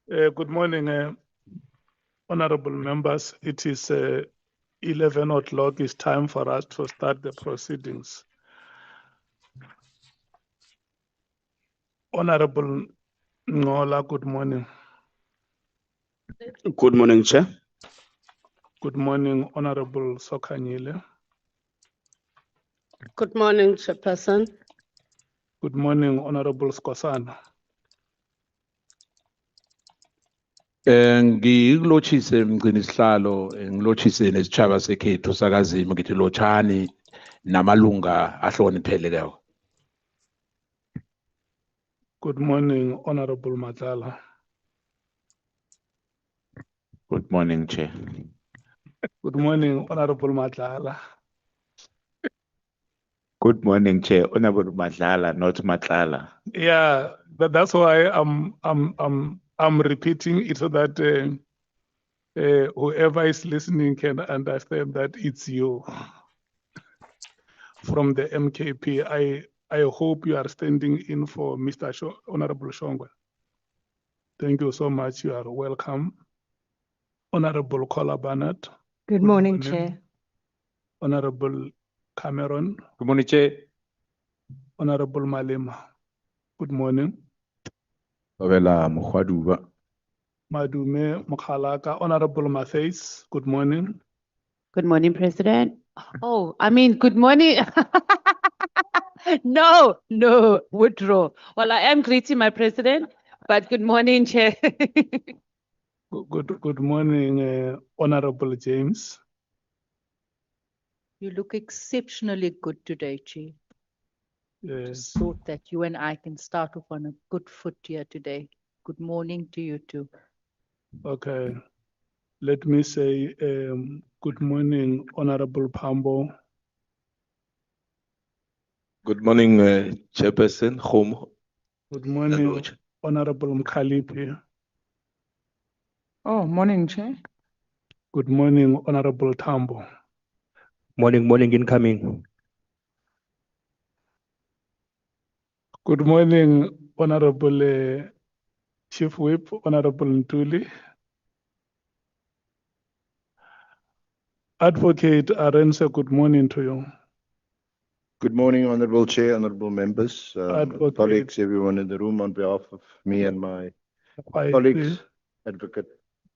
Good morning, honorable members. It is 11 o'clock. It's time for us to start the proceedings. Honorable Ngola, good morning. Good morning, Chair. Good morning, Honorable Sokanyile. Good morning, Chairperson. Good morning, Honorable Skosana. Ngikulochise mgcini sihlalo ngilochise nesitshaba sekhethu sakazimo ngithi lochani namalunga ahloniphele kawo. Good morning, Honorable Matala. Good morning, Chair. Good morning, Honorable Matala. Good morning, Chair. Honorable Madlala, not Matlala. Yeah, that's why I'm repeating it so that whoever is listening can understand that it's you from the MKP. I hope you are standing in for Mr. Honorable Shongwe. Thank you so much. You are welcome. Honorable Kola Barnett. Good morning, Chair. Honorable Cameron. Good morning, Chair. Honorable Malema. Good morning. Babela Mokgwaduba. Madume Mokhalaka. Honorable Matthys. Good morning. Good morning, President. Oh, I mean, good morning. No, withdraw. Well, I am greeting my president, but good morning, Chair. Good morning, Honorable James. You look exceptionally good today, Chair. Yes. Thought that you and I can start off on a good foot here today. Good morning to you too. Okay. Let me say good morning, Honorable Pambo. Good morning, Chairperson, Home. Good morning, Honorable Mkhalipi. Oh, morning, Chair. Good morning, Honorable Tambo. Morning, incoming. Good morning, Honorable Chief Whip, Honorable Ntuli. Advocate Arense, good morning to you. Good morning, Honorable Chair, honorable members, Advocate. colleagues, everyone in the room. On behalf of me and my colleagues, Advocate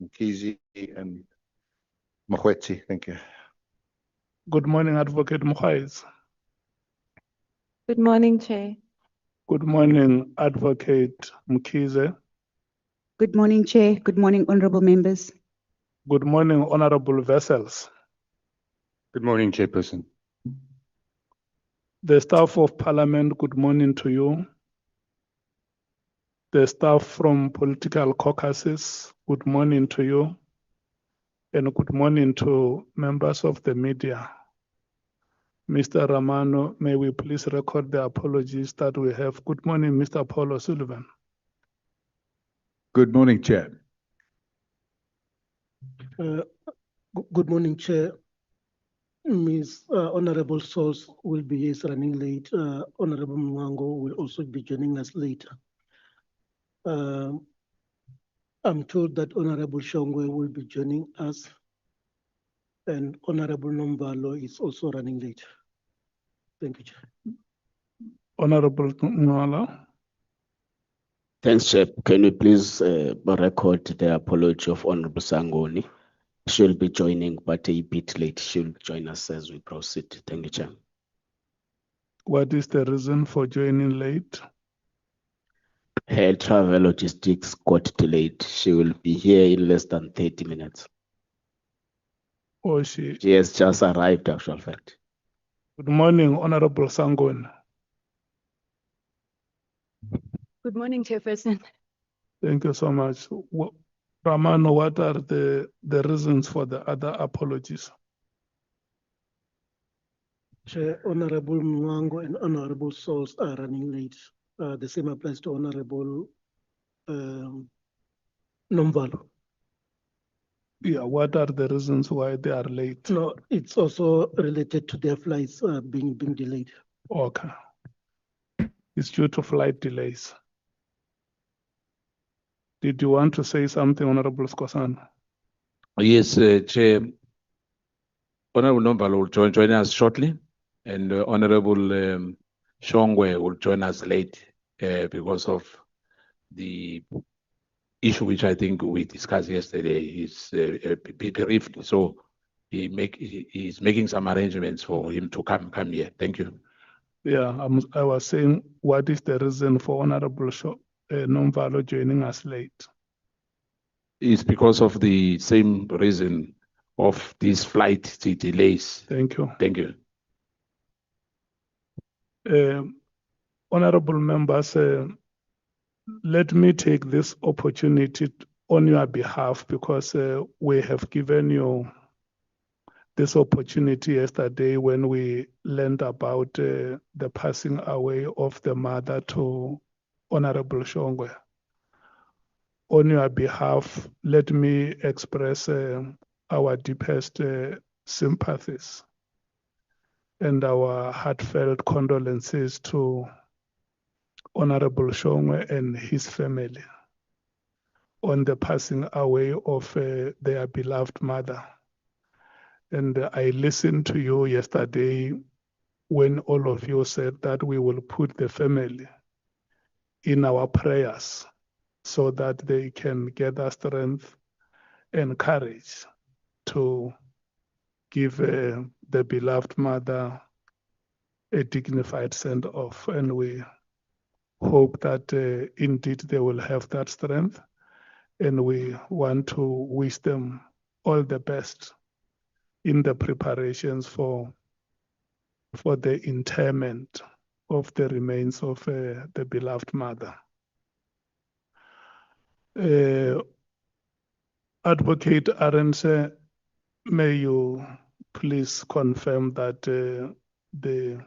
Mkhize and Mokhwetsi, thank you. Good morning, Advocate Mokhwetsi. Good morning, Chair. Good morning, Advocate Mkhize. Good morning, Chair. Good morning, honorable members. Good morning, Honorable Vessels. Good morning, Chairperson. The staff of Parliament, good morning to you. The staff from political caucuses, good morning to you. And good morning to members of the media. Mr. Ramano, may we please record the apologies that we have. Good morning, Mr. O Sullivan. Good morning, Chair. Good morning, Chair. Ms. Honorable Source will be running late. Honorable Mwango will also be joining us later. I'm told that Honorable Shongwe will be joining us, and Honorable Nombalo is also running late. Thank you, Chair. Honorable Nwala. Thanks, Chair. Can we please record the apology of Honorable Sangoni? She'll be joining, but a bit late. She'll join us as we proceed. Thank you, Chair. What is the reason for joining late? Her travel logistics got delayed. She will be here in less than 30 minutes. Oh, she has just arrived, actual fact. Good morning, Honorable Sangon. Good morning, Chairperson. Thank you so much. Ramano, what are the reasons for the other apologies? Chair, Honorable Mwango and Honorable Source are running late. The same applies to Honorable Nombalo. Yeah, what are the reasons why they are late? No, it's also related to their flights being delayed. Okay. It's due to flight delays. Did you want to say something, Honorable Skosana? Yes, Chair. Honorable Nombalo will join us shortly, and Honorable Shongwe will join us late because of the issue which I think we discussed yesterday. Is briefly, so he's making some arrangements for him to come here. Thank you. Yeah, I was saying, what is the reason for Honorable Nombalo joining us late? It's because of the same reason of these flight delays. Thank you. Thank you. Honorable members, let me take this opportunity on your behalf because we have given you this opportunity yesterday when we learned about the passing away of the mother to Honorable Shongwe. On your behalf, let me express our deepest sympathies and our heartfelt condolences to Honorable Shongwe and his family on the passing away of their beloved mother. And I listened to you yesterday when all of you said that we will put the family in our prayers so that they can gather strength and courage to give the beloved mother a dignified send-off. And we hope that indeed they will have that strength. And we want to wish them all the best in the preparations for the interment of the remains of the beloved mother. Advocate Arendse, may you please confirm that the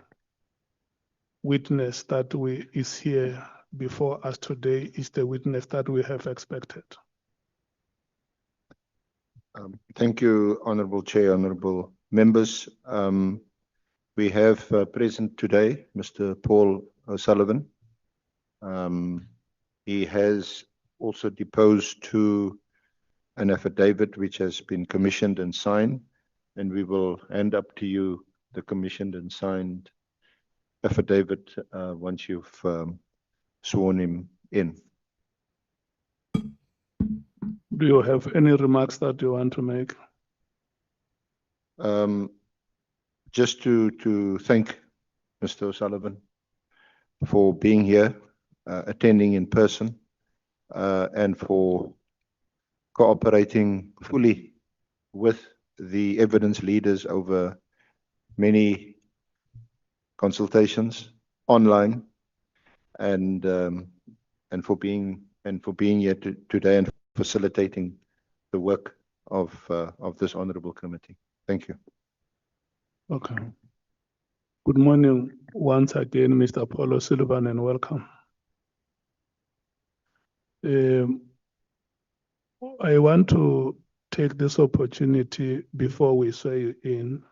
witness that is here before us today is the witness that we have expected. Thank you, Honorable Chair, Honorable Members. We have present today Mr. Paul O Sullivan. He has also deposed to an affidavit which has been commissioned and signed, and we will hand up to you the commissioned and signed affidavit once you've sworn him in. Do you have any remarks that you want to make? Just to thank Mr. O'Sullivan for being here, attending in person, and for cooperating fully with the evidence leaders over many consultations online, and for being here today and facilitating the work of this honorable committee. Thank you. Okay. Good morning once again, Mr. Paul O Sullivan, and welcome. I want to take this opportunity before we swear you in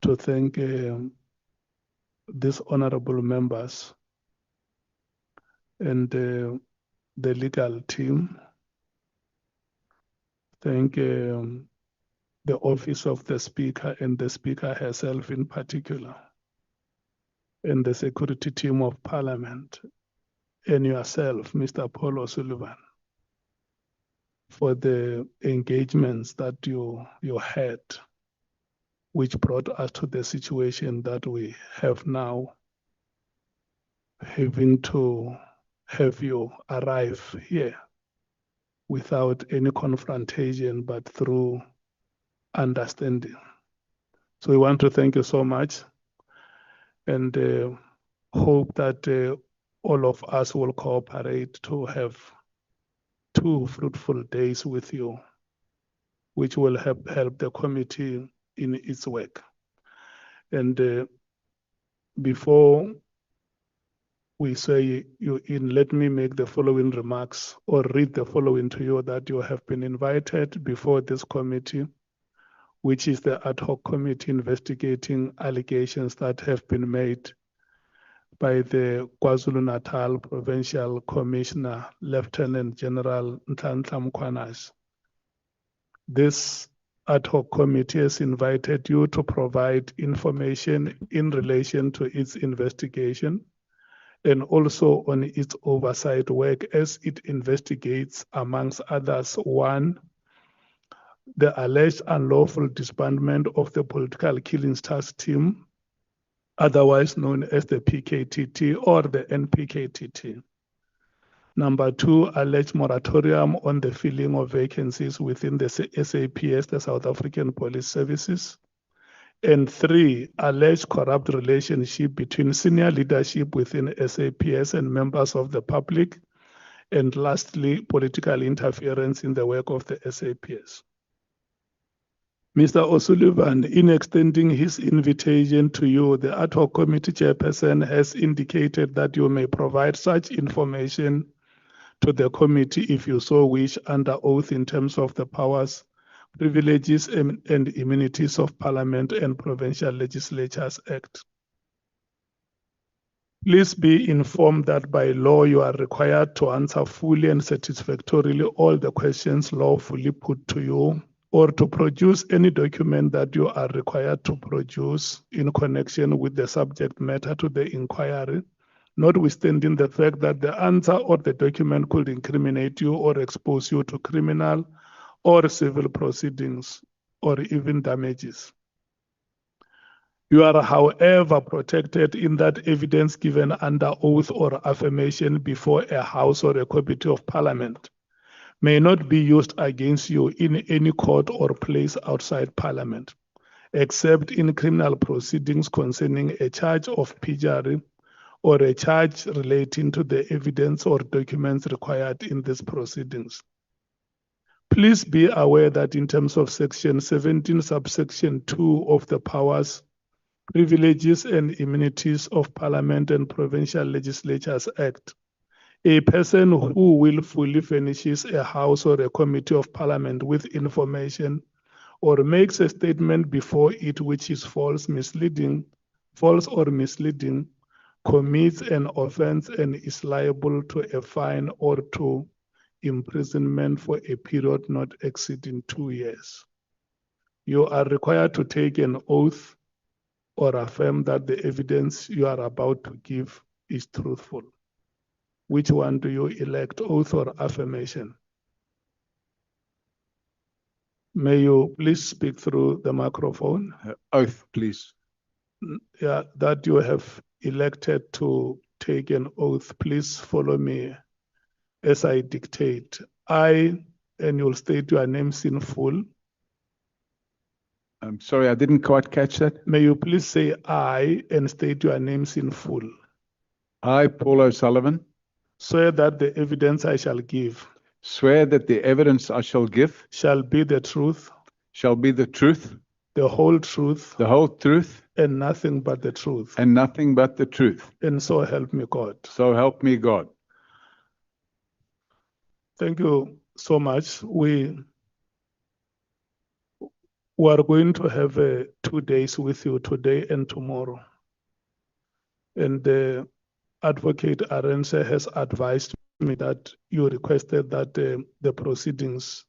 to thank these honorable members and the legal team. Thank the office of the Speaker and the Speaker herself in particular, and the security team of Parliament, and yourself, Mr. Paul O Sullivan, for the engagements that you had, which brought us to the situation that we have now, having to have you arrive here without any confrontation, but through understanding. So we want to thank you so much, and hope that all of us will cooperate to have 2 fruitful days with you, which will help the committee in its work. And before we say you in, let me make the following remarks or read the following to you, that you have been invited before this committee, which is the Ad Hoc Committee investigating allegations that have been made by the KwaZulu-Natal Provincial Commissioner, Lieutenant General Nhlanhla Mkhwanazi. This ad hoc committee has invited you to provide information in relation to its investigation and also on its oversight work as it investigates, amongst others, one, the alleged unlawful disbandment of the Political Killings Task Team, otherwise known as the PKTT or the NPKTT. Number two, alleged moratorium on the filling of vacancies within the SAPS, the South African Police Services. And three, alleged corrupt relationship between senior leadership within SAPS and members of the public. And lastly, political interference in the work of the SAPS. Mr. O'Sullivan, in extending his invitation to you, the Ad Hoc Committee Chairperson has indicated that you may provide such information to the committee if you so wish under oath in terms of the powers, privileges, and immunities of Parliament and Provincial Legislatures Act. Please be informed that by law you are required to answer fully and satisfactorily all the questions lawfully put to you, or to produce any document that you are required to produce in connection with the subject matter to the inquiry, notwithstanding the fact that the answer or the document could incriminate you or expose you to criminal or civil proceedings or even damages. You are, however, protected in that evidence given under oath or affirmation before a House or a Committee of Parliament may not be used against you in any court or place outside Parliament, except in criminal proceedings concerning a charge of perjury or a charge relating to the evidence or documents required in these proceedings. Please be aware that in terms of Section 17, subsection 2 of the powers, privileges, and immunities of Parliament and Provincial Legislatures Act, a person who willfully furnishes a House or a Committee of Parliament with information or makes a statement before it which is false or misleading, commits an offense and is liable to a fine or to imprisonment for a period not exceeding 2 years. You are required to take an oath or affirm that the evidence you are about to give is truthful. Which one do you elect, oath or affirmation? May you please speak through the microphone? Oath, please. Yeah, that you have elected to take an oath. Please follow me as I dictate. I, and you'll state your names in full. I'm sorry, I didn't quite catch that. May you please say I and state your names in full. I, Paul O'Sullivan, Swear that the evidence I shall give swear that the evidence I shall give shall be the truth, shall be the truth, the whole truth, and nothing but the truth. and nothing but the truth. And so help me God. So help me God. Thank you so much. We are going to have 2 days with you today and tomorrow. And the Advocate Arendse has advised me that you requested that the proceedings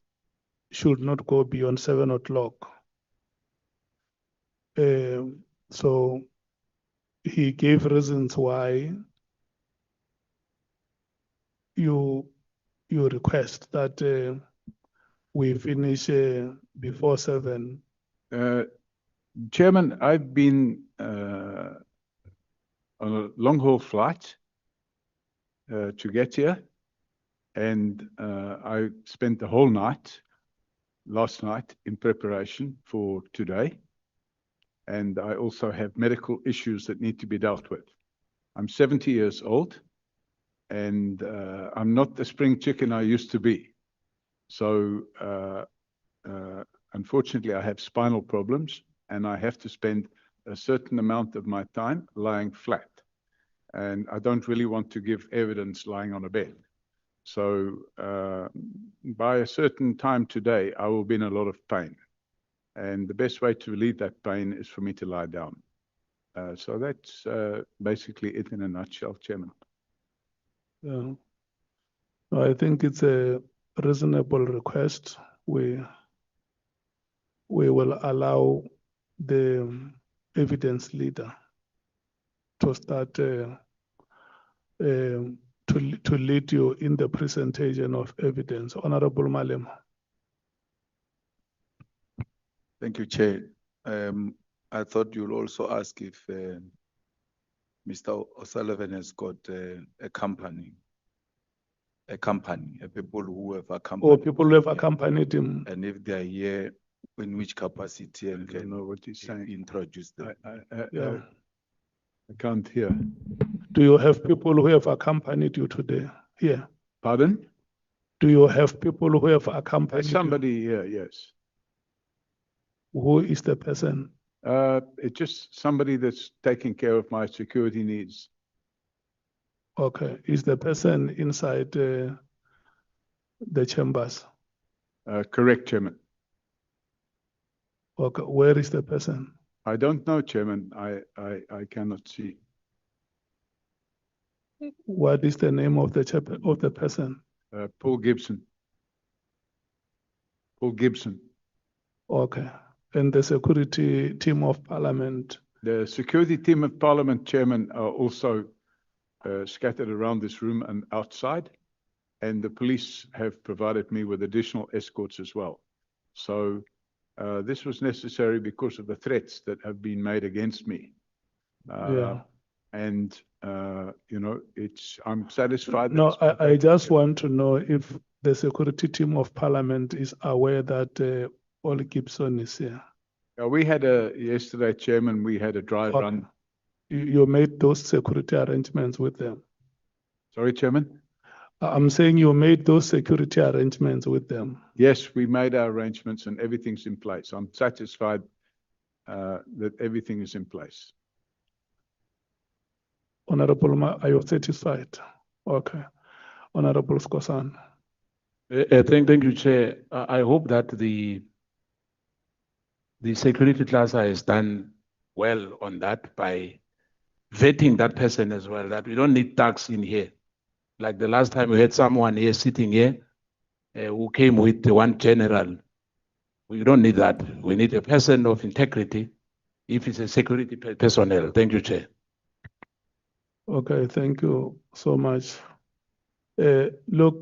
should not go beyond 7 o'clock. So he gave reasons why you request that we finish before 7. Chairman, I've been on a long-haul flight to get here, and I spent the whole night, last night, in preparation for today. And I also have medical issues that need to be dealt with. I'm 70 years old, and I'm not the spring chicken I used to be. So unfortunately, I have spinal problems, and I have to spend a certain amount of my time lying flat. And I don't really want to give evidence lying on a bed. So by a certain time today, I will be in a lot of pain. And the best way to relieve that pain is for me to lie down. So that's basically it in a nutshell, Chairman. Yeah. No, I think it's a reasonable request. We will allow the evidence leader to start to lead you in the presentation of evidence. Honorable Malema. Thank you, Chair. I thought you'll also ask if Mr. O'Sullivan has got a company, people who have accompanied. Or people who have accompanied him. And if they are here, in which capacity, and I don't can know what he's saying. introduce them. Yeah. I can't hear. Do you have people who have accompanied you today here? Pardon? Do you have people who have accompanied There's somebody here, yes. you? Who is the person? It's just somebody that's taking care of my security needs. Okay. Is the person inside the chambers? Correct, Chairman. Okay. Where is the person? I don't know, Chairman. I cannot see. What is the name of the person? Paul Gibson. Paul Gibson. Okay. And the security team of Parliament? The security team of Parliament, Chairman, are also scattered around this room and outside. And the police have provided me with additional escorts as well. So this was necessary because of the threats that have been made against me. Yeah. And, you know, I'm satisfied. that No, it's I just want to know if the security team of Parliament is aware that Paul Gibson is here. We had yesterday, Chairman, we had a dry run. You made those security arrangements with them? Sorry, Chairman? I'm saying you made those security arrangements with them. Yes, we made our arrangements and everything's in place. I'm satisfied that everything is in place. Honorable, are you satisfied? Okay. Honorable Skosan. Thank you, Chair. I hope that the security cluster has done well on that by vetting that person as well, that we don't need thugs in here. Like the last time we had someone here sitting here who came with the one general. We don't need that. We need a person of integrity if it's a security personnel. Thank you, Chair. Okay, thank you so much. Look,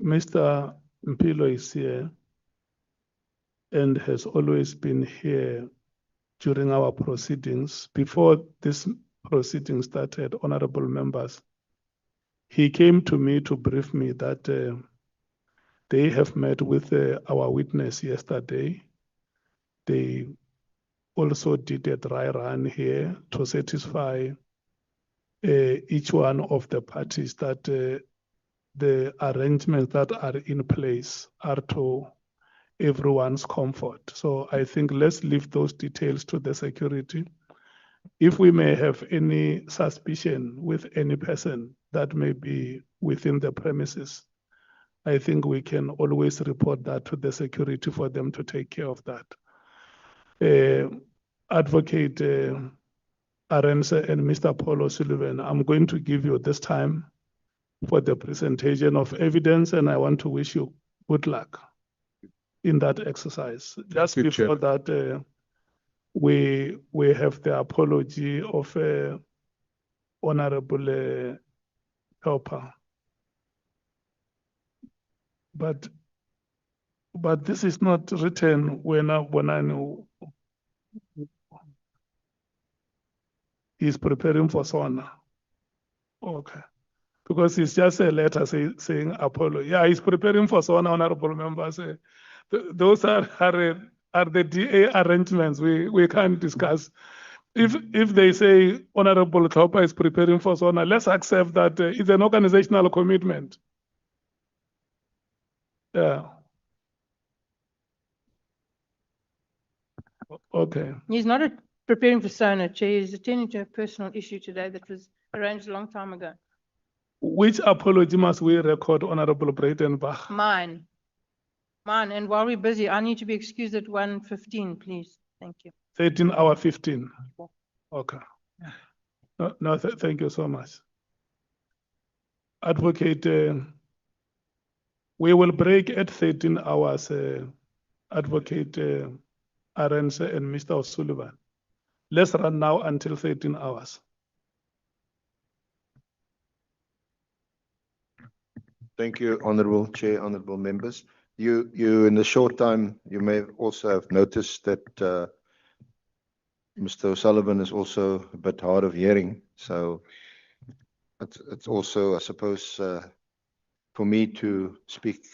Mr. Mpilo is here and has always been here during our proceedings. Before this proceeding started, honorable members, he came to me to brief me that they have met with our witness yesterday. They also did a dry run here to satisfy each one of the parties that the arrangements that are in place are to everyone's comfort. So I think let's leave those details to the security. If we may have any suspicion with any person that may be within the premises, I think we can always report that to the security for them to take care of that. Advocate Arendse and Mr. Paul O Sullivan, I'm going to give you this time for the presentation of evidence, and I want to wish you good luck in that exercise. Just before that, we have the apology of Honorable Helper. But this is not written when I know he's preparing for SONA. Okay. Because it's just a letter saying Apollo. Yeah, he's preparing for SONA, honorable members. Those are the DA arrangements we can't discuss. If they say Honorable Topa is preparing for SONA, let's accept that it's an organizational commitment. Yeah. Okay. He's not preparing for SONA, Chair. He's attending to a personal issue today that was arranged a long time ago. Which apology must we record, Honorable Breitenbach? Mine. And while we're busy, I need to be excused at 1:15, please. Thank you. 13 hour 15. Okay. No, thank you so much. Advocate, we will break at 13 hours, Advocate Arendse and Mr. O'Sullivan. Let's run now until 13 hours. Thank you, Honorable Chair, honorable members. You in the short time, you may also have noticed that Mr. O'Sullivan is also a bit hard of hearing, so it's also, I suppose, for me to speak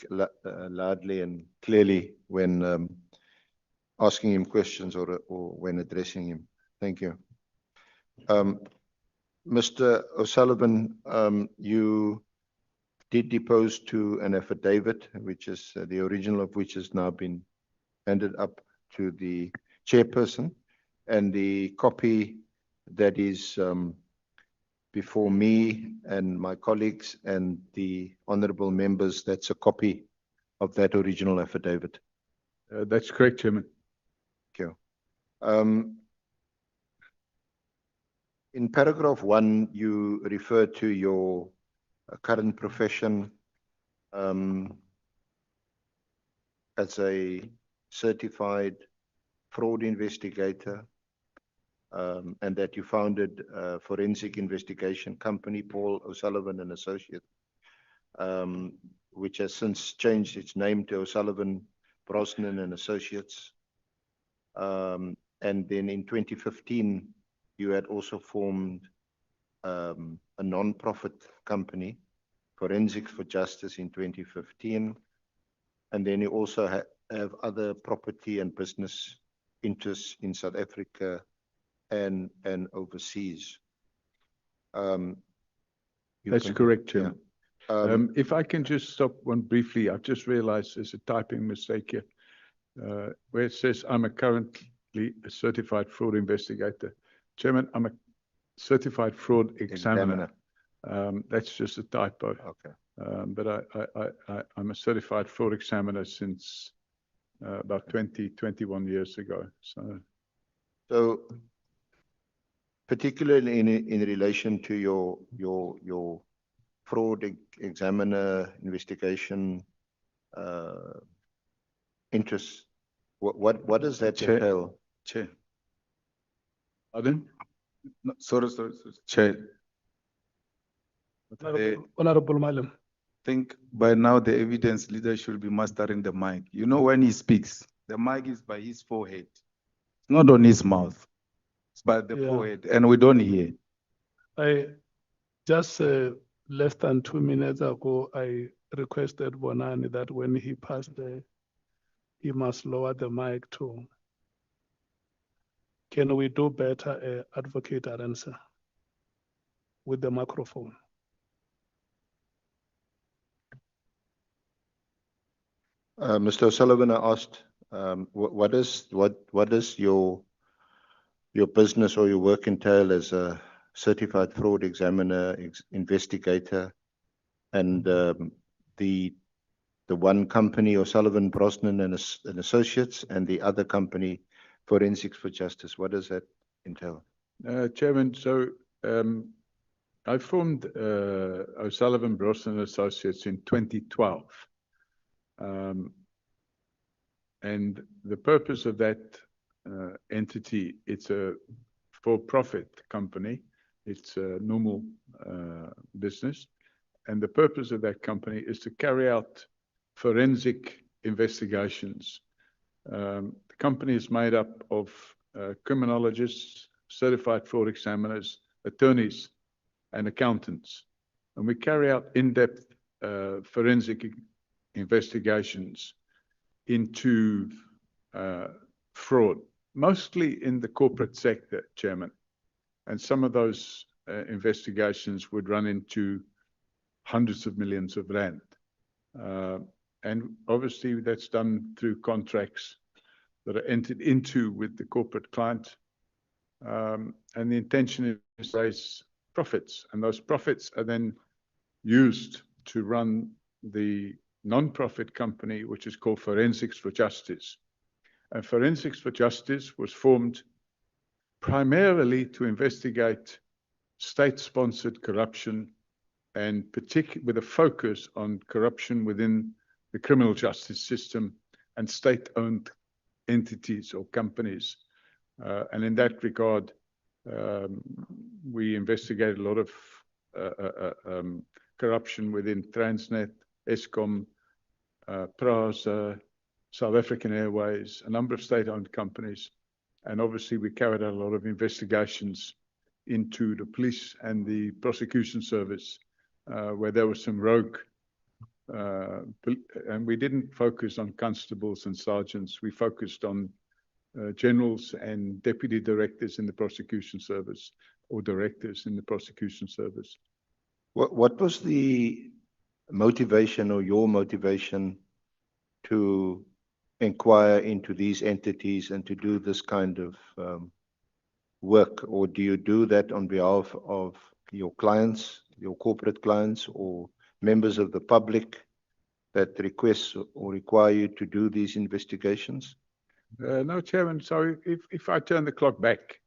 loudly and clearly when asking him questions or when addressing him. Thank you. Mr. O'Sullivan, you did depose to an affidavit, which is the original of which has now been handed up to the chairperson, and the copy that is before me and my colleagues and the honorable members, that's a copy of that original affidavit. That's correct, Chairman. Thank you. In paragraph 1, you refer to your current profession as a certified fraud investigator, and that you founded a forensic investigation company, Paul O'Sullivan and Associates, which has since changed its name to O'Sullivan, Brosnan and Associates. And then in 2015, you had also formed a non-profit company, Forensics for Justice, in 2015. And then you also have other property and business interests in South Africa and overseas. That's correct, Chairman. Yeah. If I can just stop one briefly, I've just realized there's a typing mistake here, where it says I'm currently a certified fraud investigator. Chairman, I'm a certified fraud examiner. That's just a typo. Okay. But I'm a certified fraud examiner since about 21 years ago. So particularly in relation to your fraud examiner investigation interests, what does that entail? Chair. Pardon? No, sorry, Chair. Honorable Malam. I think by now the evidence leader should be mastering the mic. You know, when he speaks, the mic is by his forehead, not on his mouth. It's by the forehead, and we don't hear. I just less than 2 minutes ago, I requested Bonani that when he passed there, he must lower the mic too. Can we do better, Advocate Arendse, with the microphone? Mr. O'Sullivan, I asked, what is your business or your work entail as a certified fraud examiner, investigator, and the one company, O'Sullivan, Brosnan and Associates, and the other company, Forensics for Justice. What does that entail? Chairman, so I formed O'Sullivan, Brosnan and Associates in 2012. And the purpose of that entity, it's a for-profit company. It's a normal business. And the purpose of that company is to carry out forensic investigations. The company is made up of criminologists, certified fraud examiners, attorneys, and accountants. And we carry out in-depth forensic investigations into fraud, mostly in the corporate sector, Chairman. And some of those investigations would run into hundreds of millions of rand. And obviously that's done through contracts that are entered into with the corporate client. And the intention is to raise profits, and those profits are then used to run the non-profit company, which is called Forensics for Justice. And Forensics for Justice was formed primarily to investigate state-sponsored corruption, and with a focus on corruption within the criminal justice system and state-owned entities or companies. And in that regard, we investigated a lot of corruption within Transnet, Eskom, PRASA, South African Airways, a number of state-owned companies. And obviously we carried out a lot of investigations into the police and the prosecution service, where there was some rogue, and we didn't focus on constables and sergeants. We focused on generals and deputy directors in the prosecution service, or directors in the prosecution service. What was the motivation or your motivation to inquire into these entities and to do this kind of work? Or do you do that on behalf of your clients, your corporate clients, or members of the public that request or require you to do these investigations? No, Chairman. So if I turn the clock back,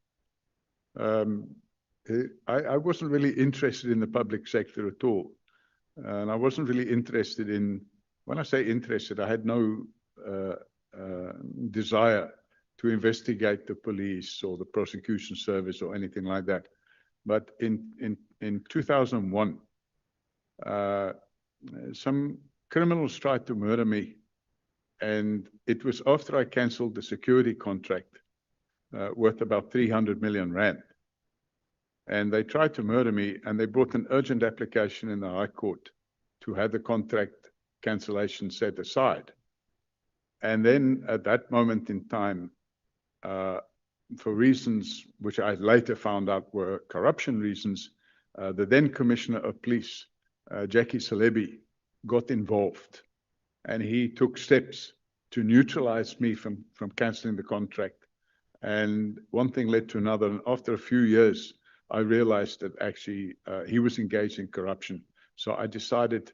I wasn't really interested in the public sector at all. And I wasn't really interested in, when I say interested, I had no desire to investigate the police or the prosecution service or anything like that. But in 2001, some criminals tried to murder me. And it was after I cancelled the security contract worth about 300 million rand. And they tried to murder me, and they brought an urgent application in the High Court to have the contract cancellation set aside. And then at that moment in time, for reasons which I later found out were corruption reasons, the then Commissioner of Police, Jackie Celebi, got involved. And he took steps to neutralize me from cancelling the contract. And one thing led to another. And after a few years, I realized that actually he was engaged in corruption. So I decided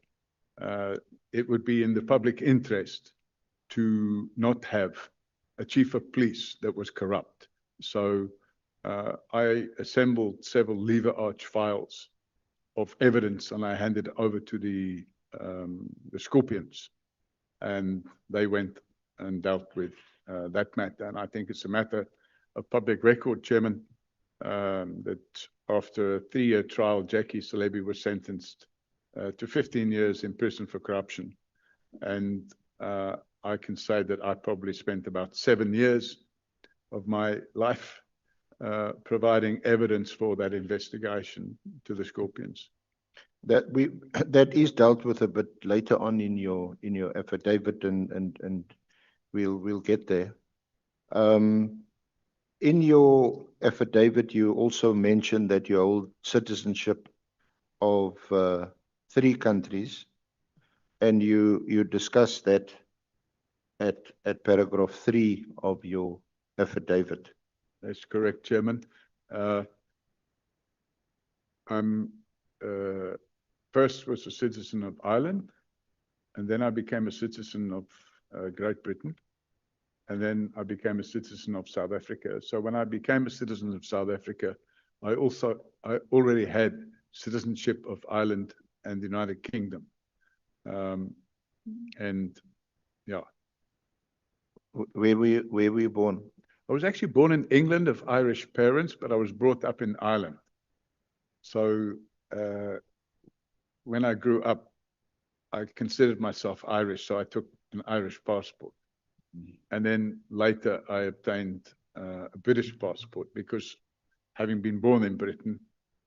it would be in the public interest to not have a chief of police that was corrupt. So I assembled several lever arch files of evidence, and I handed it over to the Scorpions. And they went and dealt with that matter. And I think it's a matter of public record, Chairman, that after a 3-year trial, Jackie Celebi was sentenced to 15 years in prison for corruption. And I can say that I probably spent about 7 years of my life providing evidence for that investigation to the Scorpions. That is dealt with a bit later on in your affidavit, and we'll get there. In your affidavit, you also mentioned that you hold citizenship of 3 countries, and you discussed that at paragraph 3 of your affidavit. That's correct, Chairman. I'm first was a citizen of Ireland, and then I became a citizen of Great Britain, and then I became a citizen of South Africa. So when I became a citizen of South Africa, I already had citizenship of Ireland and the United Kingdom. And yeah. Where were you born? I was actually born in England of Irish parents, but I was brought up in Ireland. So when I grew up, I considered myself Irish, so I took an Irish passport. And then later I obtained a British passport, because having been born in Britain,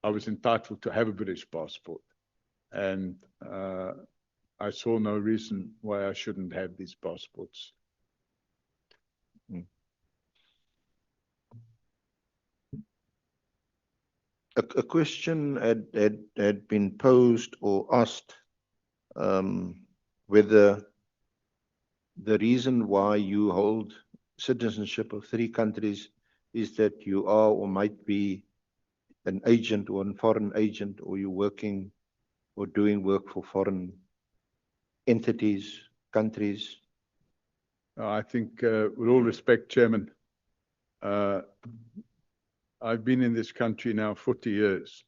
I was entitled to have a British passport. And I saw no reason why I shouldn't have these passports. A question had been posed or asked, whether the reason why you hold citizenship of 3 countries is that you are or might be an agent or a foreign agent, or you're working or doing work for foreign entities, countries. I think, with all respect, Chairman, I've been in this country now 40 years,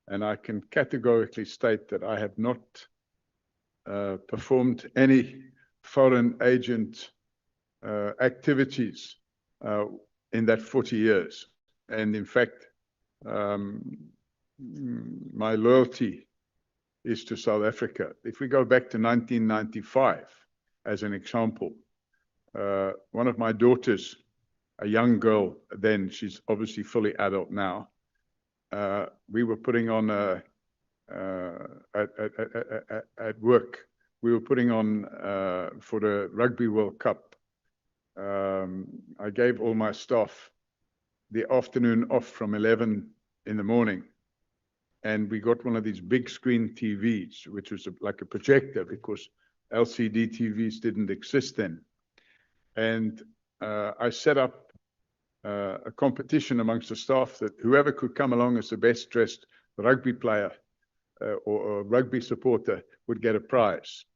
and I can categorically state that I have not performed any foreign agent activities in that 40 years. And in fact, my loyalty is to South Africa. If we go back to 1995, as an example, one of my daughters, a young girl then, she's obviously fully adult now, we were putting on at work, we were putting on for the Rugby World Cup. I gave all my staff the afternoon off from 11 in the morning. And we got one of these big screen TVs, which was like a projector because LCD TVs didn't exist then. And I set up a competition amongst the staff that whoever could come along as the best dressed rugby player or rugby supporter would get a prize.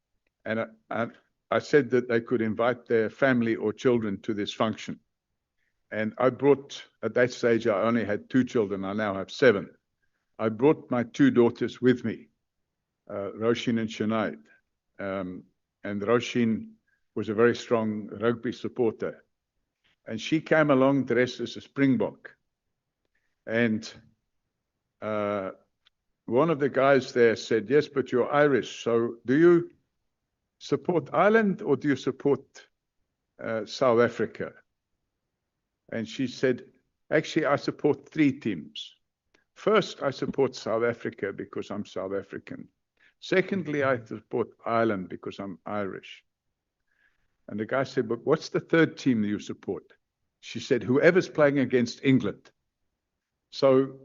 And I said that they could invite their family or children to this function. And I brought, at that stage, I only had 2 children. I now have 7. I brought my 2 daughters with me, Roshin and Sinead. And Roshin was a very strong rugby supporter. And she came along dressed as a Springbok. And one of the guys there said, yes, but you're Irish. So do you support Ireland or do you support South Africa? And she said, actually, I support 3 teams. First, I support South Africa because I'm South African. Secondly, I support Ireland because I'm Irish. And the guy said, but what's the 3rd team that you support? She said, whoever's playing against England. So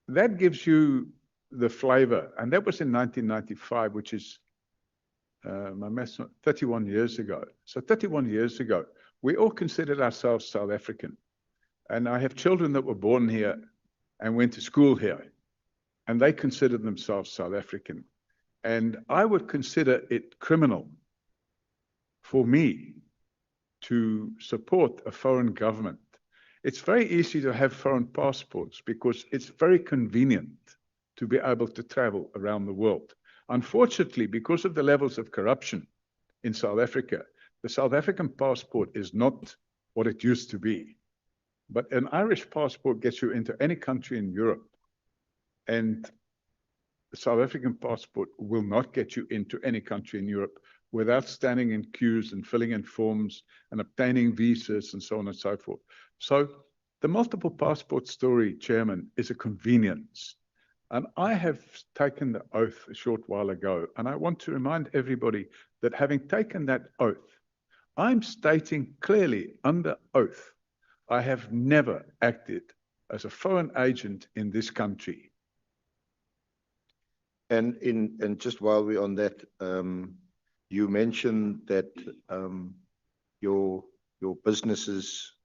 that gives you the flavor. And that was in 1995, which is, my math's not, 31 years ago. So 31 years ago, we all considered ourselves South African. And I have children that were born here and went to school here, and they considered themselves South African. And I would consider it criminal for me to support a foreign government. It's very easy to have foreign passports because it's very convenient to be able to travel around the world. Unfortunately, because of the levels of corruption in South Africa, the South African passport is not what it used to be. But an Irish passport gets you into any country in Europe. And the South African passport will not get you into any country in Europe without standing in queues and filling in forms and obtaining visas and so on and so forth. So the multiple passport story, Chairman, is a convenience. And I have taken the oath a short while ago, and I want to remind everybody that having taken that oath, I'm stating clearly under oath, I have never acted as a foreign agent in this country. And just while we're on that, you mentioned that your businesses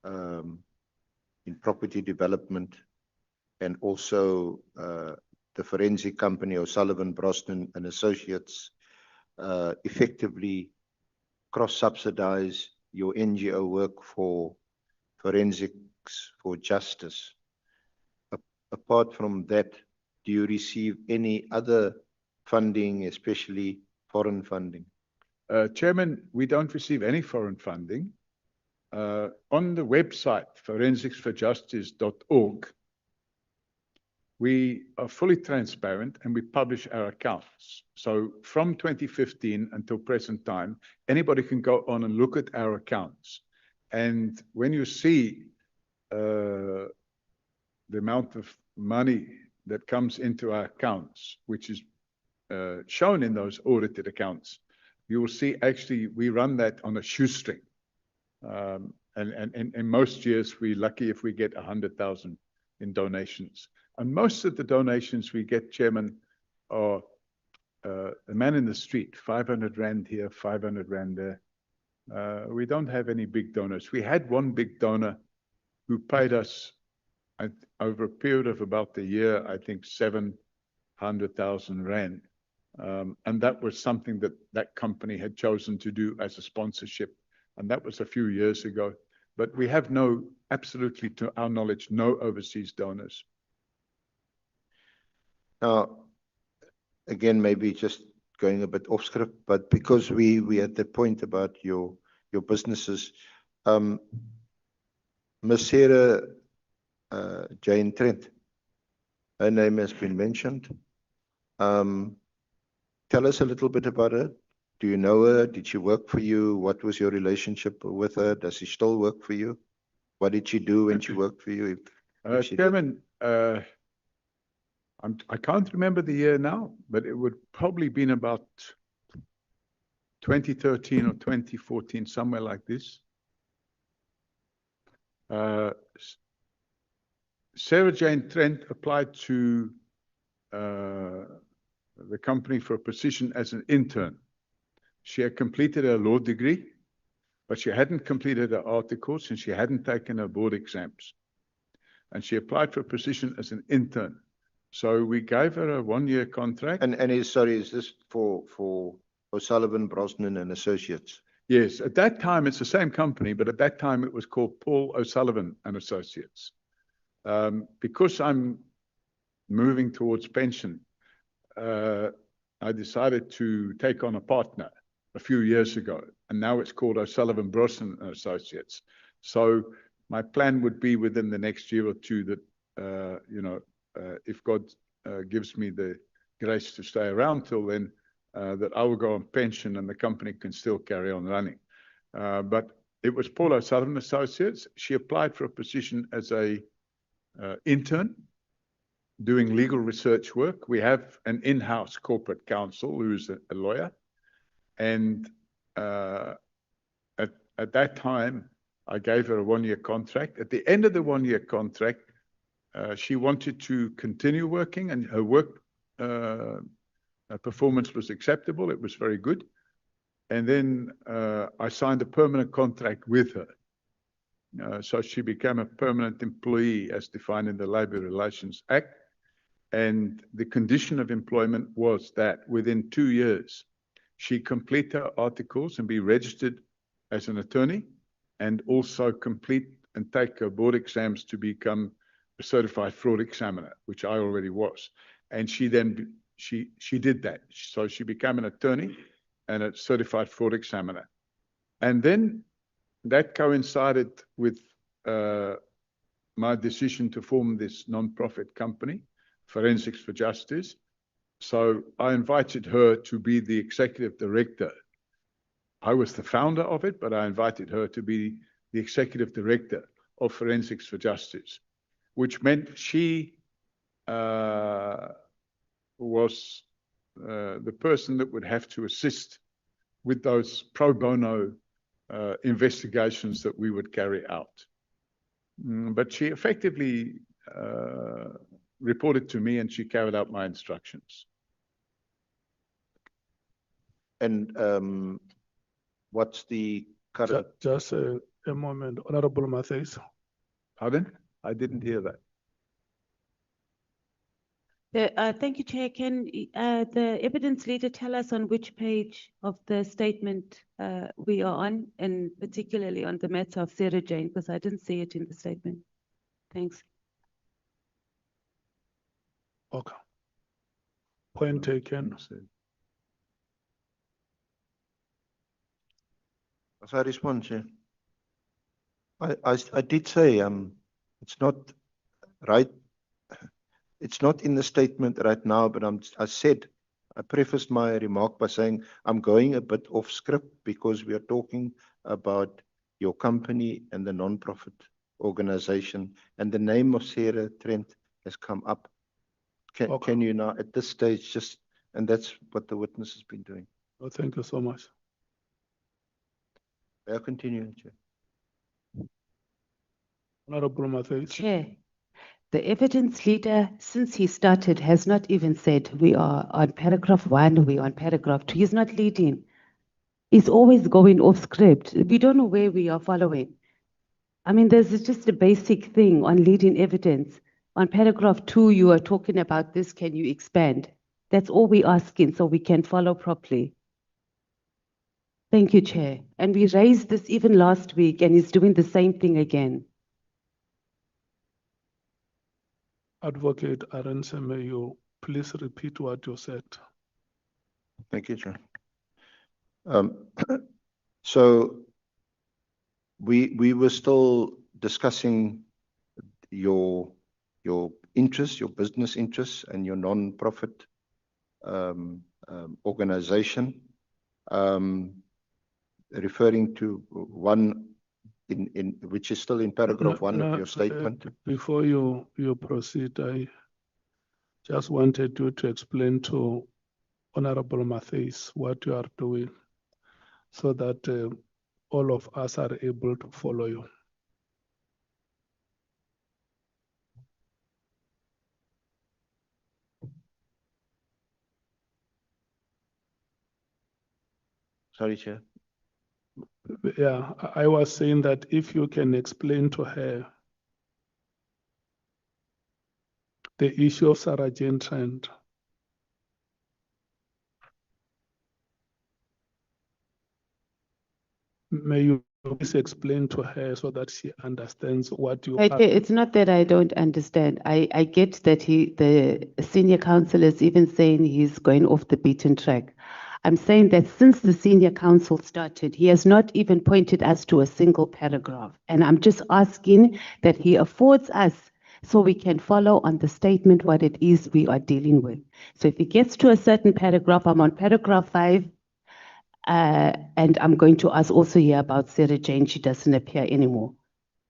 in property development and also the forensic company O Sullivan, Brosnan and Associates effectively cross-subsidize your NGO work for forensics for justice. Apart from that, do you receive any other funding, especially foreign funding? Chairman, we don't receive any foreign funding. On the website, forensicsforjustice.org, we are fully transparent and we publish our accounts. So from 2015 until present time, anybody can go on and look at our accounts. And when you see the amount of money that comes into our accounts, which is shown in those audited accounts, you will see actually we run that on a shoestring. And in most years, we're lucky if we get 100,000 in donations. And most of the donations we get, Chairman, are a man in the street, 500 Rand here, 500 Rand there. We don't have any big donors. We had one big donor who paid us over a period of about a year, I think 700,000 Rand. And that was something that that company had chosen to do as a sponsorship. And that was a few years ago. But we have no, absolutely to our knowledge, no overseas donors. Now, again, maybe just going a bit off script, but because we at the point about your businesses, Ms. Sarah Jane Trent, her name has been mentioned. Tell us a little bit about her. Do you know her? Did she work for you? What was your relationship with her? Does she still work for you? What did she do when she worked for you? If she did? Chairman, I can't remember the year now, but it would probably been about 2013 or 2014, somewhere like this. Sarah Jane Trent applied to the company for a position as an intern. She had completed her law degree, but she hadn't completed her articles and she hadn't taken her board exams. And she applied for a position as an intern. So we gave her a 1-year contract. And is this for O Sullivan, Brosnan and Associates? Yes, at that time it's the same company, but at that time it was called Paul O'Sullivan and Associates. Because I'm moving towards pension, I decided to take on a partner a few years ago, and now it's called O'Sullivan, Brosnan and Associates. So my plan would be within the next year or two that, if God gives me the grace to stay around till then, that I will go on pension and the company can still carry on running. But it was Paul O'Sullivan Associates. She applied for a position as a intern doing legal research work. We have an in-house corporate counsel who's a lawyer. And at that time, I gave her a 1-year contract. At the end of the 1-year contract, she wanted to continue working, and her work performance was acceptable. It was very good. And then I signed a permanent contract with her. So she became a permanent employee as defined in the Labour Relations Act. And the condition of employment was that within 2 years, she complete her articles and be registered as an attorney, and also complete and take her board exams to become a certified fraud examiner, which I already was. And she then, she did that. So she became an attorney and a certified fraud examiner. And then that coincided with my decision to form this non-profit company, Forensics for Justice. So I invited her to be the executive director. I was the founder of it, but I invited her to be the executive director of Forensics for Justice, which meant she was the person that would have to assist with those pro bono investigations that we would carry out. But she effectively reported to me and she carried out my instructions. And what's the current? Just a moment, Honorable Mathis. Pardon? I didn't hear that. Thank you, Chair. Can the evidence leader tell us on which page of the statement we are on, and particularly on the matter of Sarah Jane, because I didn't see it in the statement. Thanks. Okay. Point taken. As I respond, Chair, I did say it's not right. It's not in the statement right now, but I prefaced my remark by saying I'm going a bit off script because we are talking about your company and the non-profit organization, and the name of Sarah Trent has come up. Can you now at this stage just, and that's what the witness has been doing. Oh, thank you so much. I'll continue, Chair. Honorable Mathis. Chair, the evidence leader, since he started, has not even said we are on paragraph 1, we are on paragraph 2. He's not leading. He's always going off script. We don't know where we are following. I mean, there's just a basic thing on leading evidence. On paragraph 2, you are talking about this. Can you expand? That's all we're asking so we can follow properly. Thank you, Chair. And we raised this even last week, and he's doing the same thing again. Advocate Arendse, may you please repeat what you said? Thank you, Chair. So we were still discussing your interests, your business interests, and your non-profit organization, referring to one in which is still in paragraph one of your statement. Before you proceed, I just wanted you to explain to Honorable Mathis what you are doing so that all of us are able to follow you. Sorry, Chair. Yeah, I was saying that if you can explain to her the issue of Sarah Jane Trent. May you please explain to her so that she understands what you are. It's not that I don't understand. I get that the senior counsel is even saying he's going off the beaten track. I'm saying that since the senior counsel started, he has not even pointed us to a single paragraph. And I'm just asking that he affords us so we can follow on the statement what it is we are dealing with. So if he gets to a certain paragraph, I'm on paragraph 5, and I'm going to ask also here about Sarah Jane. She doesn't appear anymore.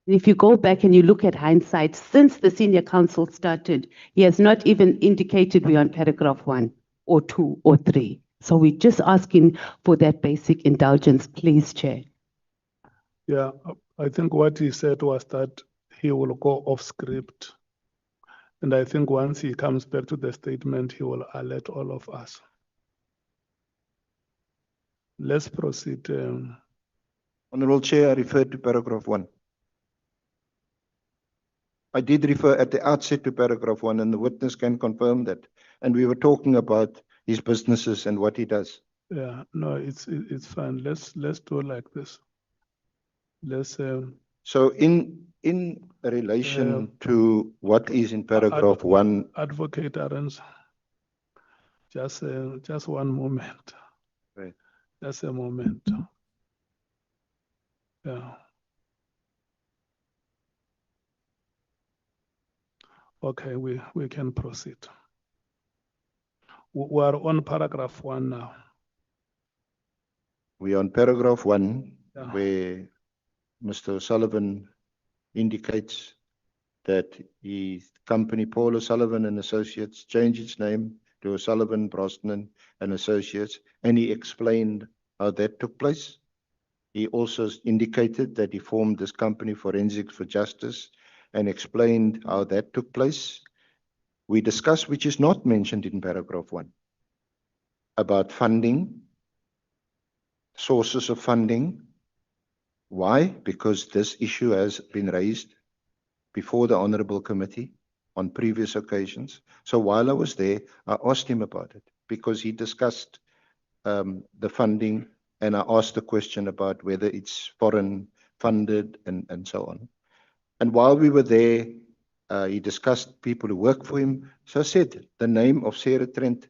If you go back and you look at hindsight, since the senior counsel started, he has not even indicated we're on paragraph 1 or 2 or 3. So we're just asking for that basic indulgence, please, Chair. Yeah, I think what he said was that he will go off script. And I think once he comes back to the statement, he will alert all of us. Let's proceed. Honorable Chair, I referred to paragraph 1. I did refer at the outset to paragraph 1, and the witness can confirm that. And we were talking about his businesses and what he does. Yeah, no, it's fine. Let's do it like this. Let's. So in relation to what is in paragraph 1, Advocate Arendse, just one moment. Right. Just a moment. Yeah. Okay, we can proceed. We are on paragraph 1 now. we are on paragraph 1, Yeah. where Mr. Sullivan indicates that his company, Paul O'Sullivan and Associates, changed its name to O'Sullivan, Brosnan and Associates, and he explained how that took place. He also indicated that he formed this company, Forensics for Justice, and explained how that took place. We discussed, which is not mentioned in paragraph 1, about funding, sources of funding. Why? Because this issue has been raised before the Honorable Committee on previous occasions. So while I was there, I asked him about it because he discussed the funding, and I asked the question about whether it's foreign funded and so on. And while we were there, he discussed people who work for him. So I said, the name of Sarah Trent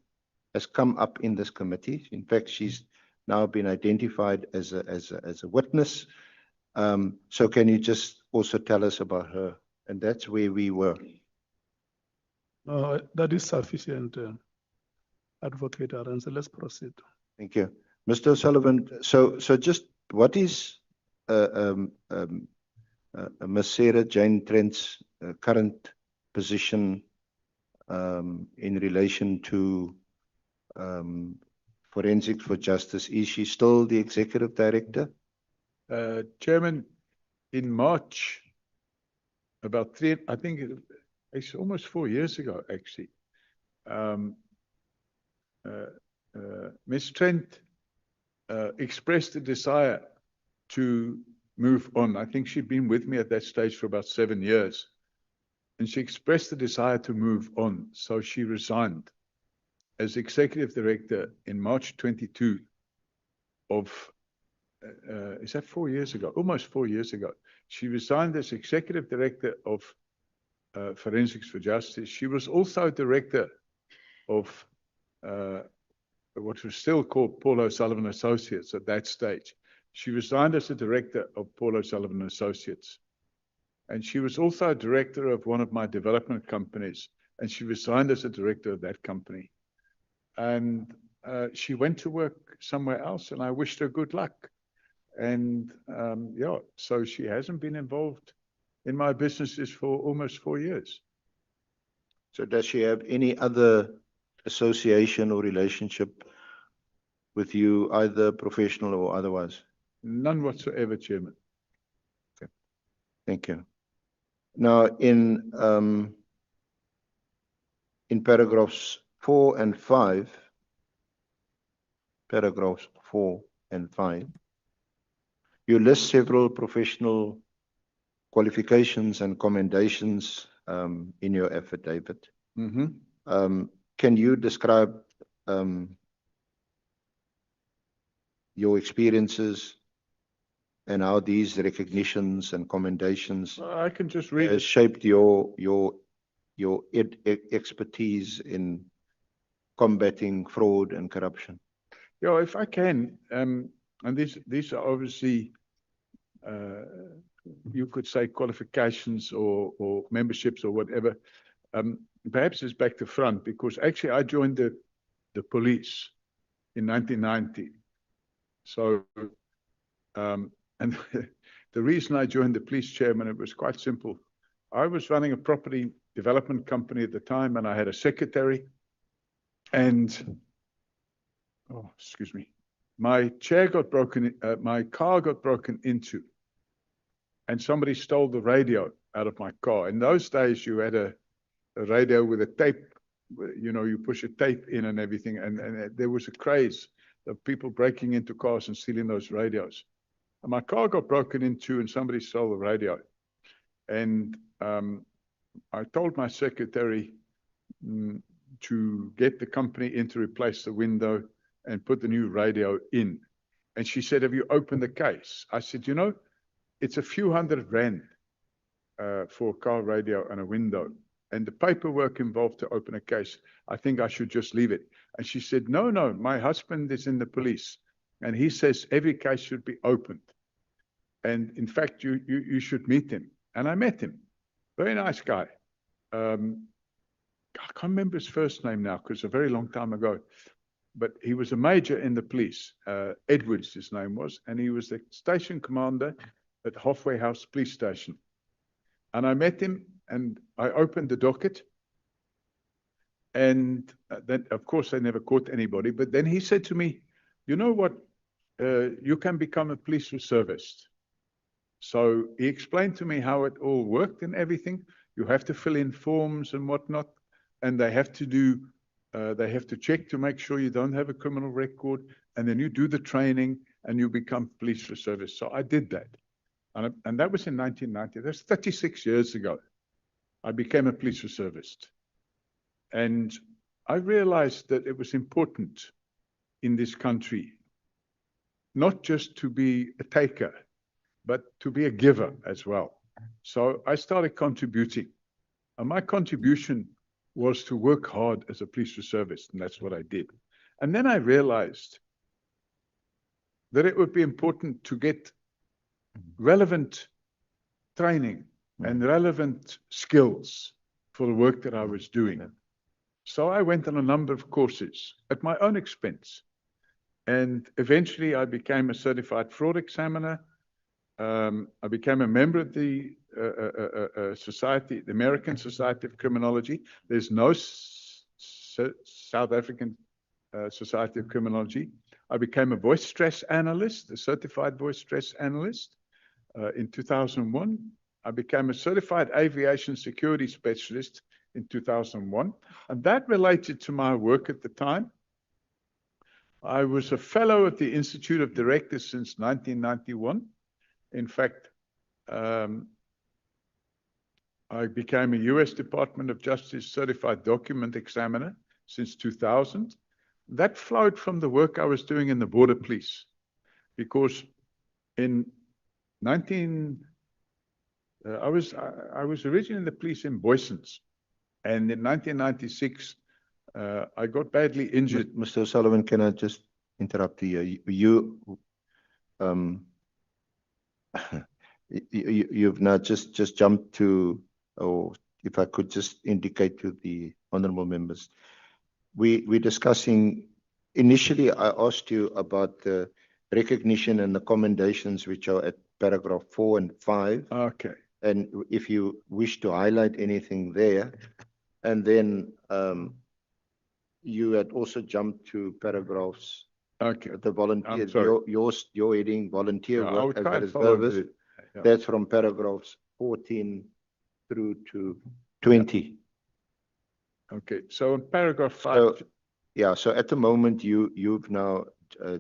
has come up in this committee. In fact, she's now been identified as a witness. So can you just also tell us about her? And that's where we were. That is sufficient, Advocate Arendse. Let's proceed. Thank you. Mr. O'Sullivan, so just what is Ms. Sarah Jane Trent's current position in relation to Forensics for Justice? Is she still the Executive Director? Chairman, in March, about I think it's almost 4 years ago, actually, Ms. Trent expressed a desire to move on. I think she'd been with me at that stage for about 7 years. And she expressed the desire to move on. So she resigned as Executive Director in March 22 of is that 4 years ago? Almost 4 years ago. She resigned as executive director of Forensics for Justice. She was also director of what was still called Paul O Sullivan Associates at that stage. She resigned as a director of Paul O Sullivan Associates. And she was also a director of one of my development companies. And she resigned as a director of that company. And she went to work somewhere else, and I wished her good luck. And yeah, so she hasn't been involved in my businesses for almost 4 years. So does she have any other association or relationship with you, either professional or otherwise? None whatsoever, Chairman. Okay. Thank you. Now, in paragraphs 4 and 5, paragraphs 4 and 5, you list several professional qualifications and commendations in your affidavit. Can you describe your experiences and how these recognitions and commendations I can just read has shaped your expertise in combating fraud and corruption? Yeah, if I can, and these are obviously, you could say qualifications or memberships or whatever. Perhaps it's back to front, because actually I joined the police in 1990. So, and the reason I joined the police, Chairman, it was quite simple. I was running a property development company at the time, and I had a secretary. And, oh, excuse me, my car got broken into, and somebody stole the radio out of my car. In those days, you had a radio with a tape, you know, you push a tape in and everything, and there was a craze of people breaking into cars and stealing those radios. And my car got broken into, and somebody stole the radio. And I told my secretary to get the company in to replace the window and put the new radio in. And she said, "Have you opened the case?" I said, "You know, it's a few $100 for a car radio and a window. And the paperwork involved to open a case, I think I should just leave it." And she said, "No, no, my husband is in the police, and he says every case should be opened. And in fact, you should meet him." And I met him. Very nice guy. I can't remember his first name now, because it's a very long time ago. But he was a major in the police. Edwards, his name was. And he was the station commander at Halfway House Police Station. And I met him, and I opened the docket. And then, of course, they never caught anybody. But then he said to me, "You know what? You can become a police reservist." So he explained to me how it all worked and everything. You have to fill in forms and whatnot. And they have to check to make sure you don't have a criminal record. And then you do the training and you become police reservist. So I did that. And that was in 1990. That's 36 years ago. I became a police reservist. And I realized that it was important in this country, not just to be a taker, but to be a giver as well. So I started contributing. And my contribution was to work hard as a police reservist, and that's what I did. And then I realized that it would be important to get relevant training and relevant skills for the work that I was doing. So I went on a number of courses at my own expense. And eventually I became a certified fraud examiner. I became a member of the society, the American Society of Criminology. There's no South African Society of Criminology. I became a voice stress analyst, a certified voice stress analyst in 2001. I became a certified aviation security specialist in 2001. And that related to my work at the time. I was a fellow at the Institute of Directors since 1991. In fact, I became a US Department of Justice certified document examiner since 2000. That flowed from the work I was doing in the border police, because in I was originally in the police in Boysons, and in 1996, I got badly injured. Mr. O'Sullivan, can I just interrupt you? You've now just jumped to, or if I could just indicate to the honourable members, we're discussing. Initially, I asked you about the recognition and the commendations which are at paragraph 4 and 5. Okay. And if you wish to highlight anything there, and then you had also jumped to paragraphs. Okay. The volunteer, I'm sorry. your heading volunteer Yeah, I work would as try well and as follow service. yeah. That's from paragraphs 14 through to 20. Okay, so in paragraph 5. So at the moment you've now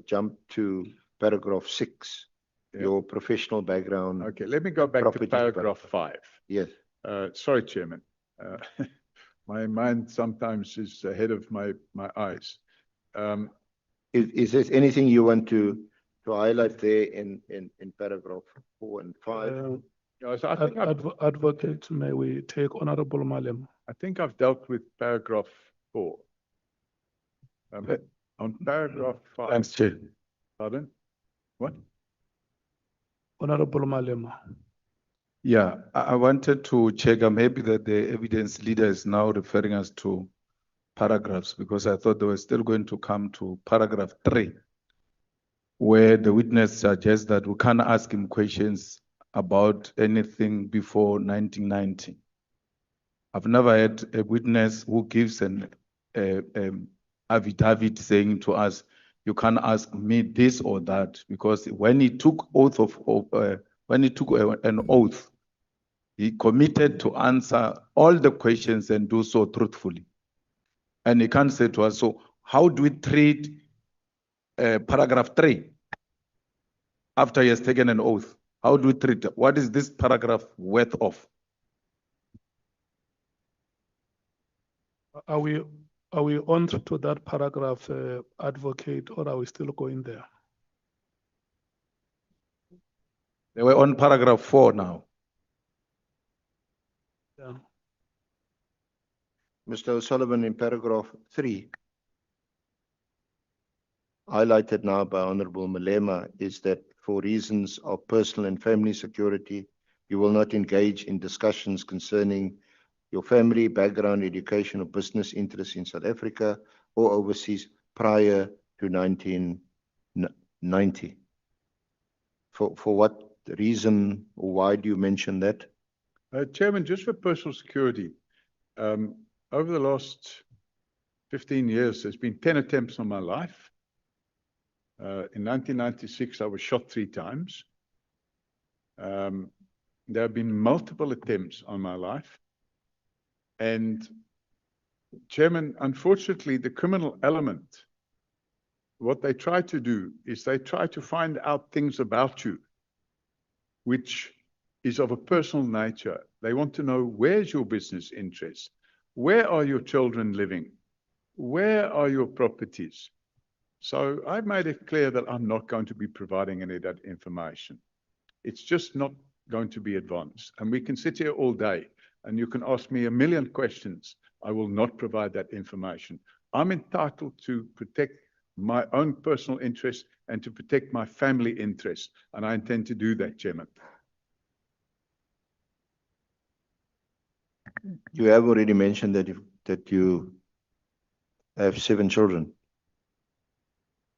jumped to paragraph 6, your professional background. Okay, let me go back to paragraph 5. Yes. Sorry, Chairman. My mind sometimes is ahead of my eyes. Is there anything you want to highlight there in paragraph 4 and 5? Yes, I think Advocate, may we take Honorable Malem? I think I've dealt with paragraph 4. On paragraph 5. Thanks, Chair. Pardon? What? Honorable Malema. Yeah, I wanted to check. I'm happy that the evidence leader is now referring us to paragraphs, because I thought they were still going to come to paragraph 3, where the witness suggests that we can't ask him questions about anything before 1990. I've never had a witness who gives an affidavit saying to us, you can't ask me this or that, because when he took an oath, he committed to answer all the questions and do so truthfully. And he can't say to us, so how do we treat paragraph 3 after he has taken an oath? How do we treat it? What is this paragraph worth of? Are we on to that paragraph, advocate, or are we still going there? They were on paragraph 4 now. Yeah. Mr. O'Sullivan, in paragraph 3, highlighted now by Honorable Malema, is that for reasons of personal and family security, you will not engage in discussions concerning your family, background, education, or business interests in South Africa or overseas prior to 1990. For what reason, or why do you mention that? Chairman, just for personal security, over the last 15 years, there's been 10 attempts on my life. In 1996, I was shot 3 times. There have been multiple attempts on my life. And Chairman, unfortunately, the criminal element, what they try to do is they try to find out things about you, which is of a personal nature. They want to know, where's your business interest? Where are your children living? Where are your properties? So I've made it clear that I'm not going to be providing any of that information. It's just not going to be advanced. And we can sit here all day and you can ask me a million questions. I will not provide that information. I'm entitled to protect my own personal interests and to protect my family interests. And I intend to do that, Chairman. You have already mentioned that you have 7 children.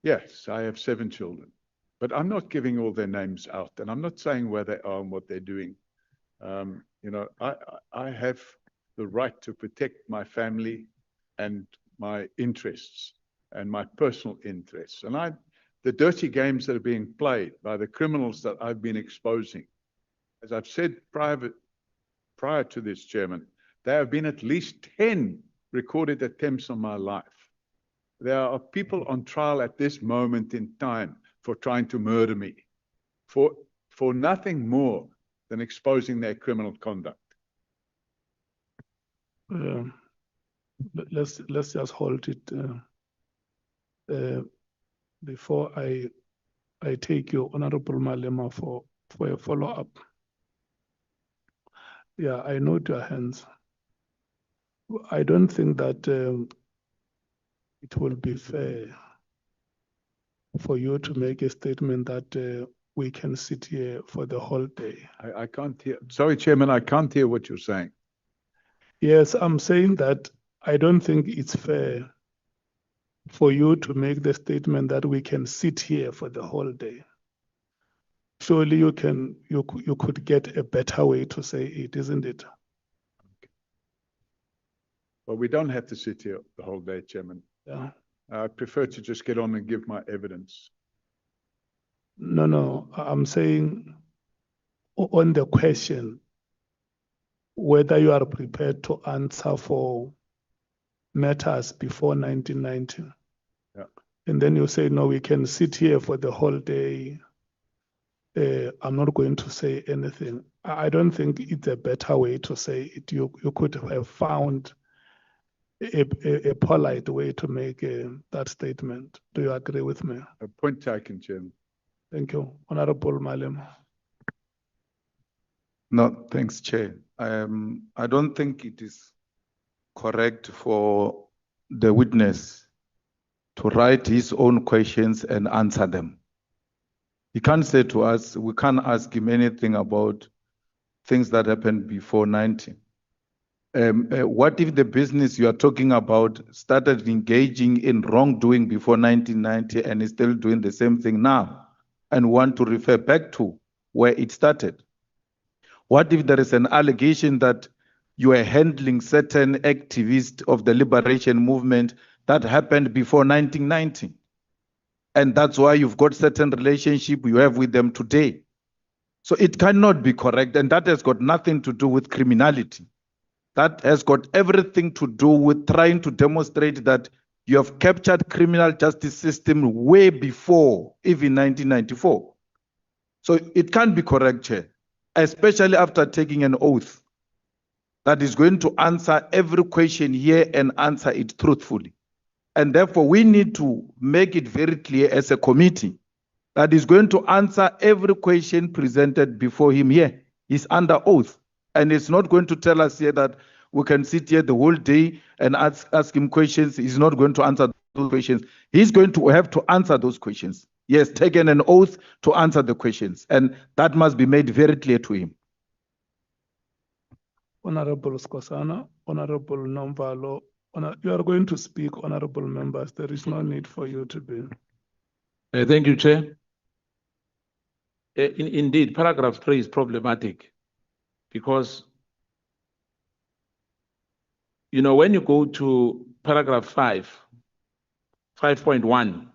Yes, I have 7 children, but I'm not giving all their names out, and I'm not saying where they are and what they're doing. You know, I have the right to protect my family and my interests and my personal interests. And the dirty games that are being played by the criminals that I've been exposing, as I've said prior to this, Chairman, there have been at least 10 recorded attempts on my life. There are people on trial at this moment in time for trying to murder me, for nothing more than exposing their criminal conduct. Let's just hold it before I I take you, Honorable Malema, for a follow-up. Yeah, I note your hands. I don't think that it will be fair for you to make a statement that we can sit here for the whole day. I can't hear. Sorry, Chairman, I can't hear what you're saying. Yes, I'm saying that I don't think it's fair for you to make the statement that we can sit here for the whole day. Surely you could get a better way to say it, isn't it? Well, we don't have to sit here the whole day, Chairman. Yeah. I prefer to just get on and give my evidence. No, I'm saying on the question, whether you are prepared to answer for matters before 1990. Yeah. And then you say, no, we can sit here for the whole day. I'm not going to say anything. I don't think it's a better way to say it. You could have found a polite way to make that statement. Do you agree with me? A point taken, Chairman. Thank you. Honorable Malema. No, thanks, Chair. I don't think it is correct for the witness to write his own questions and answer them. He can't say to us, we can't ask him anything about things that happened before 90. What if the business you are talking about started engaging in wrongdoing before 1990 and is still doing the same thing now and want to refer back to where it started? What if there is an allegation that you are handling certain activists of the liberation movement that happened before 1990? And that's why you've got certain relationship you have with them today. So it cannot be correct, and that has got nothing to do with criminality. That has got everything to do with trying to demonstrate that you have captured criminal justice system way before even 1994. So it can't be correct, Chair, especially after taking an oath that is going to answer every question here and answer it truthfully. And therefore, we need to make it very clear as a committee that is going to answer every question presented before him here. He's under oath. And it's not going to tell us here that we can sit here the whole day and ask him questions. He's not going to answer those questions. He's going to have to answer those questions. He has taken an oath to answer the questions. And that must be made very clear to him. Honorable Skosana, Honorable Nomvalo, you are going to speak, honorable members. There is no need for you to be. Thank you, Chair. Indeed, paragraph 3 is problematic because, you know, when you go to paragraph 5.1,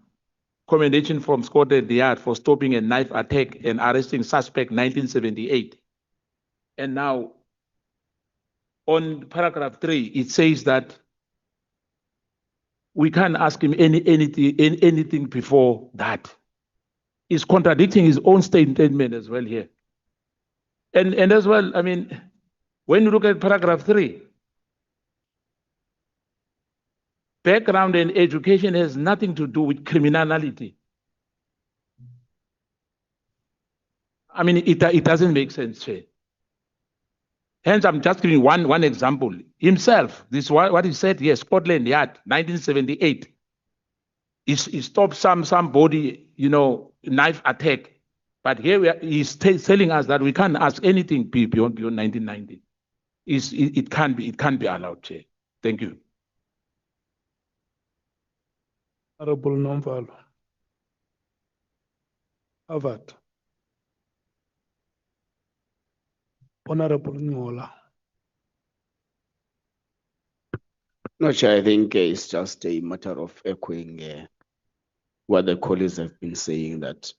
commendation from Scotland Yard for stopping a knife attack and arresting suspect 1978. And now, on paragraph 3, it says that we can't ask him anything before that. He's contradicting his own statement as well here. And as well, I mean, when you look at paragraph 3, background and education has nothing to do with criminality. I mean, it doesn't make sense, Chair. Hence, I'm just giving one example. Himself, this is what he said, yes, Scotland Yard, 1978. He stopped somebody, you know, knife attack. But here he's telling us that we can't ask anything beyond 1990. It can't be allowed, Chair. Thank you. Honorable Nomvalo. Harvard. Honorable Ngola. No, Chair, I think it's just a matter of echoing what the colleagues have been saying, that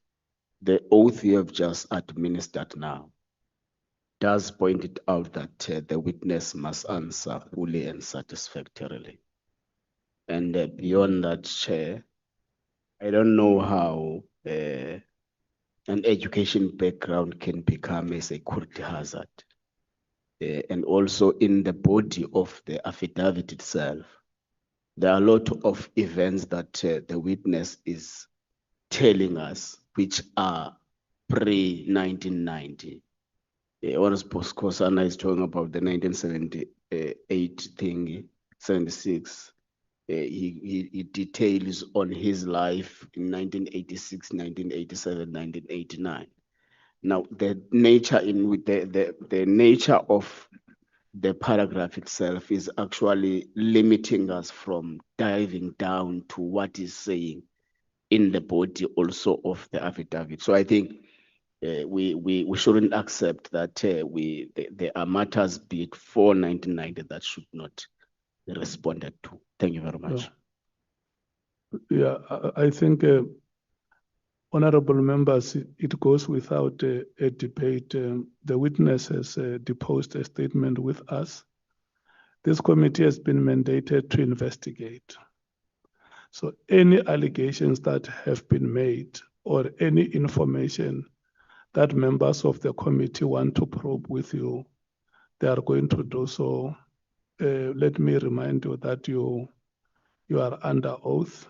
the oath you have just administered now does point it out that the witness must answer fully and satisfactorily. And beyond that, Chair, I don't know how an education background can become a security hazard. And also in the body of the affidavit itself, there are a lot of events that the witness is telling us which are pre-1990. Honorable Skosana is talking about the 1978 thing, 76. He details on his life in 1986, 1987, 1989. Now, the nature the nature of the paragraph itself is actually limiting us from diving down to what is saying in the body also of the affidavit. So I think we shouldn't accept that there are matters before 1990 that should not be responded to. Thank you very much. Yeah, I think, honorable members, it goes without a debate. The witness has deposed a statement with us. This committee has been mandated to investigate. So any allegations that have been made or any information that members of the committee want to probe with you, they are going to do so. Let me remind you that you are under oath,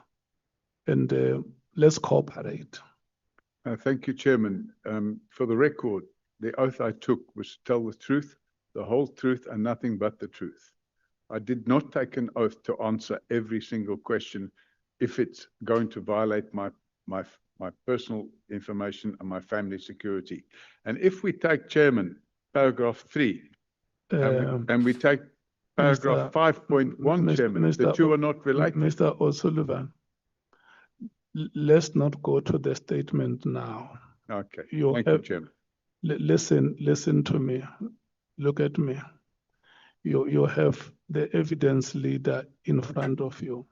and let's cooperate. Thank you, Chairman. For the record, the oath I took was to tell the truth, the whole truth, and nothing but the truth. I did not take an oath to answer every single question if it's going to violate my personal information and my family security. And if we take, Chairman, paragraph 3, and we take paragraph 5.1, Chairman, the two are not related. Mr. O Sullivan, let's not go to the statement now. Okay, thank you, Chairman. Listen to me. Look at me. You have the evidence leader in front of you.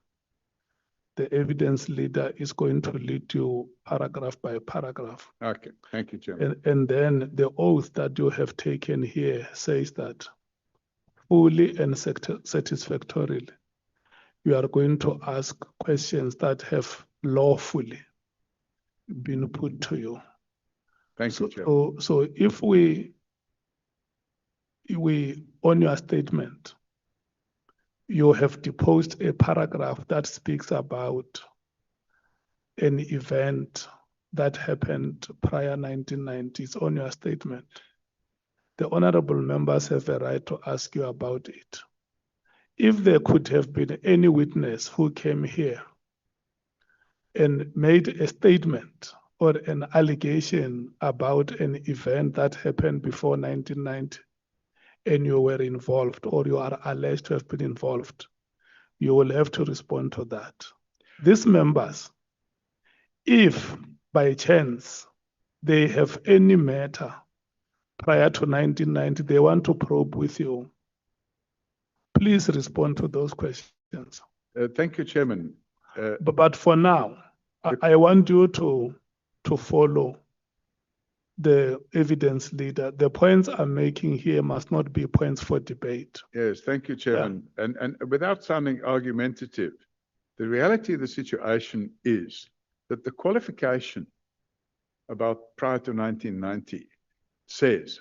The evidence leader is going to lead you paragraph by paragraph. Okay, thank you, Chairman. And then the oath that you have taken here says that fully and satisfactorily, you are going to ask questions that have lawfully been put to you. Thank you, Chairman. So if we on your statement, you have deposed a paragraph that speaks about an event that happened prior 1990s on your statement. The honorable members have a right to ask you about it. If there could have been any witness who came here and made a statement or an allegation about an event that happened before 1990, and you were involved or you are alleged to have been involved, you will have to respond to that. These members, if by chance they have any matter prior to 1990, they want to probe with you, please respond to those questions. Thank you, Chairman. But for now, I want you to follow the evidence leader. The points I'm making here must not be points for debate. Yes, thank you, Chairman. Yeah. And without sounding argumentative, the reality of the situation is that the qualification about prior to 1990 says,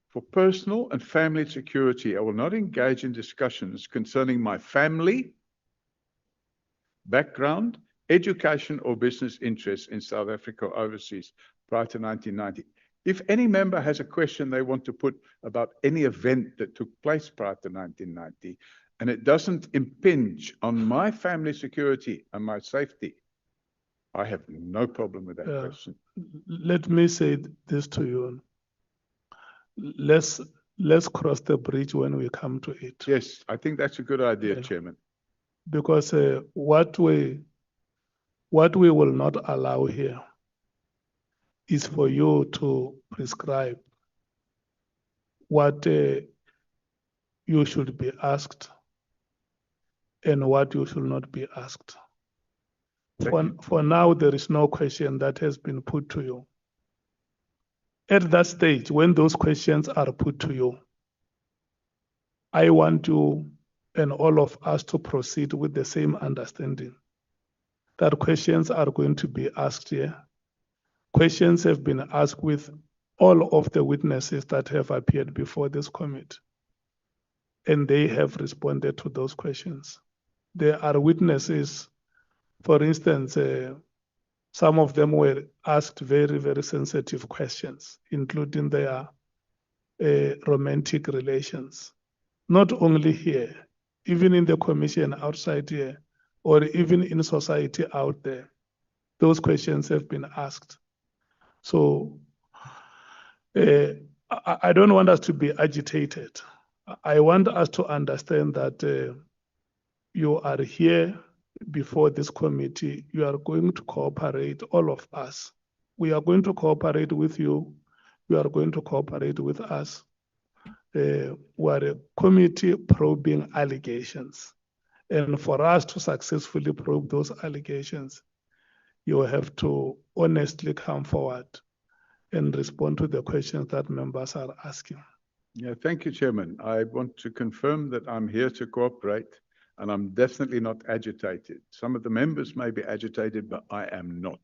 for personal and family security, I will not engage in discussions concerning my family, background, education, or business interests in South Africa or overseas prior to 1990. If any member has a question they want to put about any event that took place prior to 1990, and it doesn't impinge on my family security and my safety, I have no problem with that question. Let me say this to you. Let's cross the bridge when we come to it. Yes, I think that's a good idea, Chairman. Because what we will not allow here is for you to prescribe what you should be asked and what you should not be asked. For now, there is no question that has been put to you. At that stage, when those questions are put to you, I want you and all of us to proceed with the same understanding that questions are going to be asked here. Questions have been asked with all of the witnesses that have appeared before this committee, and they have responded to those questions. There are witnesses, for instance, Some of them were asked very, very sensitive questions, including their romantic relations. Not only here, even in the commission outside here, or even in society out there, those questions have been asked. So I don't want us to be agitated. I want us to understand that you are here before this committee. You are going to cooperate, all of us. We are going to cooperate with you. You are going to cooperate with us. We are a committee probing allegations. And for us to successfully probe those allegations, you have to honestly come forward and respond to the questions that members are asking. Yeah, thank you, Chairman. I want to confirm that I'm here to cooperate and I'm definitely not agitated. Some of the members may be agitated, but I am not.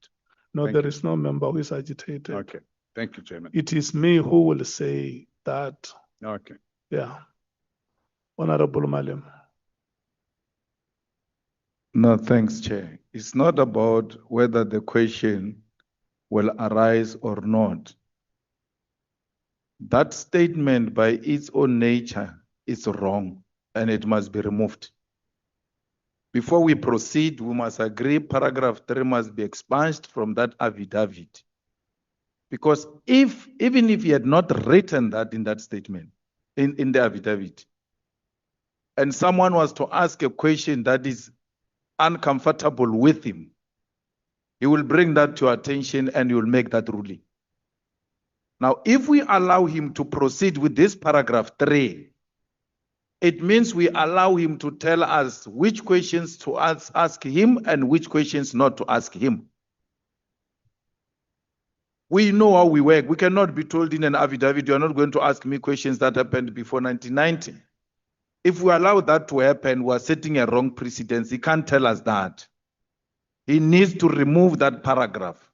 No, Thank there you. is no member who is agitated. Okay, thank you, Chairman. It is me who will say that. Okay. Yeah. Honorable Malim. No, thanks, Chair. It's not about whether the question will arise or not. That statement by its own nature is wrong and it must be removed. Before we proceed, we must agree paragraph 3 must be expunged from that affidavit. Because even if he had not written that in that statement, in the affidavit, and someone was to ask a question that is uncomfortable with him, he will bring that to attention and he will make that ruling. Now, if we allow him to proceed with this paragraph 3, it means we allow him to tell us which questions to ask him and which questions not to ask him. We know how we work. We cannot be told in an affidavit, you are not going to ask me questions that happened before 1990. If we allow that to happen, we are setting a wrong precedence. He can't tell us that. He needs to remove that paragraph.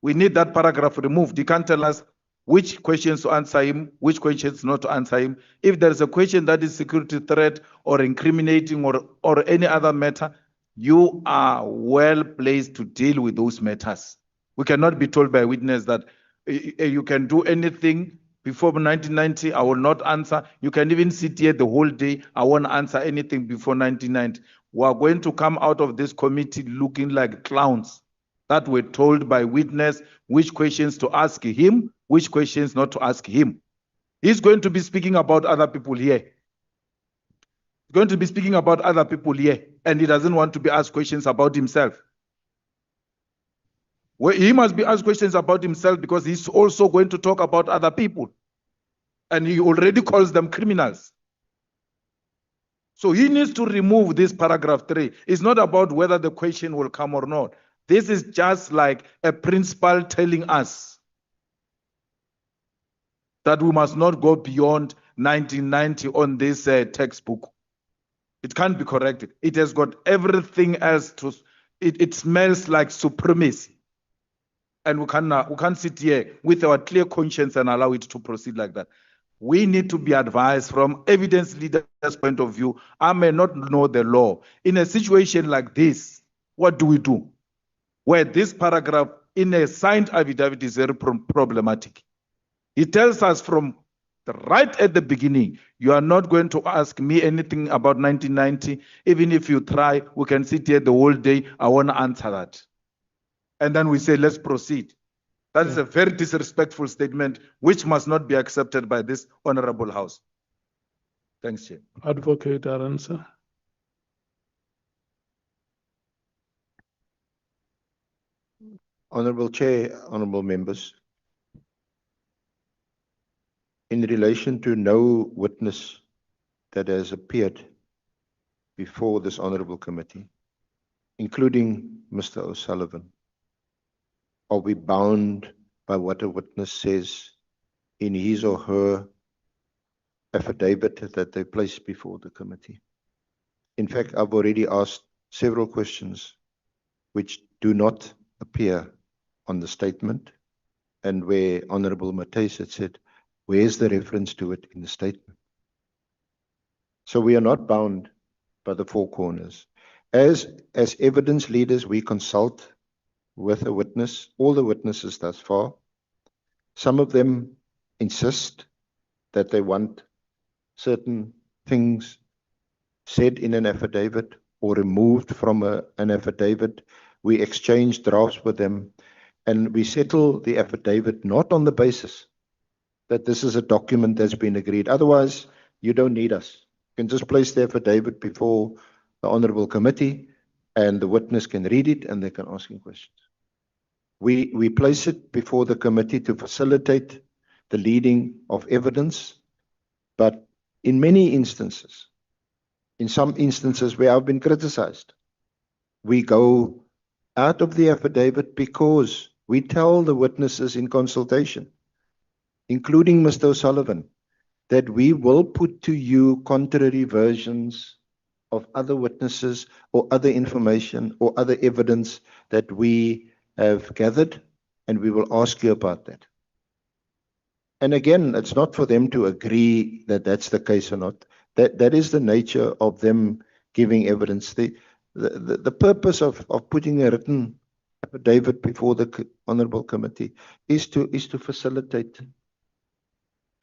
We need that paragraph removed. He can't tell us which questions to answer him, which questions not to answer him. If there is a question that is security threat or incriminating or any other matter, you are well placed to deal with those matters. We cannot be told by a witness that you can do anything before 1990, I will not answer. You can even sit here the whole day, I won't answer anything before 1990. We are going to come out of this committee looking like clowns that were told by witness which questions to ask him, which questions not to ask him. He's going to be speaking about other people here. He's going to be speaking about other people here, and he doesn't want to be asked questions about himself. Well, he must be asked questions about himself because he's also going to talk about other people. And he already calls them criminals. So he needs to remove this paragraph 3. It's not about whether the question will come or not. This is just like a principal telling us that we must not go beyond 1990 on this textbook. It can't be corrected. It has got everything else to, it smells like supremacy. And we can't sit here with our clear conscience and allow it to proceed like that. We need to be advised from evidence leaders' point of view. I may not know the law. In a situation like this, what do we do? Where this paragraph in a signed affidavit is very problematic. It tells us from right at the beginning, you are not going to ask me anything about 1990. Even if you try, we can sit here the whole day. I want to answer that. And then we say, let's proceed. That is a very disrespectful statement, which must not be accepted by this honorable house. Thanks, Chair. Advocate Aransa. Honorable Chair, honorable members. In relation to no witness that has appeared before this honorable committee, including Mr. O'Sullivan, are we bound by what a witness says in his or her affidavit that they place before the committee? In fact, I've already asked several questions which do not appear on the statement, and where Honorable Matthys had said, where's the reference to it in the statement? So we are not bound by the four corners. As evidence leaders, we consult with a witness, all the witnesses thus far. Some of them insist that they want certain things said in an affidavit or removed from an affidavit. We exchange drafts with them and we settle the affidavit not on the basis that this is a document that's been agreed. Otherwise, you don't need us. You can just place the affidavit before the Honorable Committee and the witness can read it and they can ask him questions. We place it before the committee to facilitate the leading of evidence, but in many instances, in some instances where I've been criticized, we go out of the affidavit because we tell the witnesses in consultation, including Mr. O'Sullivan, that we will put to you contrary versions of other witnesses or other information or other evidence that we have gathered, and we will ask you about that. And again, it's not for them to agree that that's the case or not. That is the nature of them giving evidence. The purpose of putting a written affidavit before the Honorable Committee is to facilitate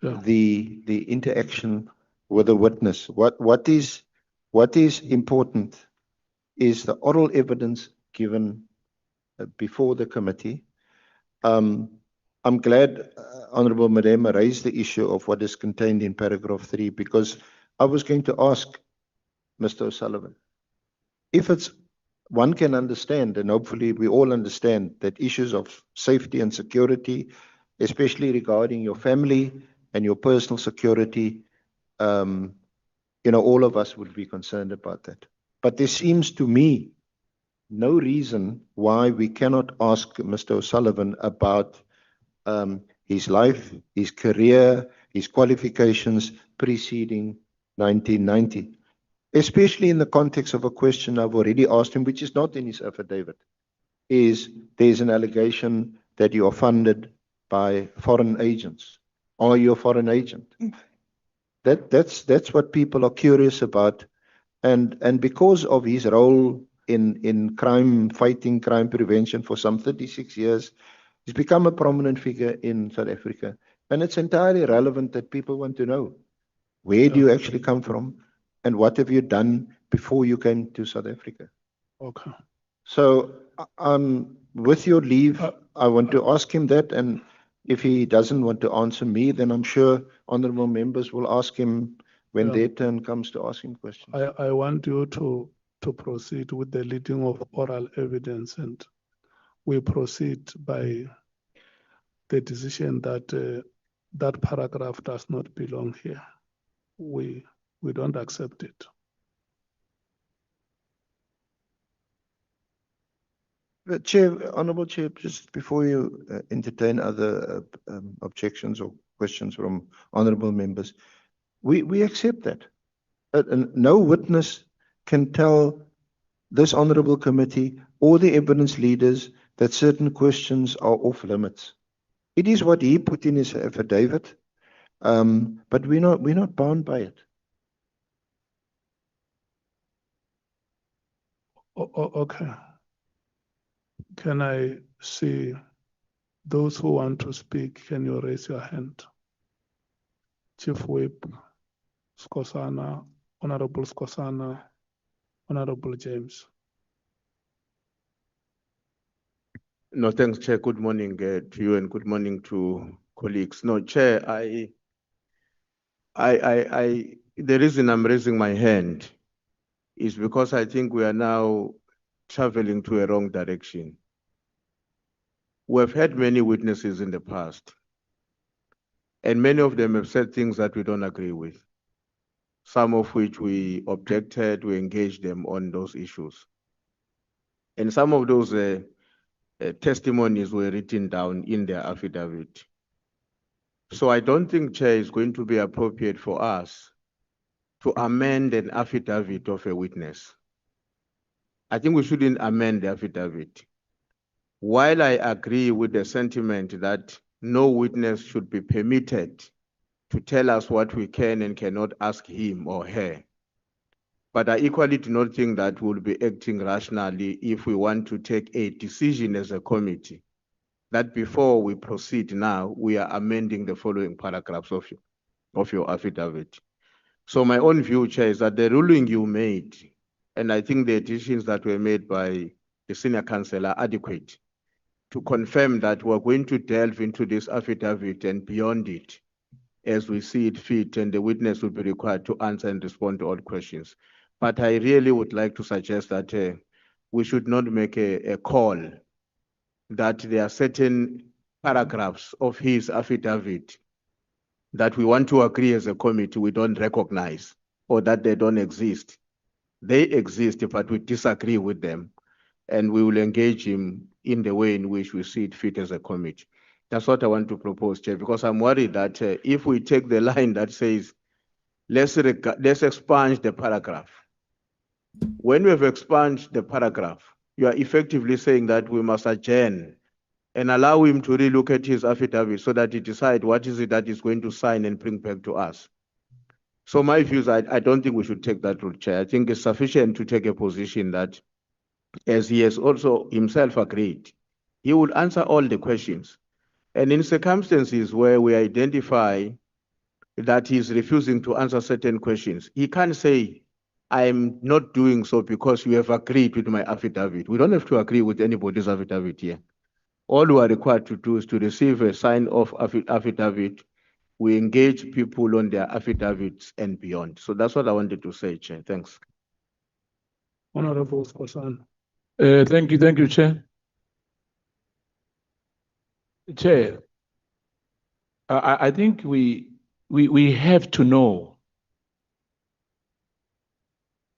the interaction with the witness. What is important is the oral evidence given before the committee. I'm glad Honorable Madema raised the issue of what is contained in paragraph 3, because I was going to ask Mr. O'Sullivan, if it's one can understand, and hopefully we all understand, that issues of safety and security, especially regarding your family and your personal security, all of us would be concerned about that. But there seems to me no reason why we cannot ask Mr. O'Sullivan about his life, his career, his qualifications preceding 1990, especially in the context of a question I've already asked him, which is not in his affidavit, is there's an allegation that you are funded by foreign agents. Are you a foreign agent? That's what people are curious about. And because of his role in crime fighting, crime prevention for some 36 years, he's become a prominent figure in South Africa. And it's entirely relevant that people want to know, where do you actually come from? And what have you done before you came to South Africa? Okay. So, with your leave, I want to ask him that. And if he doesn't want to answer me, then I'm sure honorable members will ask him when their turn comes to ask him questions. I want you to proceed with the leading of oral evidence, and we proceed by the decision that that paragraph does not belong here. We don't accept it. Chair, Honorable Chair, just before you entertain other objections or questions from honorable members, we accept that. No witness can tell this honorable committee or the evidence leaders that certain questions are off limits. It is what he put in his affidavit, but we're not bound by it. Okay. Can I see those who want to speak? Can you raise your hand? Chief Whip, Skosana, Honorable Skosana, Honorable James. No, thanks, Chair. Good morning to you and good morning to colleagues. No, Chair, the reason I'm raising my hand is because I think we are now traveling to a wrong direction. We've had many witnesses in the past, and many of them have said things that we don't agree with, some of which we objected, we engaged them on those issues. And some of those testimonies were written down in their affidavit. So I don't think, Chair, it's going to be appropriate for us to amend an affidavit of a witness. I think we shouldn't amend the affidavit. While I agree with the sentiment that no witness should be permitted to tell us what we can and cannot ask him or her, But I equally do not think that we'll be acting rationally if we want to take a decision as a committee that before we proceed now, we are amending the following paragraphs of your affidavit. So my own view, Chair, is that the ruling you made, and I think the additions that were made by the senior counsel are adequate to confirm that we're going to delve into this affidavit and beyond it as we see it fit, and the witness will be required to answer and respond to all questions. But I really would like to suggest that we should not make a call that there are certain paragraphs of his affidavit that we want to agree as a committee we don't recognize or that they don't exist. They exist, but we disagree with them, and we will engage him in the way in which we see it fit as a committee. That's what I want to propose, Chair, because I'm worried that if we take the line that says, let's expunge the paragraph. When we have expunged the paragraph, you are effectively saying that we must adjourn and allow him to relook at his affidavit so that he decide what is it that he's going to sign and bring back to us. So my views, I don't think we should take that route, Chair. I think it's sufficient to take a position that, as he has also himself agreed, he would answer all the questions. And in circumstances where we identify that he's refusing to answer certain questions, he can't say, I'm not doing so because you have agreed with my affidavit. We don't have to agree with anybody's affidavit here. All we are required to do is to receive a sign-off affidavit. We engage people on their affidavits and beyond. So that's what I wanted to say, Chair. Thanks. Honorable Skosan. Thank you, Chair. Chair, I think we have to know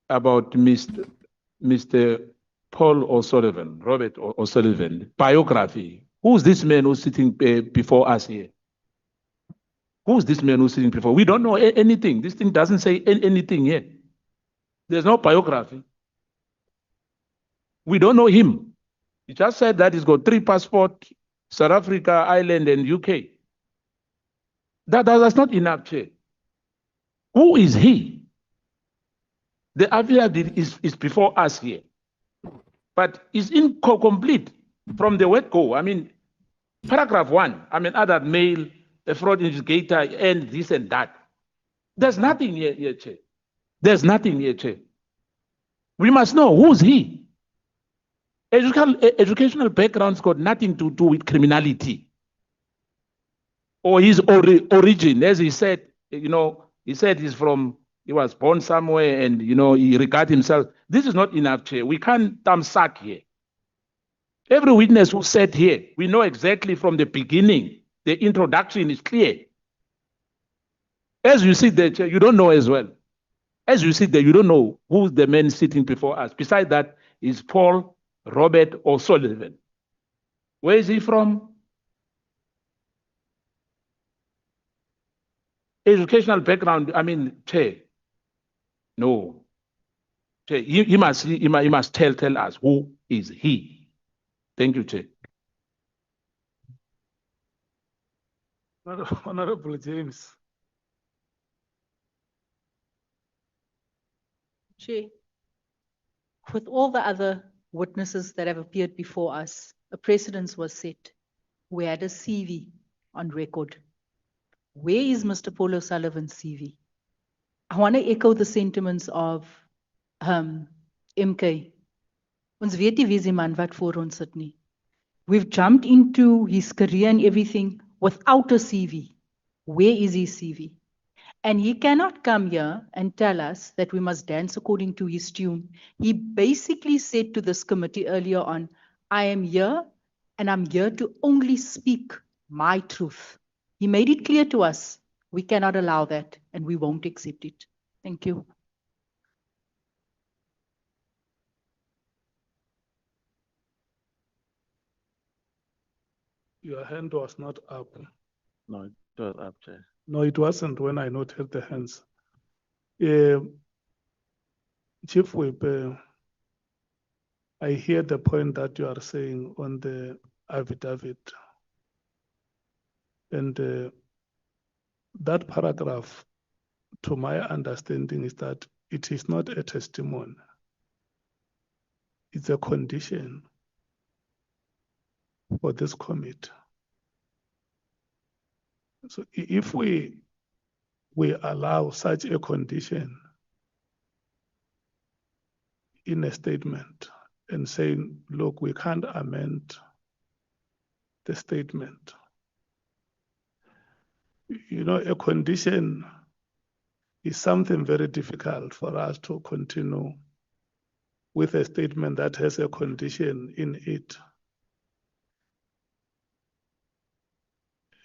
about Mr. Paul O Sullivan, Robert O Sullivan, biography. Who's this man who's sitting before us here? Who's this man who's sitting before? We don't know anything. This thing doesn't say anything here. There's no biography. We don't know him. He just said that he's got 3 passports, South Africa, Ireland, and UK. That's not enough, Chair. Who is he? The affidavit is before us here, but it's incomplete from the word go. I mean, paragraph 1, I'm an adult male, a fraud investigator, and this and that. There's nothing here, Chair. There's nothing here, Chair. We must know who's he. Educational background's got nothing to do with criminality or his origin. As he said, he said he was born somewhere and, he regards himself. This is not enough, Chair. We can't thumbsuck here. Every witness who said here, we know exactly from the beginning, the introduction is clear. As you sit there, Chair, you don't know as well. As you sit there, you don't know who's the man sitting before us. Besides that is Paul Robert O Sullivan. Where is he from? Educational background, I mean, Chair, no. Chair, he must tell us who is he. Thank you, Chair. Honorable James. Chair, with all the other witnesses that have appeared before us, a precedent was set. We had a CV on record. Where is Mr. Paul O'Sullivan's CV? I want to echo the sentiments of MK. Ons weet nie wie is die man wat voor ons sit nie. We've jumped into his career and everything without a CV. Where is his CV? And he cannot come here and tell us that we must dance according to his tune. He basically said to this committee earlier on, I am here and I'm here to only speak my truth. He made it clear to us, we cannot allow that and we won't accept it. Thank you. Your hand was not up. No, it was up, Chair. No, it wasn't when I noted the hands. Chief Whip, I hear the point that you are saying on the affidavit. And that paragraph, to my understanding, is that it is not a testimony. It's a condition for this committee. So if we allow such a condition in a statement and saying, look, we can't amend the statement. You know, a condition is something very difficult for us to continue with a statement that has a condition in it.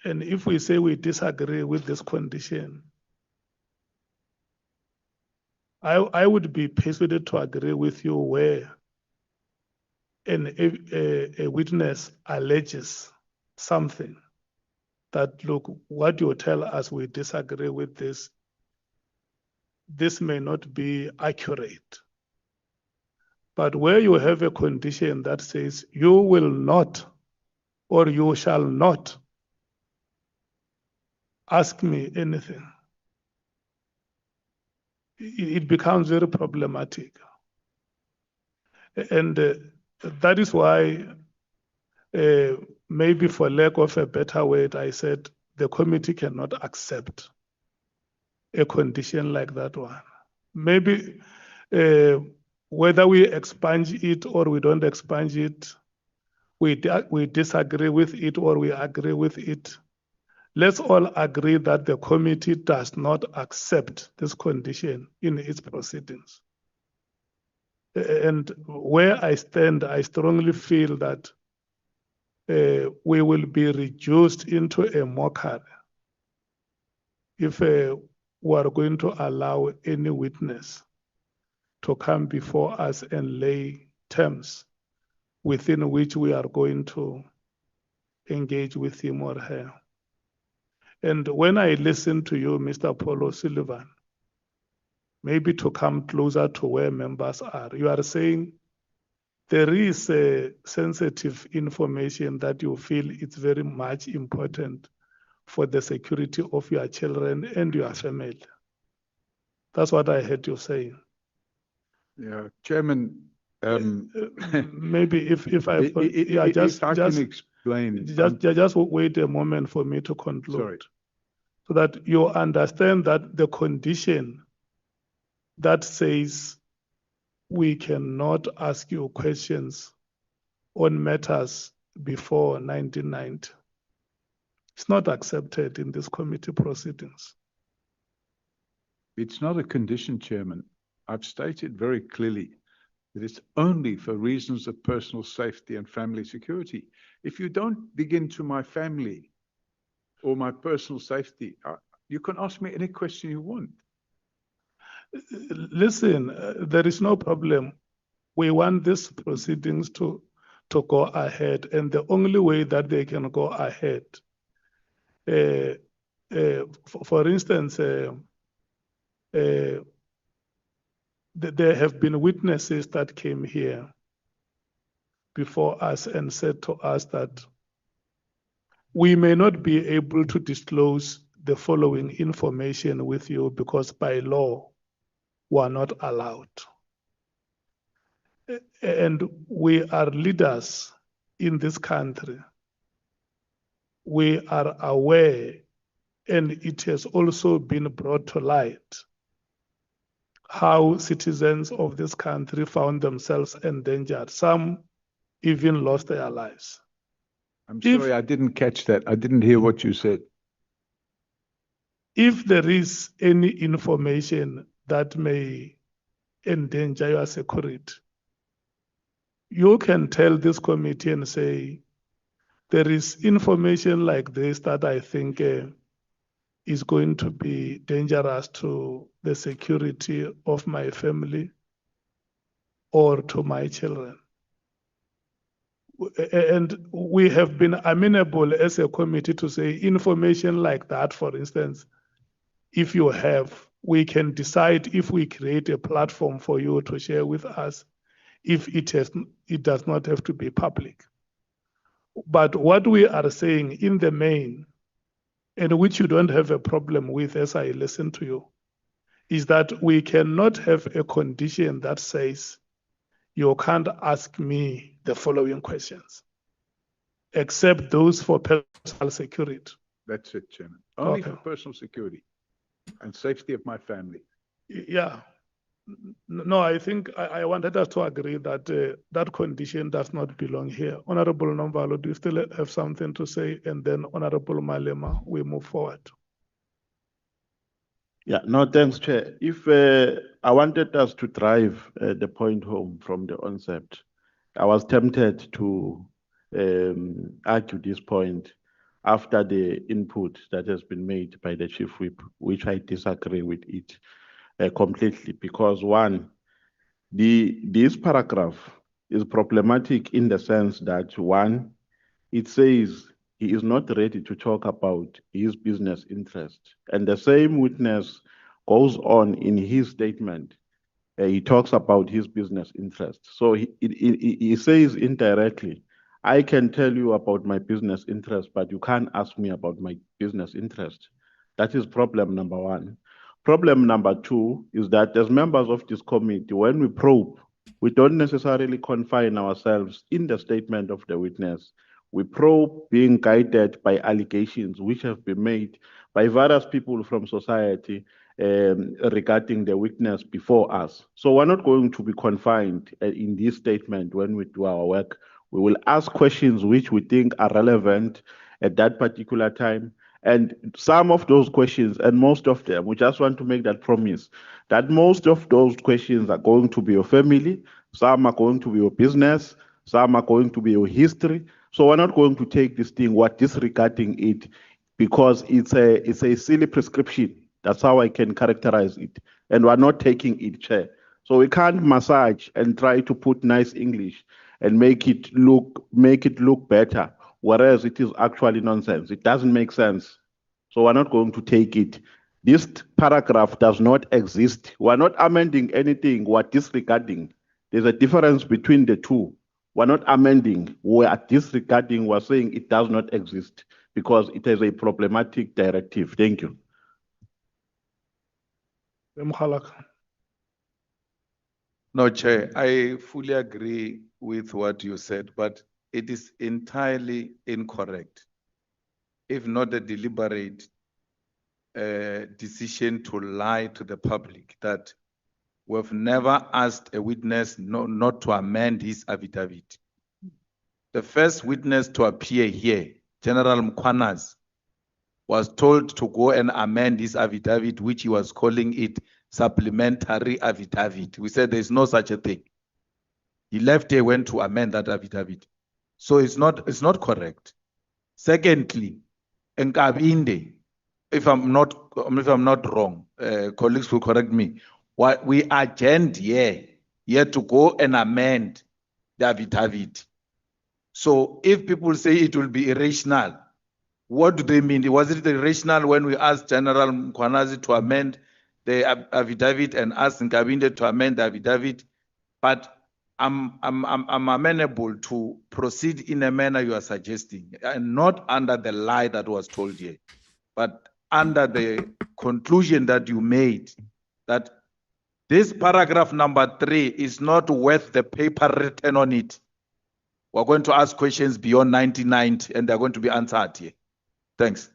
And if we say we disagree with this condition, I would be persuaded to agree with you where a witness alleges something that, look, what you tell us, we disagree with this. This may not be accurate. But where you have a condition that says you will not or you shall not ask me anything, it becomes very problematic. And that is why, maybe for lack of a better word, I said the committee cannot accept a condition like that one. Maybe whether we expunge it or we don't expunge it, we disagree with it or we agree with it. Let's all agree that the committee does not accept this condition in its proceedings. And where I stand, I strongly feel that we will be reduced into a mockery if we are going to allow any witness to come before us and lay terms within which we are going to engage with him or her. And when I listen to you, Mr. Paul O Sullivan, maybe to come closer to where members are, you are saying there is a sensitive information that you feel it's very much important for the security of your children and your family. That's what I heard you saying. Yeah, Chairman. Maybe if I can explain. Just wait a moment for me to conclude. Sorry. So that you understand that the condition that says we cannot ask you questions on matters before 1990, it's not accepted in this committee proceedings. It's not a condition, Chairman. I've stated very clearly that it's only for reasons of personal safety and family security. If you don't dig into my family or my personal safety, you can ask me any question you want. Listen, there is no problem. We want these proceedings to go ahead, and the only way that they can go ahead, for instance, there have been witnesses that came here before us and said to us that we may not be able to disclose the following information with you because by law we are not allowed. And we are leaders in this country. We are aware, and it has also been brought to light, how citizens of this country found themselves endangered. Some even lost their lives. I'm sorry, I didn't catch that. I didn't hear what you said. If there is any information that may endanger your security, you can tell this committee and say, there is information like this that I think is going to be dangerous to the security of my family or to my children. And we have been amenable as a committee to say information like that, for instance, if you have, we can decide if we create a platform for you to share with us, if it does not have to be public. But what we are saying in the main, and which you don't have a problem with as I listen to you, is that we cannot have a condition that says you can't ask me the following questions, except those for personal security. That's it, Chairman. Only Okay. for personal security and safety of my family. Yeah. No, I think I wanted us to agree that that condition does not belong here. Honorable Nombalo, do you still have something to say? And then Honorable Malema, we move forward. Yeah, no, thanks, Chair. If I wanted us to drive the point home from the onset, I was tempted to argue this point after the input that has been made by the Chief Whip, which I disagree with it completely, because one, this paragraph is problematic in the sense that one, it says he is not ready to talk about his business interest. And the same witness goes on in his statement. He talks about his business interest. So he says indirectly, I can tell you about my business interest, but you can't ask me about my business interest. That is problem number one. Problem number two is that as members of this committee, when we probe, we don't necessarily confine ourselves in the statement of the witness. We probe being guided by allegations which have been made by various people from society regarding the witness before us. So we're not going to be confined in this statement when we do our work. We will ask questions which we think are relevant at that particular time. And some of those questions, and most of them, we just want to make that promise that most of those questions are going to be your family, some are going to be your business, some are going to be your history. So we're not going to take this thing, we're disregarding it because it's a silly prescription. That's how I can characterize it. And we're not taking it, Chair. So we can't massage and try to put nice English and make it look better, whereas it is actually nonsense. It doesn't make sense. So we're not going to take it. This paragraph does not exist. We're not amending anything, we're disregarding. There's a difference between the two. We're not amending, we're disregarding, we're saying it does not exist because it is a problematic directive. Thank you. No, Chair, I fully agree with what you said, but it is entirely incorrect, if not a deliberate decision to lie to the public, that we've never asked a witness not to amend his affidavit. The first witness to appear here, General Mkhwanazi, was told to go and amend his affidavit, which he was calling it supplementary affidavit. We said there's no such a thing. He left here, went to amend that affidavit. So it's not correct. Secondly, Nkabinde, if I'm not wrong, colleagues will correct me. What we adjourned here to go and amend the affidavit. So if people say it will be irrational, what do they mean? Was it irrational when we asked General Mkhwanazi to amend the affidavit and asked Nkabinde to amend the affidavit? But I'm amenable to proceed in a manner you are suggesting, and not under the lie that was told here, but under the conclusion that you made that this paragraph number 3 is not worth the paper written on it. We're going to ask questions beyond 1990 and they're going to be answered here. Thanks.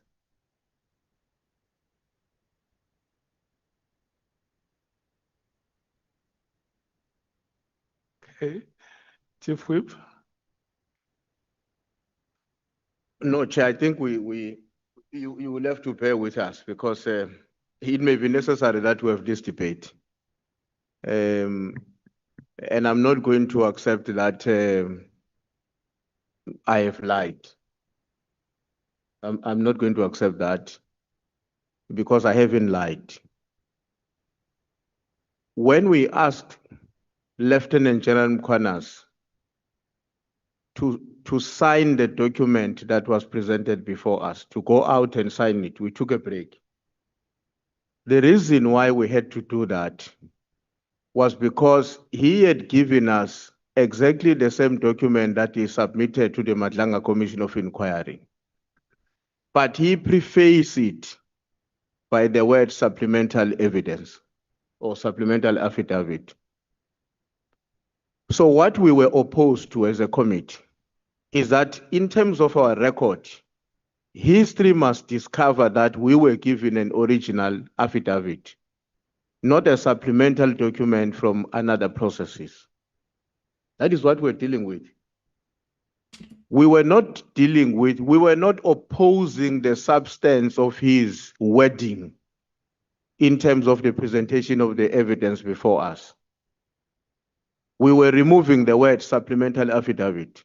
Okay, Chief Whip. No, Chair, I think you will have to bear with us because it may be necessary that we have this debate. And I'm not going to accept that I have lied. I'm not going to accept that because I haven't lied. When we asked Lieutenant General Mkhwanazi to sign the document that was presented before us, to go out and sign it, we took a break. The reason why we had to do that was because he had given us exactly the same document that he submitted to the Madlanga Commission of Inquiry. But he prefaced it by the word supplemental evidence. or supplemental affidavit. So what we were opposed to as a committee is that in terms of our record, history must discover that we were given an original affidavit, not a supplemental document from another processes. That is what we're dealing with. We were not opposing the substance of his wording in terms of the presentation of the evidence before us. We were removing the word supplemental affidavit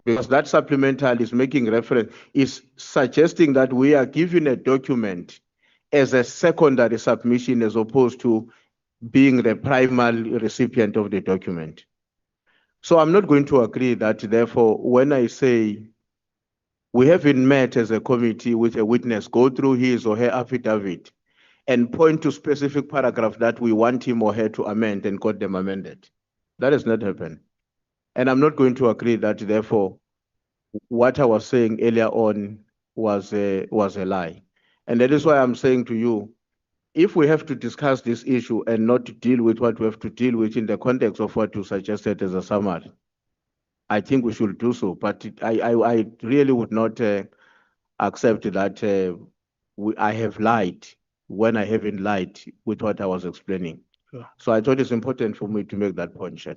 because that supplemental is making reference, is suggesting that we are given a document as a secondary submission as opposed to being the primary recipient of the document. So I'm not going to agree that, therefore, when I say we haven't met as a committee with a witness, go through his or her affidavit and point to specific paragraph that we want him or her to amend and got them amended. That has not happened. And I'm not going to agree that, therefore, what I was saying earlier on was a lie. And that is why I'm saying to you, if we have to discuss this issue and not deal with what we have to deal with in the context of what you suggested as a summary, I think we should do so. But I really would not accept that I have lied when I haven't lied with what I was explaining. Sure. So I thought it's important for me to make that point, Chair.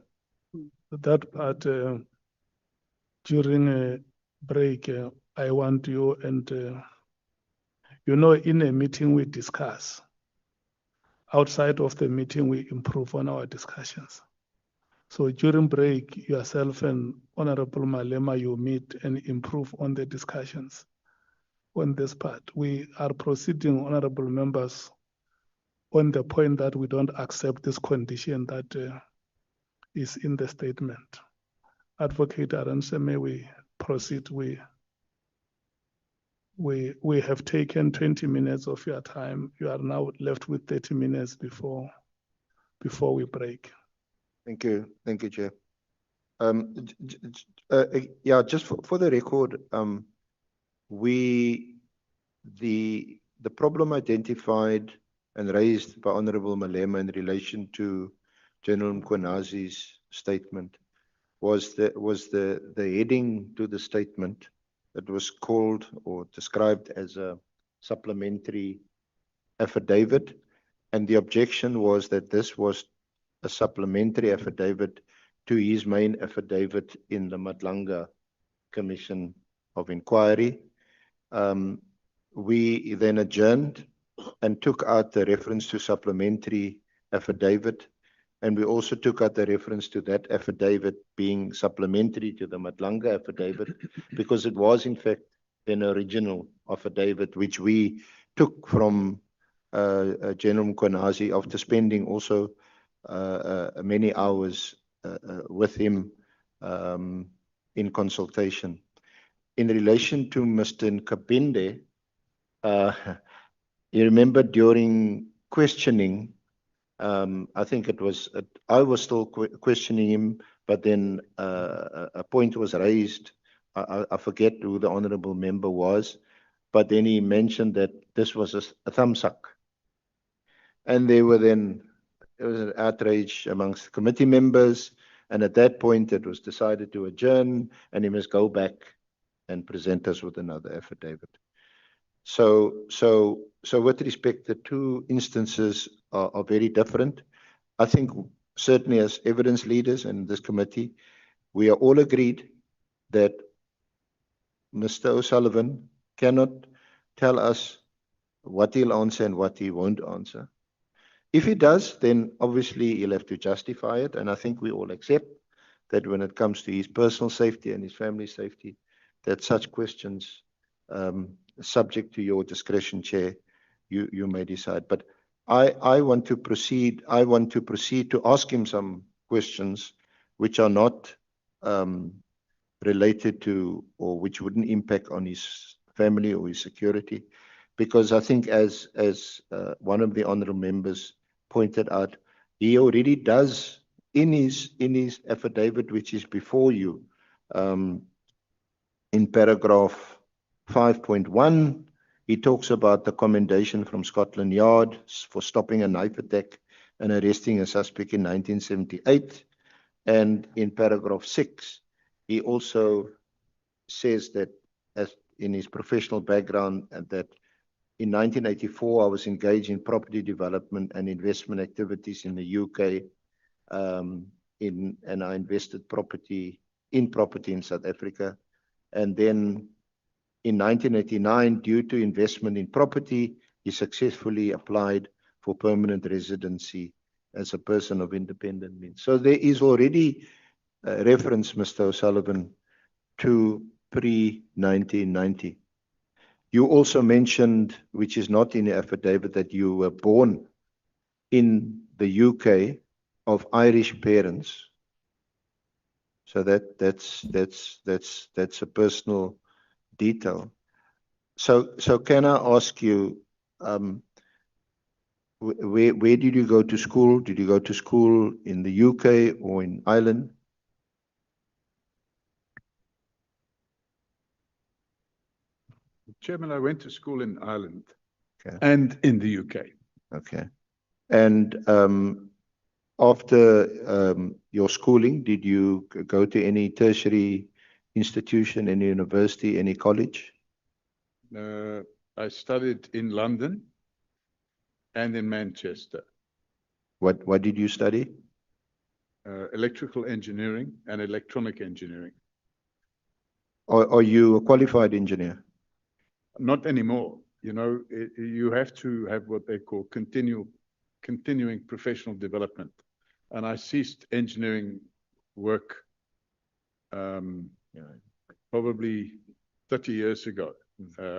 That part, during a break, I want you and, in a meeting we discuss. Outside of the meeting, we improve on our discussions. So during break, yourself and Honorable Malema, you meet and improve on the discussions on this part. We are proceeding, honorable members, on the point that we don't accept this condition that is in the statement. Advocate Arendse, may we proceed? We have taken 20 minutes of your time. You are now left with 30 minutes before we break. Thank you, Chair. Yeah, just for the record, the problem identified and raised by Honorable Malema in relation to General Mkhonazi's statement was the heading to the statement that was called or described as a supplementary affidavit, and the objection was that this was a supplementary affidavit to his main affidavit in the Madlanga Commission of Inquiry. We then adjourned and took out the reference to supplementary affidavit, and we also took out the reference to that affidavit being supplementary to the Madlanga affidavit because it was in fact an original affidavit which we took from General Mkhonazi after spending also many hours with him in consultation. In relation to Mr. Nkabinde, you remember during questioning, I think I was still questioning him, but then a point was raised. I forget who the honorable member was, but then he mentioned that this was a thumbsuck. And there was an outrage amongst the committee members. And at that point, it was decided to adjourn and he must go back and present us with another affidavit. So with respect, the two instances are very different. I think certainly as evidence leaders in this committee, we are all agreed that Mr. O'Sullivan cannot tell us what he'll answer and what he won't answer. If he does, then obviously he'll have to justify it. And I think we all accept that when it comes to his personal safety and his family safety, that such questions, subject to your discretion, Chair, you may decide. But I want to proceed. I want to proceed to ask him some questions which are not related to or which wouldn't impact on his family or his security, because I think as one of the honourable members pointed out, he already does in his affidavit, which is before you, in paragraph 5.1, He talks about the commendation from Scotland Yard for stopping a knife attack and arresting a suspect in 1978. And in paragraph 6, he also says that as in his professional background that in 1984, I was engaged in property development and investment activities in the UK, and I invested in property in South Africa. And then in 1989, due to investment in property, he successfully applied for permanent residency as a person of independent means. So there is already a reference, Mr. O'Sullivan, to pre-1990. You also mentioned, which is not in the affidavit, that you were born in the UK of Irish parents. So that's a personal detail. So can I ask you, where did you go to school? Did you go to school in the UK or in Ireland? Chairman, I went to school in Ireland Okay. and in the UK. Okay. And after your schooling, did you go to any tertiary institution, any university, any college? I studied in London and in Manchester. What did you study? Electrical engineering and electronic engineering. Are you a qualified engineer? Not anymore. You know, you have to have what they call continuing professional development. And I ceased engineering work probably 30 years ago.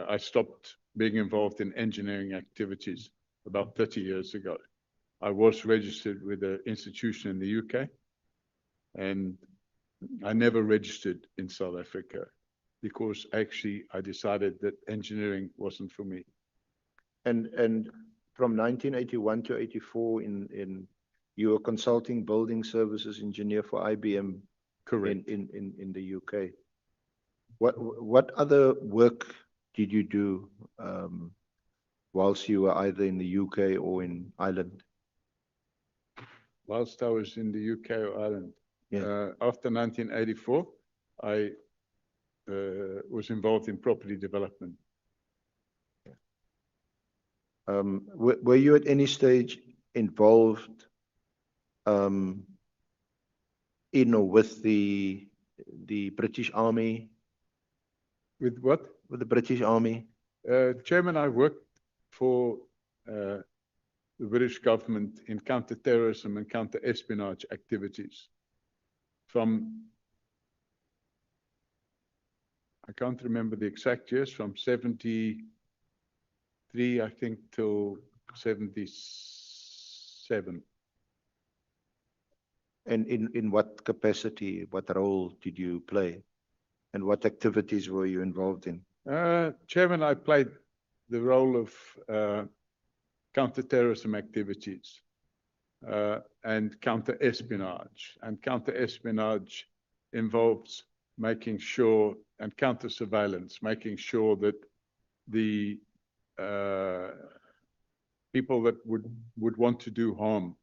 I stopped being involved in engineering activities about 30 years ago. I was registered with an institution in the UK, and I never registered in South Africa because actually I decided that engineering wasn't for me. And from 1981 to 84, you were consulting building services engineer for IBM. Correct. In the UK. What other work did you do whilst you were either in the UK or in Ireland? Whilst I was in the UK or Ireland, Yeah. after 1984, I was involved in property development. Were you at any stage involved in or with the British Army? With what? With the British Army? Chairman, I worked for the British government in counter-terrorism and counter-espionage activities from, I can't remember the exact years, from 73, I think, till 77. And in what capacity, what role did you play? And what activities were you involved in? Chairman, I played the role of counter-terrorism activities and counter-espionage. And counter-espionage involves making sure, and counter-surveillance, making sure that the people that would want to do harm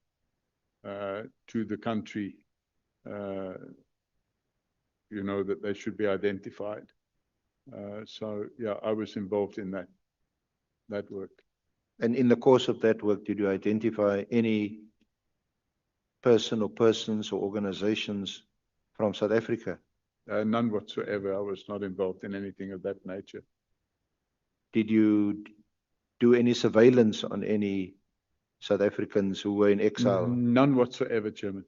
to the country, you know, that they should be identified. So yeah, I was involved in that work. And in the course of that work, did you identify any person or persons or organizations from South Africa? None whatsoever. I was not involved in anything of that nature. Did you do any surveillance on any South Africans who were in exile? None whatsoever, Chairman.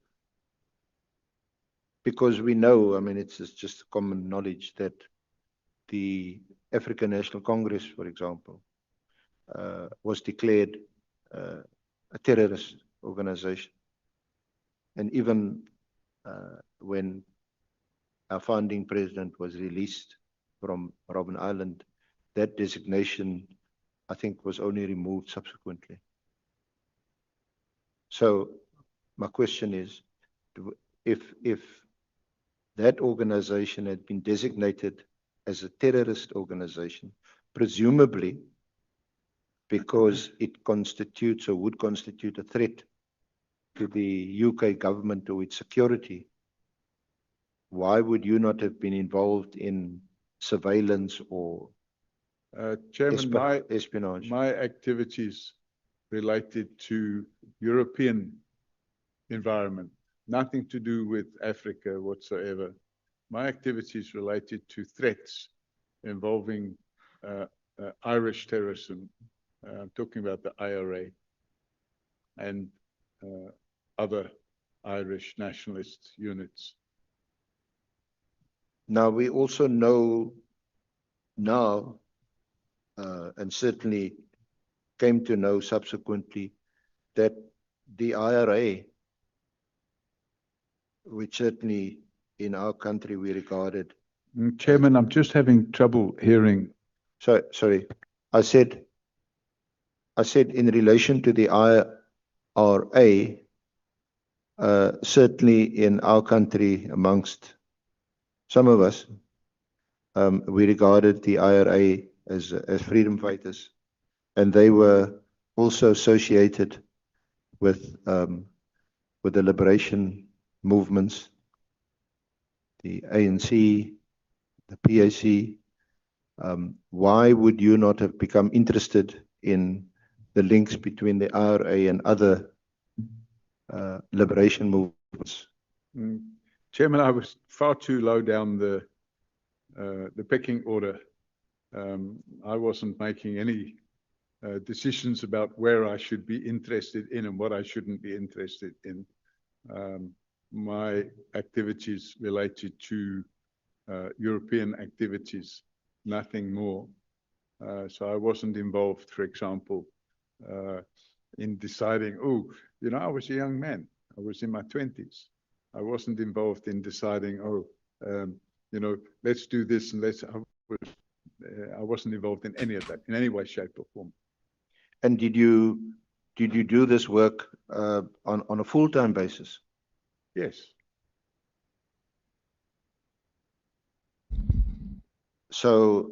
Because we know, I mean, it's just common knowledge that the African National Congress, for example, was declared a terrorist organization. And even when our founding president was released from Robben Island, that designation, I think, was only removed subsequently. So my question is, if that organization had been designated as a terrorist organization, presumably because it constitutes or would constitute a threat to the UK government or its security, why would you not have been involved in surveillance or Chairman, espionage? my activities related to European environment, nothing to do with Africa whatsoever. My activities related to threats involving Irish terrorism. I'm talking about the IRA and other Irish nationalist units. Now, we also know now, and certainly came to know subsequently, that the IRA, which certainly in our country we regarded. Chairman, I'm just having trouble hearing. Sorry. I said in relation to the IRA, certainly in our country, amongst some of us, we regarded the IRA as freedom fighters, and they were also associated with the liberation movements, the ANC, the PAC. Why would you not have become interested in the links between the IRA and other liberation movements? Chairman, I was far too low down the pecking order. I wasn't making any decisions about where I should be interested in and what I shouldn't be interested in. My activities related to European activities, nothing more. So I wasn't involved, for example, in deciding, I was a young man. I was in my 20s. I wasn't involved in deciding, let's do this and I wasn't involved in any of that, in any way, shape, or form. And did you do this work on a full-time basis? Yes. So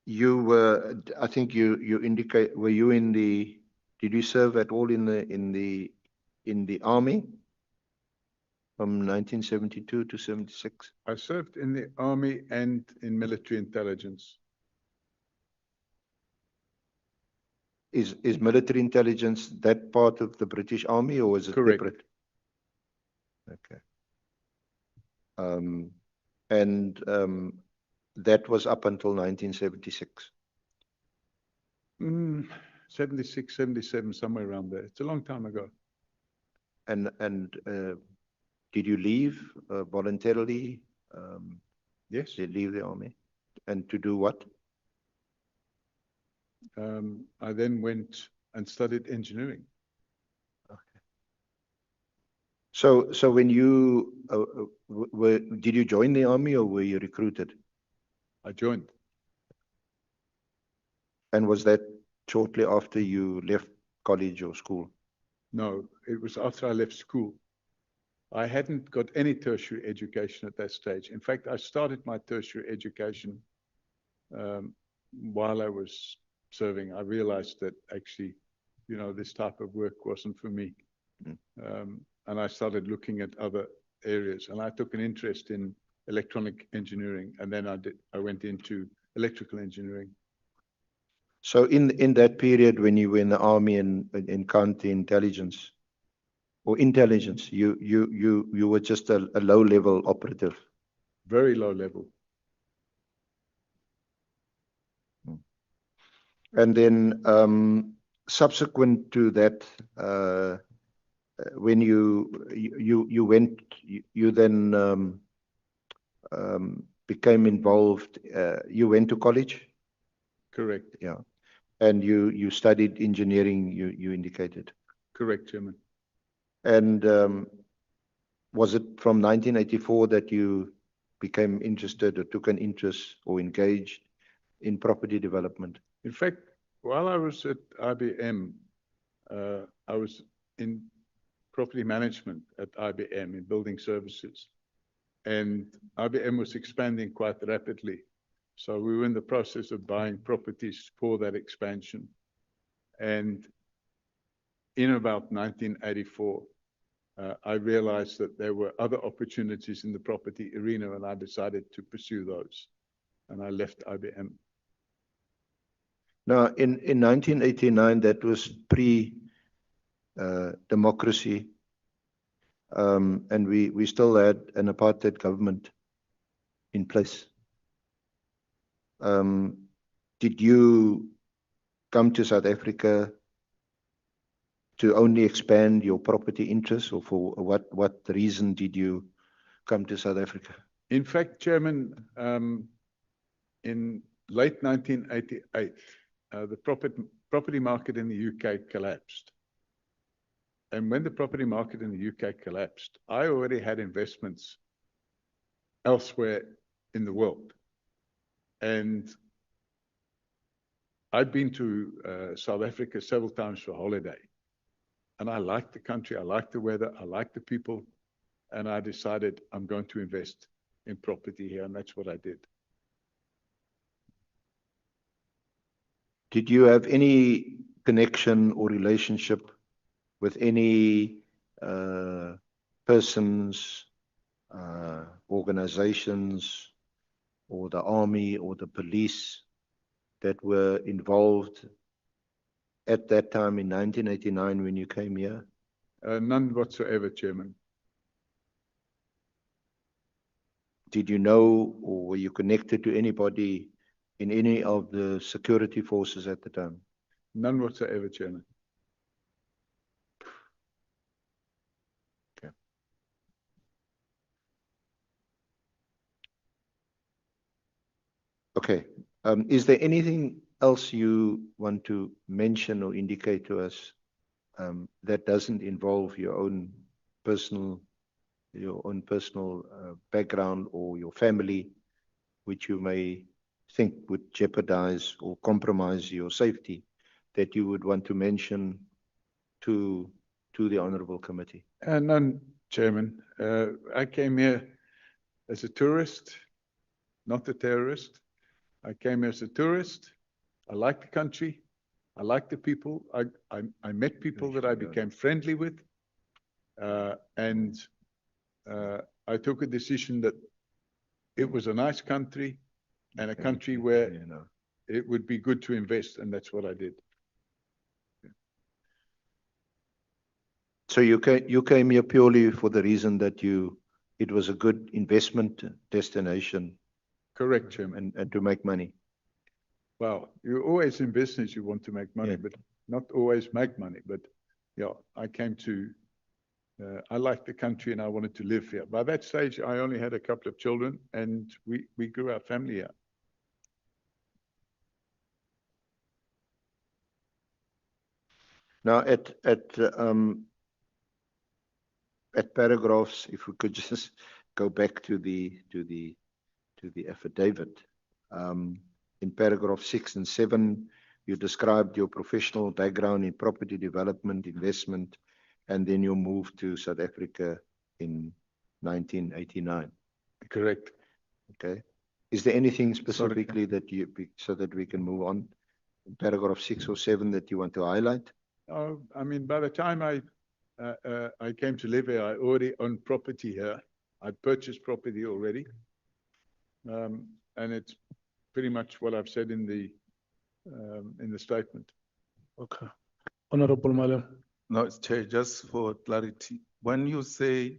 you were, I think you indicate, did you serve at all in the army from 1972 to 76? I served in the army and in military intelligence. Is military intelligence that part of the British Army, or is it Correct. separate? Okay. And that was up until 1976. 76, 77, somewhere around there. It's a long time ago. And did you leave voluntarily? Yes. Did you leave the army? And to do what? I then went and studied engineering. Okay. So when you did you join the army or were you recruited? I joined. And was that shortly after you left college or school? No, it was after I left school. I hadn't got any tertiary education at that stage. In fact, I started my tertiary education while I was serving. I realized that actually, this type of work wasn't for me. And I started looking at other areas, and I took an interest in electronic engineering, and then I went into electrical engineering. So in that period when you were in the army and in counterintelligence or intelligence, you were just a low-level operative. Very low level. And then subsequent to that, when you then became involved, you went to college? Correct. Yeah. And you studied engineering, you indicated? Correct, Chairman. And was it from 1984 that you became interested or took an interest or engaged in property development? In fact, while I was at IBM, I was in property management at IBM in building services. And IBM was expanding quite rapidly. So we were in the process of buying properties for that expansion. And in about 1984, I realized that there were other opportunities in the property arena, and I decided to pursue those. And I left IBM. Now, in 1989, that was pre-democracy, and we still had an apartheid government in place. Did you come to South Africa to only expand your property interests, or for what reason did you come to South Africa? In fact, Chairman, in late 1988, the property market in the UK collapsed. And when the property market in the UK collapsed, I already had investments elsewhere in the world. And I'd been to South Africa several times for holiday. And I liked the country, I liked the weather, I liked the people. And I decided I'm going to invest in property here, and that's what I did. Did you have any connection or relationship with any persons, organizations, or the army or the police that were involved at that time in 1989 when you came here? None whatsoever, Chairman. Did you know, or were you connected to anybody in any of the security forces at the time? None whatsoever, Chairman. Okay. Okay. Is there anything else you want to mention or indicate to us that doesn't involve your own personal background or your family, which you may think would jeopardize or compromise your safety, that you would want to mention to the Honourable Committee? None, Chairman. I came here as a tourist, not a terrorist. I came here as a tourist. I like the country. I like the people. I met people that I became friendly with. And I took a decision that it was a nice country and a country where it would be good to invest, and that's what I did. So you came here purely for the reason that it was a good investment destination. Correct, Chairman. And to make money. Well, you're always in business, you want to make money, but not always make money. But yeah, I came to, I liked the country and I wanted to live here. By that stage, I only had a couple of children and we grew our family here. Now at paragraphs, if we could just go back to the affidavit. In paragraph 6 and 7, you described your professional background in property development, investment, and then you moved to South Africa in 1989. Correct. Okay. Is there anything specifically that so that we can move on? In paragraph 6 or 7 that you want to highlight? Oh, I mean, by the time I came to live here, I already owned property here. I'd purchased property already. And it's pretty much what I've said in the statement. Okay. Honorable Malem. No, Chair, just for clarity, when you say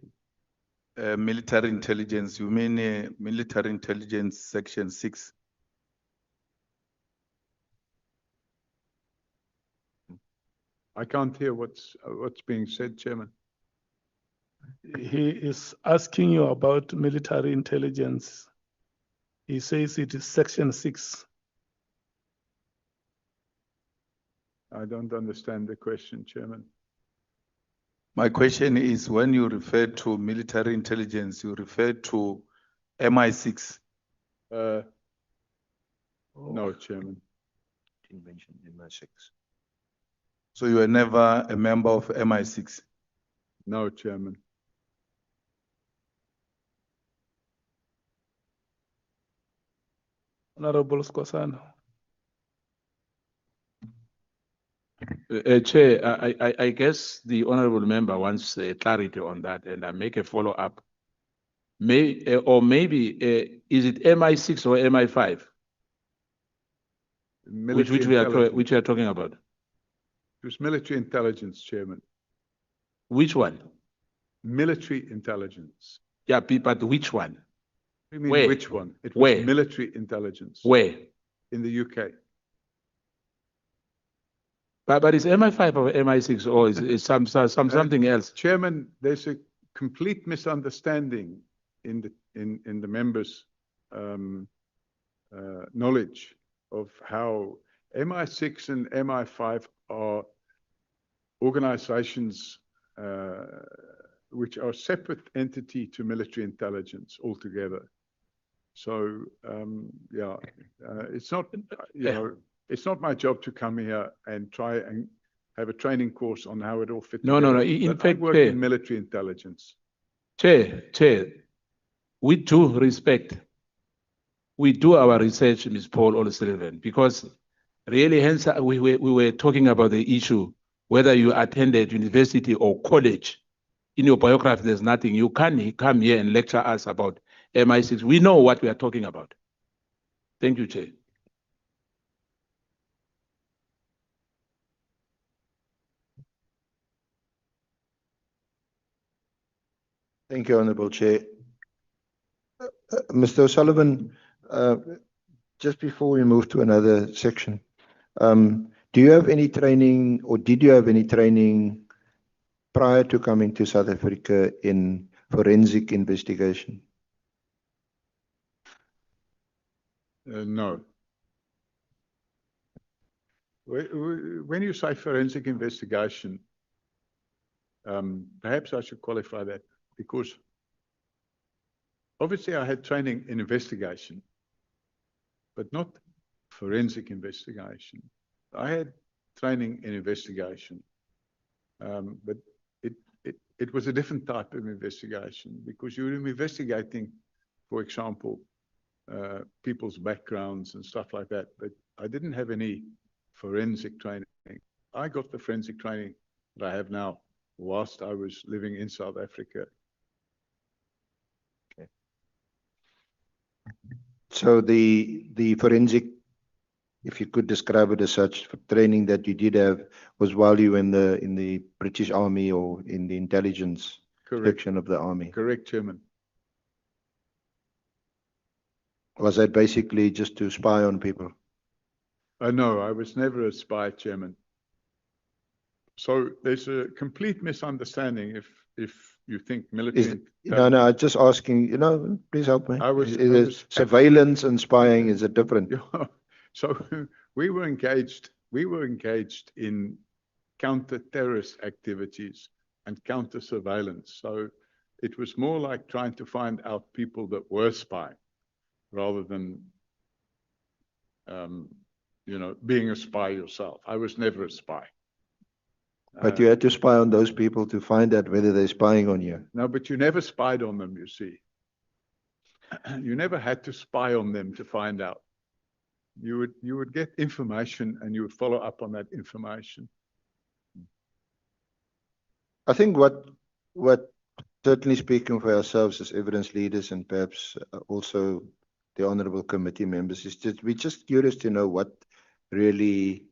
military intelligence, you mean military intelligence section 6? I can't hear what's being said, Chairman. He is asking you about military intelligence. He says it is section 6. I don't understand the question, Chairman. My question is, when you refer to military intelligence, you refer to MI6? No, Chairman. Didn't mention MI6. So you were never a member of MI6? No, Chairman. Honorable Skosana. Chair, I guess the honorable member wants clarity on that, and I make a follow-up. Or maybe, is it MI6 or MI5? Which we are talking about? It was military intelligence, Chairman. Which one? Military intelligence. Yeah, but which one? What do you mean, Where? which one? It was Where? military intelligence. Where? In the UK. But it's MI5 or MI6 or is something else? Chairman, there's a complete misunderstanding in the members' knowledge of how MI6 and MI5 are organizations which are separate entity to military intelligence altogether. So yeah, it's not it's not my job to come here and try and have a training course on how it all fits. No. In fact, I work in military intelligence. Chair, with due respect, we do our research, Ms. Paul O Sullivan, because really, hence we were talking about the issue whether you attended university or college. In your biography, there's nothing. You can't come here and lecture us about MI6. We know what we are talking about. Thank you, Chair. Thank you, Honourable Chair. Mr. O'Sullivan, just before we move to another section, do you have any training or did you have any training prior to coming to South Africa in forensic investigation? No. When you say forensic investigation, perhaps I should qualify that, because obviously I had training in investigation, but not forensic investigation. I had training in investigation, but it was a different type of investigation, because you were investigating, for example, people's backgrounds and stuff like that, but I didn't have any forensic training. I got the forensic training that I have now whilst I was living in South Africa. Okay. So the forensic, if you could describe it as such, training that you did have was while you were in the British Army or in the intelligence section of the army. Correct, Chairman. Was that basically just to spy on people? No, I was never a spy, Chairman. So there's a complete misunderstanding if you think military. No, I'm just asking, please help me. Surveillance and spying, is it different? So we were engaged in counter-terrorist activities and counter-surveillance. So it was more like trying to find out people that were spying rather than, being a spy yourself. I was never a spy. But you had to spy on those people to find out whether they're spying on you. No, but you never spied on them, you see. You never had to spy on them to find out. You would get information and you would follow up on that information. I think what certainly speaking for ourselves as evidence leaders and perhaps also the honourable committee members, is that we're just curious to know what really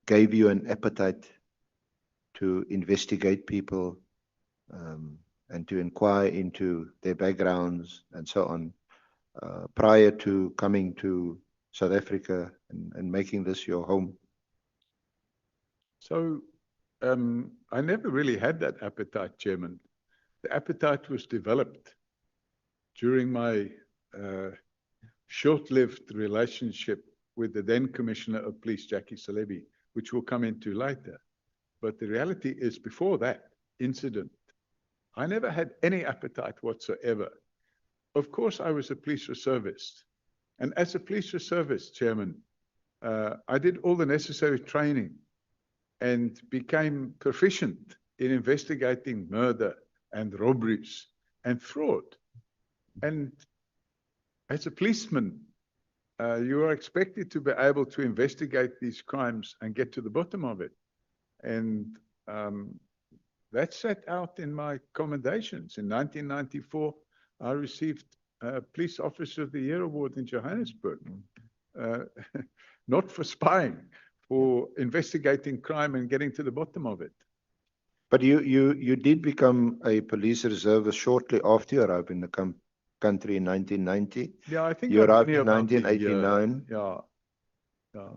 gave you an appetite to investigate people and to inquire into their backgrounds and so on prior to coming to South Africa and making this your home. So I never really had that appetite, Chairman. The appetite was developed during my short-lived relationship with the then Commissioner of Police, Jackie Salebi, which we'll come into later. But the reality is, before that incident, I never had any appetite whatsoever. Of course, I was a police reservist. And as a police reservist, Chairman, I did all the necessary training and became proficient in investigating murder and robberies and fraud. And as a policeman, you are expected to be able to investigate these crimes and get to the bottom of it. And that's set out in my commendations. In 1994, I received Police Officer of the Year Award in Johannesburg. Not for spying, for investigating crime and getting to the bottom of it. But you did become a police reservist shortly after you arrived in the country in 1990. Yeah, I think You I'm arrived only in about a year. 1989. Yeah, yeah.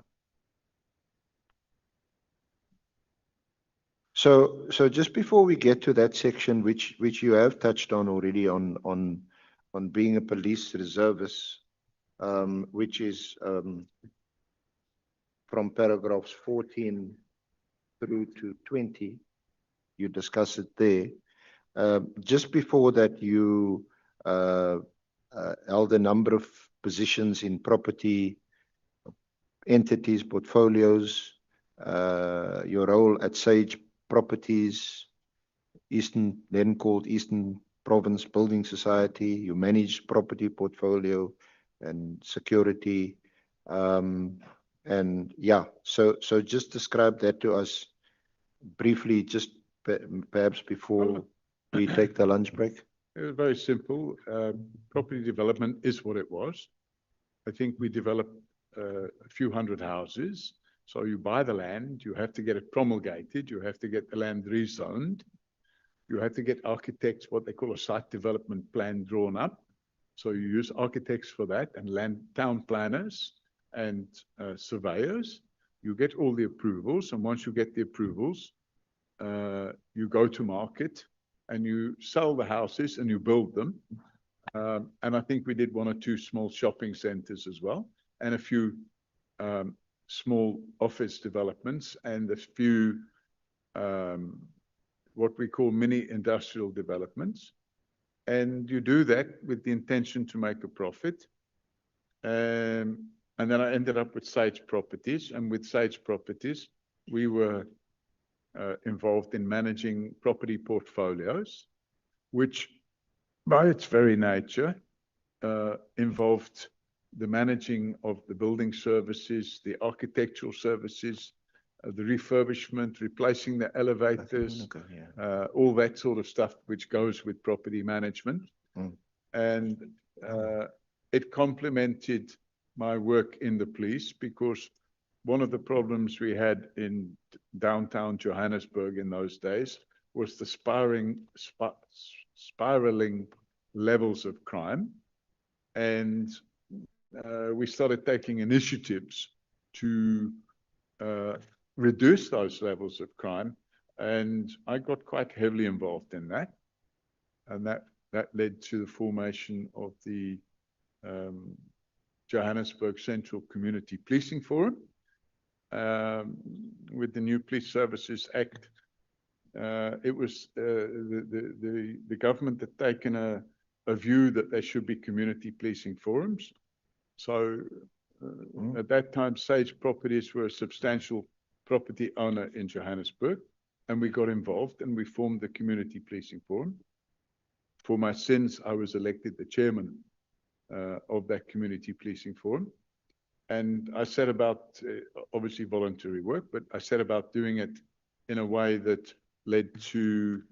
So just before we get to that section, which you have touched on already on being a police reservist, which is from paragraphs 14 through to 20, you discuss it there. Just before that, you held a number of positions in property entities, portfolios, your role at Sage Properties, Eastern, then called Eastern Province Building Society. You managed property portfolio and security. And yeah, so just describe that to us briefly, just perhaps before we take the lunch break. It was very simple. Property development is what it was. I think we developed a few hundred houses. So you buy the land, you have to get it promulgated, you have to get the land rezoned, you have to get architects, what they call a site development plan, drawn up. So you use architects for that and town planners and surveyors. You get all the approvals, and once you get the approvals, you go to market and you sell the houses and you build them. And I think we did one or two small shopping centers as well, and a few small office developments and a few what we call mini industrial developments. And you do that with the intention to make a profit. And then I ended up with Sage Properties, and with Sage Properties, we were involved in managing property portfolios, which by its very nature involved the managing of the building services, the architectural services, the refurbishment, replacing the elevators, all that sort of stuff which goes with property management. And it complemented my work in the police, because one of the problems we had in downtown Johannesburg in those days was the spiraling levels of crime. And we started taking initiatives to reduce those levels of crime. And I got quite heavily involved in that. And that led to the formation of the Johannesburg Central Community Policing Forum. With the new Police Services Act, it was the government had taken a view that there should be community policing forums. So at that time, Sage Properties were a substantial property owner in Johannesburg, and we got involved and we formed the Community Policing Forum. For my sins, I was elected the chairman of that Community Policing Forum. And I set about, obviously voluntary work, but I set about doing it in a way that led to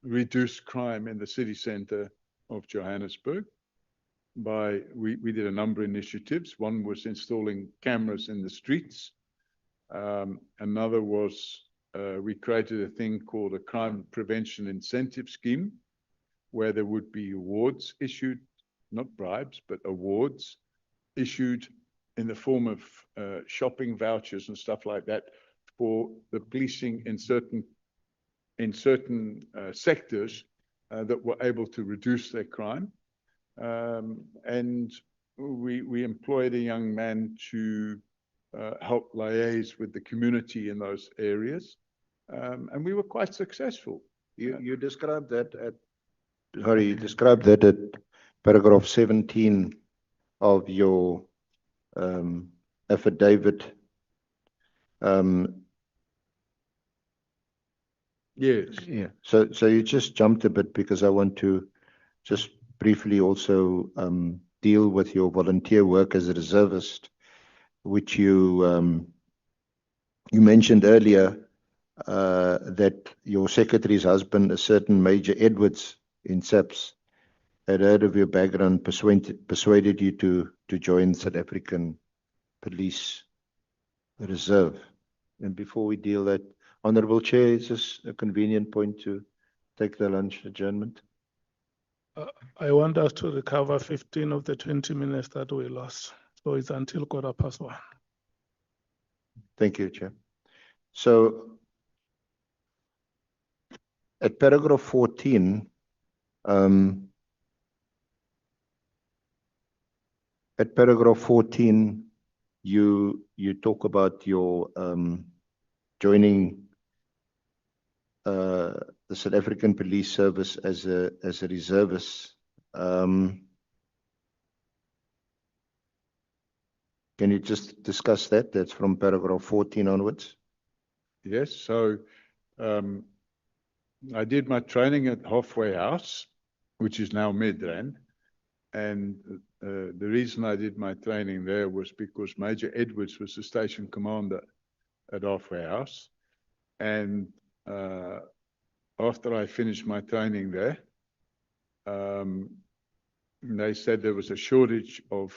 reduce crime in the city center of Johannesburg. We did a number of initiatives. One was installing cameras in the streets. Another was we created a thing called a crime prevention incentive scheme, where there would be awards issued, not bribes, but awards issued in the form of shopping vouchers and stuff like that for the policing in certain sectors that were able to reduce their crime. And we employed a young man to help liaise with the community in those areas. And we were quite successful. You described that at paragraph 17 of your affidavit. Yes. Yeah. So you just jumped a bit because I want to just briefly also deal with your volunteer work as a reservist, which you mentioned earlier that your secretary's husband, a certain Major Edwards in SAPS, had heard of your background, persuaded you to join South African Police Reserve. And before we deal that, Honorable Chair, is this a convenient point to take the lunch adjournment? I want us to recover 15 of the 20 minutes that we lost. So it's until 1:15. Thank you, Chair. So at paragraph 14, you talk about your joining the South African Police Service as a reservist. Can you just discuss that? That's from paragraph 14 onwards. Yes, so I did my training at Halfway House, which is now Midrand. And the reason I did my training there was because Major Edwards was the station commander at Halfway House. And after I finished my training there, they said there was a shortage of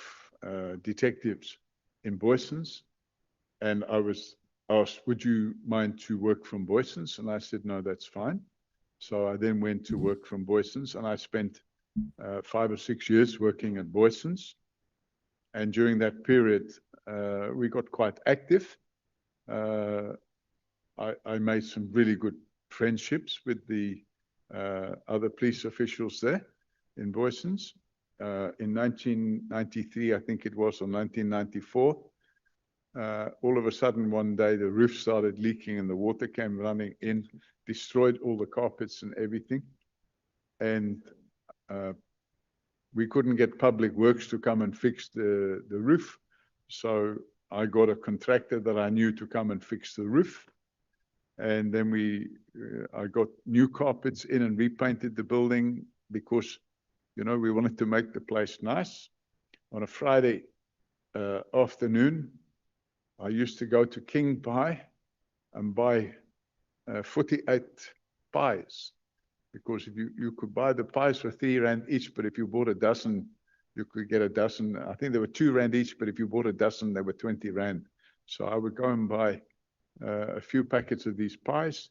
detectives in Boysons. And I was asked, would you mind to work from Boysons? And I said, no, that's fine. So I then went to work from Boysons, and I spent 5 or 6 years working at Boysons. And during that period, we got quite active. I made some really good friendships with the other police officials there in Boysons. In 1993, I think it was, or 1994, all of a sudden one day the roof started leaking and the water came running in, destroyed all the carpets and everything. And we couldn't get Public Works to come and fix the roof. So I got a contractor that I knew to come and fix the roof. And then I got new carpets in and repainted the building because, you know, we wanted to make the place nice. On a Friday afternoon, I used to go to King Pie and buy 48 pies. Because if you could buy the pies for R3 each, but if you bought a dozen, you could get a dozen. I think they were R2 each, but if you bought a dozen, they were R20. So I would go and buy a few packets of these pies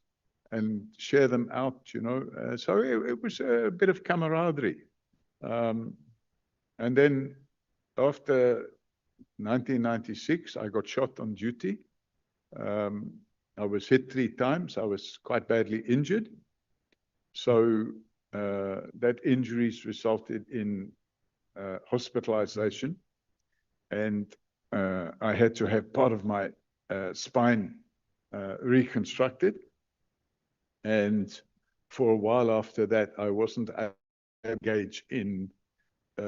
and share them out, you know. So it was a bit of camaraderie. And then after 1996, I got shot on duty. I was hit 3 times. I was quite badly injured. So that injuries resulted in hospitalization, and I had to have part of my spine reconstructed. And for a while after that, I wasn't engaged in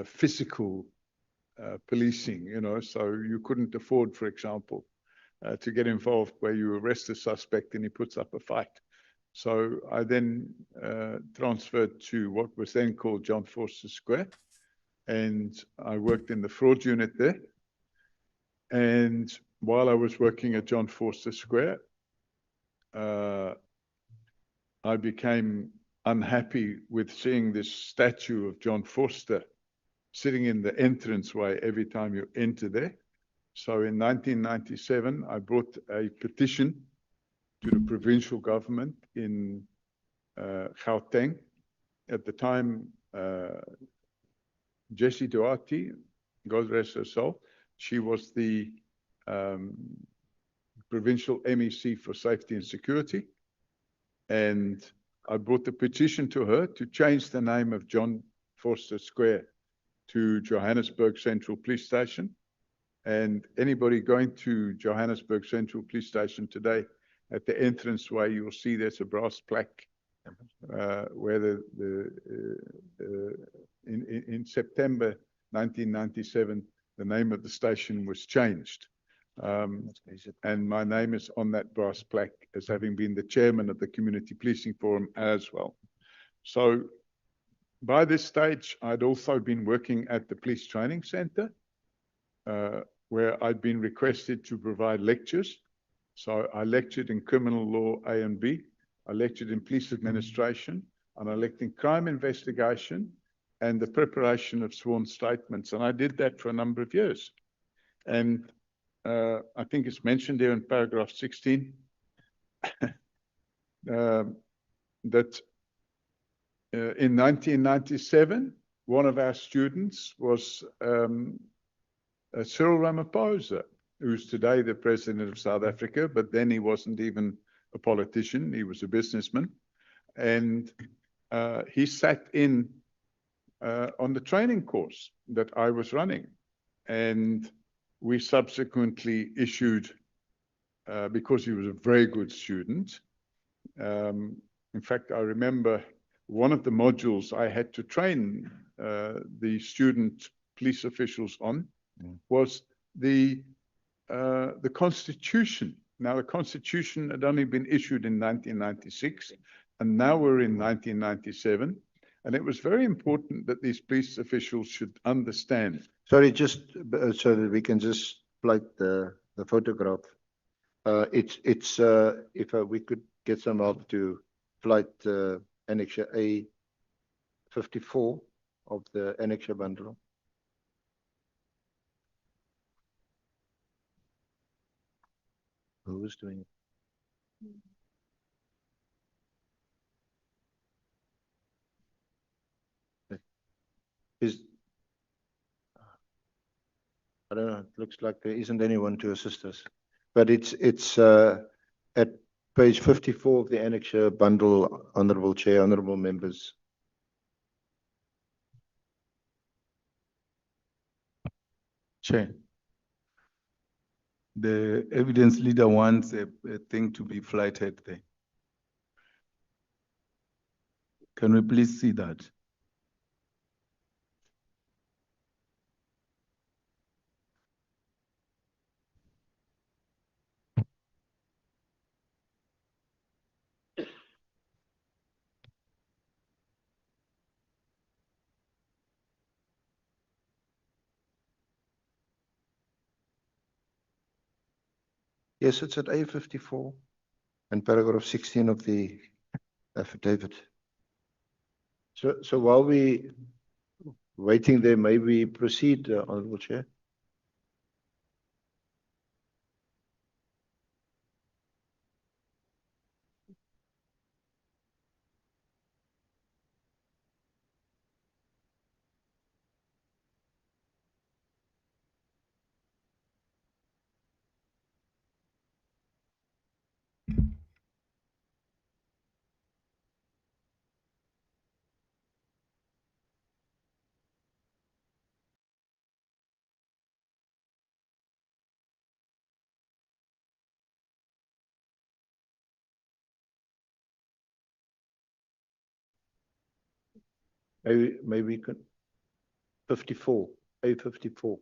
physical policing, you know, so you couldn't afford, for example, to get involved where you arrest a suspect and he puts up a fight. So I then transferred to what was then called John Forster Square, and I worked in the fraud unit there. And while I was working at John Forster Square, I became unhappy with seeing this statue of John Forster sitting in the entranceway every time you enter there. So in 1997, I brought a petition to the provincial government in Gauteng. At the time, Jessie Duarte, God rest her soul, she was the provincial MEC for safety and security. And I brought the petition to her to change the name of John Forster Square to Johannesburg Central Police Station. And anybody going to Johannesburg Central Police Station today, at the entranceway, you'll see there's a brass plaque where in September 1997, the name of the station was changed. And my name is on that brass plaque as having been the chairman of the Community Policing Forum as well. So By this stage, I'd also been working at the Police Training Centre, where I'd been requested to provide lectures. So I lectured in criminal law A and B, I lectured in police administration, and I lectured in crime investigation and the preparation of sworn statements. And I did that for a number of years. And I think it's mentioned there in paragraph 16 that in 1997, one of our students was Cyril Ramaphosa, who's today the president of South Africa, but then he wasn't even a politician, he was a businessman. And he sat in on the training course that I was running. And we subsequently issued, because he was a very good student. In fact, I remember one of the modules I had to train the student police officials on was the Constitution. Now, the Constitution had only been issued in 1996, and now we're in 1997. And it was very important that these police officials should understand. Sorry, just so that we can just plate the photograph. If we could get some help to flight Annexure A54 of the Annexure bundle. Who was doing it? I don't know, it looks like there isn't anyone to assist us. But it's at page 54 of the Annexure bundle, Honourable Chair, honourable members. Chair. The evidence leader wants a thing to be flighted there. Can we please see that? Yes, it's at A54 and paragraph 16 of the affidavit. So while we waiting there, may we proceed, Honourable Chair? Maybe we could 54, A54.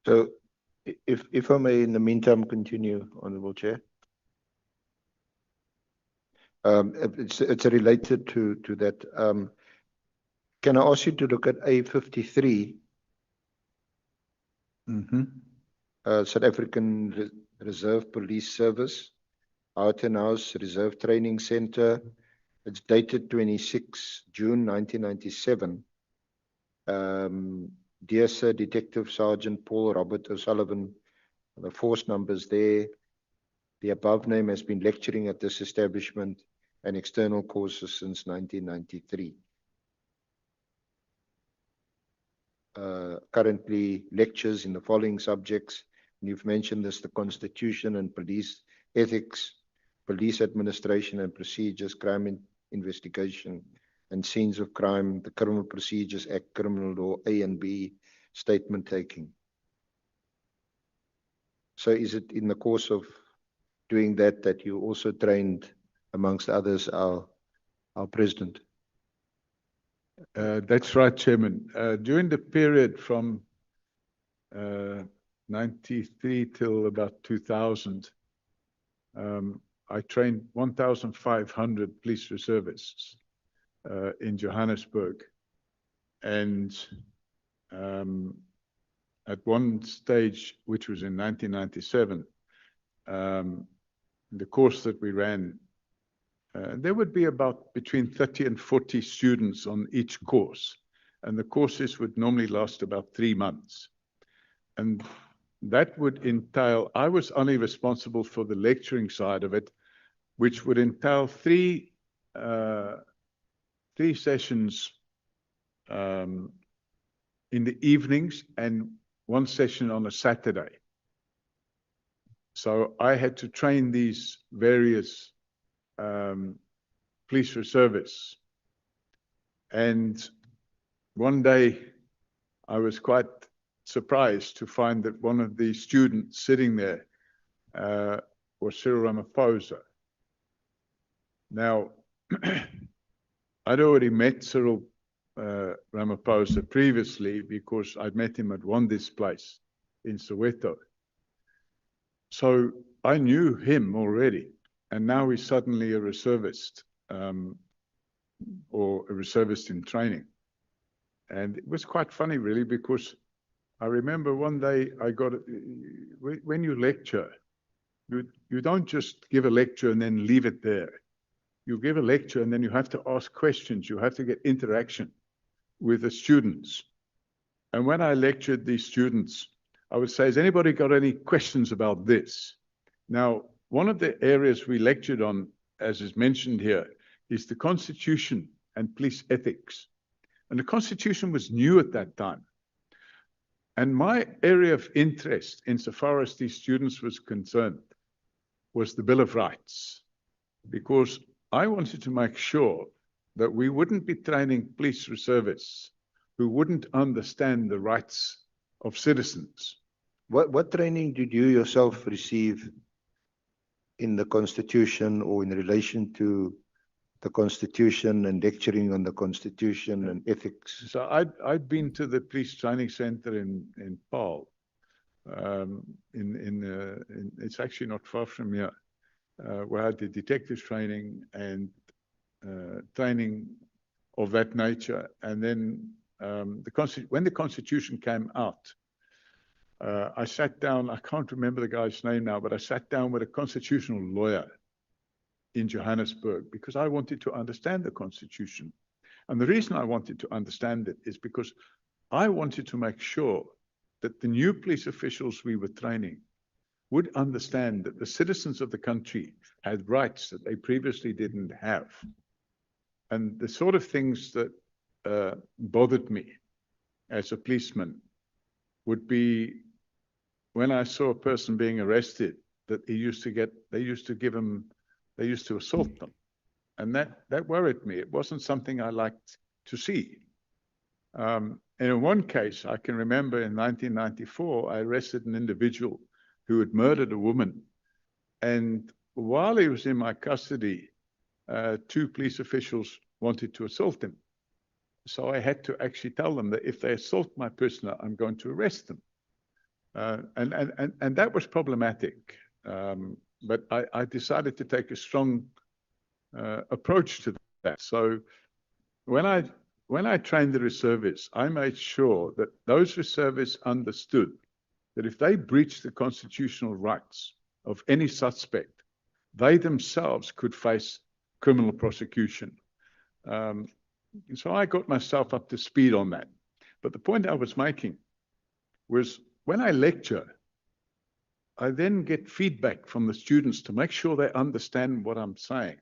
So if I may, in the meantime, continue, Honourable Chair. It's related to that. Can I ask you to look at A53? South African Reserve Police Service, Houghton House Reserve Training Centre. It's dated 26 June 1997. Dear Sir, Detective Sergeant Paul Robert O Sullivan, the force numbers there. The above name has been lecturing at this establishment and external courses since 1993. currently lectures in the following subjects. And you've mentioned this, the Constitution and Police Ethics, Police Administration and Procedures, Crime Investigation and Scenes of Crime, the Criminal Procedures Act, Criminal Law, A and B, Statement Taking. So is it in the course of doing that that you also trained, amongst others, our President? That's right, Chairman. During the period from 93 till about 2000, I trained 1,500 police reservists in Johannesburg. And at one stage, which was in 1997, the course that we ran, there would be about between 30 and 40 students on each course. And the courses would normally last about 3 months. And that would entail, I was only responsible for the lecturing side of it, which would entail three sessions in the evenings and 1 session on a Saturday. So I had to train these various police reservists. And one day I was quite surprised to find that one of the students sitting there was Cyril Ramaphosa. Now, I'd already met Cyril Ramaphosa previously because I'd met him at Wandi's place in Soweto. So I knew him already, and now he's suddenly a reservist or a reservist in training. And it was quite funny, really, because I remember one day I got, when you lecture, you don't just give a lecture and then leave it there. You give a lecture and then you have to ask questions. You have to get interaction with the students. And when I lectured these students, I would say, has anybody got any questions about this? Now, one of the areas we lectured on, as is mentioned here, is the Constitution and police ethics. And the Constitution was new at that time. And my area of interest, insofar as these students was concerned, was the Bill of Rights, because I wanted to make sure that we wouldn't be training police reservists who wouldn't understand the rights of citizens. What training did you yourself receive in the Constitution or in relation to the Constitution and lecturing on the Constitution and ethics? So I'd been to the police training center in Paarl. It's actually not far from here, where I did detective training and training of that nature. And then when the Constitution came out, I sat down, I can't remember the guy's name now, but I sat down with a constitutional lawyer in Johannesburg because I wanted to understand the Constitution. And the reason I wanted to understand it is because I wanted to make sure that the new police officials we were training would understand that the citizens of the country had rights that they previously didn't have. And the sort of things that bothered me as a policeman would be when I saw a person being arrested, that they used to assault them. And that worried me. It wasn't something I liked to see. And in one case, I can remember in 1994, I arrested an individual who had murdered a woman. And while he was in my custody, 2 police officials wanted to assault him. So I had to actually tell them that if they assault my prisoner, I'm going to arrest them. And that was problematic. But I decided to take a strong approach to that. So when I trained the reservists, I made sure that those reservists understood that if they breached the constitutional rights of any suspect, they themselves could face criminal prosecution. So I got myself up to speed on that. But the point I was making was when I lecture, I then get feedback from the students to make sure they understand what I'm saying.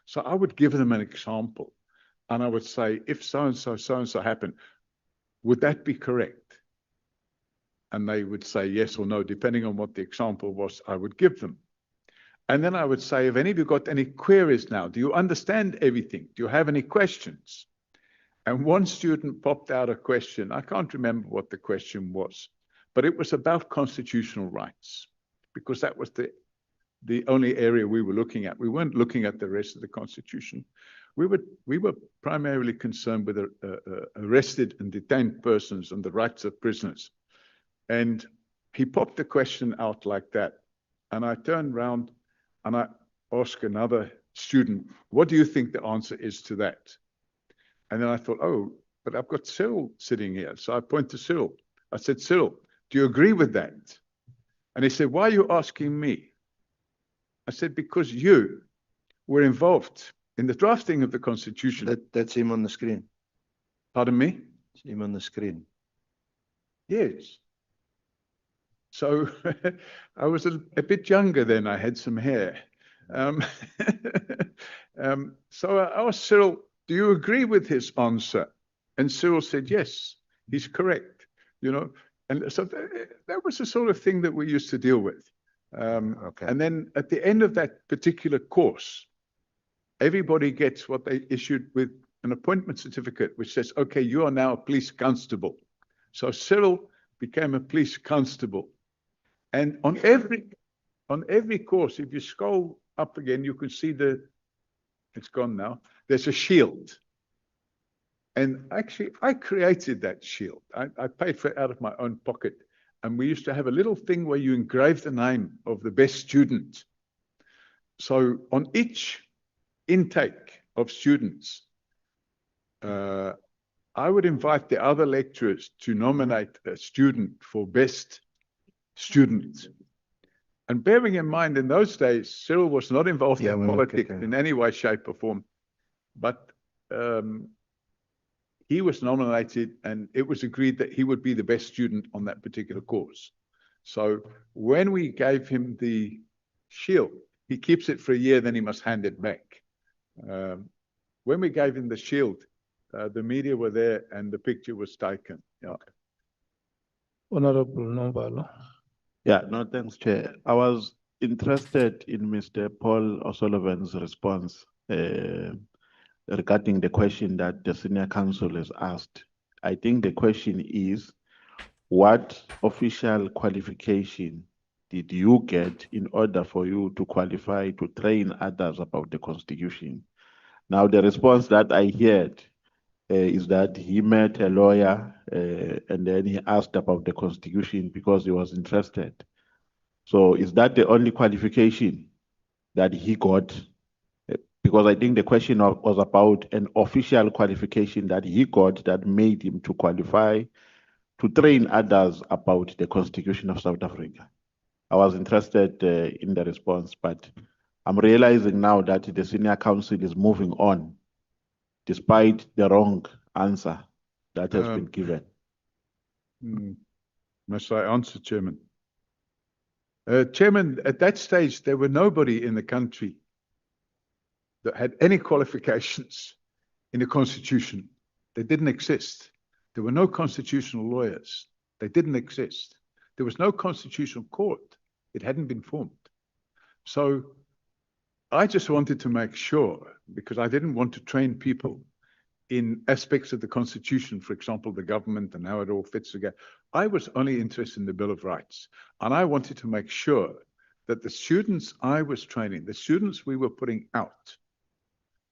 So I would give them an example and I would say, if so-and-so happened, would that be correct? and they would say yes or no, depending on what the example was, I would give them. And then I would say, have any of you got any queries now? Do you understand everything? Do you have any questions? And one student popped out a question. I can't remember what the question was, but it was about constitutional rights, because that was the only area we were looking at. We weren't looking at the rest of the Constitution. We were primarily concerned with arrested and detained persons and the rights of prisoners. And he popped the question out like that. And I turned around and I asked another student, what do you think the answer is to that? And then I thought, oh, but I've got Cyril sitting here. So I point to Cyril. I said, Cyril, do you agree with that? And he said, why are you asking me? I said, because you were involved in the drafting of the Constitution. That's him on the screen. Pardon me? It's him on the screen. Yes. So I was a bit younger then. I had some hair. So I asked Cyril, do you agree with his answer? And Cyril said, yes, he's correct. You know, and so that was the sort of thing that we used to deal with. Okay. And then at the end of that particular course, everybody gets what they issued with an appointment certificate, which says, okay, you are now a police constable. So Cyril became a police constable. And on every course, if you scroll up again, you can see it's gone now, there's a shield. And actually, I created that shield. I paid for it out of my own pocket. And we used to have a little thing where you engrave the name of the best student. So on each intake of students, I would invite the other lecturers to nominate a student for best student. And bearing in mind, in those days, Cyril was not involved in politics in any way, shape, or form. But he was nominated, and it was agreed that he would be the best student on that particular course. So when we gave him the shield, he keeps it for a year, then he must hand it back. When we gave him the shield, the media were there and the picture was taken. Yeah. Honorable Nombalo. Yeah, no, thanks, Chair. I was interested in Mr. Paul O'Sullivan's response regarding the question that the senior counsel has asked. I think the question is, what official qualification did you get in order for you to qualify to train others about the Constitution? Now, the response that I heard is that he met a lawyer and then he asked about the Constitution because he was interested. So is that the only qualification that he got? Because I think the question was about an official qualification that he got that made him to qualify to train others about the Constitution of South Africa. I was interested in the response, but I'm realizing now that the senior counsel is moving on despite the wrong answer that has been given. Must I answer, Chairman? Chairman, at that stage, there were nobody in the country that had any qualifications in the Constitution. They didn't exist. There were no constitutional lawyers. They didn't exist. There was no constitutional court. It hadn't been formed. So I just wanted to make sure, because I didn't want to train people in aspects of the Constitution, for example, the government and how it all fits together. I was only interested in the Bill of Rights. And I wanted to make sure that the students I was training, the students we were putting out,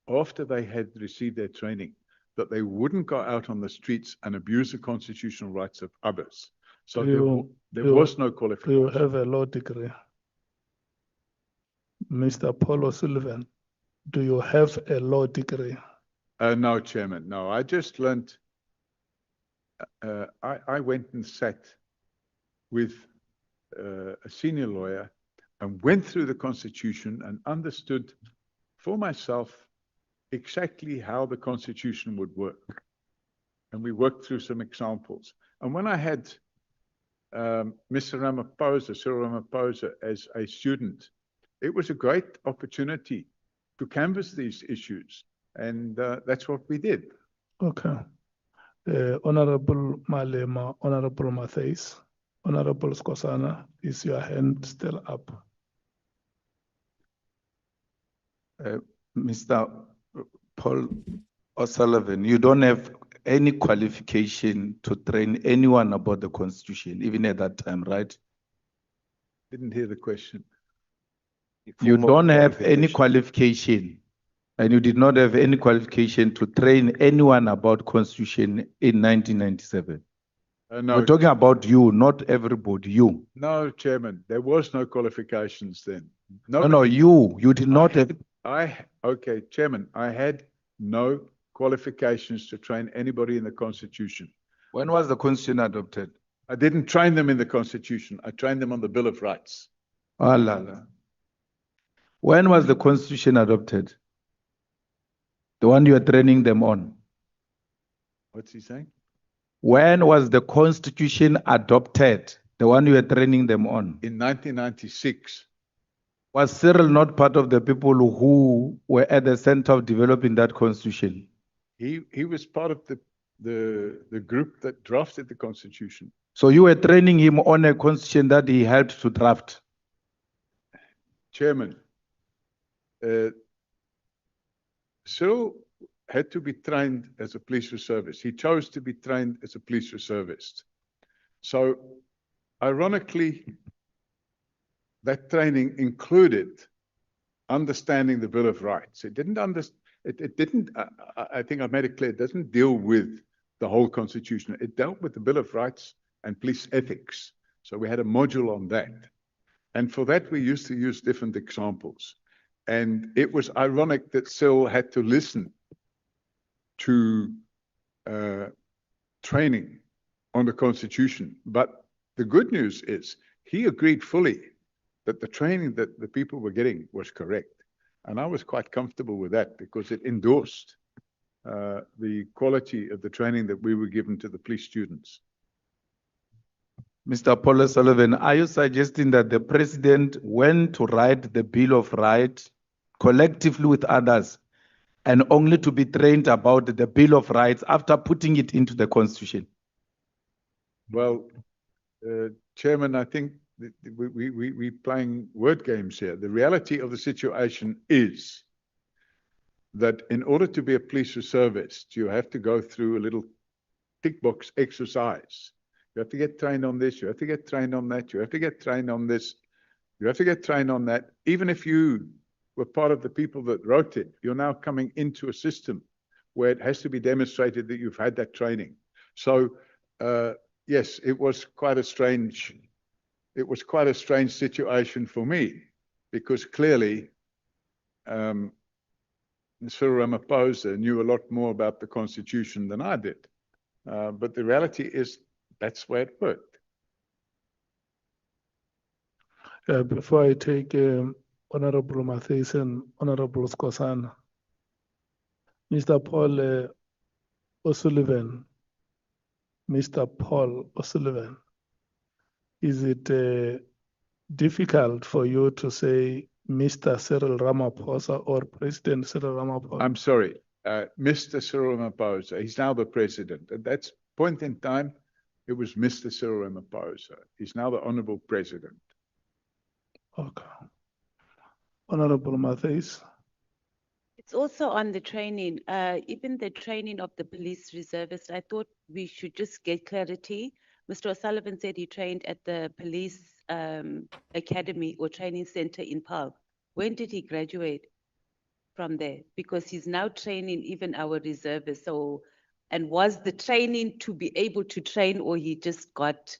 after they had received their training, that they wouldn't go out on the streets and abuse the constitutional rights of others. So there was no qualification. You have a law degree. Mr. Paul O'Sullivan, do you have a law degree? No, Chairman, no. I just learned, I went and sat with a senior lawyer and went through the Constitution and understood for myself exactly how the Constitution would work. And we worked through some examples. And when I had Mr. Ramaphosa, Cyril Ramaphosa, as a student, it was a great opportunity to canvass these issues. And that's what we did. Okay. Honorable Malema, Honorable Matthys. Honorable Skosana, is your hand still up? Mr. Paul O'Sullivan, you don't have any qualification to train anyone about the Constitution, even at that time, right? Didn't hear the question. You Formal don't have any qualification. qualification, and you did not have any qualification to train anyone about Constitution in 1997. No, We're talking about you, not everybody, you. no, Chairman, there was no qualifications then. No, you did not have. Okay, Chairman, I had no qualifications to train anybody in the Constitution. When was the Constitution adopted? I didn't train them in the Constitution. I trained them on the Bill of Rights. Ah, la, la. When was the Constitution adopted? The one you are training them on. What's he saying? When was the Constitution adopted? The one you are training them on. In 1996. Was Cyril not part of the people who were at the center of developing that Constitution? He was part of the group that drafted the Constitution. So you were training him on a Constitution that he helped to draft? Chairman, Cyril had to be trained as a police reservist. He chose to be trained as a police reservist. So, ironically, that training included understanding the Bill of Rights. It didn't I think I've made it clear, it doesn't deal with the whole Constitution. It dealt with the Bill of Rights and police ethics. So we had a module on that. And for that, we used to use different examples. And it was ironic that Cyril had to listen to training on the Constitution. But the good news is he agreed fully that the training that the people were getting was correct. And I was quite comfortable with that because it endorsed the quality of the training that we were given to the police students. Mr. Paul Sullivan, are you suggesting that the president went to write the Bill of Rights collectively with others and only to be trained about the Bill of Rights after putting it into the Constitution? Well, Chairman, I think we're playing word games here. The reality of the situation is that in order to be a police reservist, you have to go through a little tick box exercise. You have to get trained on this, you have to get trained on that, you have to get trained on this, you have to get trained on that. Even if you were part of the people that wrote it, you're now coming into a system where it has to be demonstrated that you've had that training. So, yes, it was quite a strange situation for me because clearly Cyril Ramaphosa knew a lot more about the Constitution than I did. But the reality is that's where it worked. Before I take Honorable Mathis and Honorable Skosana, Mr. Paul O'Sullivan, Mr. Paul O'Sullivan, is it difficult for you to say Mr. Cyril Ramaphosa or President Cyril Ramaphosa? I'm sorry, Mr. Cyril Ramaphosa. He's now the president. At that point in time, it was Mr. Cyril Ramaphosa. He's now the Honorable President. Okay. Honorable Mathis. It's also on the training, even the training of the police reservists. I thought we should just get clarity. Mr. O'Sullivan said he trained at the police academy or training center in Paarl. When did he graduate from there? Because he's now training even our reservists. So, and was the training to be able to train, or he just got?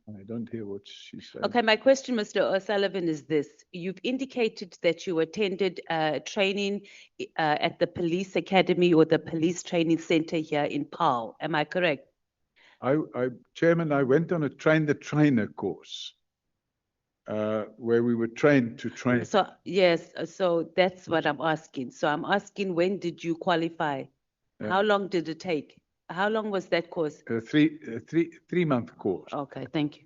I don't hear what she said. Okay, my question, Mr. O'Sullivan, is this. You've indicated that you attended training at the police academy or the police training center here in Paarl. Am I correct? Chairman, I went on a train the trainer course where we were trained to train. So, yes, so that's what I'm asking. So I'm asking, when did you qualify? How long did it take? How long was that course? A three-month course. Okay, thank you.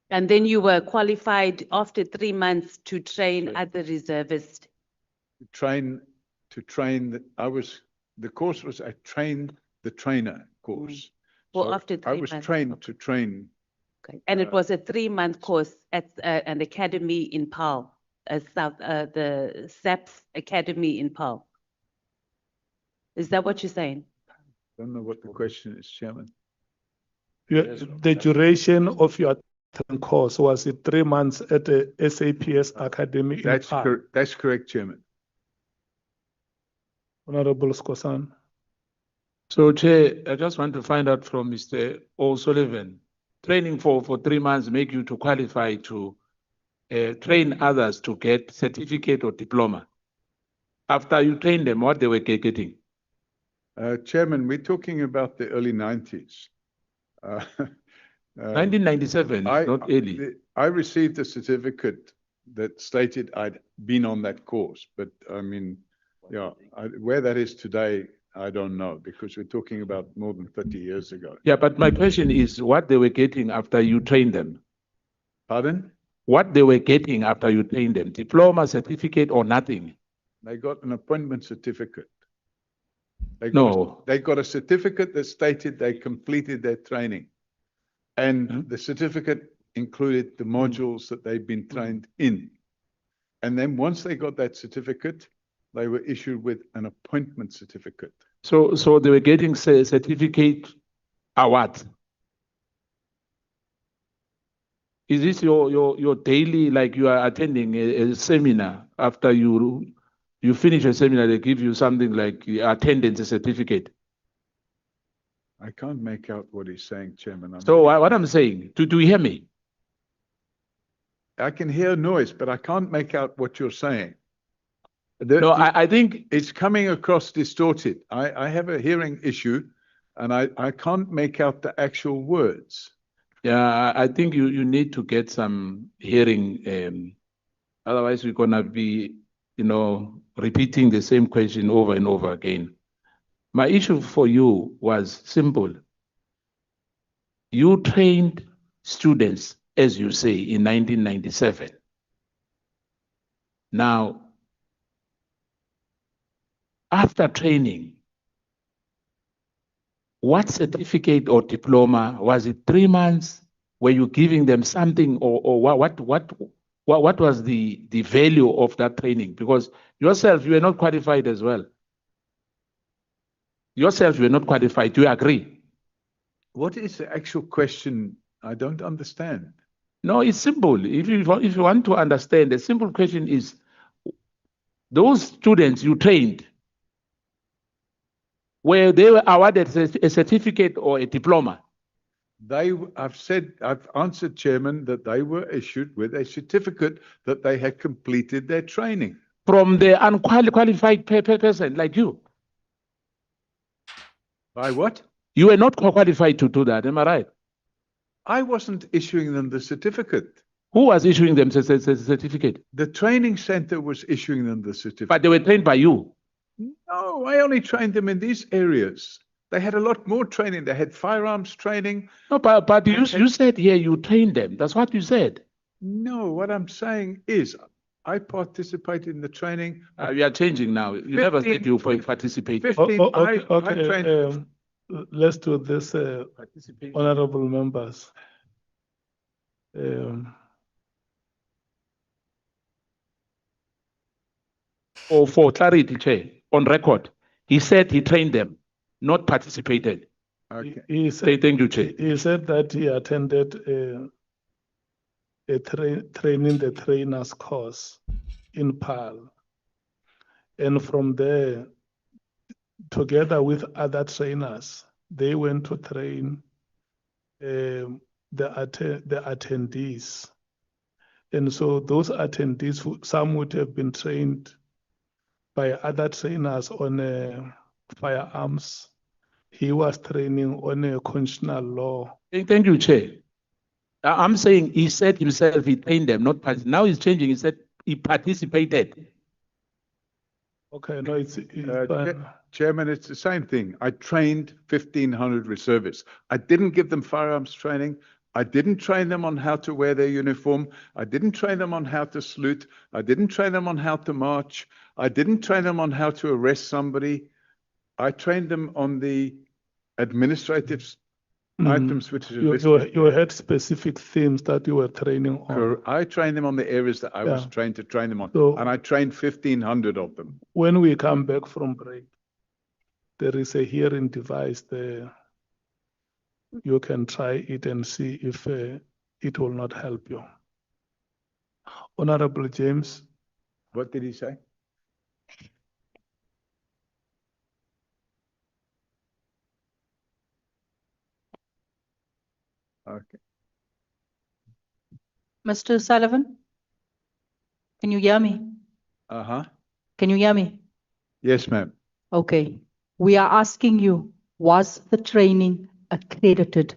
And then you were qualified after 3 months to train other reservists. The course was I trained the trainer. course. Well, So after I 3 was months. trained to train. Okay. And it was a 3-month course at an academy in Paarl, the SAPS Academy in Paarl. Is that what you're saying? Don't know what the question is, Chairman. The duration of your course, was it 3 months at the SAPS Academy in Paarl? That's correct, Chairman. Honorable Skosan. So, Chair, I just want to find out from Mr. O Sullivan, training for 3 months make you to qualify to train others to get certificate or diploma. After you train them, what they were getting? Chairman, we're talking about the early 90s. 1997, not early. I received a certificate that stated I'd been on that course, but I mean, yeah, where that is today, I don't know, because we're talking about more than 30 years ago. Yeah, but my question is what they were getting after you trained them? Pardon? What they were getting after you trained them? Diploma, certificate, or nothing? They got an appointment certificate. They got a certificate that stated they completed their training. And the certificate included the modules that they'd been trained in. And then once they got that certificate, they were issued with an appointment certificate. So they were getting certificate what? Is this your daily, like you are attending a seminar after you finish a seminar, they give you something like attendance certificate? I can't make out what he's saying, Chairman. So what I'm saying, do you hear me? I can hear noise, but I can't make out what you're saying. No, I think it's coming across distorted. I have a hearing issue and I can't make out the actual words. Yeah, I think you need to get some hearing. Otherwise, we're going to be, repeating the same question over and over again. My issue for you was simple. You trained students, as you say, in 1997. Now, after training, what certificate or diploma, was it 3 months? Were you giving them something, or what was the value of that training? Because yourself, you were not qualified as well. Yourself, you were not qualified. Do you agree? What is the actual question? I don't understand. No, it's simple. If you want to understand, the simple question is, those students you trained, where they were awarded a certificate or a diploma? I've answered, Chairman, that they were issued with a certificate that they had completed their training. From the unqualified person like you? By what? You were not qualified to do that, am I right? I wasn't issuing them the certificate. Who was issuing them the certificate? The training center was issuing them the certificate. But they were trained by you? No, I only trained them in these areas. They had a lot more training. They had firearms training. No, but you said here you trained them. That's what you said. No, what I'm saying is I participated in the training. We are changing now. You never said you participated. Okay, I trained. Let's do this, honorable members. For clarity, Chair, on record, he said he trained them, not participated. Okay. He said, Thank you, Chair. he said that he attended training the trainers course in Paarl. And from there, together with other trainers, they went to train the attendees. And so those attendees, some would have been trained by other trainers on firearms. He was training on a constitutional law. Thank you, Chair. I'm saying he said himself he trained them, not participated. Now he's changing. He said he participated. Okay, no, it's Chairman, it's the same thing. I trained 1,500 reservists. I didn't give them firearms training. I didn't train them on how to wear their uniform. I didn't train them on how to salute. I didn't train them on how to march. I didn't train them on how to arrest somebody. I trained them on the administrative Mm. items which are You listed. had specific themes that you were training on. I trained them on the areas that I was Yeah. trained to train them on, So- and I trained 1,500 of them. When we come back from break, there is a hearing device there. You can try it and see if it will not help you. Honorable James, What did he say? Okay. Mr. Sullivan, can you hear me? Can you hear me? Yes, ma'am. Okay. We are asking you, was the training accredited?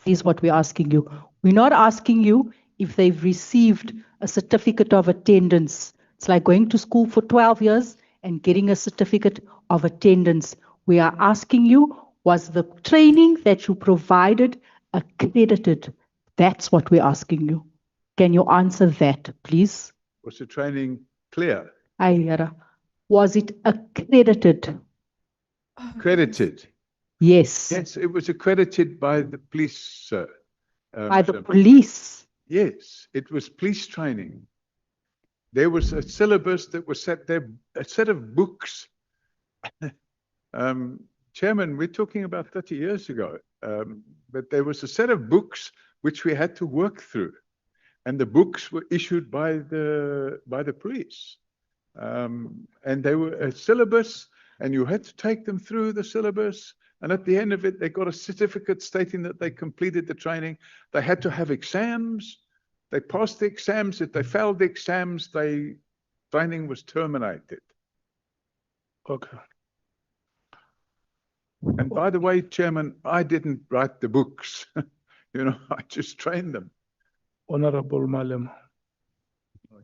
Is what we're asking you. We're not asking you if they've received a certificate of attendance. It's like going to school for 12 years and getting a certificate of attendance. We are asking you, was the training that you provided accredited? That's what we're asking you. Can you answer that, please? Was the training clear? Ayara. Was it accredited? Accredited? Yes. Yes, it was accredited by the police, sir. By the sir. police? Yes, it was police training. There was a syllabus that was set there, a set of books. Chairman, we're talking about 30 years ago, but there was a set of books which we had to work through, and the books were issued by the police, and they were a syllabus, and you had to take them through the syllabus. And at the end of it, they got a certificate stating that they completed the training. They had to have exams. They passed the exams. If they failed the exams, training was terminated. okay. And by the way, Chairman, I didn't write the books. I just trained them. Honorable Malem.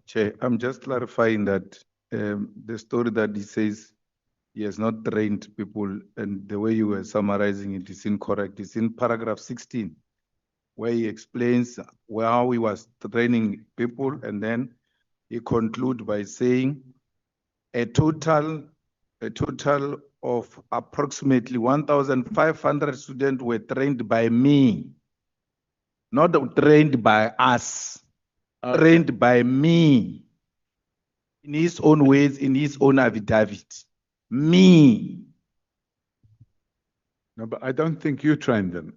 Chair, I'm just clarifying that the story that he says he has not trained people, and the way you were summarizing it is incorrect. It's in paragraph 16, where he explains how he was training people, and then he concludes by saying a total of approximately 1,500 students were trained by me, not trained by us, trained by me, in his own ways, in his own affidavit. Me. No, but I don't think you trained them.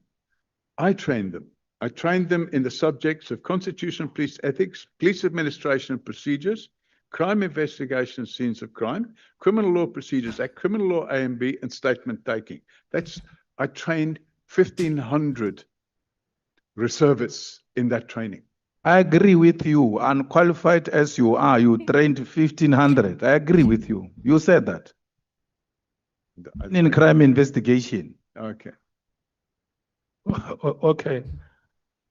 I trained them. I trained them in the subjects of constitutional police ethics, police administration and procedures, crime investigation, scenes of crime, criminal law procedures act, criminal law A and B, and statement taking. I trained 1,500 reservists in that training. I agree with you. Unqualified as you are, you trained 1,500. I agree with you. You said that. In crime investigation. Okay. Okay.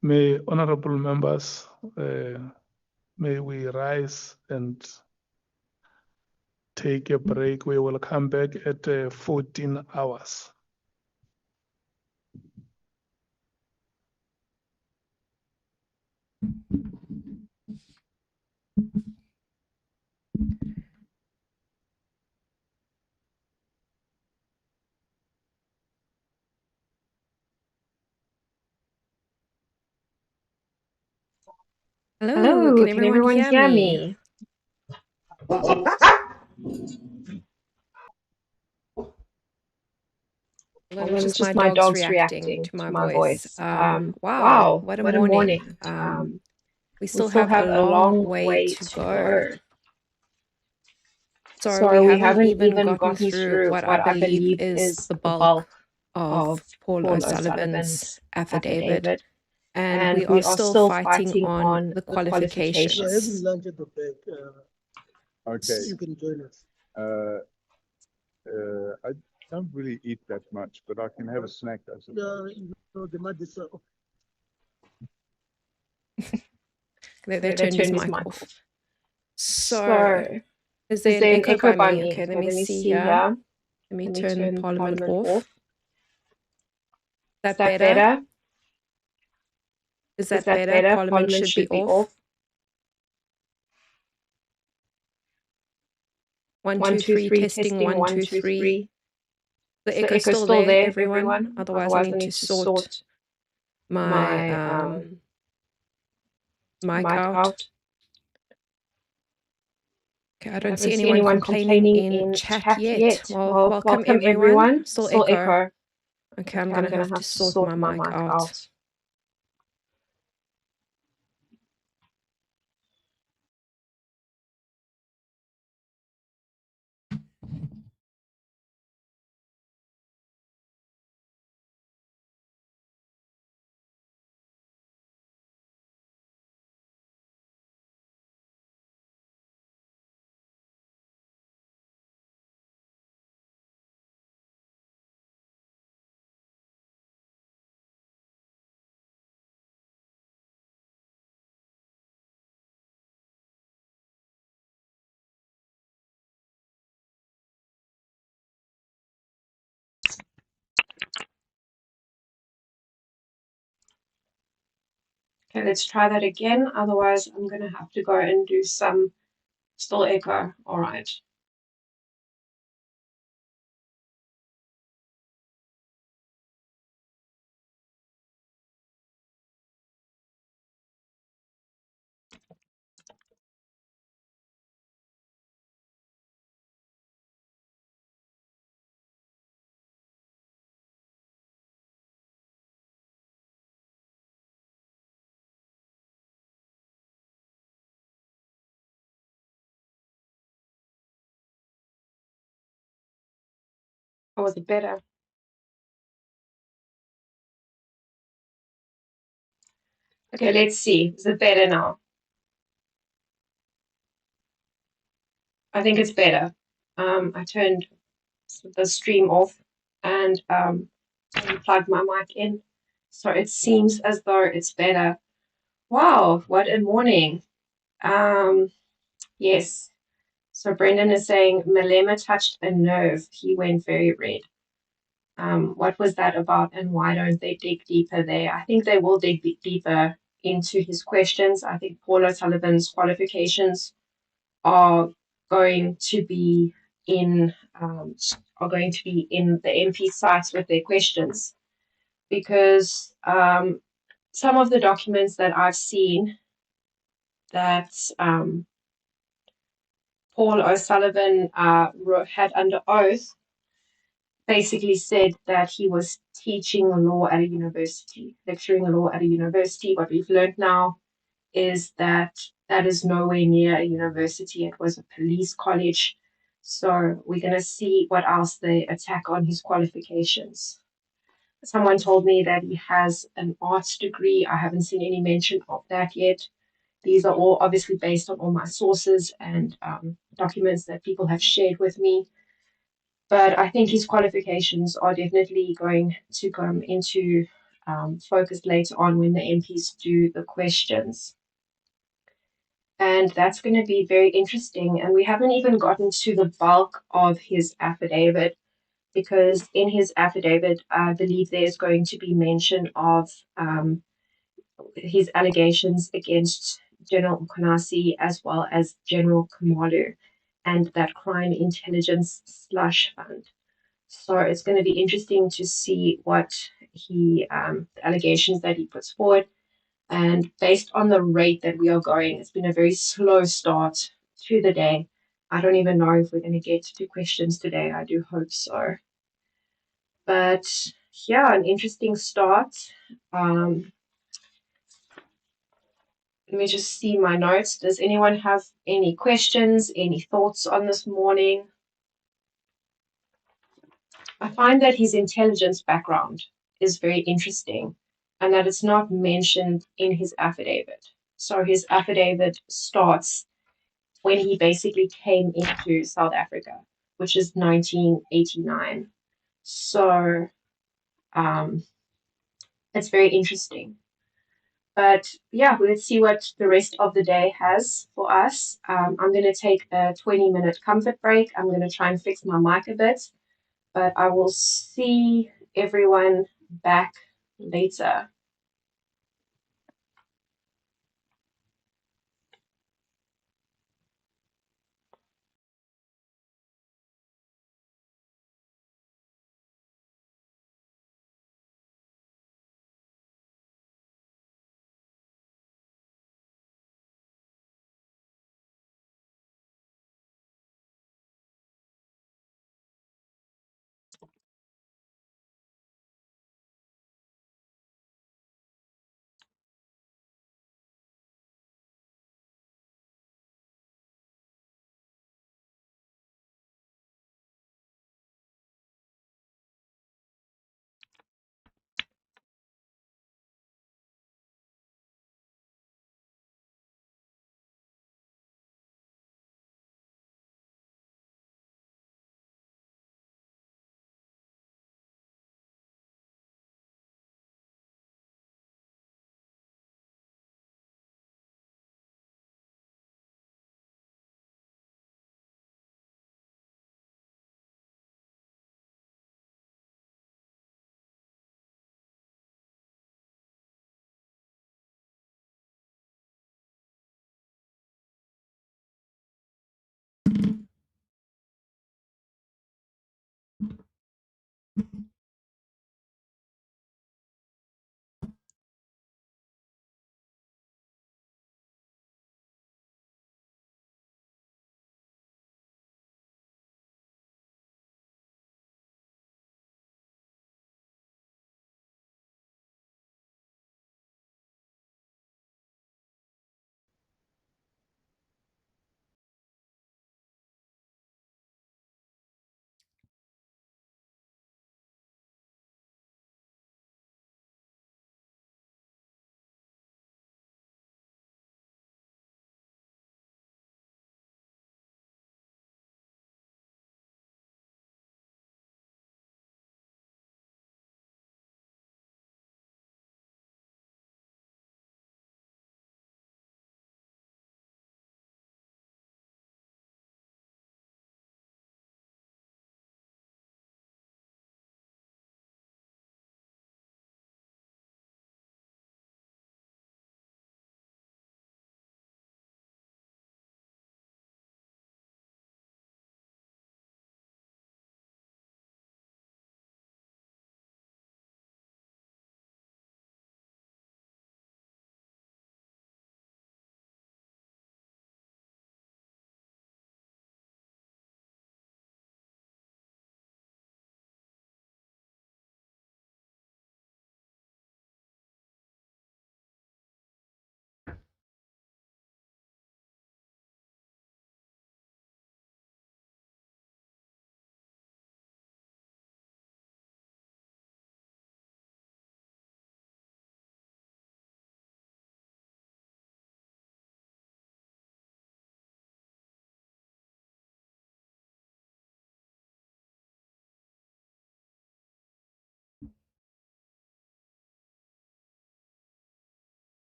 May honorable members, may we rise and take a break. We will come back at 14 hours. Hello, can everyone hear me? It's just my dogs reacting to my voice. Wow, what a morning. We still have a long way to go. So we haven't even gotten through what I believe is the bulk of Paul O'Sullivan's affidavit. And we are still fighting on the qualifications. Lunch at the back. Okay. You can join us. I don't really eat that much, but I can have a snack. The mud is They turned his mic off. So, is there an echo by me? Okay, let me see here. Let me turn Parliament off. Is that better? Is that better? Parliament should be off. 1, 2, 3, testing 1, 2, 3. The echo's still there, everyone. Otherwise, I need to sort my mic out. Okay, I don't see anyone complaining in chat yet. Well, welcome everyone. Still echo. Okay, I'm gonna have to sort my mic out. Okay, let's try that again. Otherwise, I'm gonna have to go and do some still echo. All right. Or was it better? Okay, let's see. Is it better now? I think it's better. I turned the stream off and plugged my mic in. So it seems as though it's better. Wow, what a morning. Yes. So Brendan is saying Malema touched a nerve. He went very red. What was that about and why don't they dig deeper there? I think they will dig deeper into his questions. I think Paul O'Sullivan's qualifications are going to be in the MP sites with their questions because some of the documents that I've seen that Paul O'Sullivan had under oath basically said that he was teaching law at a university, lecturing law at a university. What we've learned now is that that is nowhere near a university. It was a police college. So we're going to see what else they attack on his qualifications. Someone told me that he has an arts degree. I haven't seen any mention of that yet. These are all obviously based on all my sources and documents that people have shared with me. But I think his qualifications are definitely going to come into focus later on when the MPs do the questions. And that's going to be very interesting. And we haven't even gotten to the bulk of his affidavit, because in his affidavit, I believe there's going to be mention of his allegations against General Mkhonasi as well as General Khumalo and that crime intelligence slush fund. So it's going to be interesting to see what the allegations that he puts forward. And based on the rate that we are going, it's been a very slow start to the day. I don't even know if we're going to get to questions today. I do hope so. But yeah, an interesting start. Let me just see my notes. Does anyone have any questions, any thoughts on this morning? I find that his intelligence background is very interesting and that it's not mentioned in his affidavit. So his affidavit starts when he basically came into South Africa, which is 1989. So it's very interesting. But yeah, let's see what the rest of the day has for us. I'm going to take a 20-minute comfort break. I'm going to try and fix my mic a bit, but I will see everyone back later.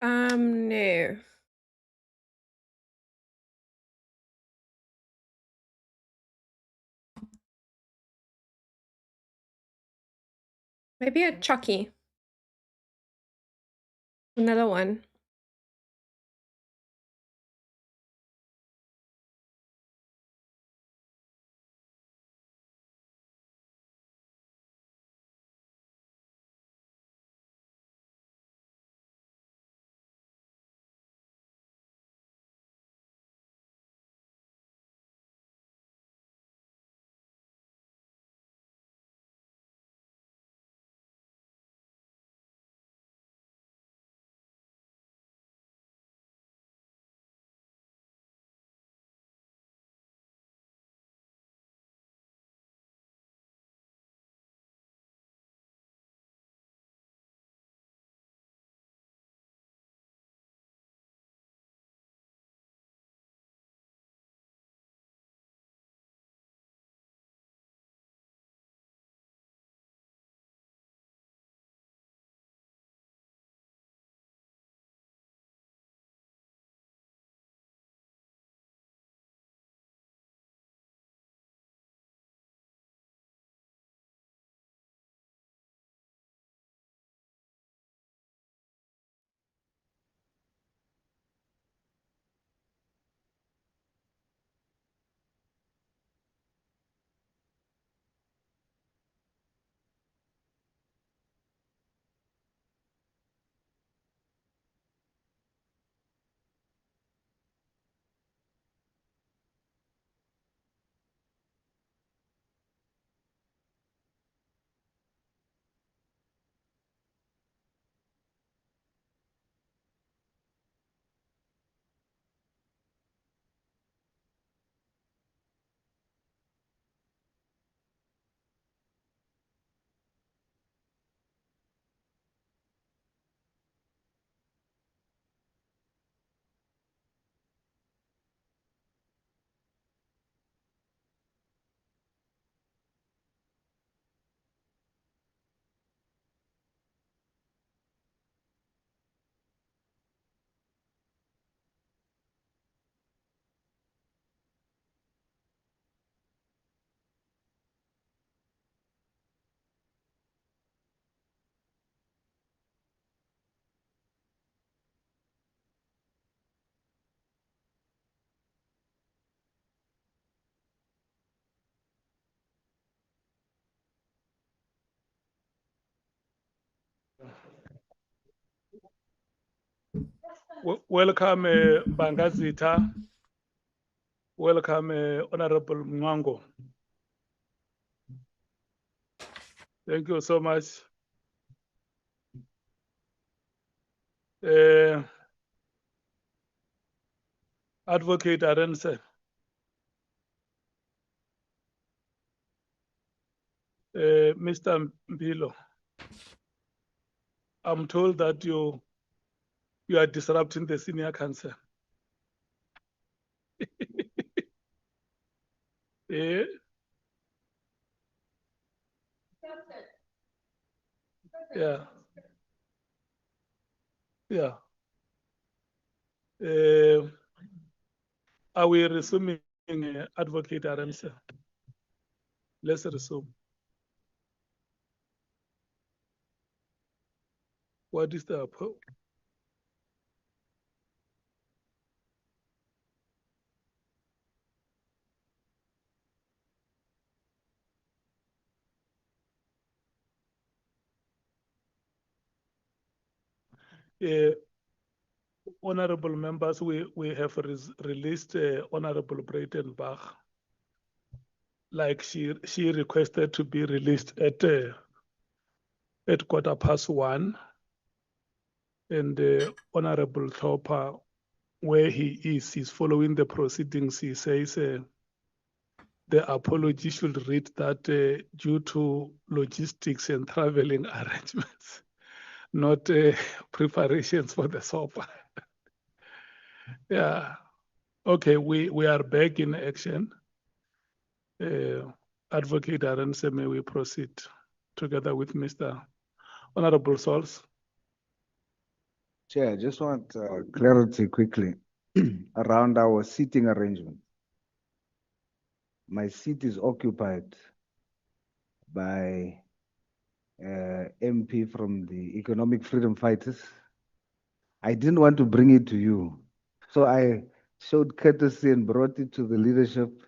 No. Maybe a Chucky. Another one. Welcome, Bangazita. Welcome, Honorable Mwango. Thank you so much. Advocate Arense. Mr. Mpilo, I'm told that you are disrupting the senior council. Eh? Yeah. Yeah. Are we resuming Advocate Arense? Let's resume. What is the honorable members, we have released Honorable Breitenbach, like she requested to be released at 1:15, and Honorable Thopa, where he is, he's following the proceedings. He says the apology should read that due to logistics and traveling arrangements, not preparations for the SOPA. Yeah. Okay, we are back in action. Advocate Arense, may we proceed together with Mr. Honorable Sols. Chair, I just want clarity quickly around our seating arrangement. My seat is occupied by MP from the Economic Freedom Fighters. I didn't want to bring it to you, so I showed courtesy and brought it to the leadership.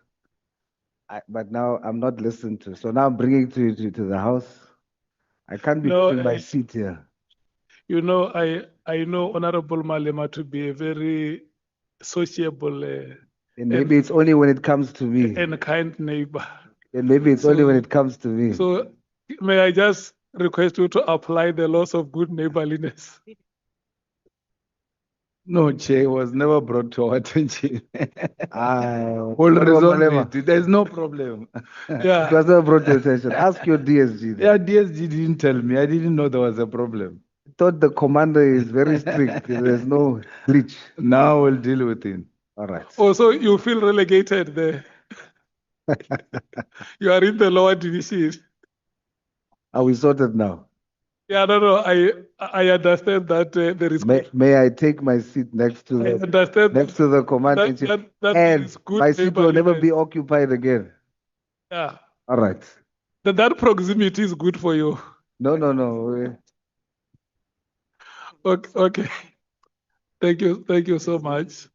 But now I'm not listened to, so now I'm bringing it to the House. I can't be No, putting my seat here. You know, I know Honorable Malema to be a very sociable And maybe it's only when it comes to me. and kind neighbor. And maybe it's only when it comes to me. So may I just request you to apply the laws of good neighborliness? No, Chair, it was never brought to our attention. We'll Honorable resolve Malema. it. There's no problem. It was never brought to attention. Ask your DSG. Yeah, DSG didn't tell me. I didn't know there was a problem. Thought the commander is very strict. There's no glitch. Now we'll deal with it. All right. Also, you feel relegated there. You are in the lower division. Are we sorted now? Yeah, no, I understand that there is. May I take my seat next to I understand next to the commander in chief? that And is good my seat will never neighborliness. be occupied again. Yeah, All right. that proximity is good for you. No. Okay. Thank you so much.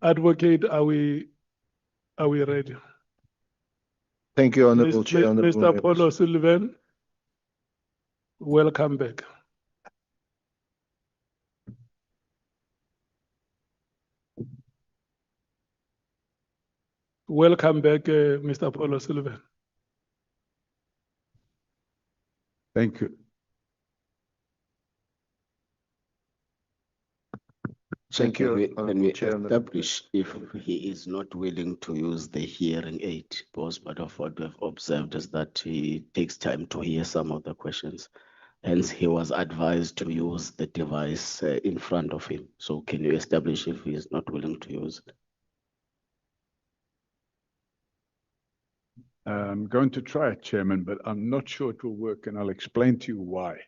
Advocate, are we ready? Thank you, Honorable Chair. Honorable Mr. Paul O members. Sullivan, welcome back. Welcome back, Mr. Paul O Sullivan. Thank you. Thank Can you, we Honorable Chair. establish if he is not willing to use the hearing aid? Because part of what we have observed is that he takes time to hear some of the questions. Hence, he was advised to use the device in front of him. So can you establish if he is not willing to use it? I'm going to try it, Chairman, but I'm not sure it will work, and I'll explain to you why.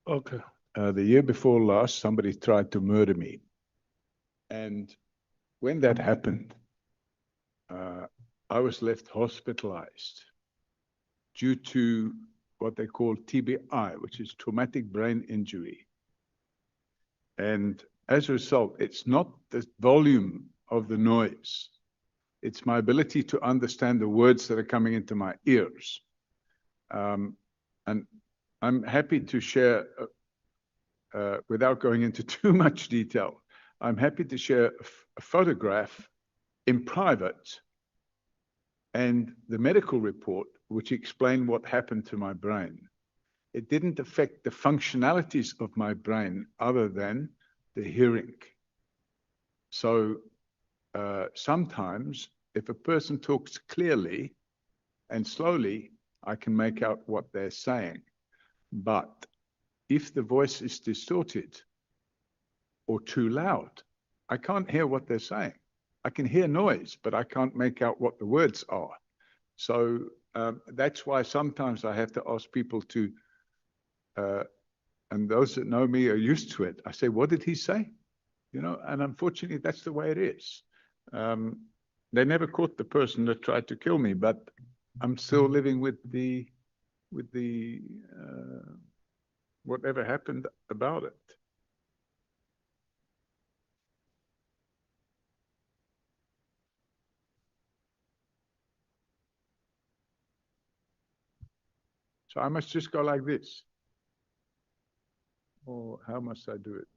Okay. The year before last, somebody tried to murder me. And when that happened, I was left hospitalized due to what they call TBI, which is traumatic brain injury. And as a result, it's not the volume of the noise. It's my ability to understand the words that are coming into my ears. And I'm happy to share, without going into too much detail, I'm happy to share a photograph in private and the medical report, which explained what happened to my brain. It didn't affect the functionalities of my brain other than the hearing. So sometimes if a person talks clearly and slowly, I can make out what they're saying. But if the voice is distorted or too loud, I can't hear what they're saying. I can hear noise, but I can't make out what the words are. So that's why sometimes I have to ask people to, and those that know me are used to it. I say, what did he say? You know, and unfortunately, that's the way it is. They never caught the person that tried to kill me, but I'm still living with the whatever happened about it. So I must just go like this. Or how must I do it?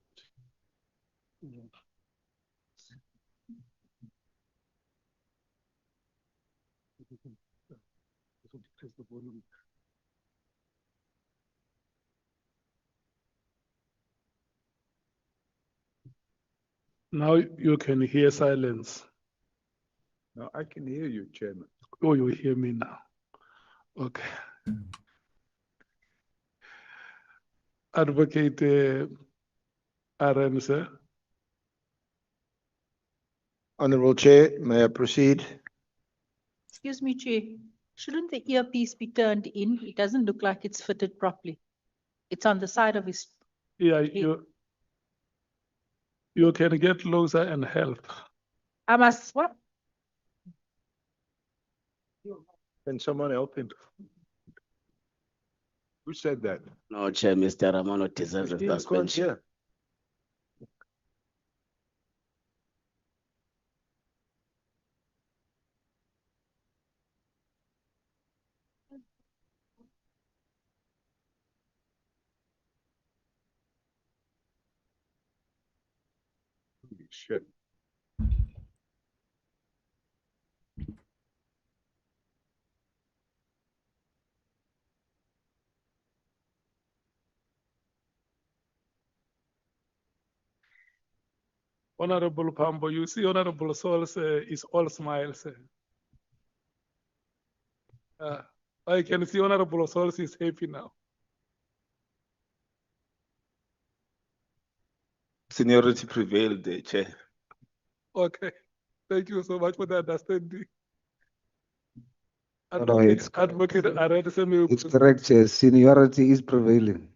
Now you can hear silence. No, I can hear you, Chairman. Oh, you hear me now. Okay. Advocate Carri-Ann, sir. Honorable Chair, may I proceed? Excuse me, Chair. Shouldn't the earpiece be turned in? It doesn't look like it's fitted properly. It's on the side of his. Yeah, you can get closer and help. I must, what? Can someone help him? Who said that? No, Chair, Mr. Ramano deserves a He can't suspension. hear. Holy shit. Honorable Pambo, you see Honorable Souls is all smiles. I can see Honorable Souls is happy now. Seniority prevailed, Chair. Okay, thank you so much for the understanding. No, it's Advocate Arad Semi. It's correct, Chair. Seniority is prevailing.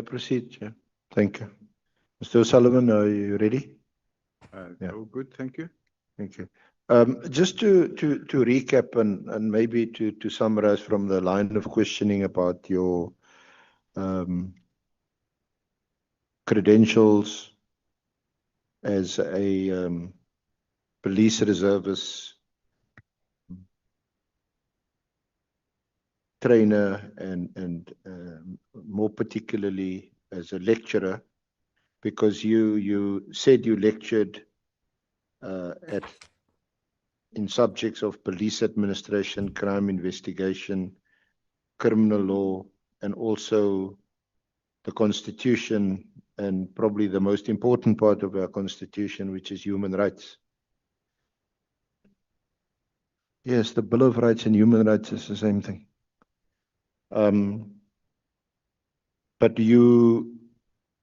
Proceed, Chair. Thank you. Mr. O'Sullivan, are you ready? Yeah. Oh, good, thank you. Thank you. Just to recap and maybe to summarize from the line of questioning about your credentials as a police reservist trainer and more particularly as a lecturer, because you said you lectured in subjects of police administration, crime investigation, criminal law, and also the Constitution, and probably the most important part of our Constitution, which is human rights. Yes, the Bill of Rights and human rights is the same thing. But you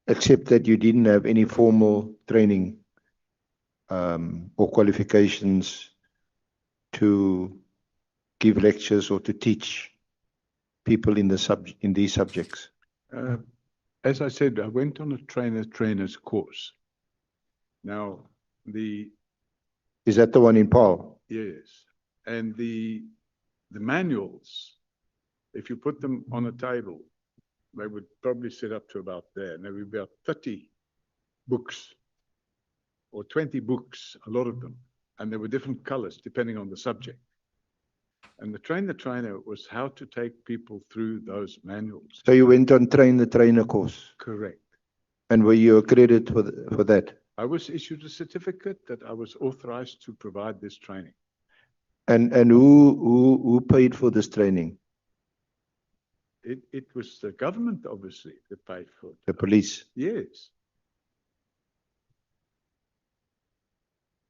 accept that you didn't have any formal training or qualifications to give lectures or to teach people in these subjects. As I said, I went on a trainer's course. Now, Is that the one in Paarl? yes, and the manuals, if you put them on a table, they would probably sit up to about there, and there would be about 30 books or 20 books, a lot of them, and there were different colors depending on the subject. And the trainer was how to take people through those manuals. So you went on train the trainer course? Correct. And were you accredited for that? I was issued a certificate that I was authorized to provide this training. And who paid for this training? It was the government, obviously, that paid for it. The police? Yes.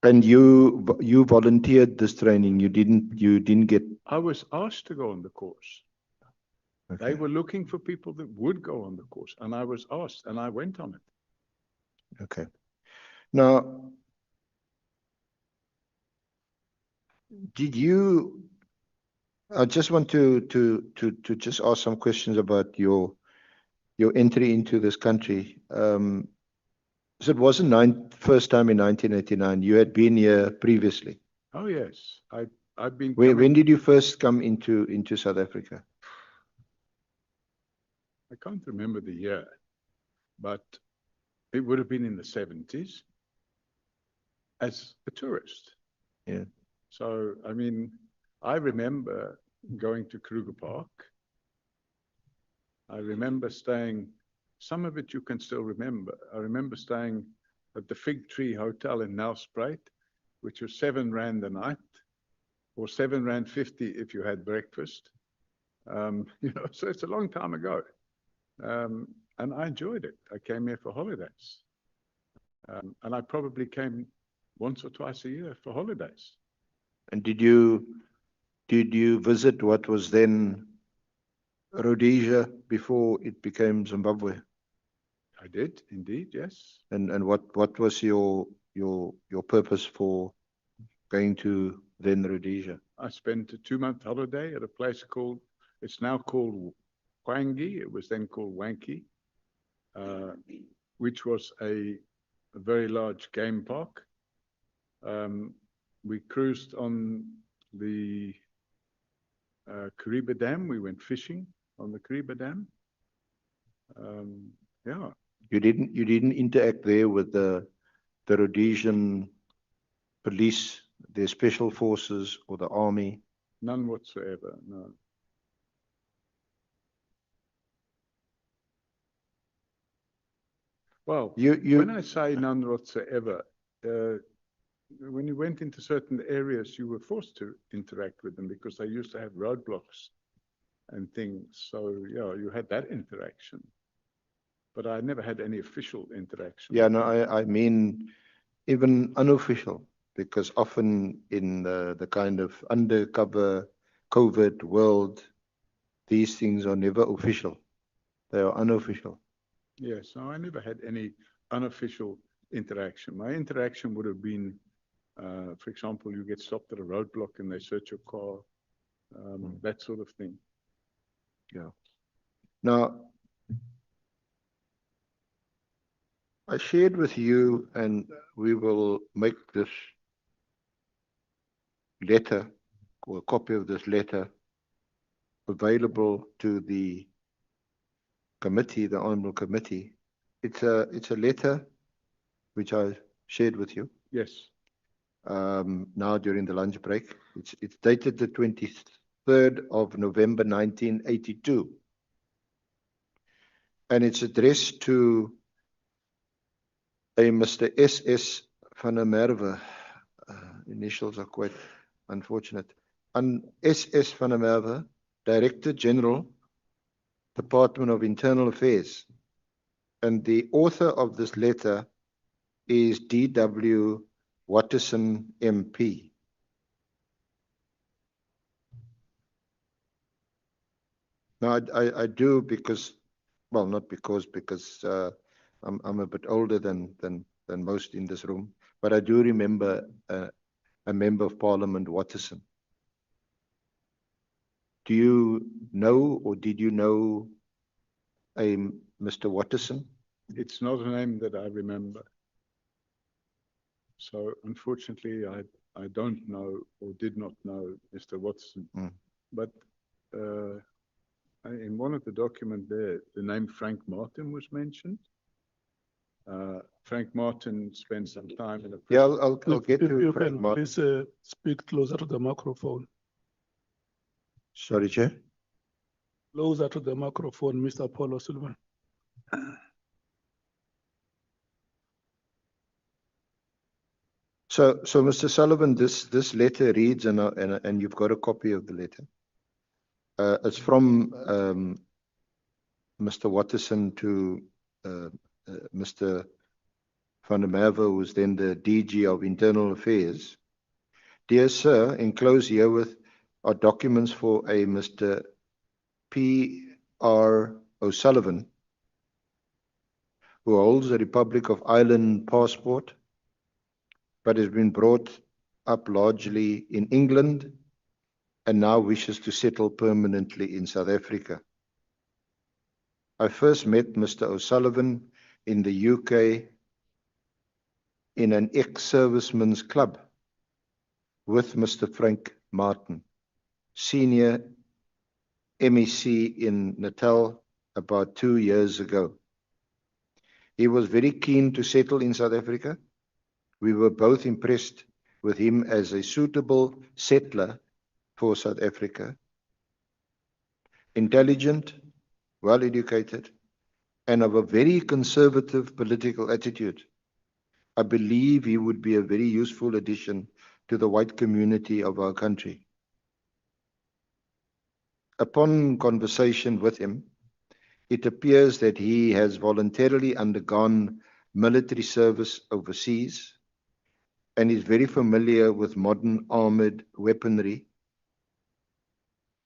And you volunteered this training. You didn't get. I was asked to go on the course. Okay. They were looking for people that would go on the course, and I was asked, and I went on it. Okay. Now, I just want to just ask some questions about your entry into this country. So it wasn't first time in 1989. You had been here previously. Oh yes, I've been. When did you first come into South Africa? I can't remember the year, but it would have been in the 70s as a tourist. Yeah. So, I mean, I remember going to Kruger Park. I remember staying, some of it you can still remember. I remember staying at the Fig Tree Hotel in Nelspruit, which was 7 Rand a night, or 7 Rand 50 if you had breakfast. So it's a long time ago. And I enjoyed it. I came here for holidays. And I probably came once or twice a year for holidays. And did you visit what was then Rhodesia before it became Zimbabwe? I did indeed, yes. And what was your purpose for going to then Rhodesia? I spent a 2-month holiday at a place called, it's now called Wangi. It was then called Wanki, which was a very large game park. We cruised on the Kariba Dam. We went fishing on the Kariba Dam. Yeah. You didn't interact there with the Rhodesian police, their special forces, or the army? None whatsoever, no. Well, when I say none whatsoever, when you went into certain areas, you were forced to interact with them because they used to have roadblocks and things. So, yeah, you had that interaction. But I never had any official interaction. Yeah, no, I mean even unofficial, because often in the kind of undercover covert world, these things are never official. They are unofficial. Yes, no, I never had any unofficial interaction. My interaction would have been, for example, you get stopped at a roadblock and they search your car, that sort of thing. Yeah. Now, I shared with you, and we will make this letter, or a copy of this letter, available to the committee, the Honourable Committee. It's a letter which I shared with you. Yes. Now during the lunch break. It's dated the 23rd of November 1982. And it's addressed to a Mr. S.S. van der Merwe. Initials are quite unfortunate. And S.S. van der Merwe, Director General, Department of Internal Affairs. And the author of this letter is D.W. Watterson, MP. Now, I do because, well, not because I'm a bit older than most in this room, but I do remember a member of Parliament, Watterson. Do you know, or did you know a Mr. Watterson? It's not a name that I remember. So unfortunately, I don't know or did not know Mr. Watson. But in one of the documents there, the name Frank Martin was mentioned. Frank Martin spent some time in a Yeah, I'll get If to you Frank can Martin. please speak closer to the microphone. Sorry, Chair. Closer to the microphone, Mr. Paul O Sullivan. So Mr. Sullivan, this letter reads, and you've got a copy of the letter. It's from Mr. Watterson to Mr. van der Merwe, who was then the DG of Internal Affairs. Dear Sir, enclosed herewith are documents for a Mr. P.R. O'Sullivan, who holds a Republic of Ireland passport, but has been brought up largely in England and now wishes to settle permanently in South Africa. I first met Mr. O'Sullivan in the UK in an ex-servicemen's club with Mr. Frank Martin, senior MEC in Natal, about 2 years ago. He was very keen to settle in South Africa. We were both impressed with him as a suitable settler for South Africa. Intelligent, well-educated, and of a very conservative political attitude. I believe he would be a very useful addition to the white community of our country. Upon conversation with him, it appears that he has voluntarily undergone military service overseas and is very familiar with modern armored weaponry.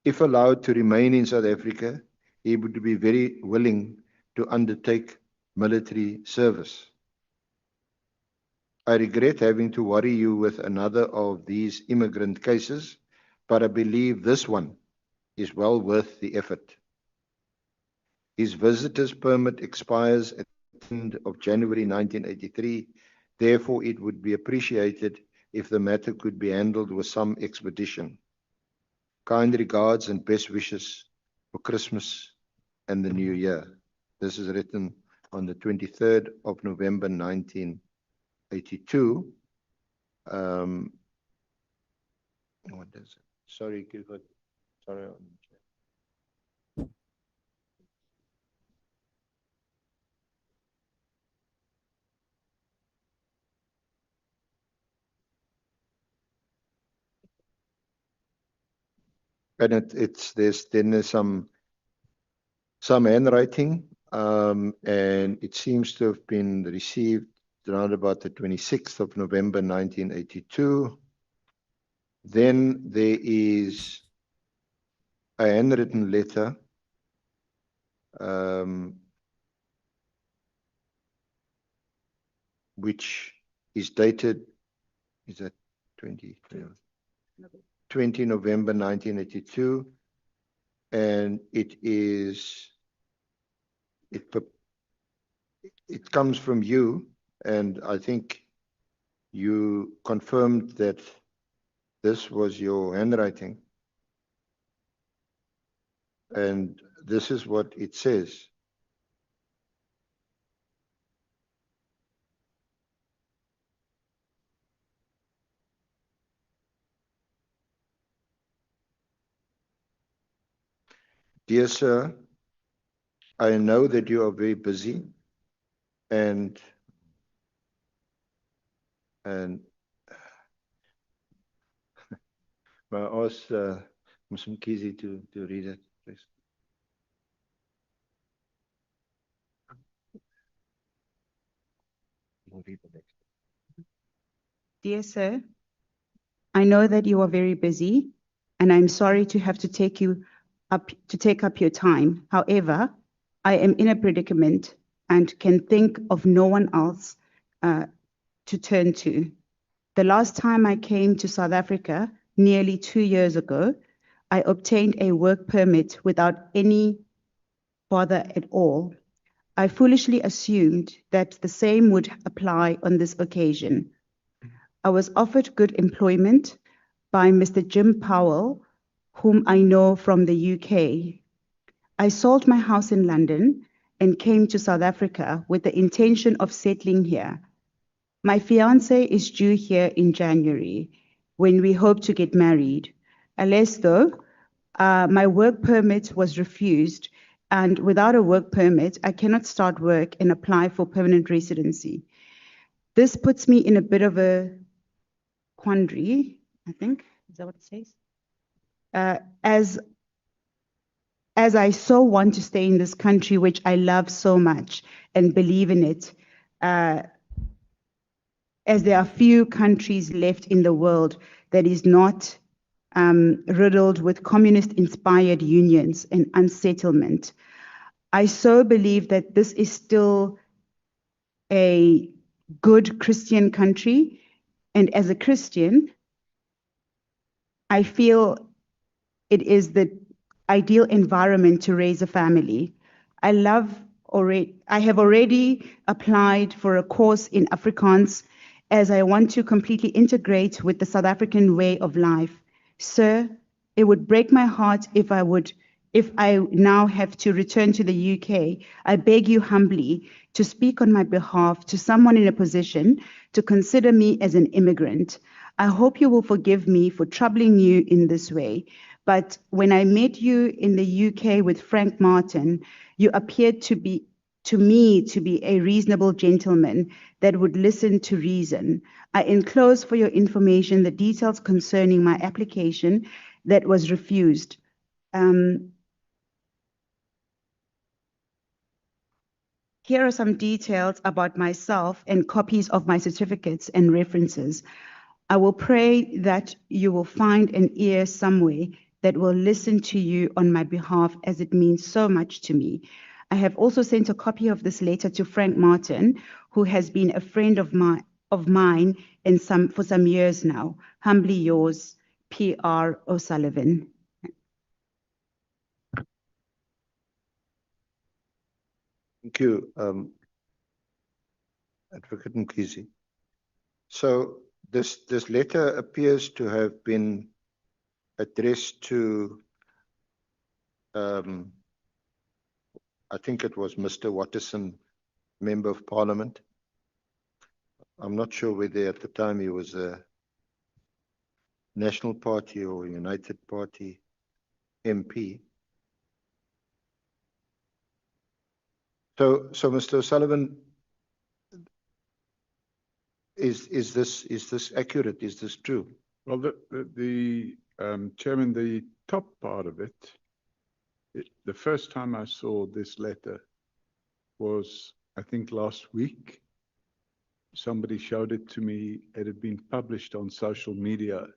If allowed to remain in South Africa, he would be very willing to undertake military service. I regret having to worry you with another of these immigrant cases, but I believe this one is well worth the effort. His visitor's permit expires at the end of January 1983. Therefore, it would be appreciated if the matter could be handled with some expedition. Kind regards and best wishes for Christmas and the New Year. This is written on the 23rd of November 1982. What is it? Sorry, Clifford. Sorry. And there's some handwriting, and it seems to have been received around about the 26th of November 1982. Then there is a handwritten letter which is dated, is that 20 November 1982, and it comes from you, and I think you confirmed that this was your handwriting, and this is what it says. Dear sir, I know that you are very busy and I ask Msumkizi to read it, please. Dear sir, I know that you are very busy, and I'm sorry to have to take up your time. However, I am in a predicament and can think of no one else to turn to. The last time I came to South Africa, nearly 2 years ago, I obtained a work permit without any bother at all. I foolishly assumed that the same would apply on this occasion. I was offered good employment by Mr. Jim Powell, whom I know from the UK. I sold my house in London and came to South Africa with the intention of settling here. My fiancé is due here in January, when we hope to get married. Alas though, my work permit was refused, and without a work permit, I cannot start work and apply for permanent residency. This puts me in a bit of a quandary, I think. Is that what it says? As I so want to stay in this country, which I love so much and believe in it, as there are few countries left in the world that is not riddled with communist-inspired unions and unsettlement. I so believe that this is still a good Christian country, and as a Christian, I feel it is the ideal environment to raise a family. I have already applied for a course in Afrikaans, as I want to completely integrate with the South African way of life. Sir, it would break my heart if I now have to return to the UK. I beg you humbly to speak on my behalf to someone in a position to consider me as an immigrant. I hope you will forgive me for troubling you in this way, but when I met you in the UK with Frank Martin, you appeared to me to be a reasonable gentleman that would listen to reason. I enclose for your information the details concerning my application that was refused. Here are some details about myself and copies of my certificates and references. I will pray that you will find an ear somewhere that will listen to you on my behalf, as it means so much to me. I have also sent a copy of this letter to Frank Martin, who has been a friend of mine for some years now. Humbly yours, PR O Sullivan. Thank you, Advocate Mkhize. So this letter appears to have been addressed to, I think it was Mr. Watterson, Member of Parliament. I'm not sure whether at the time he was a National Party or United Party MP. So Mr. O'Sullivan, is this accurate? Is this true? Well, the Chairman, the top part of it, the first time I saw this letter was, I think, last week. Somebody showed it to me. It had been published on social media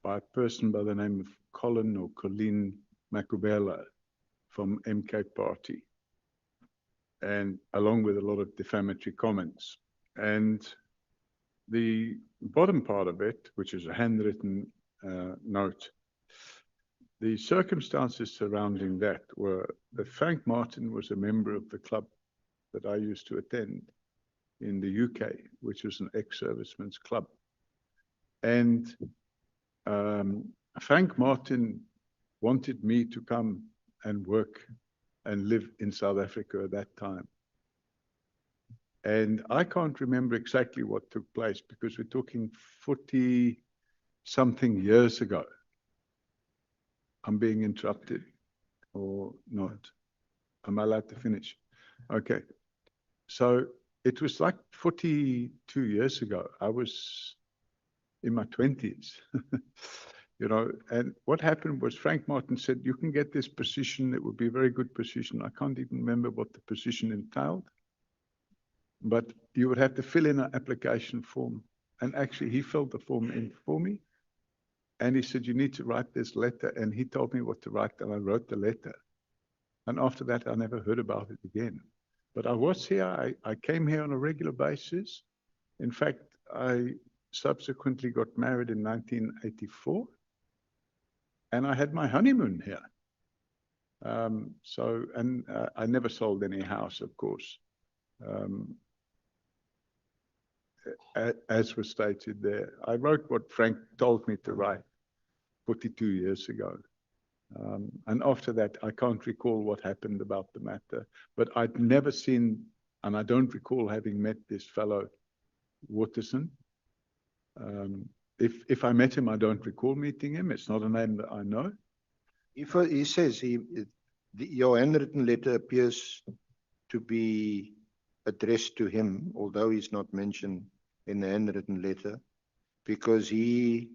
by a person by the name of Colin or Colleen Makubela from MK Party, and along with a lot of defamatory comments. And the bottom part of it, which is a handwritten note, the circumstances surrounding that were that Frank Martin was a member of the club that I used to attend in the UK, which was an ex-servicemen's club. And Frank Martin wanted me to come and work and live in South Africa at that time. And I can't remember exactly what took place because we're talking 40-something years ago. I'm being interrupted or not? Am I allowed to finish? Okay. So it was like 42 years ago. I was in my 20s, you know, and what happened was Frank Martin said, you can get this position. It would be a very good position. I can't even remember what the position entailed, but you would have to fill in an application form. And actually he filled the form in for me. And he said, you need to write this letter. And he told me what to write, and I wrote the letter. And after that, I never heard about it again. But I was here. I came here on a regular basis. In fact, I subsequently got married in 1984. And I had my honeymoon here. I never sold any house, of course, as was stated there. I wrote what Frank told me to write 42 years ago. And after that, I can't recall what happened about the matter, but I'd never seen, and I don't recall having met this fellow, Watterson. If I met him, I don't recall meeting him. It's not a name that I know. He says your handwritten letter appears to be addressed to him, although he's not mentioned in the handwritten letter, because he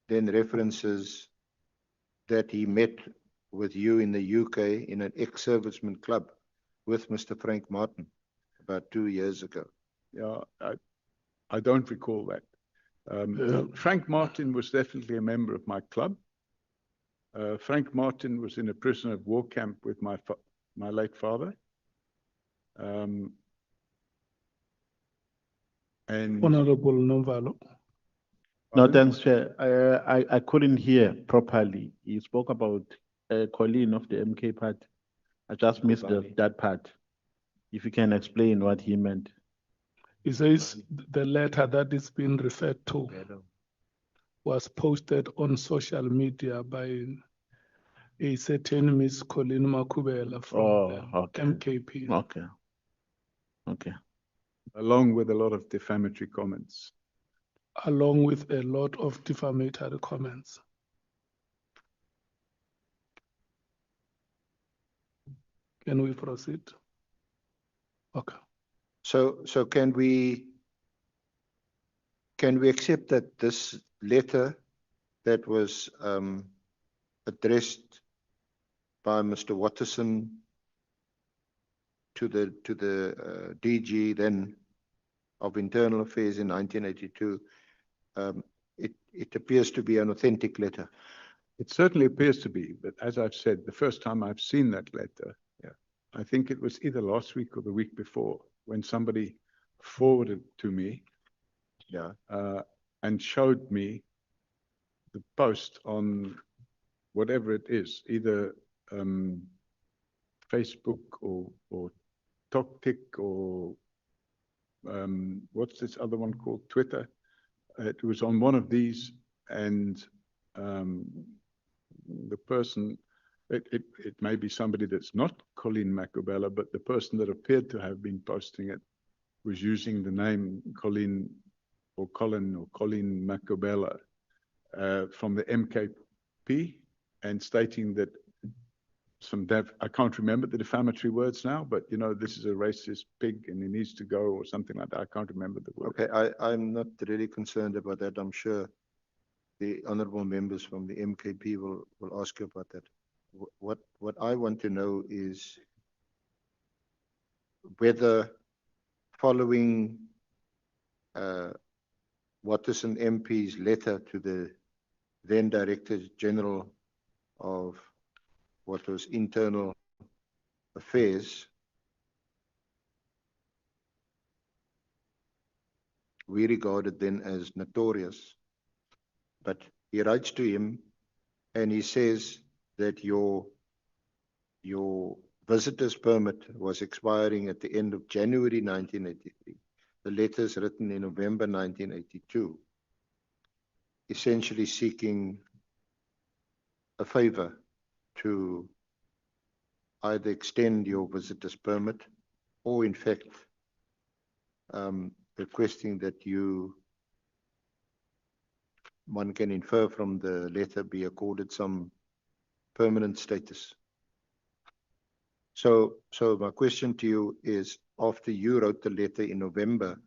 then references that he met with you in the UK in an ex-serviceman club with Mr. Frank Martin about 2 years ago. Yeah, I don't recall that. Frank Martin was definitely a member of my club. Frank Martin was in a prisoner of war camp with my late father. And Honorable Novalo. No, thanks, Chair. I couldn't hear properly. You spoke about Colleen of the MK part. I just missed that part. If you can explain what he meant. He says the letter that is being referred to was posted on social media by a certain Miss Colleen Makubela from the MKP. Okay. Along with a lot of defamatory comments. Along with a lot of defamatory comments. Can we proceed? Okay. So can we accept that this letter that was addressed by Mr. Watterson to the DG then of Internal Affairs in 1982, it appears to be an authentic letter? It certainly appears to be, but as I've said, the first time I've seen that letter, I think it was either last week or the week before, when somebody forwarded to me, and showed me the post on whatever it is, either Facebook or TokTik or what's this other one called, Twitter. It was on one of these, and the person, it may be somebody that's not Colleen Macobella, but the person that appeared to have been posting it was using the name Colleen or Colleen Macobella from the MKP, and stating that I can't remember the defamatory words now, but you know, this is a racist pig and he needs to go or something like that. I can't remember the word. Okay, I'm not really concerned about that. I'm sure the honorable members from the MKP will ask you about that. What I want to know is whether following Watterson MP's letter to the then Director General of what was Internal Affairs, we regarded then as notorious. But he writes to him and he says that your visitor's permit was expiring at the end of January 1983. The letter is written in November 1982, essentially seeking a favor to either extend your visitor's permit or in fact requesting that one can infer from the letter, be accorded some permanent status. So my question to you is, after you wrote the letter in November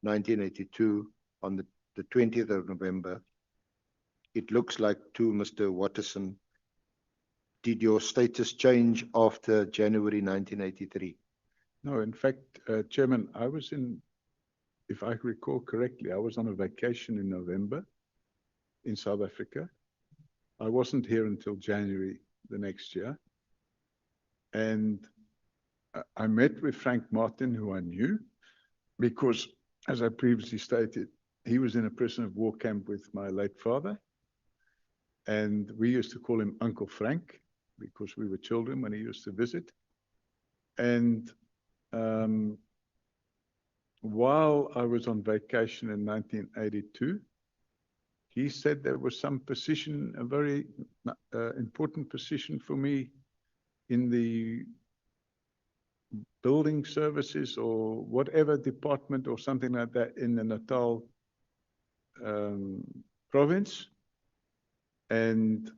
1982, on the 20th of November, it looks like to Mr. Watterson, did your status change after January 1983? No, in fact, Chairman, I was if I recall correctly, I was on a vacation in November in South Africa. I wasn't here until January the next year. And I met with Frank Martin, who I knew, because, as I previously stated, he was in a prisoner of war camp with my late father. And we used to call him Uncle Frank because we were children when he used to visit. And while I was on vacation in 1982, he said there was some position, a very important position for me in the building services or whatever department or something like that in the Natal province. And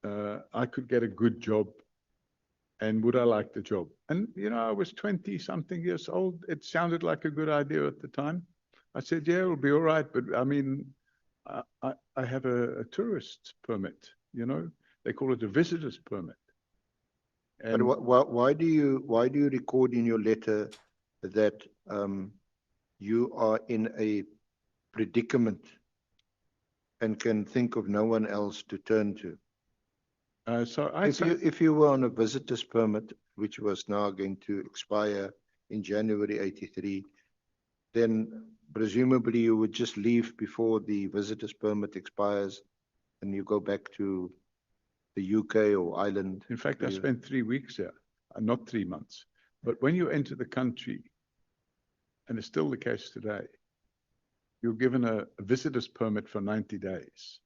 I could get a good job. And would I like the job? And, you know, I was 20 something years old. It sounded like a good idea at the time. I said, yeah, it'll be all right. But I mean, I have a tourist permit, you know, they call it a visitor's permit. And but why do you record in your letter that you are in a predicament and can think of no one else to turn to? If you were on a visitor's permit, which was now going to expire in January 83, then presumably you would just leave before the visitor's permit expires and you go back to the UK or Ireland. In fact, I spent 3 weeks there, not 3 months. But when you enter the country, and it's still the case today, you're given a visitor's permit for 90 days.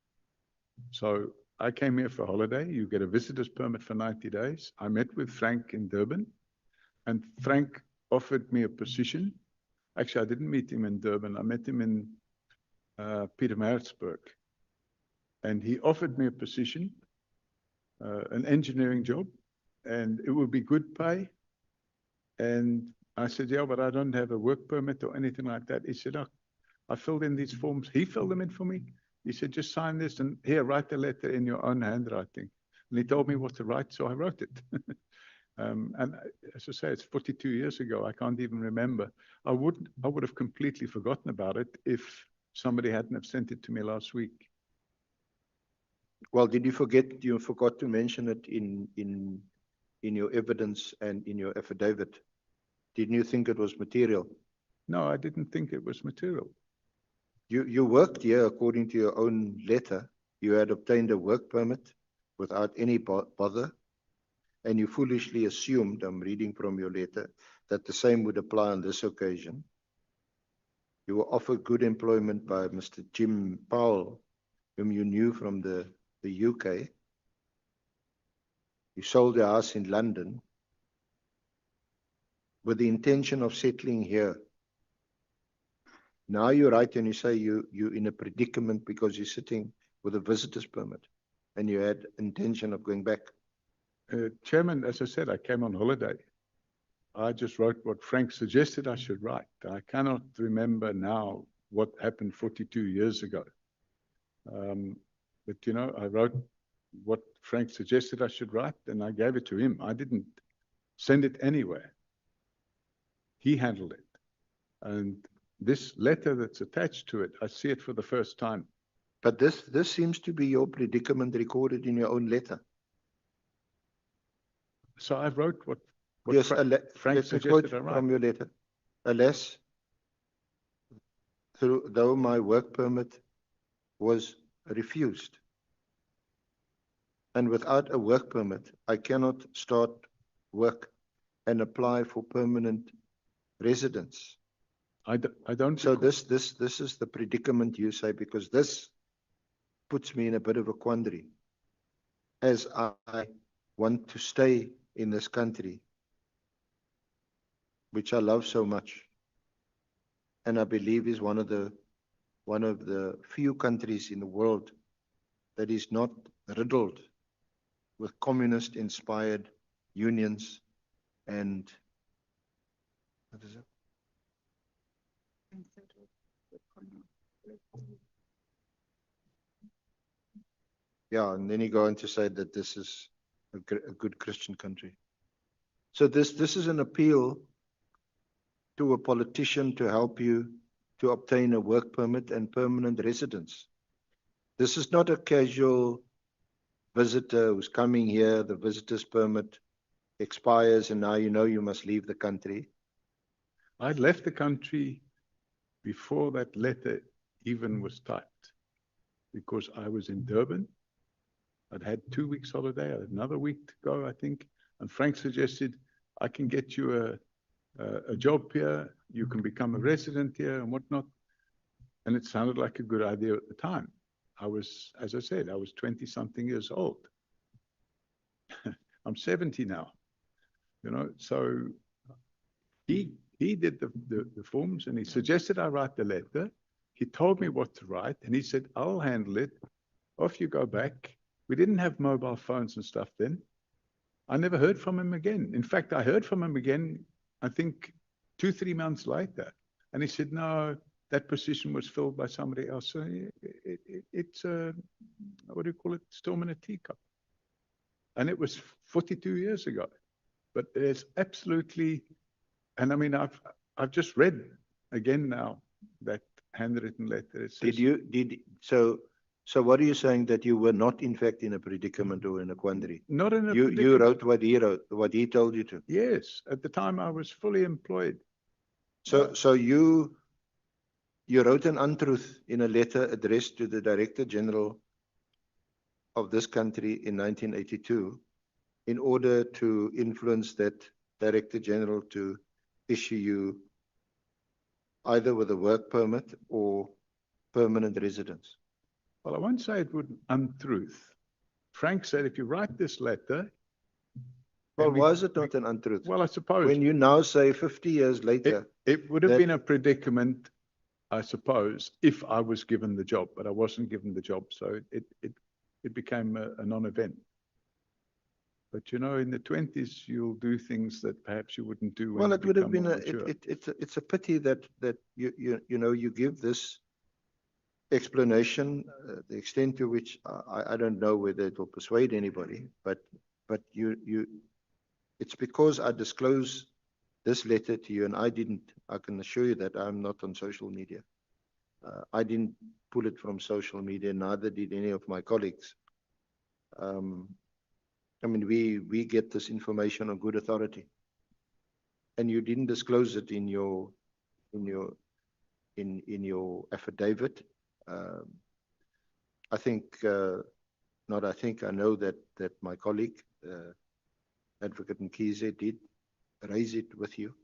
So I came here for holiday. You get a visitor's permit for 90 days. I met with Frank in Durban, and Frank offered me a position. Actually, I didn't meet him in Durban. I met him in Pietermaritzburg. And he offered me a position, an engineering job, and it would be good pay. And I said, yeah, but I don't have a work permit or anything like that. He said, oh, I filled in these forms. He filled them in for me. He said, just sign this and here, write the letter in your own handwriting. And he told me what to write, so I wrote it. And as I say, it's 42 years ago. I can't even remember. I would have completely forgotten about it if somebody hadn't have sent it to me last week. Well, did you forget? You forgot to mention it in in your evidence and in your affidavit? Didn't you think it was material? No, I didn't think it was material. You worked here according to your own letter. You had obtained a work permit without any bother, and you foolishly assumed, I'm reading from your letter, that the same would apply on this occasion. You were offered good employment by Mr. Jim Powell, whom you knew from the UK. You sold your house in London with the intention of settling here. Now you write and you say you're in a predicament because you're sitting with a visitor's permit and you had intention of going back. Chairman, as I said, I came on holiday. I just wrote what Frank suggested I should write. I cannot remember now what happened 42 years ago. But, you know, I wrote what Frank suggested I should write and I gave it to him. I didn't send it anywhere. He handled it. And this letter that's attached to it, I see it for the first time. But this seems to be your predicament recorded in your own letter. So I wrote what yes, Frank suggested I write. From your letter. Alas, though my work permit was refused, and without a work permit, I cannot start work and apply for permanent residence. I don't. So this is the predicament you say, because this puts me in a bit of a quandary, as I want to stay in this country, which I love so much, and I believe is one of the few countries in the world that is not riddled with communist-inspired unions and what is it? Yeah, and then you go on to say that this is a good Christian country. So this is an appeal to a politician to help you to obtain a work permit and permanent residence. This is not a casual visitor who's coming here, the visitor's permit expires and now you know you must leave the country. I left the country before that letter even was typed, because I was in Durban. I'd had 2 weeks holiday, I had another week to go, I think. And Frank suggested, I can get you a job here, you can become a resident here and whatnot. And it sounded like a good idea at the time. I was, as I said, I was 20-something years old. I'm 70 now, you know, so he did the forms and he suggested I write the letter. He told me what to write and he said, I'll handle it. Off you go back. We didn't have mobile phones and stuff then. I never heard from him again. In fact, I heard from him again, I think 2-3 months later. And he said, no, that position was filled by somebody else. So it's what do you call it? Storm in a teacup. And it was 42 years ago. But there's absolutely, and I mean, I've just read again now that handwritten letter. It says, So what are you saying, that you were not in fact in a predicament or in a quandary? Not in a predicament. You wrote what he told you to. Yes, at the time I was fully employed. So you wrote an untruth in a letter addressed to the Director General of this country in 1982 in order to influence that Director General to issue you either with a work permit or permanent residence. Well, I won't say it was untruth. Frank said, if you write this letter. Well, why is it not an untruth? Well, I suppose. When you now say 50 years later. It would have been a predicament, I suppose, if I was given the job, but I wasn't given the job. So it became a non-event. But you know, in the 20s, you'll do things that perhaps you wouldn't do. Well, it would have been it's a pity that you know, you give this explanation, the extent to which I don't know whether it will persuade anybody, but it's because I disclosed this letter to you and I can assure you that I'm not on social media. I didn't pull it from social media, neither did any of my colleagues. I mean, we get this information on good authority. And you didn't disclose it in your affidavit. I think, not I think, I know that my colleague, Advocate Mkhize, did raise it with you.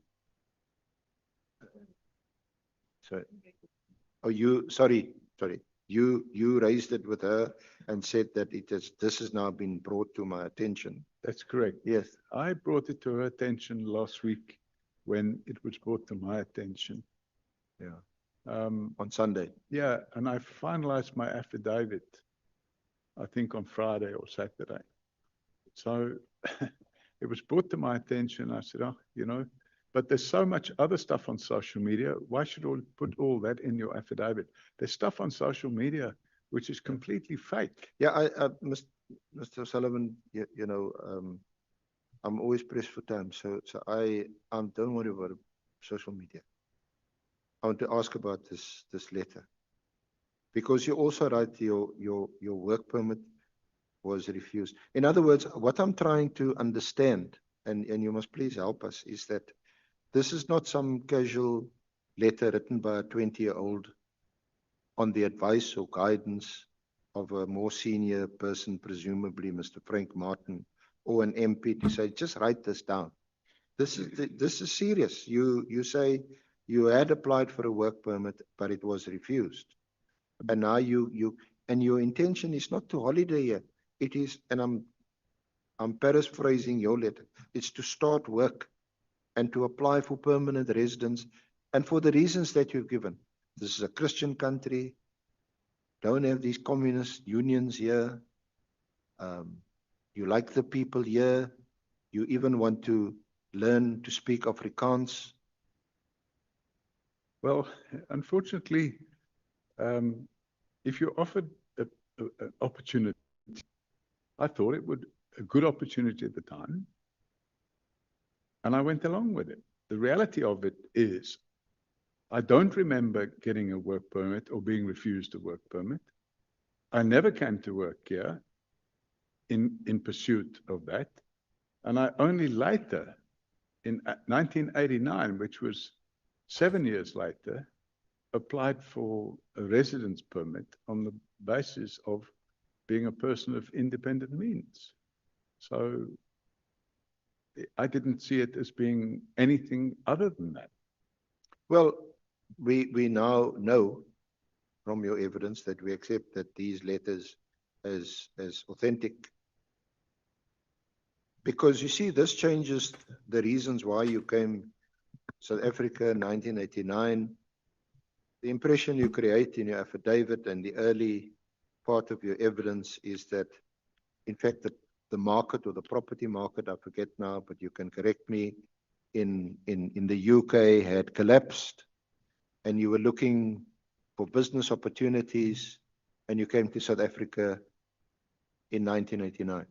So, oh, sorry, you raised it with her and said that this has now been brought to my attention. That's correct. Yes. I brought it to her attention last week when it was brought to my attention. Yeah. On Sunday. Yeah, and I finalized my affidavit, I think on Friday or Saturday. So it was brought to my attention. I said, oh, you know, but there's so much other stuff on social media. Why should I put all that in your affidavit? There's stuff on social media which is completely fake. Yeah, Mr. Sullivan, you know, I'm always pressed for time, so I don't worry about social media. I want to ask about this letter, because you also write your work permit was refused. In other words, what I'm trying to understand, and you must please help us, is that this is not some casual letter written by a 20-year-old on the advice or guidance of a more senior person, presumably Mr. Frank Martin, or an MP, to say, just write this down. This is serious. You say you had applied for a work permit, but it was refused. And now and your intention is not to holiday here. It is, and I'm paraphrasing your letter, it's to start work and to apply for permanent residence, and for the reasons that you've given. This is a Christian country, don't have these communist unions here. You like the people here. You even want to learn to speak Afrikaans. Well, unfortunately, if you're offered an opportunity, I thought it would a good opportunity at the time, and I went along with it. The reality of it is, I don't remember getting a work permit or being refused a work permit. I never came to work here in pursuit of that. And I only later, in 1989, which was 7 years later, applied for a residence permit on the basis of being a person of independent means. So I didn't see it as being anything other than that. Well, we now know from your evidence that we accept that these letters as authentic. Because you see, this changes the reasons why you came to South Africa in 1989. The impression you create in your affidavit and the early part of your evidence is that, in fact, the market or the property market, I forget now, but you can correct me, in the UK had collapsed, and you were looking for business opportunities, and you came to South Africa in 1989.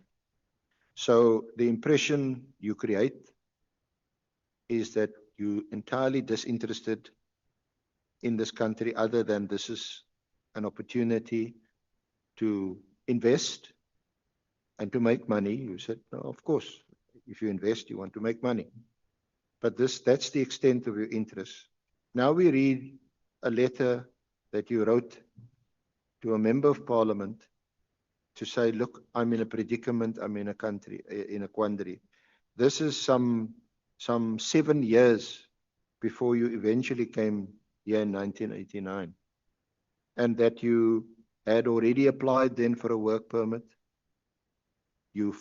So the impression you create is that you're entirely disinterested in this country, other than this is an opportunity to invest and to make money. You said, no, of course, if you invest, you want to make money. But that's the extent of your interest. Now we read a letter that you wrote to a member of parliament to say, look, I'm in a predicament, I'm in a country, in a quandary. This is some 7 years before you eventually came here in 1989. And that you had already applied then for a work permit. You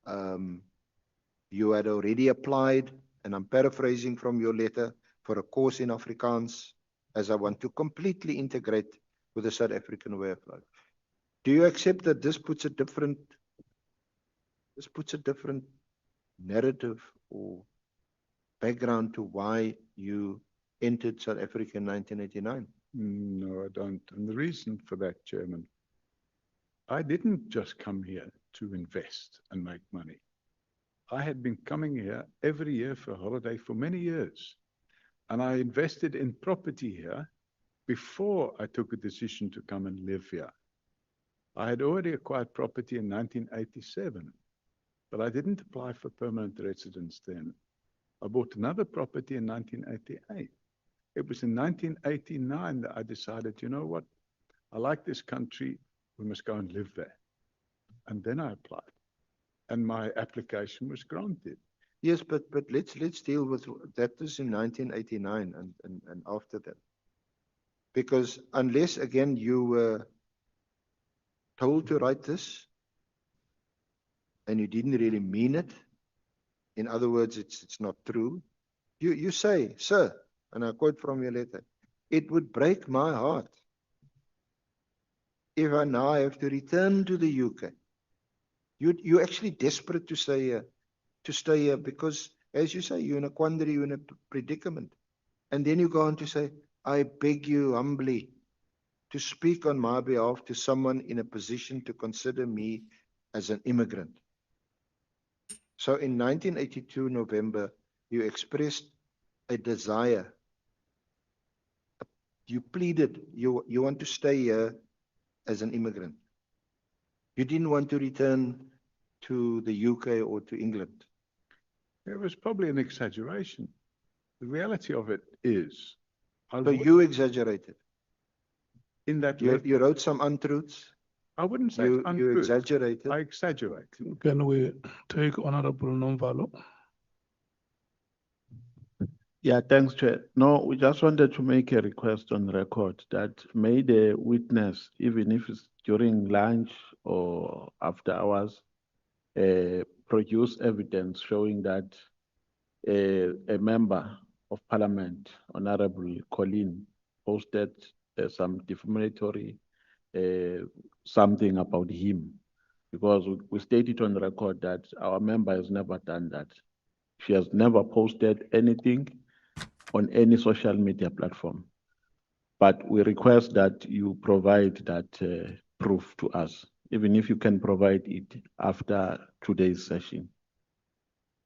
had already applied, and I'm paraphrasing from your letter, for a course in Afrikaans, as I want to completely integrate with the South African way of life. Do you accept that this puts a different narrative or background to why you entered South Africa in 1989? No, I don't. And the reason for that, Chairman, I didn't just come here to invest and make money. I had been coming here every year for a holiday for many years. And I invested in property here before I took a decision to come and live here. I had already acquired property in 1987, but I didn't apply for permanent residence then. I bought another property in 1988. It was in 1989 that I decided, you know what? I like this country. We must go and live there. And then I applied, and my application was granted. Yes, but let's deal with that. Was in 1989 and after that, because unless again you were told to write this and you didn't really mean it, in other words, it's not true. You say, sir, and I quote from your letter, it would break my heart if I now have to return to the UK. You're actually desperate to stay here because, as you say, you're in a quandary, you're in a predicament. And then you go on to say, I beg you humbly to speak on my behalf to someone in a position to consider me as an immigrant. So in 1982, November, you expressed a desire. You pleaded, you want to stay here as an immigrant. You didn't want to return to the UK or to England. It was probably an exaggeration. The reality of it is, So you exaggerated. In that you wrote some untruths. I wouldn't say you untruths. exaggerated. I exaggerate. Can we take Honorable Nomvalo? Yeah, thanks, Chair. No, we just wanted to make a request on record that may the witness, even if it's during lunch or after hours, produce evidence showing that a member of Parliament, Honorable Colleen, posted some defamatory something about him, because we stated on the record that our member has never done that. She has never posted anything on any social media platform. But we request that you provide that proof to us, even if you can provide it after today's session.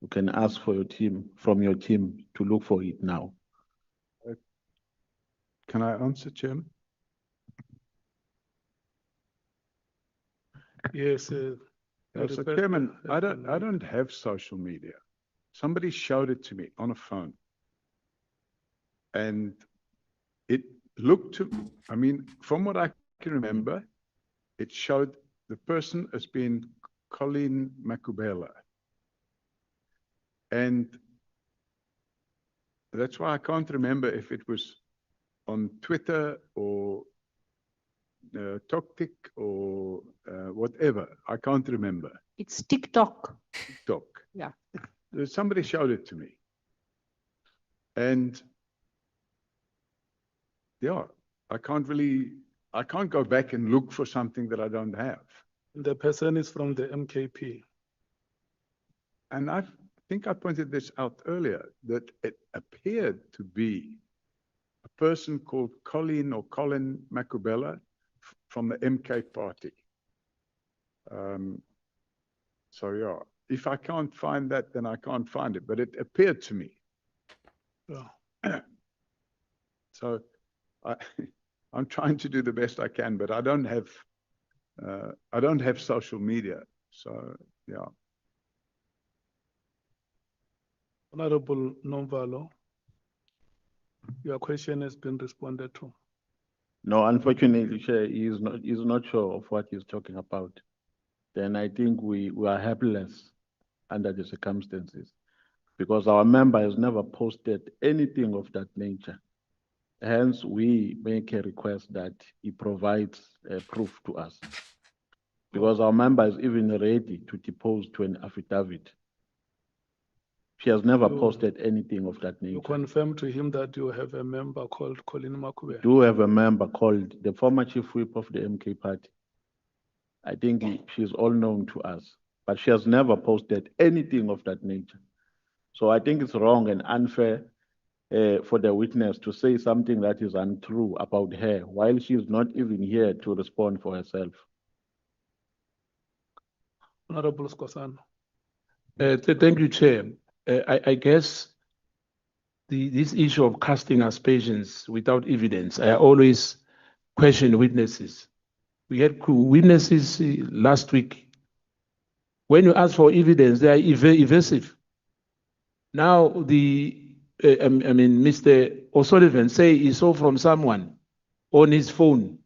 You can ask for your team, from your team, to look for it now. Can I answer, Chairman? Yes. So Chairman, I don't have social media. Somebody showed it to me on a phone. And it looked to, I mean, from what I can remember, it showed the person as being Colleen Makubela. And that's why I can't remember if it was on Twitter or TokTik or whatever. I can't remember. It's TikTok. TikTok. Yeah. Somebody showed it to me. And yeah, I can't go back and look for something that I don't have. The person is from the MKP. And I think I pointed this out earlier, that it appeared to be a person called Colleen or Colin Makubela from the MK party. So yeah, if I can't find that, then I can't find it, but it appeared to me. Yeah. So I'm trying to do the best I can, but I don't have social media. So yeah. Honorable Nomvalo, your question has been responded to. No, unfortunately, Chair, he is not sure of what he's talking about. Then I think we are helpless under the circumstances, because our member has never posted anything of that nature. Hence, we make a request that he provides proof to us, because our member is even ready to depose to an affidavit. She has never posted anything of that nature. You confirm to him that you have a member called Colleen Makube. Do have a member called the former chief whip of the MK party. I think she's all known to us, but she has never posted anything of that nature. So I think it's wrong and unfair for the witness to say something that is untrue about her while she is not even here to respond for herself. Honorable Skosana. Thank you, Chair. I guess this issue of casting aspersions without evidence, I always question witnesses, We had witnesses last week. When you ask for evidence, they are evasive. Now Mr. O Sullivan say he saw from someone on his phone.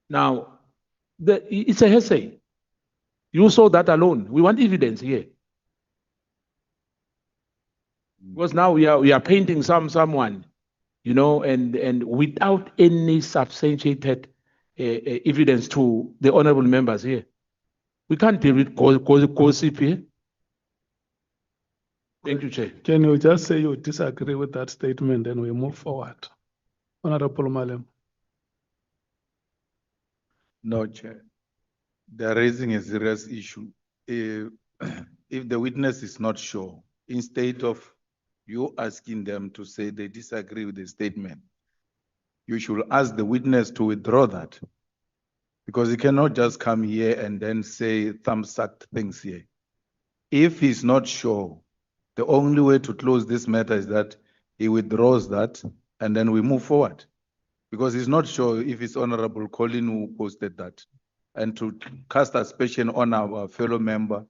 Now, it's a hearsay. You saw that alone. We want evidence here. Because now we are painting someone, and without any substantiated evidence to the honorable members here. We can't deal with gossip here. Thank you, Chair. Can you just say you disagree with that statement and we move forward? Honorable Malem. No, Chair. They're raising a serious issue. If the witness is not sure, instead of you asking them to say they disagree with the statement, you should ask the witness to withdraw that. Because he cannot just come here and then say thumbsucked things here. If he's not sure, the only way to close this matter is that he withdraws that and then we move forward. Because he's not sure if it's Honorable Colin who posted that. And to cast aspersion on our fellow member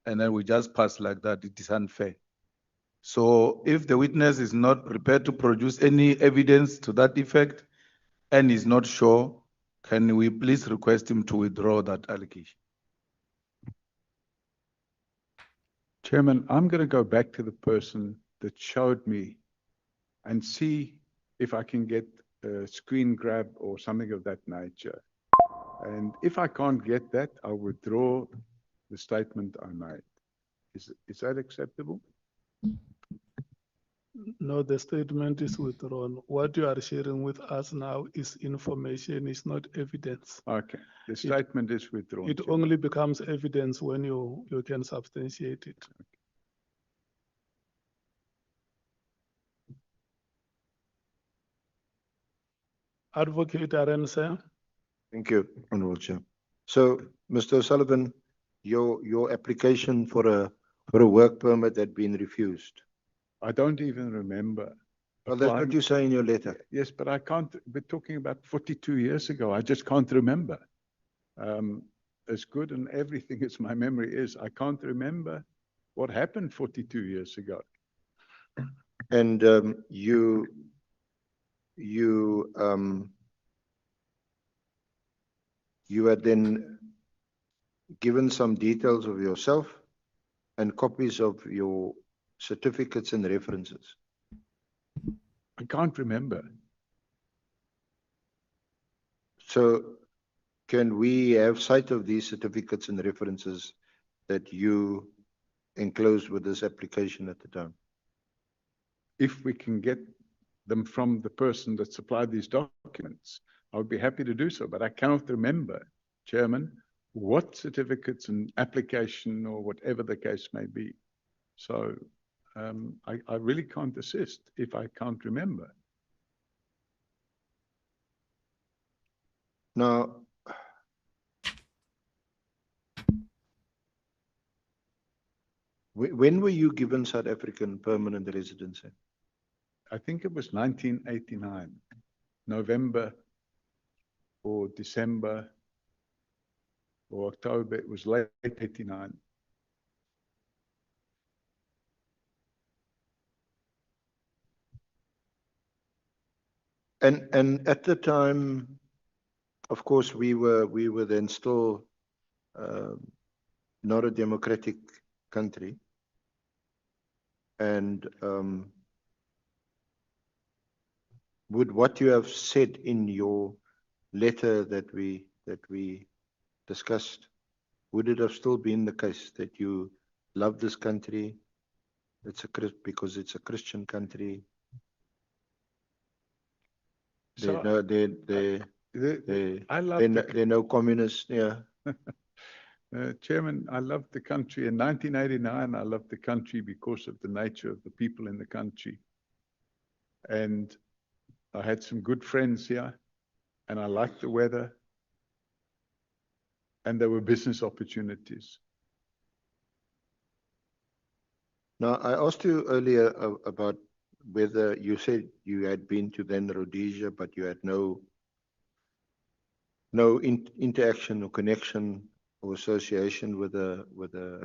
and then we just pass like that, it is unfair. So if the witness is not prepared to produce any evidence to that effect and is not sure, can we please request him to withdraw that allegation? Chairman, I'm going to go back to the person that showed me and see if I can get a screen grab or something of that nature. And if I can't get that, I'll withdraw the statement I made. Is that acceptable? No, the statement is withdrawn. What you are sharing with us now is information, is not evidence. Okay, the statement is withdrawn. It only becomes evidence when you can substantiate it. Advocate Arense. Thank you, Honorable Chair. So, Mr. O'Sullivan, your application for a work permit had been refused. I don't even remember. Well, that's what you say in your letter. Yes, but I can't, we're talking about 42 years ago. I just can't remember. As good and everything as my memory is, I can't remember what happened 42 years ago. And you had then given some details of yourself and copies of your certificates and references. I can't remember. So can we have sight of these certificates and references that you enclosed with this application at the time? If we can get them from the person that supplied these documents, I would be happy to do so, but I cannot remember, Chairman, what certificates and application or whatever the case may be. So I really can't assist if I can't remember. Now, when were you given South African permanent residency? I think it was 1989, November or December or October. It was late 89. And at the time, of course, we were then still not a democratic country, and would what you have said in your letter that we discussed, would it have still been the case that you love this country? Because it's a Christian country. So They're no communists. Yeah. Chairman, I love the country. In 1989, I loved the country because of the nature of the people in the country. And I had some good friends here, and I liked the weather, and there were business opportunities. Now, I asked you earlier about whether you said you had been to then Rhodesia, but you had no no interaction or connection or association with the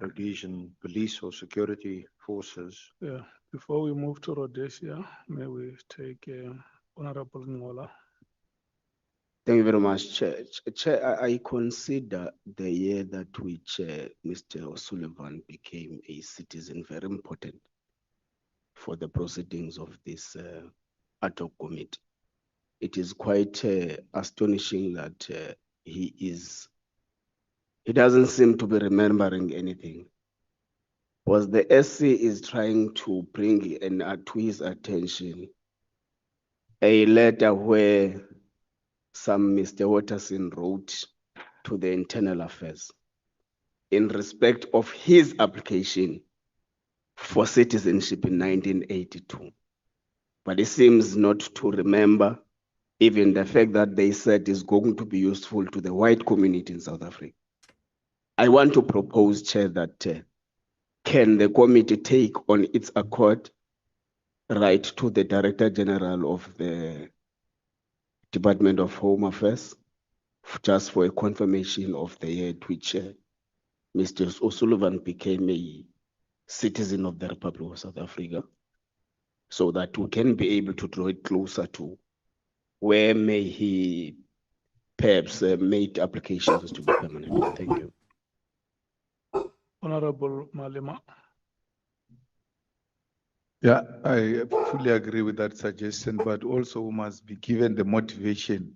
Rhodesian police or security forces. Yeah, before we move to Rhodesia, may we take Honorable Ngola. Thank you very much, Chair. Chair, I consider the year that which Mr. O'Sullivan became a citizen very important for the proceedings of this Ad Hoc Committee. It is quite astonishing that he doesn't seem to be remembering anything. Was the SC is trying to bring to his attention a letter where some Mr. Watterson wrote to the Internal Affairs in respect of his application for citizenship in 1982. But he seems not to remember even the fact that they said is going to be useful to the white community in South Africa. I want to propose, Chair, that can the committee take on its accord right to the Director General of the Department of Home Affairs just for a confirmation of the year at which Mr. O'Sullivan became a citizen of the Republic of South Africa, so that we can be able to draw it closer to where may he perhaps made applications to be permanent. Thank you. Honorable Malema. Yeah, I fully agree with that suggestion, but also must be given the motivation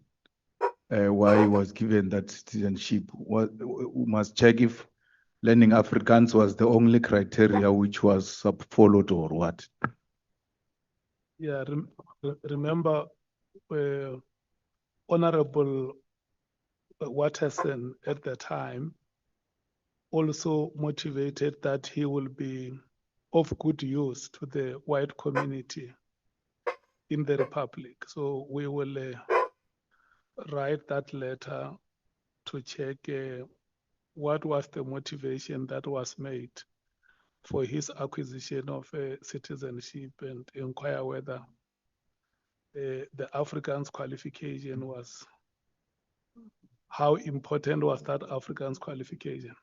why he was given that citizenship. We must check if learning Afrikaans was the only criteria which was followed or what. Yeah, remember Honorable Watterson at the time also motivated that he will be of good use to the white community in the Republic. So we will write that letter to check what was the motivation that was made for his acquisition of citizenship and inquire whether the Afrikaans qualification was, how important was that Afrikaans qualification?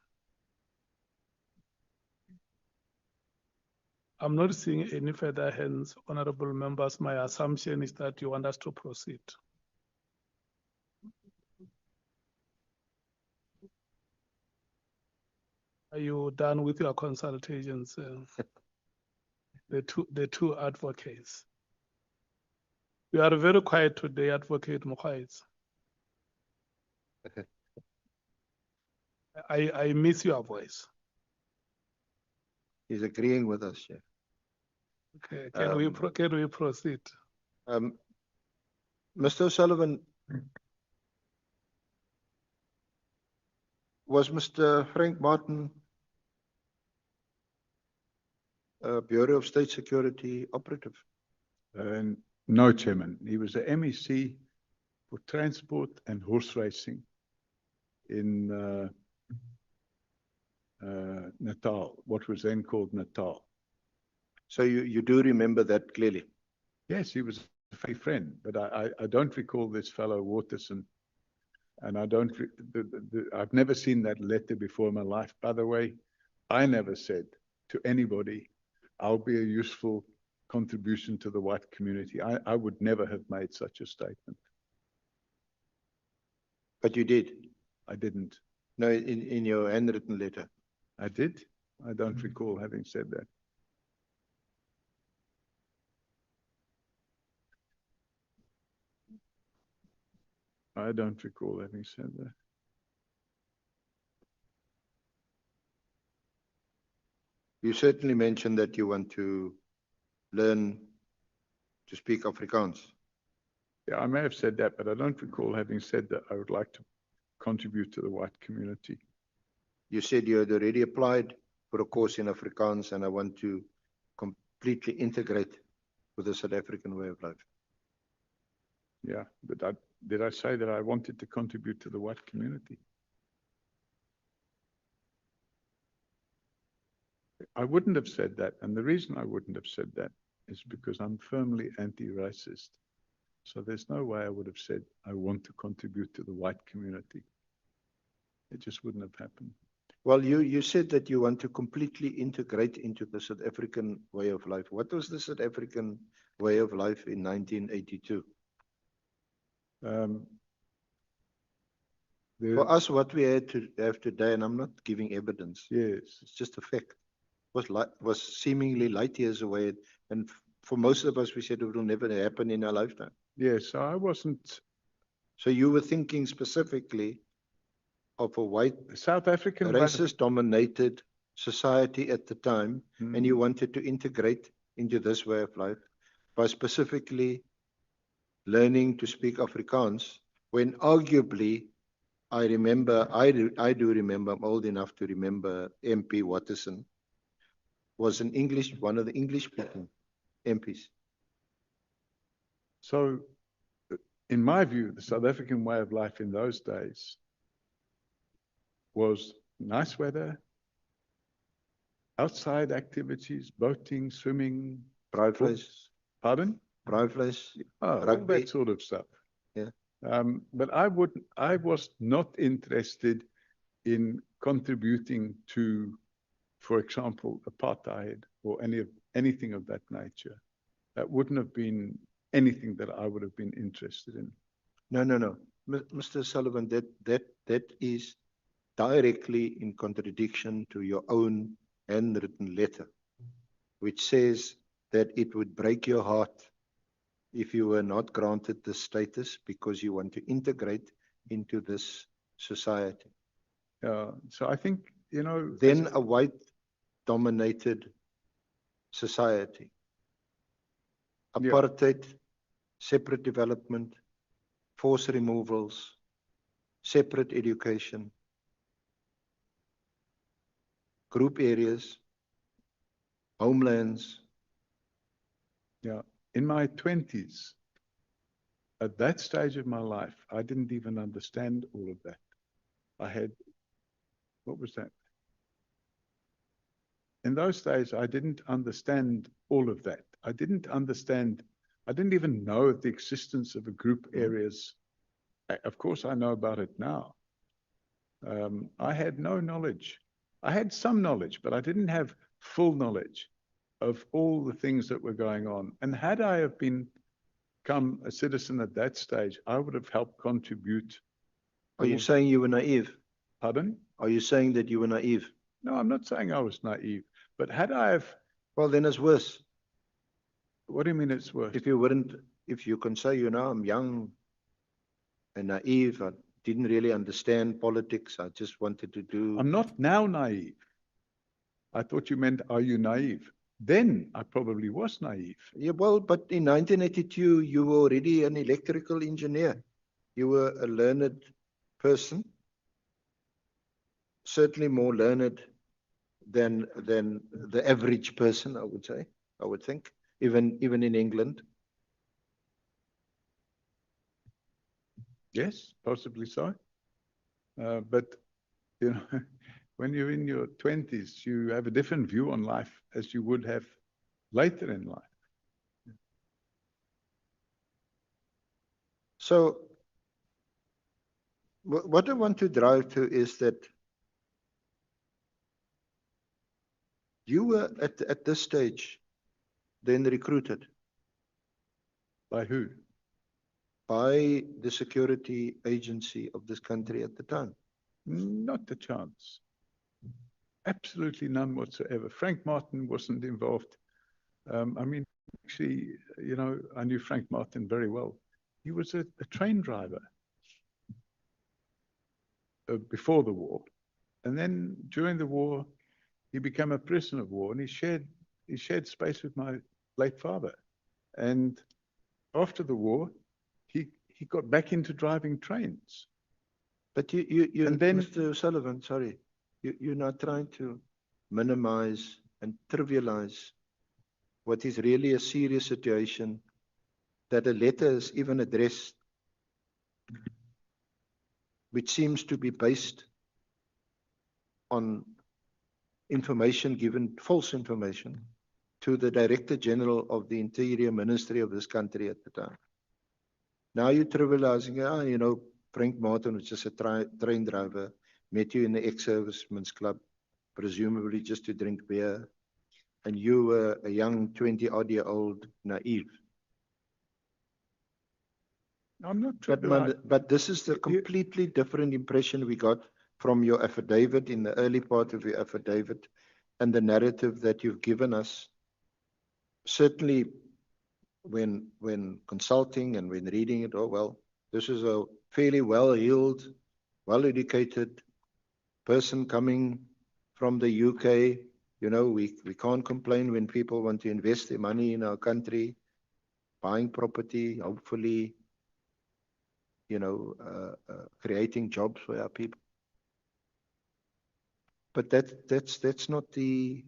I'm not seeing any further hands, honorable members. My assumption is that you want us to proceed. Are you done with your consultations? The two advocates. You are very quiet today, Advocate Mokhaitz. I miss your voice. He's agreeing with us, Chair. Okay, can we proceed? Mr. O'Sullivan, was Mr. Frank Martin Bureau of State Security operative? No, Chairman. He was a MEC for transport and horse racing in Natal, what was then called Natal. So you do remember that clearly? Yes, he was a very friend, but I don't recall this fellow Watterson, and I've never seen that letter before in my life. By the way, I never said to anybody, I'll be a useful contribution to the white community. I would never have made such a statement. But you did? I didn't. No, in your handwritten letter. I did? I don't recall having said that. I don't recall having said that. You certainly mentioned that you want to learn to speak Afrikaans. Yeah, I may have said that, but I don't recall having said that I would like to contribute to the white community. You said you had already applied for a course in Afrikaans, and I want to completely integrate with the South African way of life. Yeah, but did I say that I wanted to contribute to the white community? I wouldn't have said that, and the reason I wouldn't have said that is because I'm firmly anti-racist. So there's no way I would have said, I want to contribute to the white community. It just wouldn't have happened. Well, you said that you want to completely integrate into the South African way of life. What was the South African way of life in 1982? For us, what we had to have today, and I'm not giving evidence. Yes. It's just a fact. Was seemingly light years away, and for most of us, we said it will never happen in our lifetime. Yes, so I wasn't. So you were thinking specifically of a white South African racist-dominated society at the time, and you wanted to integrate into this way of life by specifically learning to speak Afrikaans, when arguably, I do remember, I'm old enough to remember MP Watterson was one of the English-speaking MPs. So, in my view, the South African way of life in those days was nice weather, outside activities, boating, swimming, braaivleis. Pardon? Braaivleis, all that sort of stuff. Yeah. But I was not interested in contributing to, for example, apartheid or anything of that nature. That wouldn't have been anything that I would have been interested in. No. Mr. Sullivan, that is directly in contradiction to your own handwritten letter, which says that it would break your heart if you were not granted this status because you want to integrate into this society. So I think, Then a white-dominated society, apartheid, separate development, forced removals, separate education, group areas, homelands. Yeah, in my 20s, at that stage of my life, I didn't even understand all of that. What was that? In those days, I didn't understand all of that. I didn't even know the existence of a group areas. Of course, I know about it now. I had no knowledge. I had some knowledge, but I didn't have full knowledge of all the things that were going on. And had I have become a citizen at that stage, I would have helped contribute. Are you saying you were naive? Pardon? Are you saying that you were naive? No, I'm not saying I was naive, but had I have... Well, then it's worse. What do you mean it's worse? If you can say, I'm young and naive, I didn't really understand politics, I just wanted to do... I'm not now naive. I thought you meant, are you naive? Then I probably was naive. Yeah, well, but in 1982, you were already an electrical engineer. You were a learned person, certainly more learned than the average person, I would think, even in England. Yes, possibly so. But, when you're in your 20s, you have a different view on life as you would have later in life. So, what I want to drive to is that you were at this stage then recruited. By who? By the security agency of this country at the time. Not a chance. Absolutely none whatsoever. Frank Martin wasn't involved. Actually, I knew Frank Martin very well. He was a train driver before the war. And then during the war, he became a prisoner of war, and he shared space with my late father. And after the war, he got back into driving trains. But and then, Mr. Sullivan, sorry, you're not trying to minimize and trivialize what is really a serious situation, that a letter is even addressed, which seems to be based on information given, false information, to the Director General of the Interior Ministry of this country at the time. Now you're trivializing, you know, Frank Martin, which is a train driver, met you in the ex-servicemen's club, presumably just to drink beer, and you were a young 20-odd-year-old naive. I'm not But this is the completely different impression we got from your affidavit, in the early part of your affidavit, and the narrative that you've given us. Certainly, when consulting and when reading it, oh well, this is a fairly well-heeled, well-educated person coming from the UK. You know, we can't complain when people want to invest their money in our country, buying property, hopefully, you know, creating jobs for our people. But that's not the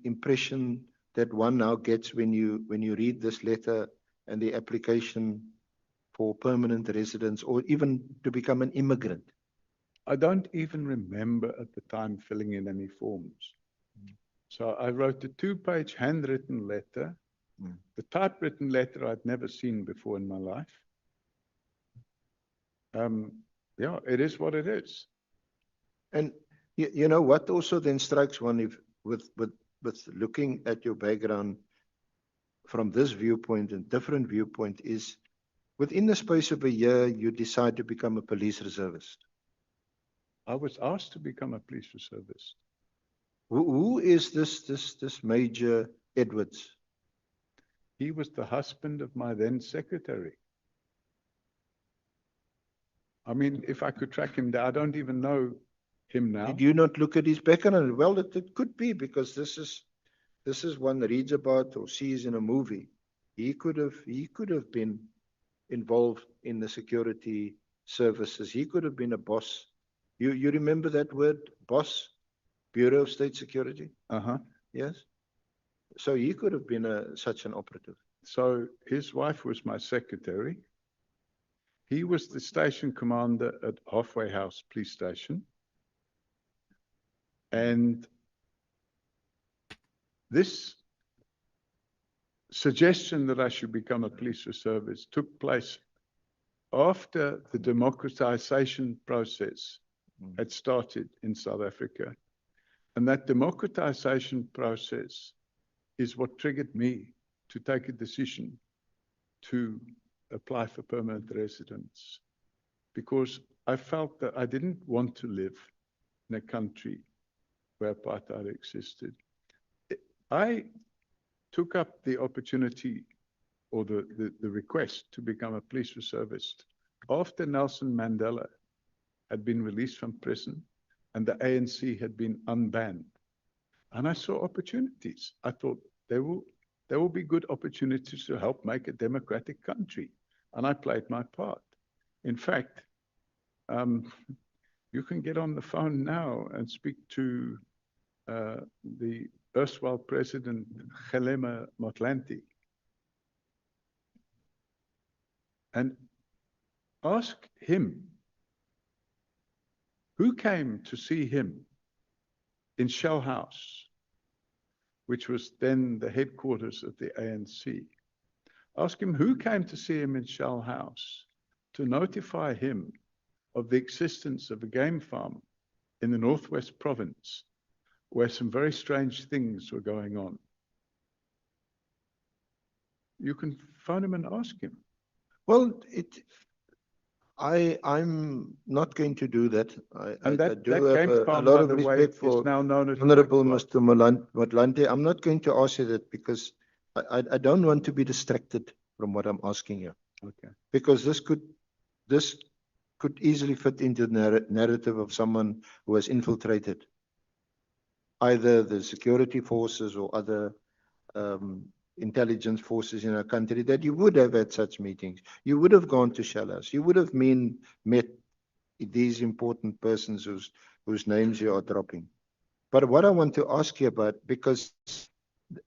impression that one now gets when you read this letter and the application for permanent residence or even to become an immigrant. I don't even remember at the time filling in any forms. So I wrote a 2-page handwritten letter. The typewritten letter I'd never seen before in my life. Yeah, it is what it is. And you know what also then strikes one, if with looking at your background from this viewpoint and different viewpoint, is within the space of a year you decide to become a police reservist. I was asked to become a police reservist. Who is this Major Edwards? He was the husband of my then secretary. I mean, if I could track him down, I don't even know him now. Did you not look at his background? Well, it could be, because this is one reads about or sees in a movie. He could have been involved in the security services. He could have been a boss. You remember that word, boss? Bureau of State Security? Yes. So he could have been such an operative. So his wife was my secretary. He was the station commander at Halfway House Police Station. And this suggestion that I should become a police reservist took place after the democratization process had started in South Africa. And that democratization process is what triggered me to take a decision to apply for permanent residence, because I felt that I didn't want to live in a country where apartheid existed. I took up the opportunity or the request to become a police reservist after Nelson Mandela had been released from prison and the ANC had been unbanned. And I saw opportunities. I thought there will be good opportunities to help make a democratic country. And I played my part. In fact, you can get on the phone now and speak to the erstwhile president, Kgalema Motlanthe, and ask him who came to see him in Shell House, which was then the headquarters of the ANC. Ask him who came to see him in Shell House to notify him of the existence of a game farm in the Northwest Province where some very strange things were going on. You can phone him and ask him. Well, I'm not going to do that. I do have a lot of respect for Honorable Mr. Motlanthe. I'm not going to ask you that because I don't want to be distracted from what I'm asking you. Okay. Because this could easily fit into the narrative of someone who has infiltrated either the security forces or other intelligence forces in our country, that you would have had such meetings. You would have gone to Shell House. You would have met these important persons whose names you are dropping. But what I want to ask you about, because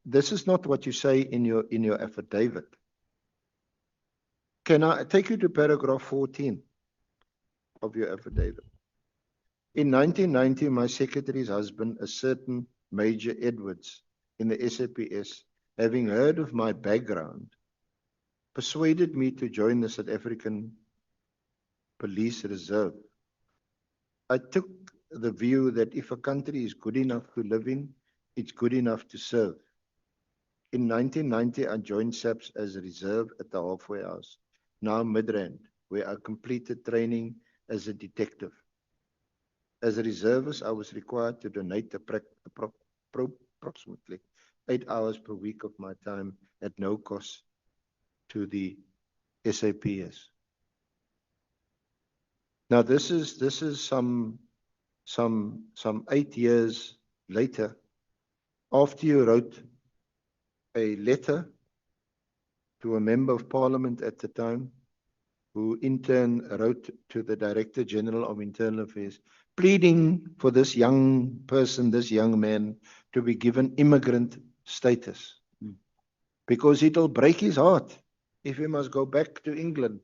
this is not what you say in your affidavit. Can I take you to paragraph 14 of your affidavit? In 1990, my secretary's husband, a certain Major Edwards in the SAPS, having heard of my background, persuaded me to join the South African Police Reserve, I took the view that if a country is good enough to live in, it's good enough to serve. In 1990, I joined SAPS as a reserve at the halfway house, now Midrand, where I completed training as a detective. As a reservist, I was required to donate approximately 8 hours per week of my time at no cost to the SAPS. Now, this is some 8 years later, after you wrote a letter to a member of parliament at the time, who in turn wrote to the Director General of Internal Affairs, pleading for this young person, this young man, to be given immigrant status. Because it'll break his heart if he must go back to England.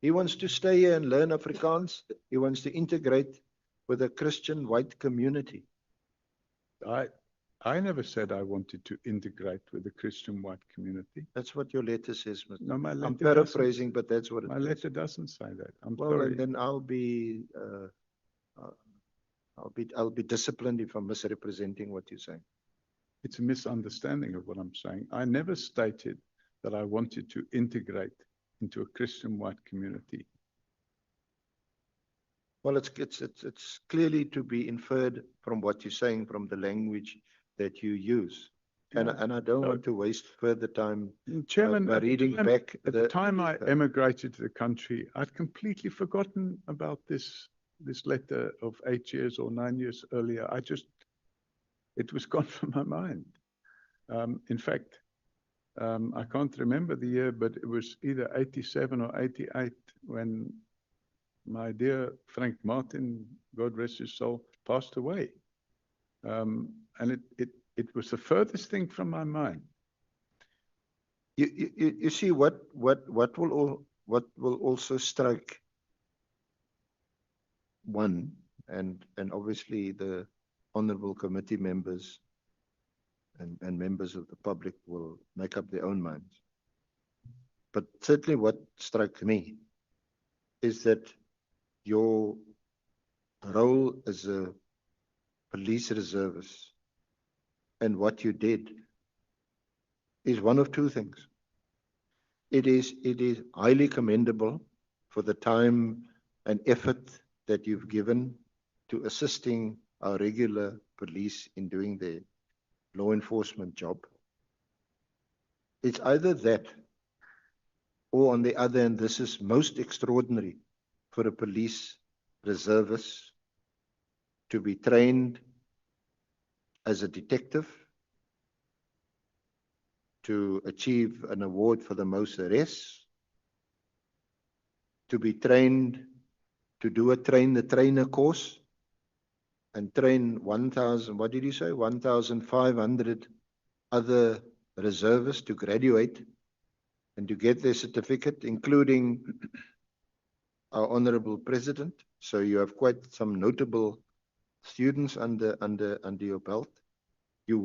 He wants to stay here and learn Afrikaans. He wants to integrate with a Christian white community. I never said I wanted to integrate with the Christian white community. That's what your letter says, Mr. No, my letter I'm paraphrasing, but that's what it my is. letter doesn't say that. I'm Well, sorry. and then I'll be disciplined if I'm misrepresenting what you're saying. It's a misunderstanding of what I'm saying. I never stated that I wanted to integrate into a Christian white community. Well, it's clearly to be inferred from what you're saying, from the language that you use. And I don't want to waste further time Chairman, by reading back. At the time I emigrated to the country, I'd completely forgotten about this letter of 8 years or 9 years earlier. It was gone from my mind. In fact, I can't remember the year, but it was either 87 or 88 when my dear Frank Martin, God rest his soul, passed away. And it was the furthest thing from my mind. You see what will also strike one, and obviously the honorable committee members and members of the public will make up their own minds. But certainly what struck me is that your role as a police reservist and what you did is one of two things. It is highly commendable for the time and effort that you've given to assisting our regular police in doing their law enforcement job. It's either that, or on the other hand, this is most extraordinary for a police reservist to be trained as a detective, to achieve an award for the most arrests, to be trained to do a train the trainer course and train 1,000, what did you say, 1,500 other reservists to graduate and to get their certificate, including our honorable president. So you have quite some notable students under your belt. You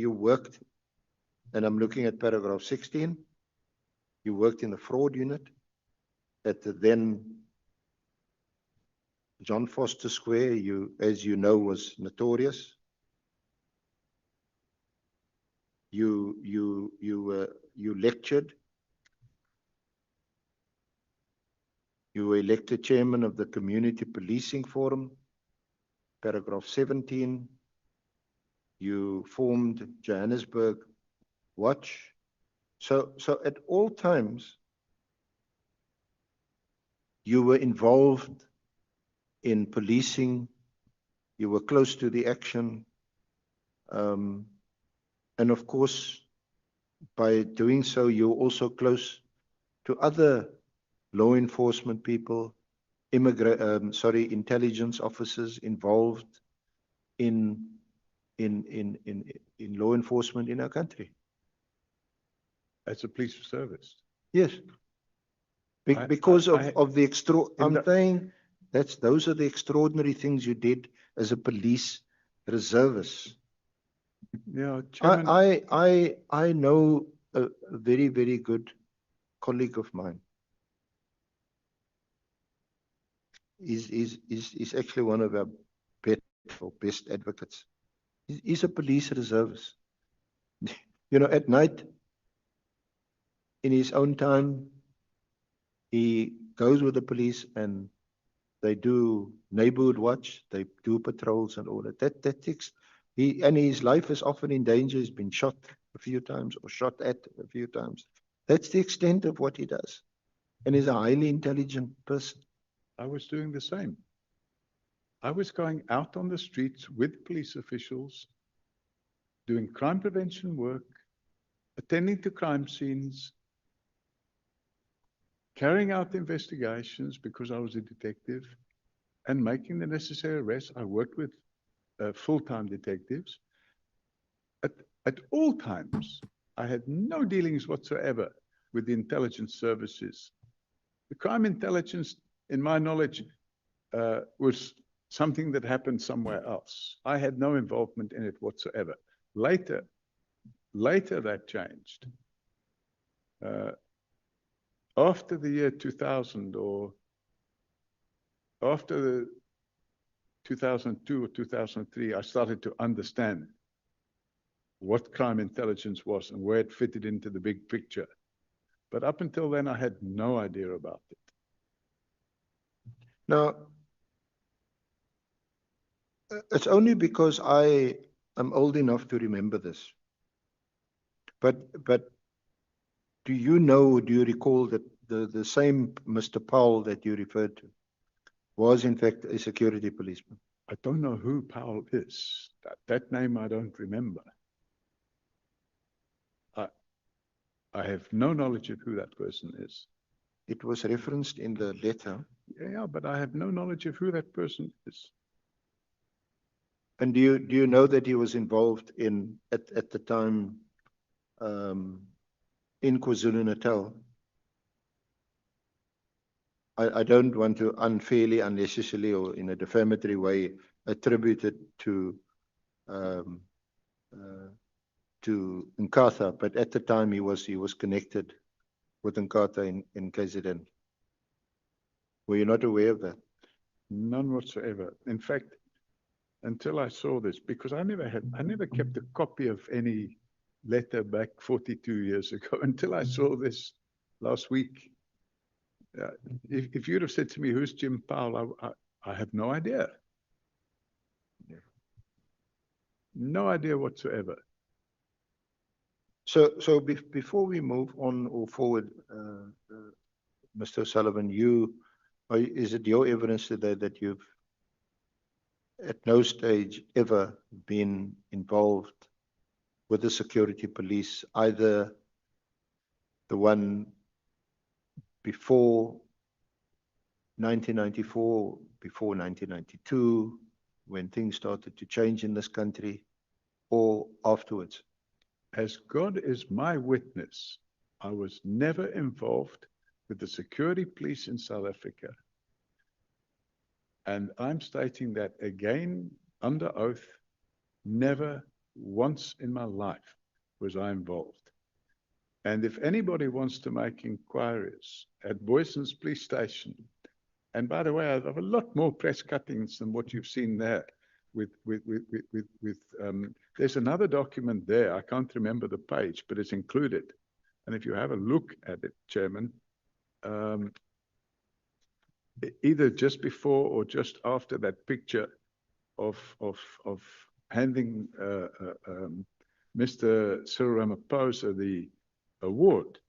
worked, and I'm looking at paragraph 16. You worked in the fraud unit at the then John Foster Square. As you know, was notorious. You lectured. You were elected chairman of the Community Policing Forum, paragraph 17. You formed Johannesburg Watch. So at all times, you were involved in policing. You were close to the action. And of course, by doing so, you're also close to other law enforcement people, intelligence officers involved in law enforcement in our country. As a police service? Yes. Because of the I'm saying those are the extraordinary things you did as a police reservist. Yeah, Chairman. I know a very, very good colleague of mine. He's actually one of our best advocates. He's a police reservist. You know, at night, in his own time, he goes with the police and they do neighborhood watch, they do patrols and all that. That takes, and his life is often in danger. He's been shot a few times or shot at a few times. That's the extent of what he does. And he's a highly intelligent person. I was doing the same. I was going out on the streets with police officials, doing crime prevention work, attending to crime scenes, carrying out investigations because I was a detective, and making the necessary arrests. I worked with full-time detectives. At all times, I had no dealings whatsoever with the intelligence services. The crime intelligence, in my knowledge, was something that happened somewhere else. I had no involvement in it whatsoever. Later that changed. After the year 2000 or after the 2002 or 2003, I started to understand what crime intelligence was and where it fitted into the big picture. But up until then, I had no idea about it. Now, it's only because I am old enough to remember this. But do you know, do you recall that the same Mr. Powell that you referred to was in fact a security policeman? I don't know who Powell is. That name I don't remember. I have no knowledge of who that person is. It was referenced in the letter. Yeah, but I have no knowledge of who that person is. And do you know that he was involved in at the time in KwaZulu-Natal? I don't want to unfairly, unnecessarily, or in a defamatory way attribute it to Nkatha, but at the time he was connected with Nkatha in KZN. Were you not aware of that? None whatsoever. In fact, until I saw this, because I never kept a copy of any letter back 42 years ago until I saw this last week. If you'd have said to me, who's Jim Powell? I have no idea. No idea whatsoever. So before we move on or forward, Mr. Sullivan, is it your evidence today that you've at no stage ever been involved with the security police, either the one before 1994, before 1992, when things started to change in this country, or afterwards? As God is my witness, I was never involved with the security police in South Africa. And I'm stating that again under oath, never once in my life was I involved. And if anybody wants to make inquiries at Boyson's police station, and by the way, I have a lot more press cuttings than what you've seen there. There's another document there. I can't remember the page, but it's included. And if you have a look at it, Chairman, either just before or just after that picture of handing Mr. Cyril Ramaphosa the award.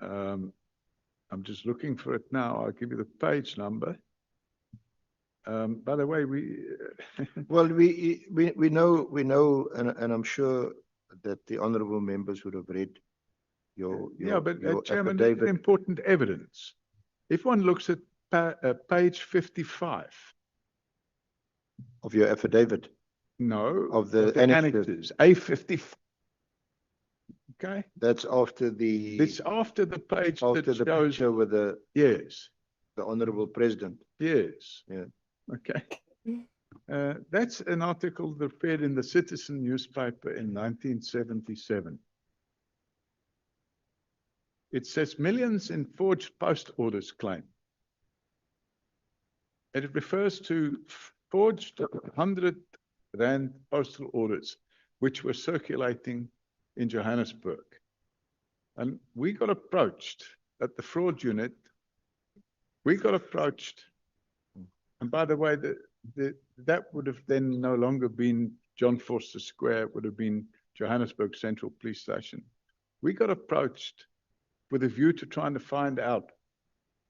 I'm just looking for it now. I'll give you the page number. By the way, well, we know, and I'm sure that the honourable members would have read your Chairman, affidavit. Important evidence. If one looks at page 55 of your affidavit, no, of the annexes, A55. Okay, that's after the. It's after the page after that the shows picture with the. Yes. The honourable president. Yes. Yeah. Okay. That's an article that appeared in the Citizen newspaper in 1977. It says millions in forged post orders claim. And it refers to forged 100 Rand postal orders, which were circulating in Johannesburg. And we got approached at the fraud unit. We got approached, and by the way, that would have then no longer been John Forster Square, it would have been Johannesburg Central Police Station. We got approached with a view to trying to find out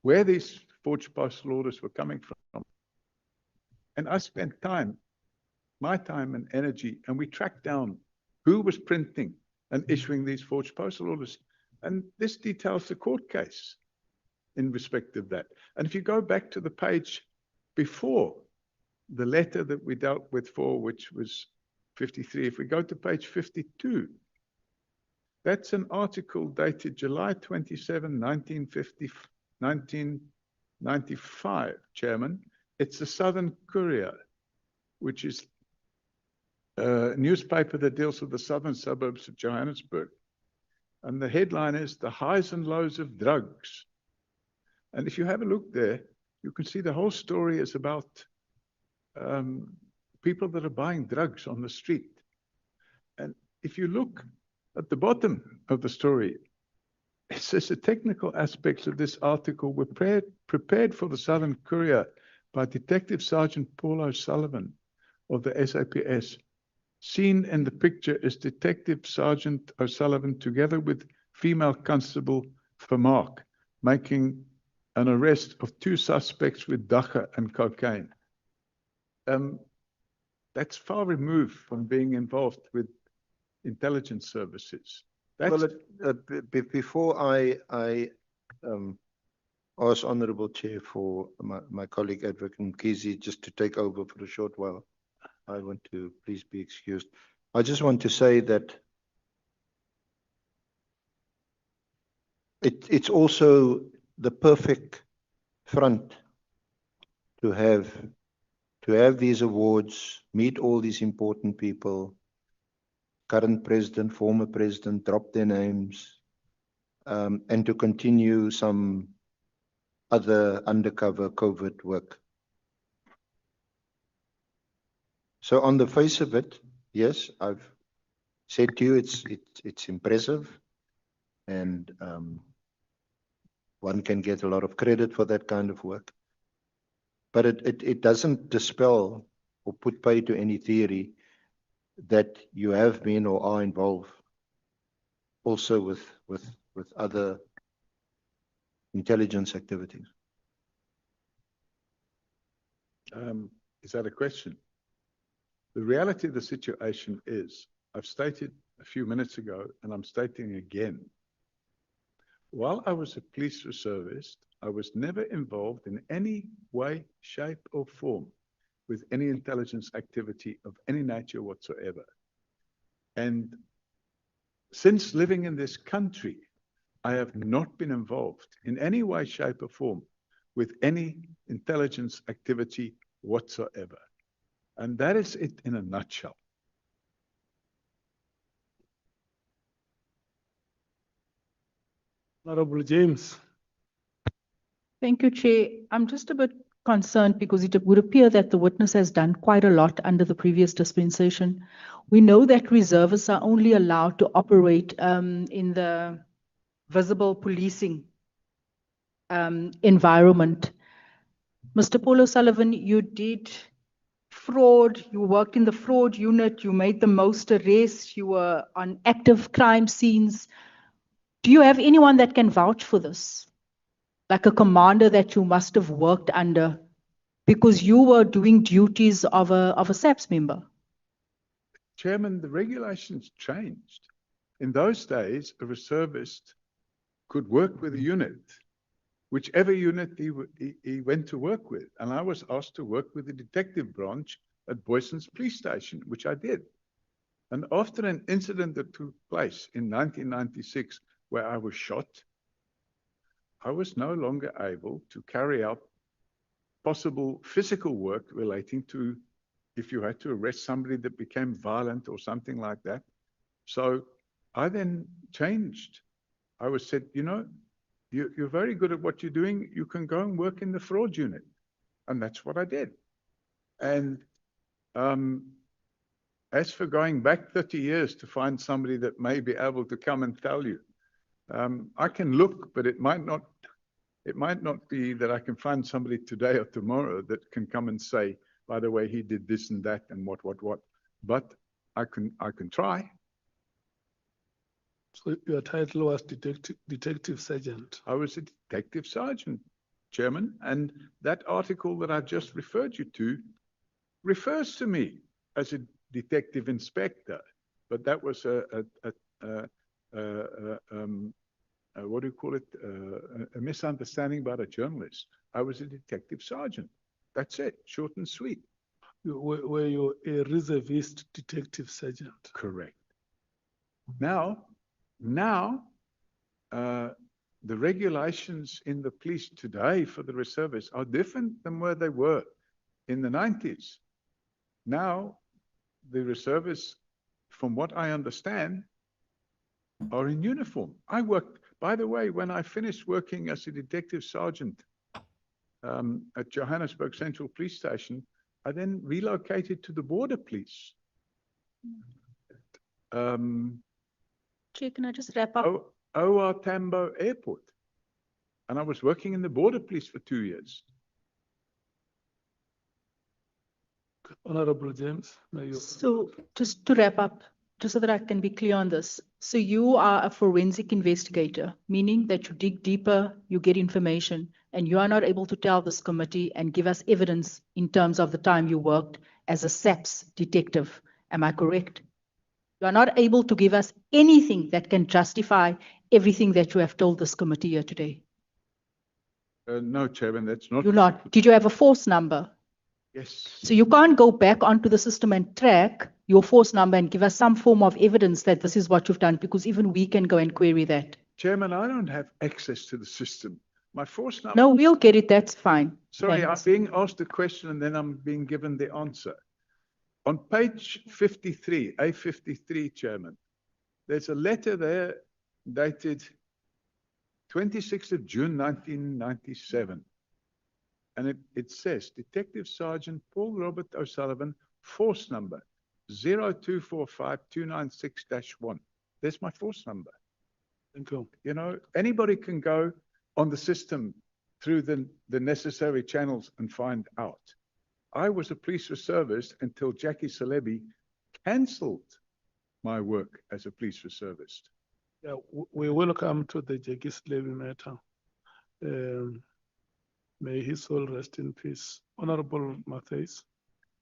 where these forged postal orders were coming from. And I spent time, my time and energy, and we tracked down who was printing and issuing these forged postal orders. And this details the court case in respect of that. And if you go back to the page before the letter that we dealt with for, which was 53, if we go to page 52, that's an article dated July 27, 1995, Chairman. It's the Southern Courier, which is a newspaper that deals with the southern suburbs of Johannesburg. And the headline is The Highs and Lows of Drugs. And if you have a look there, you can see the whole story is about people that are buying drugs on the street. And if you look at the bottom of the story, it says the technical aspects of this article were prepared for the Southern Courier by Detective Sergeant Paul O Sullivan of the SAPS. Seen in the picture is Detective Sergeant O'Sullivan together with female constable Vermaak, making an arrest of 2 suspects with dagga and cocaine. That's far removed from being involved with intelligence services. Well, before I ask Honourable Chair for my colleague Advocate Mkhize just to take over for a short while, I want to please be excused. I just want to say that it's also the perfect front to have these awards, meet all these important people, current president, former president, drop their names, and to continue some other undercover covert work. So on the face of it, yes, I've said to you it's impressive, and one can get a lot of credit for that kind of work. But it doesn't dispel or put pay to any theory that you have been or are involved also with other intelligence activities. Is that a question? The reality of the situation is, I've stated a few minutes ago, and I'm stating again, while I was a police reservist, I was never involved in any way, shape, or form with any intelligence activity of any nature whatsoever. And since living in this country, I have not been involved in any way, shape, or form with any intelligence activity whatsoever. And that is it in a nutshell. Honorable James. Thank you, Chair. I'm just a bit concerned because it would appear that the witness has done quite a lot under the previous dispensation. We know that reservists are only allowed to operate in the visible policing environment. Mr. Paul O'Sullivan, you did fraud, you worked in the fraud unit, you made the most arrests, you were on active crime scenes. Do you have anyone that can vouch for this? Like a commander that you must have worked under because you were doing duties of a SAPS member? Chairman, the regulations changed. In those days, a reservist could work with a unit, whichever unit he went to work with. And I was asked to work with the detective branch at Boyson's police station, which I did. And after an incident that took place in 1996, where I was shot, I was no longer able to carry out possible physical work relating to if you had to arrest somebody that became violent or something like that. So I then changed I was said, you know, you're very good at what you're doing. You can go and work in the fraud unit. And that's what I did. And as for going back 30 years to find somebody that may be able to come and tell you, I can look, but it might not be that I can find somebody today or tomorrow that can come and say, by the way, he did this and that and what. But I can try. So your title was detective sergeant. I was a detective sergeant, Chairman, and that article that I just referred you to refers to me as a detective inspector, but that was what do you call it? A misunderstanding about a journalist. I was a detective sergeant. That's it, short and sweet. Were you a reservist detective sergeant? Correct. Now, the regulations in the police today for the reservists are different than where they were in the 90s. Now, the reservists, from what I understand, are in uniform. I worked, by the way, when I finished working as a detective sergeant at Johannesburg Central Police Station, I then relocated to the border police. Chair, can I just wrap up? OR Tambo Airport. And I was working in the border police for 2 years. Honorable James, may you? So just to wrap up, just so that I can be clear on this. So you are a forensic investigator, meaning that you dig deeper, you get information, and you are not able to tell this committee and give us evidence in terms of the time you worked as a SAPS detective. Am I correct? You are not able to give us anything that can justify everything that you have told this committee here today. No, Chairman, that's not. You're not. Did you have a force number? Yes. So you can't go back onto the system and track your force number and give us some form of evidence that this is what you've done, because even we can go and query that. Chairman, I don't have access to the system. My force number. No, we'll get it. That's fine. Sorry, Thanks. I'm being asked a question and then I'm being given the answer. On page 53, A53, Chairman, there's a letter there dated 26th of June, 1997. And it says, Detective Sergeant Paul Robert O'Sullivan, force number 0245296-1. There's my force number. Thank you. You know, anybody can go on the system through the necessary channels and find out. I was a police reservist until Jackie Celebi cancelled my work as a police reservist. Yeah, we will come to the Jackie Levy matter. May his soul rest in peace. Honorable Matthews.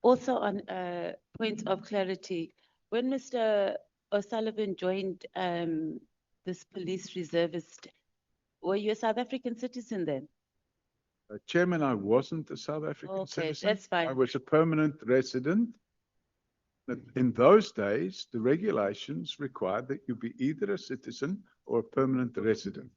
Also on a point of clarity, when Mr. O'Sullivan joined this police reservist, were you a South African citizen then? Chairman, I wasn't a South African citizen. That's fine. I was a permanent resident. But in those days, the regulations required that you be either a citizen or a permanent resident.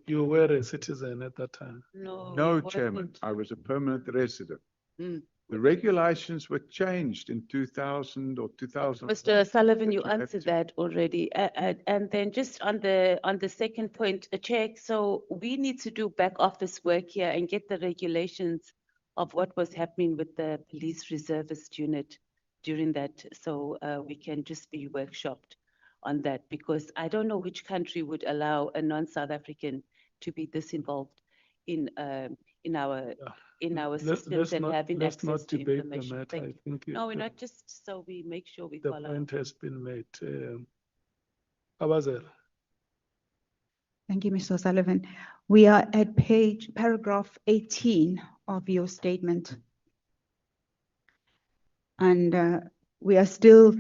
You were a citizen at that time? No, Chairman, I was a permanent resident. The regulations were changed in 2000 or 2000. Mr. Sullivan, you answered that already. And then just on the second point, Chair, so we need to do back office work here and get the regulations of what was happening with the police reservist unit during that, so we can just be workshopped on that, because I don't know which country would allow a non-South African to be this involved in our systems and having access to information. Thank you. I think No, we're not, just so we make sure we the follow. point has been made. Abazel. Thank you, Mr. O'Sullivan. We are at paragraph 18 of your statement. And we are still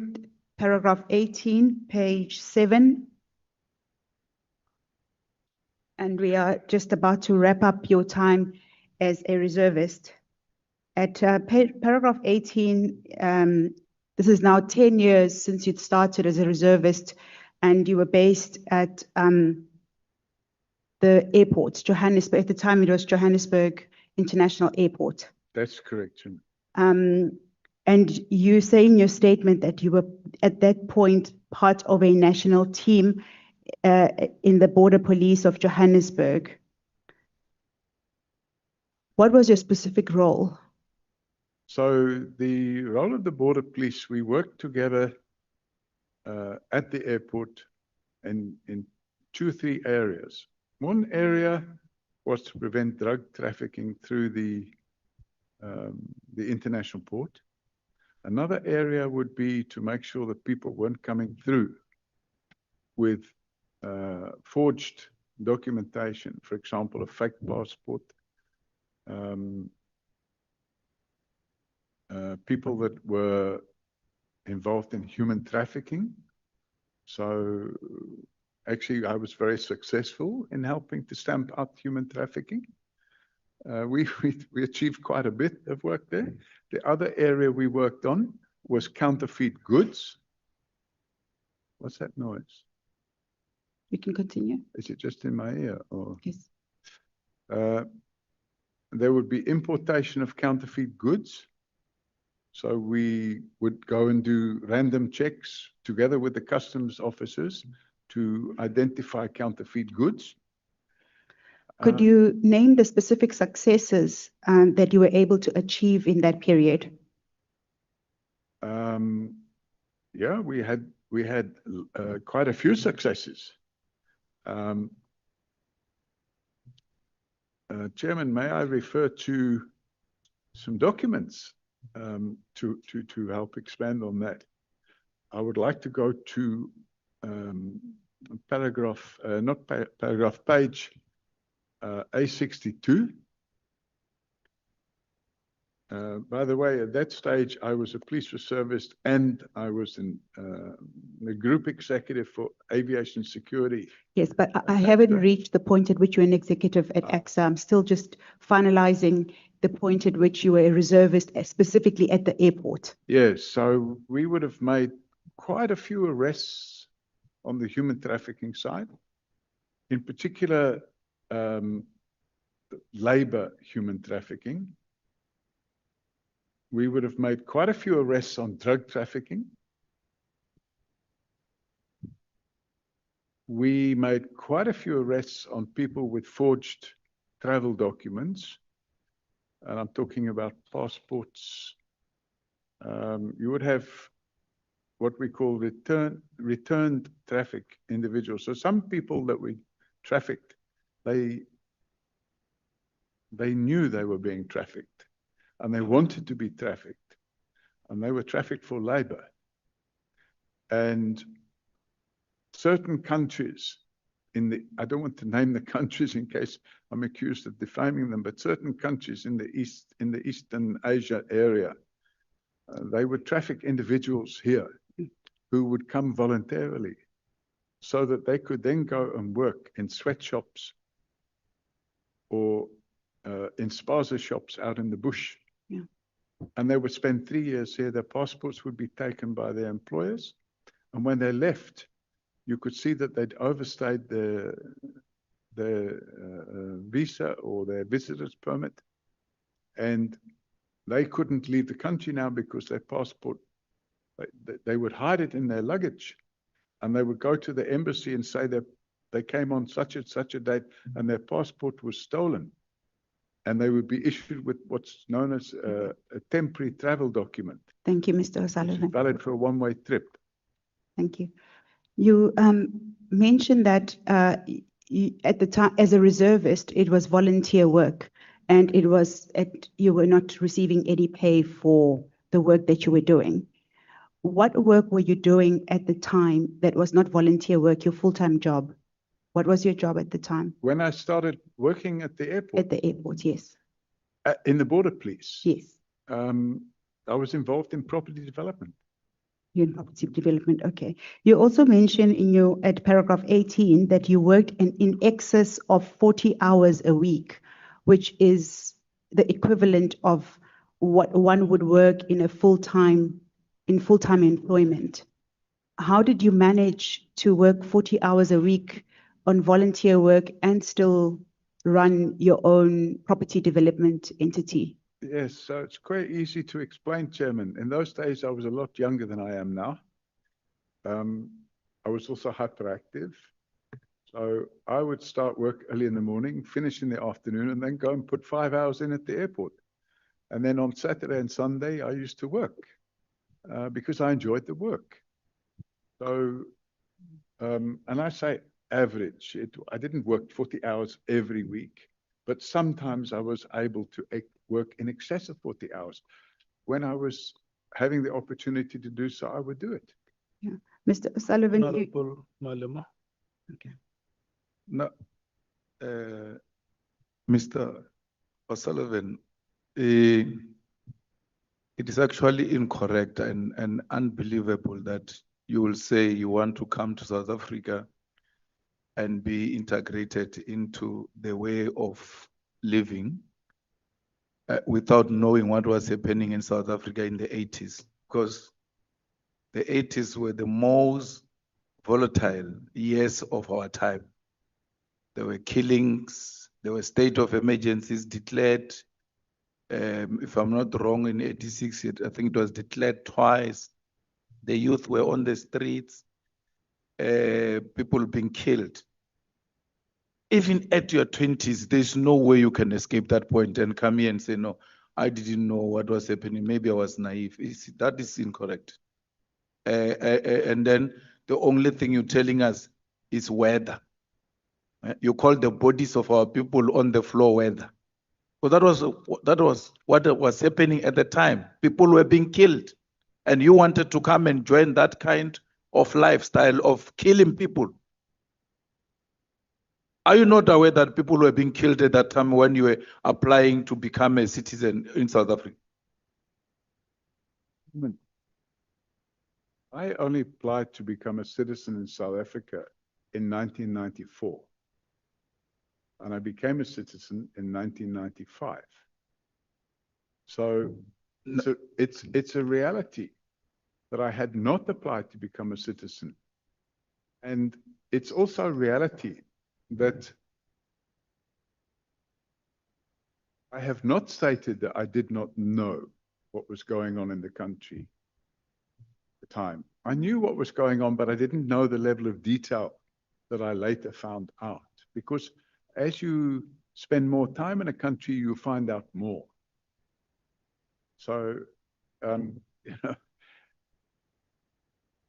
paragraph 18, page 7. And we are just about to wrap up your time as a reservist. At paragraph 18, this is now 10 years since you'd started as a reservist, and you were based at the airport, Johannesburg. At the time, it was Johannesburg International Airport. That's correct. And you say in your statement that you were at that point part of a national team in the Border Police of Johannesburg. What was your specific role? So the role of the border police, we worked together at the airport and in 2 or 3 areas. One area was to prevent drug trafficking through the international port. Another area would be to make sure that people weren't coming through with forged documentation, for example, a fake passport. People that were involved in human trafficking. So actually, I was very successful in helping to stamp out human trafficking. We achieved quite a bit of work there. The other area we worked on was counterfeit goods. What's that noise? You can continue. Is it just in my ear? Or? Yes. There would be importation of counterfeit goods. So we would go and do random checks together with the customs officers to identify counterfeit goods. Could you name the specific successes that you were able to achieve in that period? Yeah, we had quite a few successes. Chairman, may I refer to some documents to help expand on that? I would like to go to page A62. By the way, at that stage, I was a police reservist and I was in the group executive for aviation security. Yes, but I haven't reached the point at which you're an executive at AXA. I'm still just finalizing the point at which you were a reservist, specifically at the airport. Yes, so we would have made quite a few arrests on the human trafficking side. In particular, labor human trafficking. We would have made quite a few arrests on drug trafficking. We made quite a few arrests on people with forged travel documents. And I'm talking about passports. You would have what we call returned traffic individuals. So some people that we trafficked, they knew they were being trafficked and they wanted to be trafficked and they were trafficked for labor. And certain countries I don't want to name the countries in case I'm accused of defaming them, but certain countries in the Eastern Asia area, they would traffic individuals here who would come voluntarily so that they could then go and work in sweatshops or in spaza shops out in the bush. Yeah. And they would spend 3 years here. Their passports would be taken by their employers. And when they left, you could see that they'd overstayed their visa or their visitor's permit. And they couldn't leave the country now because their passport, they would hide it in their luggage. And they would go to the embassy and say that they came on such and such a date and their passport was stolen. And they would be issued with what's known as a temporary travel document. Thank you, Mr. O'Sullivan. Valid for a one-way trip. Thank you. You mentioned that at the time, as a reservist, it was volunteer work, and you were not receiving any pay for the work that you were doing. What work were you doing at the time that was not volunteer work, your full-time job? What was your job at the time? When I started working at the airport? At the airport, yes. In the border police? Yes. I was involved in property development. You're in property development, okay. You also mentioned at paragraph 18 that you worked in excess of 40 hours a week, which is the equivalent of what one would work in full-time employment. How did you manage to work 40 hours a week on volunteer work and still run your own property development entity? Yes, so it's quite easy to explain, Chairman. In those days, I was a lot younger than I am now. I was also hyperactive. So I would start work early in the morning, finish in the afternoon, and then go and put 5 hours in at the airport. And then on Saturday and Sunday, I used to work because I enjoyed the work. So, and I say average, I didn't work 40 hours every week, but sometimes I was able to work in excess of 40 hours. When I was having the opportunity to do so, I would do it. Yeah. Mr. O'Sullivan, Honorable Malema. Okay. No, Mr. O'Sullivan, it is actually incorrect and unbelievable that you will say you want to come to South Africa and be integrated into the way of living without knowing what was happening in South Africa in the 80s. Because the 80s were the most volatile years of our time. There were killings, there were state of emergencies declared. If I'm not wrong, in 86, I think it was declared twice. The youth were on the streets, people being killed. Even at your 20s, there's no way you can escape that point and come here and say, no, I didn't know what was happening. Maybe I was naive. That is incorrect. And then the only thing you're telling us is weather. You call the bodies of our people on the floor weather. So that was what was happening at the time. People were being killed. And you wanted to come and join that kind of lifestyle of killing people. Are you not aware that people were being killed at that time when you were applying to become a citizen in South Africa? I only applied to become a citizen in South Africa in 1994. And I became a citizen in 1995. So it's a reality that I had not applied to become a citizen. And it's also a reality that I have not stated that I did not know what was going on in the country at the time. I knew what was going on, but I didn't know the level of detail that I later found out. Because as you spend more time in a country, you find out more. So, you know,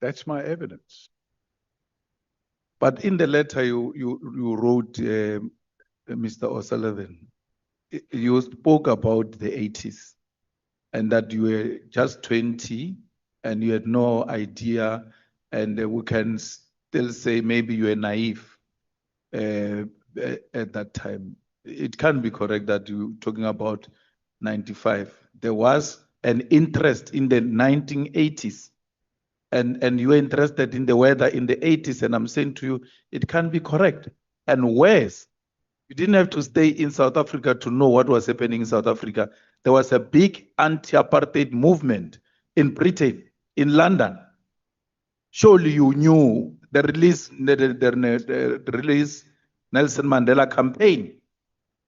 that's my evidence. But in the letter you wrote, Mr. O'Sullivan, you spoke about the 80s and that you were just 20 and you had no idea, and we can still say maybe you were naive at that time. It can be correct that you're talking about 95. There was an interest in the 1980s. And you were interested in the weather in the 80s, and I'm saying to you, it can be correct. And worse, you didn't have to stay in South Africa to know what was happening in South Africa. There was a big anti-apartheid movement in Britain, in London. Surely you knew the release Nelson Mandela campaign,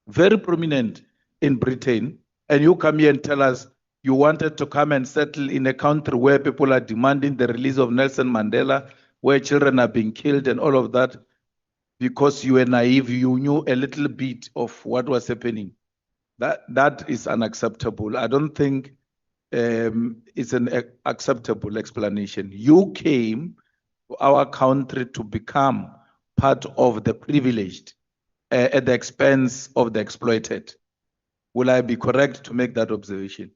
very prominent in Britain, and you come here and tell us you wanted to come and settle in a country where people are demanding the release of Nelson Mandela, where children are being killed and all of that, because you were naive, you knew a little bit of what was happening. That is unacceptable. I don't think it's an acceptable explanation. You came to our country to become part of the privileged at the expense of the exploited. Will I be correct to make that observation?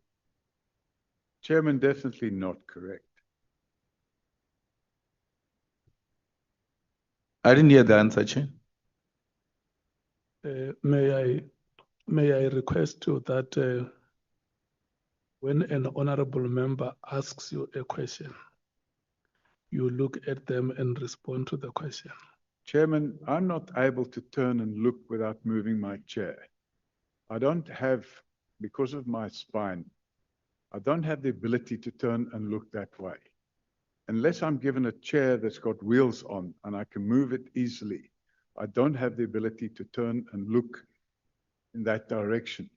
Chairman, definitely not correct. I didn't hear the answer, Chair. May I request you that when an honorable member asks you a question, you look at them and respond to the question. Chairman, I'm not able to turn and look without moving my chair. I don't have, because of my spine, I don't have the ability to turn and look that way. Unless I'm given a chair that's got wheels on and I can move it easily, I don't have the ability to turn and look in that direction.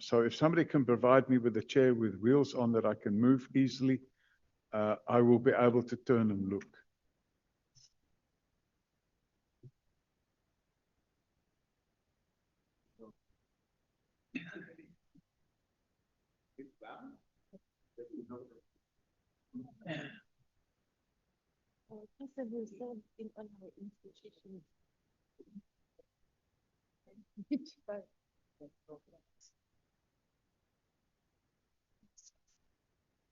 So if somebody can provide me with a chair with wheels on that I can move easily, I will be able to turn and look. person who served in all our institutions.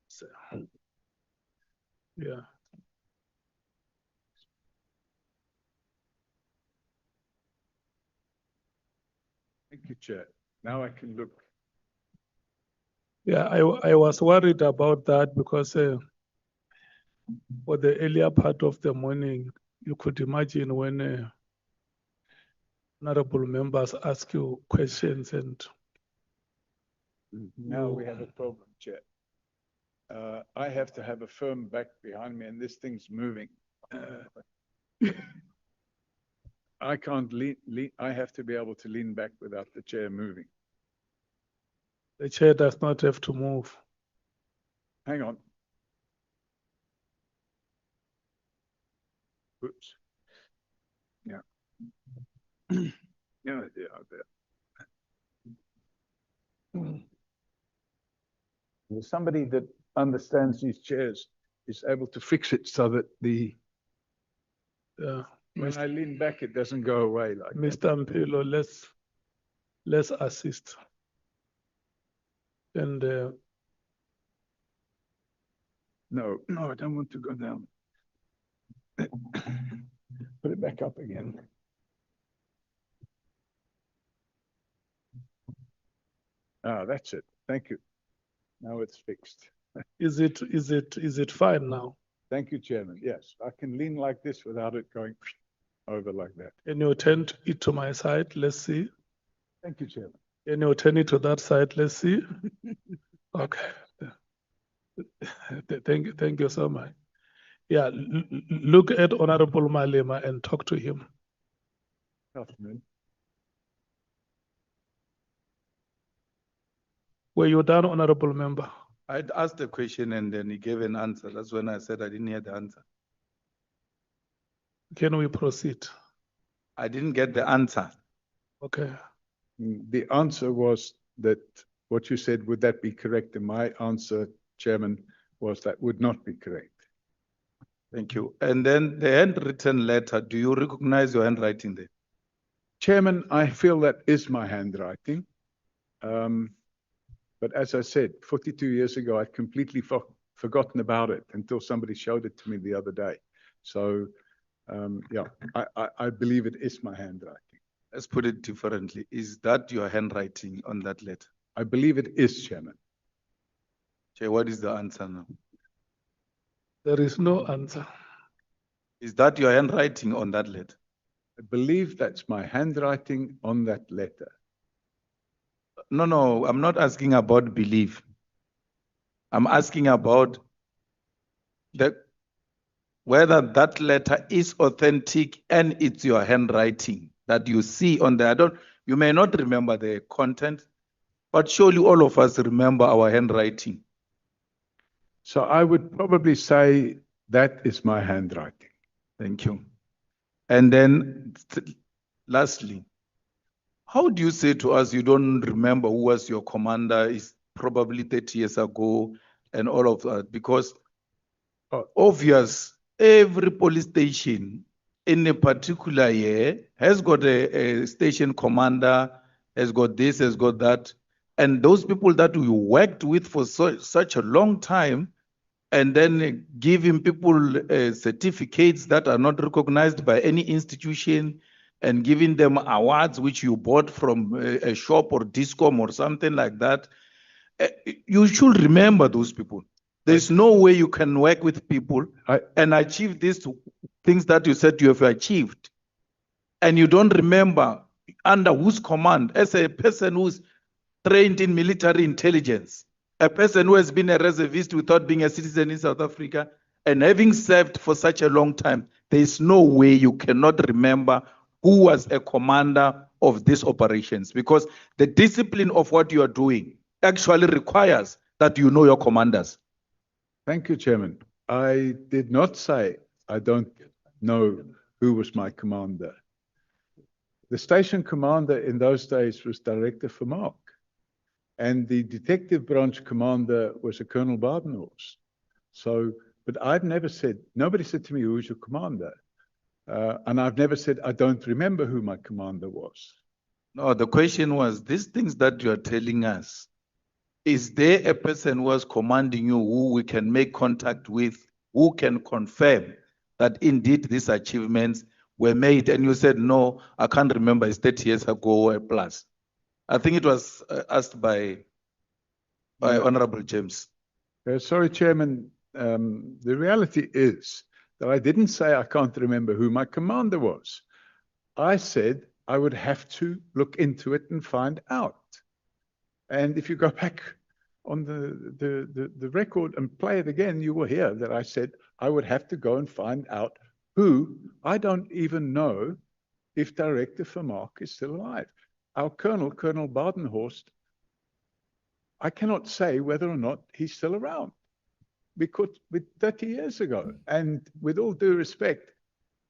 So, yeah. Thank you, Chair. Now I can look. Yeah, I was worried about that because for the earlier part of the morning, you could imagine when honorable members ask you questions and Now we have a problem, Chair. I have to have a firm back behind me and this thing's moving. I can't lean, I have to be able to lean back without the chair moving. the chair does not have to move. Hang on. Oops. Yeah. Yeah, there. There's somebody that understands these chairs is able to fix it so that when I lean back, it doesn't go away like that. Mr. Mpilo, let's assist. And No, I don't want to go down. Put it back up again. Ah, that's it. Thank you. Now it's fixed. is it fine now? Thank you, Chairman. Yes, I can lean like this without it going over like that. Can you turn it to my side? Let's see. Thank you, Chairman. Can you turn it to that side? Let's see. Okay. Thank you so much. Yeah, look at Honorable Malema and talk to him. Afternoon. Were you done, Honorable Member? I'd asked a question and then he gave an answer. That's when I said I didn't hear the answer. Can we proceed? I didn't get the answer. Okay. The answer was that what you said, would that be correct? And my answer, Chairman, was that would not be correct. Thank you. And then the handwritten letter, do you recognize your handwriting there? Chairman, I feel that is my handwriting. But as I said, 42 years ago, I'd completely forgotten about it until somebody showed it to me the other day. So, yeah, I believe it is my handwriting. Let's put it differently. Is that your handwriting on that letter? I believe it is, Chairman. Chair, what is the answer now? There is no answer. Is that your handwriting on that letter? I believe that's my handwriting on that letter. No, I'm not asking about belief. I'm asking about whether that letter is authentic and it's your handwriting that you see on there. You may not remember the content, but surely all of us remember our handwriting. So I would probably say that is my handwriting. Thank you. And then lastly, how do you say to us you don't remember who was your commander? Is probably 30 years ago and all of that? Because obvious, every police station in a particular year has got a station commander, has got this, has got that. And those people that we worked with for such a long time, and then giving people certificates that are not recognized by any institution, and giving them awards which you bought from a shop or Discom or something like that. You should remember those people. There's no way you can work with people and achieve these things that you said you have achieved. And you don't remember under whose command, as a person who's trained in military intelligence, a person who has been a reservist without being a citizen in South Africa, and having served for such a long time, there is no way you cannot remember who was a commander of these operations, because the discipline of what you are doing actually requires that you know your commanders. Thank you, Chairman. I did not say I don't know who was my commander. The station commander in those days was Director Vermaak, and the detective branch commander was a Colonel Badenhorst. So But I've never said, nobody said to me, who's your commander? And I've never said, I don't remember who my commander was. No, the question was, these things that you are telling us, is there a person who was commanding you who we can make contact with, who can confirm that indeed these achievements were made? And you said, no, I can't remember, it's 30 years ago or plus. I think it was asked by Honorable James. Sorry, Chairman. The reality is that I didn't say I can't remember who my commander was. I said I would have to look into it and find out. And if you go back on the record and play it again, you will hear that I said I would have to go and find out who. I don't even know if Director Vermaak is still alive. Our Colonel Badenhorst, I cannot say whether or not he's still around, because with 30 years ago, and with all due respect,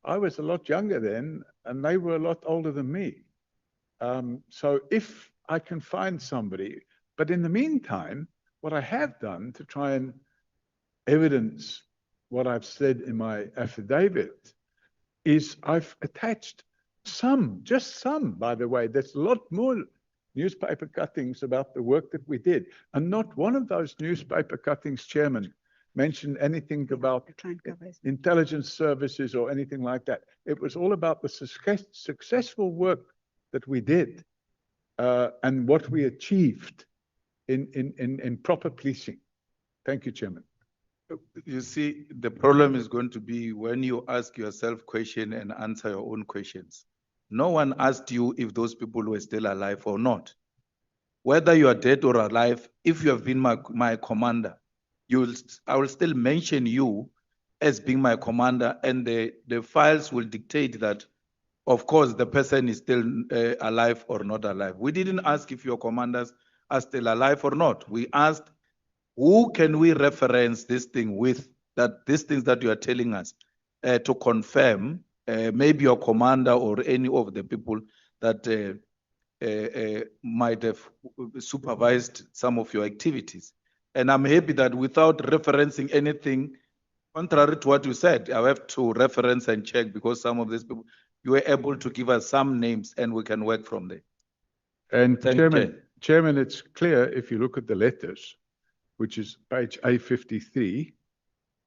I was a lot younger then, and they were a lot older than me. So if I can find somebody, but in the meantime, what I have done to try and evidence what I've said in my affidavit is I've attached some, just some, by the way, there's a lot more newspaper cuttings about the work that we did. And not one of those newspaper cuttings, Chairman, mentioned anything about intelligence services or anything like that. It was all about the successful work that we did and what we achieved in proper policing. Thank you, Chairman. You see, the problem is going to be when you ask yourself questions and answer your own questions. No one asked you if those people were still alive or not. Whether you are dead or alive, if you have been my commander, I will still mention you as being my commander, and the files will dictate that, of course, the person is still alive or not alive. We didn't ask if your commanders are still alive or not. We asked, who can we reference this thing with, that these things that you are telling us to confirm, maybe your commander or any of the people that might have supervised some of your activities. And I'm happy that without referencing anything contrary to what you said, I have to reference and check, because some of these people, you were able to give us some names and we can work from there. And Thank you, Chairman, it's clear if you look at the letters, which is page A53,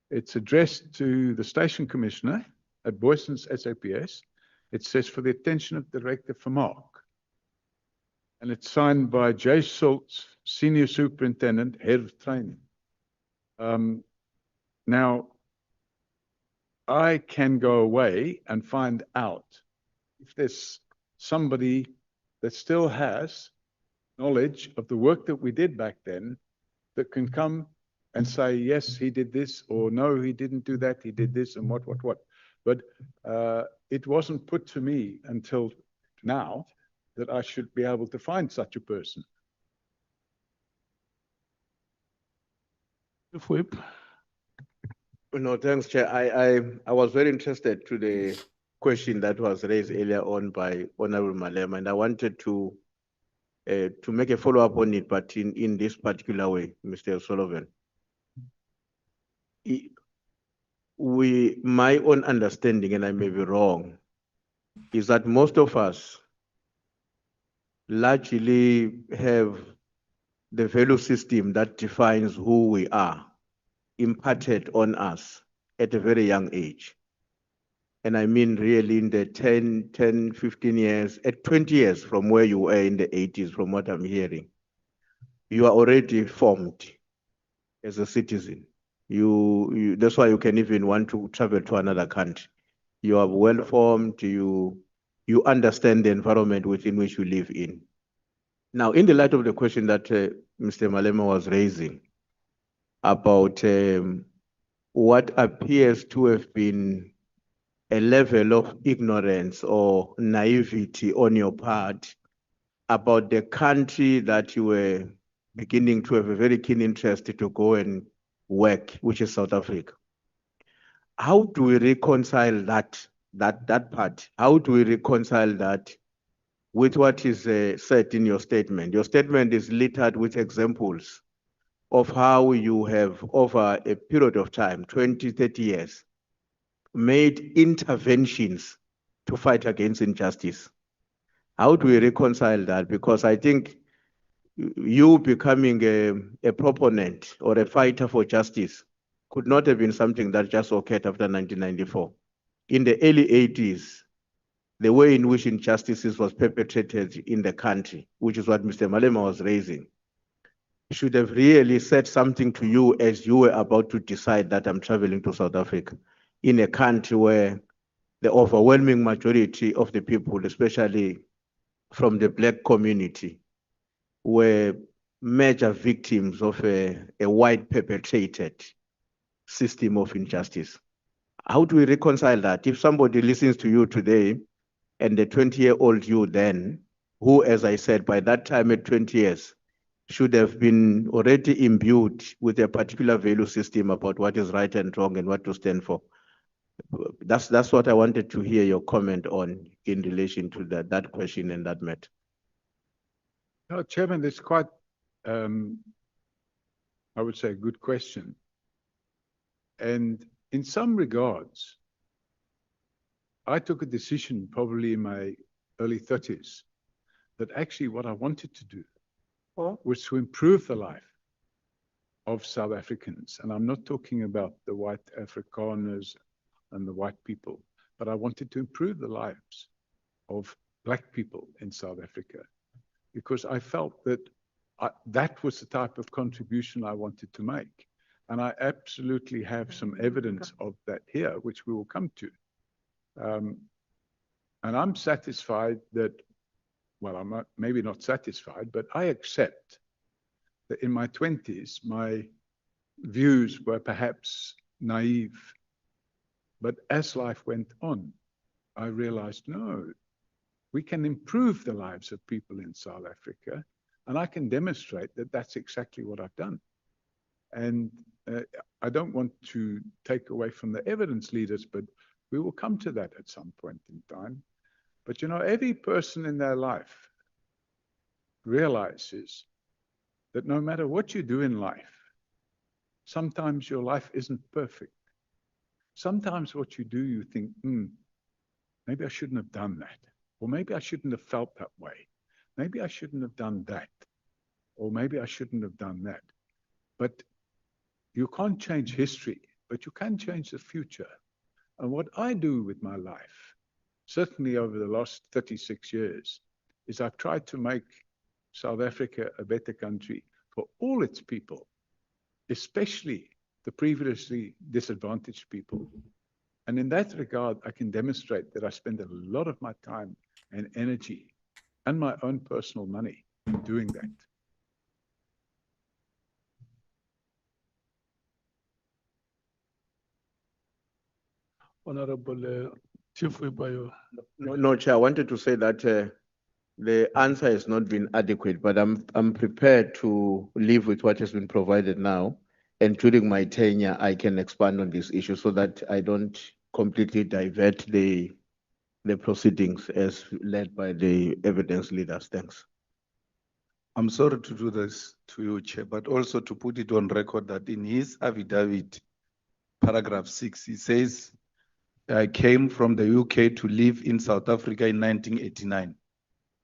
it's addressed to the Station Commissioner at Boyson's SAPS. It says, for the attention of Director Vermaak. And it's signed by J. Schultz, Senior Superintendent, Head of Training. Now, I can go away and find out if there's somebody that still has knowledge of the work that we did back then that can come and say, yes, he did this, or no, he didn't do that, he did this, and what. But it wasn't put to me until now that I should be able to find such a person. Whip. No, thanks, Chair. I was very interested to the question that was raised earlier on by Honorable Malema, and I wanted to make a follow-up on it, but in this particular way, Mr. Sullivan. My own understanding, and I may be wrong, is that most of us largely have the value system that defines who we are imparted on us at a very young age. And I mean really in the 10, 15 years, at 20 years from where you were in the 80s, from what I'm hearing, you are already formed as a citizen. That's why you can even want to travel to another country. You are well formed, you understand the environment within which you live in. Now, in the light of the question that Mr. Malema was raising about what appears to have been a level of ignorance or naivety on your part about the country that you were beginning to have a very keen interest to go and work, which is South Africa. How do we reconcile that part? How do we reconcile that with what is said in your statement? Your statement is littered with examples of how you have, over a period of time, 20, 30 years, made interventions to fight against injustice. How do we reconcile that? Because I think you becoming a proponent or a fighter for justice could not have been something that just occurred after 1994. In the early 80s, the way in which injustices was perpetrated in the country, which is what Mr. Malema was raising, should have really said something to you as you were about to decide that I'm traveling to South Africa, in a country where the overwhelming majority of the people, especially from the Black community, were major victims of a white perpetrated system of injustice. How do we reconcile that? If somebody listens to you today and the 20-year-old you then, who, as I said, by that time at 20 years, should have been already imbued with a particular value system about what is right and wrong and what to stand for. That's what I wanted to hear your comment on in relation to that question and that matter. No, Chairman, that's quite, I would say, a good question. And in some regards, I took a decision probably in my early 30s that actually what I wanted to do was to improve the life of South Africans. And I'm not talking about the white Afrikaners and the white people, but I wanted to improve the lives of Black people in South Africa, because I felt that that was the type of contribution I wanted to make. And I absolutely have some evidence of that here, which we will come to. And I'm satisfied that, well, I'm not, maybe not satisfied, but I accept that in my 20s, my views were perhaps naive. But as life went on, I realized, no, we can improve the lives of people in South Africa, and I can demonstrate that that's exactly what I've done. And I don't want to take away from the evidence leaders, but we will come to that at some point in time. But you know, every person in their life realizes that no matter what you do in life, sometimes your life isn't perfect. Sometimes what you do, you think, maybe I shouldn't have done that. Or maybe I shouldn't have felt that way. Maybe I shouldn't have done that. Or maybe I shouldn't have done that. But you can't change history, but you can change the future. And what I do with my life, certainly over the last 36 years, is I've tried to make South Africa a better country for all its people, especially the previously disadvantaged people. And in that regard, I can demonstrate that I spend a lot of my time and energy and my own personal money doing that. Honorable Chief Wibayo. No, Chair, I wanted to say that the answer has not been adequate, but I'm prepared to live with what has been provided now. And during my tenure, I can expand on this issue so that I don't completely divert the proceedings as led by the evidence leaders. Thanks. I'm sorry to do this to you, Chair, but also to put it on record that in his affidavit, paragraph 6, he says, I came from the UK to live in South Africa in 1989,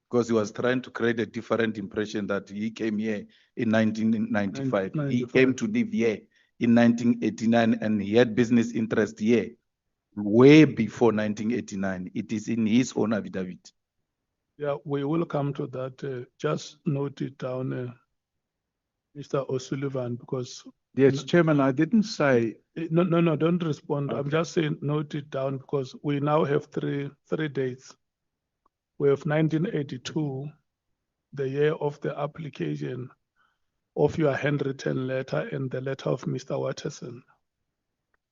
because he was trying to create a different impression that he came here in 1995. He came to live here in 1989 and he had business interest here way before 1989. It is in his own affidavit. Yeah, we will come to that. Just note it down, Mr. O Sullivan, because... Yes, Chairman, I didn't say... No, don't respond. Okay. I'm just saying note it down because we now have three dates. We have 1982, the year of the application of your handwritten letter and the letter of Mr. Watterson.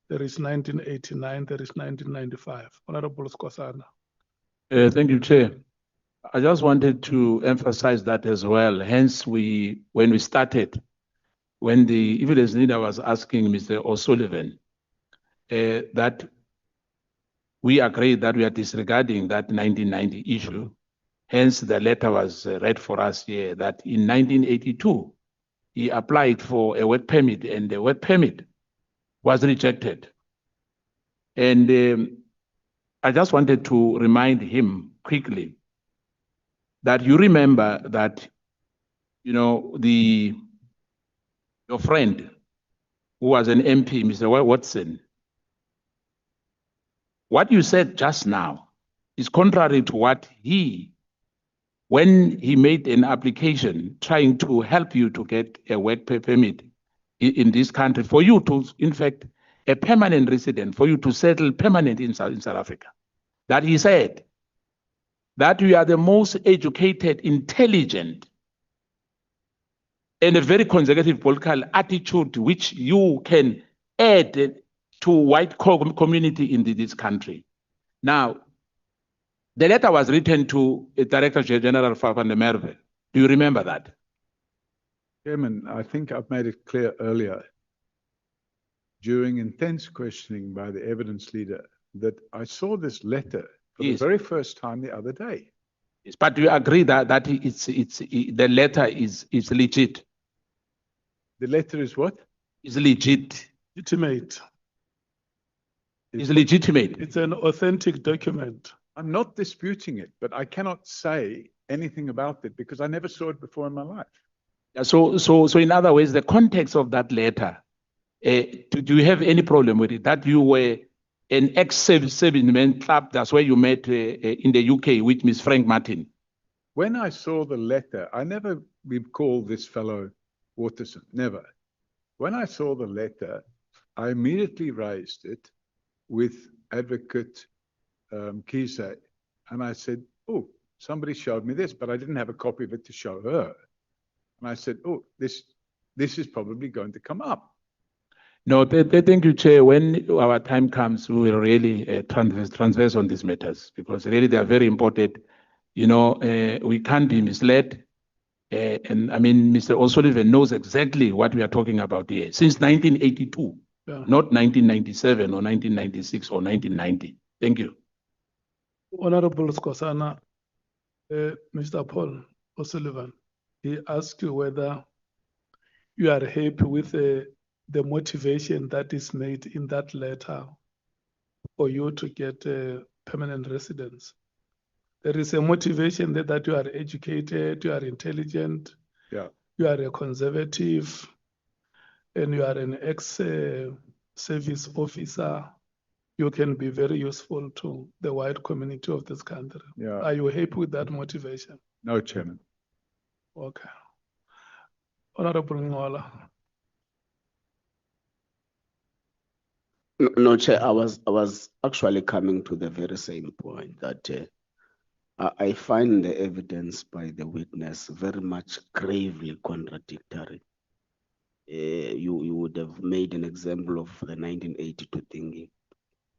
There is 1989, there is 1995. Honorable Skosana. Thank you, Chair. I just wanted to emphasize that as well. Hence, when we started, when the evidence leader was asking Mr. O Sullivan that we agreed that we are disregarding that 1990 issue. Hence, the letter was read for us here that in 1982, he applied for a work permit and the work permit was rejected. And I just wanted to remind him quickly that you remember that, you know, your friend who was an MP, Mr. Watson, what you said just now is contrary to what when he made an application trying to help you to get a work permit in this country, for you to, in fact, a permanent resident, for you to settle permanent in South Africa, that he said that you are the most educated, intelligent, and a very conservative political attitude which you can add to white community in this country. Now, the letter was written to Director General Van der Merwe. Do you remember that? Chairman, I think I've made it clear earlier during intense questioning by the evidence leader that I saw this letter for the very first time the other day. Yes, but do you agree that the letter is legit? The letter is what? Is legit. Legitimate. Is legitimate. It's an authentic document. I'm not disputing it, but I cannot say anything about it because I never saw it before in my life. So in other words, the context of that letter, do you have any problem with it? That you were an ex-serviceman club, that's where you met in the UK with Miss Frank Martin. When I saw the letter, I never recalled this fellow Waterson, never. When I saw the letter, I immediately raised it with Advocate Kise, and I said, oh, somebody showed me this, but I didn't have a copy of it to show her. And I said, oh, this is probably going to come up. No, thank you, Chair. When our time comes, we will really transverse on these matters because really they are very important. You know, we can't be misled. And I mean, Mr. O Sullivan knows exactly what we are talking about here. Since 1982, not 1997 or 1996 or 1990. Thank you. Honorable Skosana, Mr. Paul O Sullivan, he asked you whether you are happy with the motivation that is made in that letter for you to get a permanent residence. There is a motivation that you are educated, you are intelligent, you are a conservative, and you are an ex-service officer. You can be very useful to the white community of this country. Are you happy with that motivation? No, Chairman. Okay. Honorable Ngola. No, Chair, I was actually coming to the very same point that I find the evidence by the witness very much gravely contradictory. You would have made an example of the 1982 thingy,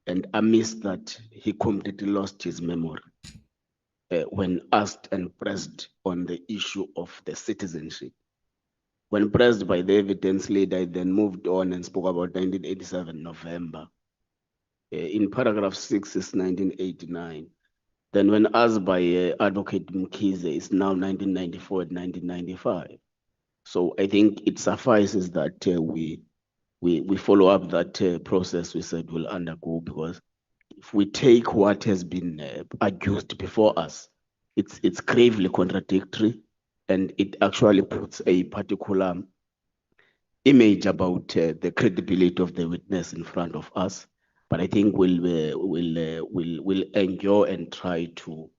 and amidst that, he completely lost his memory when asked and pressed on the issue of the citizenship. When pressed by the evidence leader, I then moved on and spoke about 1987 November. In paragraph 6 is 1989. Then when asked by Advocate Mkhize, it's now 1994 and 1995. So I think it suffices that we follow up that process we said we'll undergo, because if we take what has been argued before us, it's gravely contradictory, and it actually puts a particular image about the credibility of the witness in front of us. But I think we'll endure and try to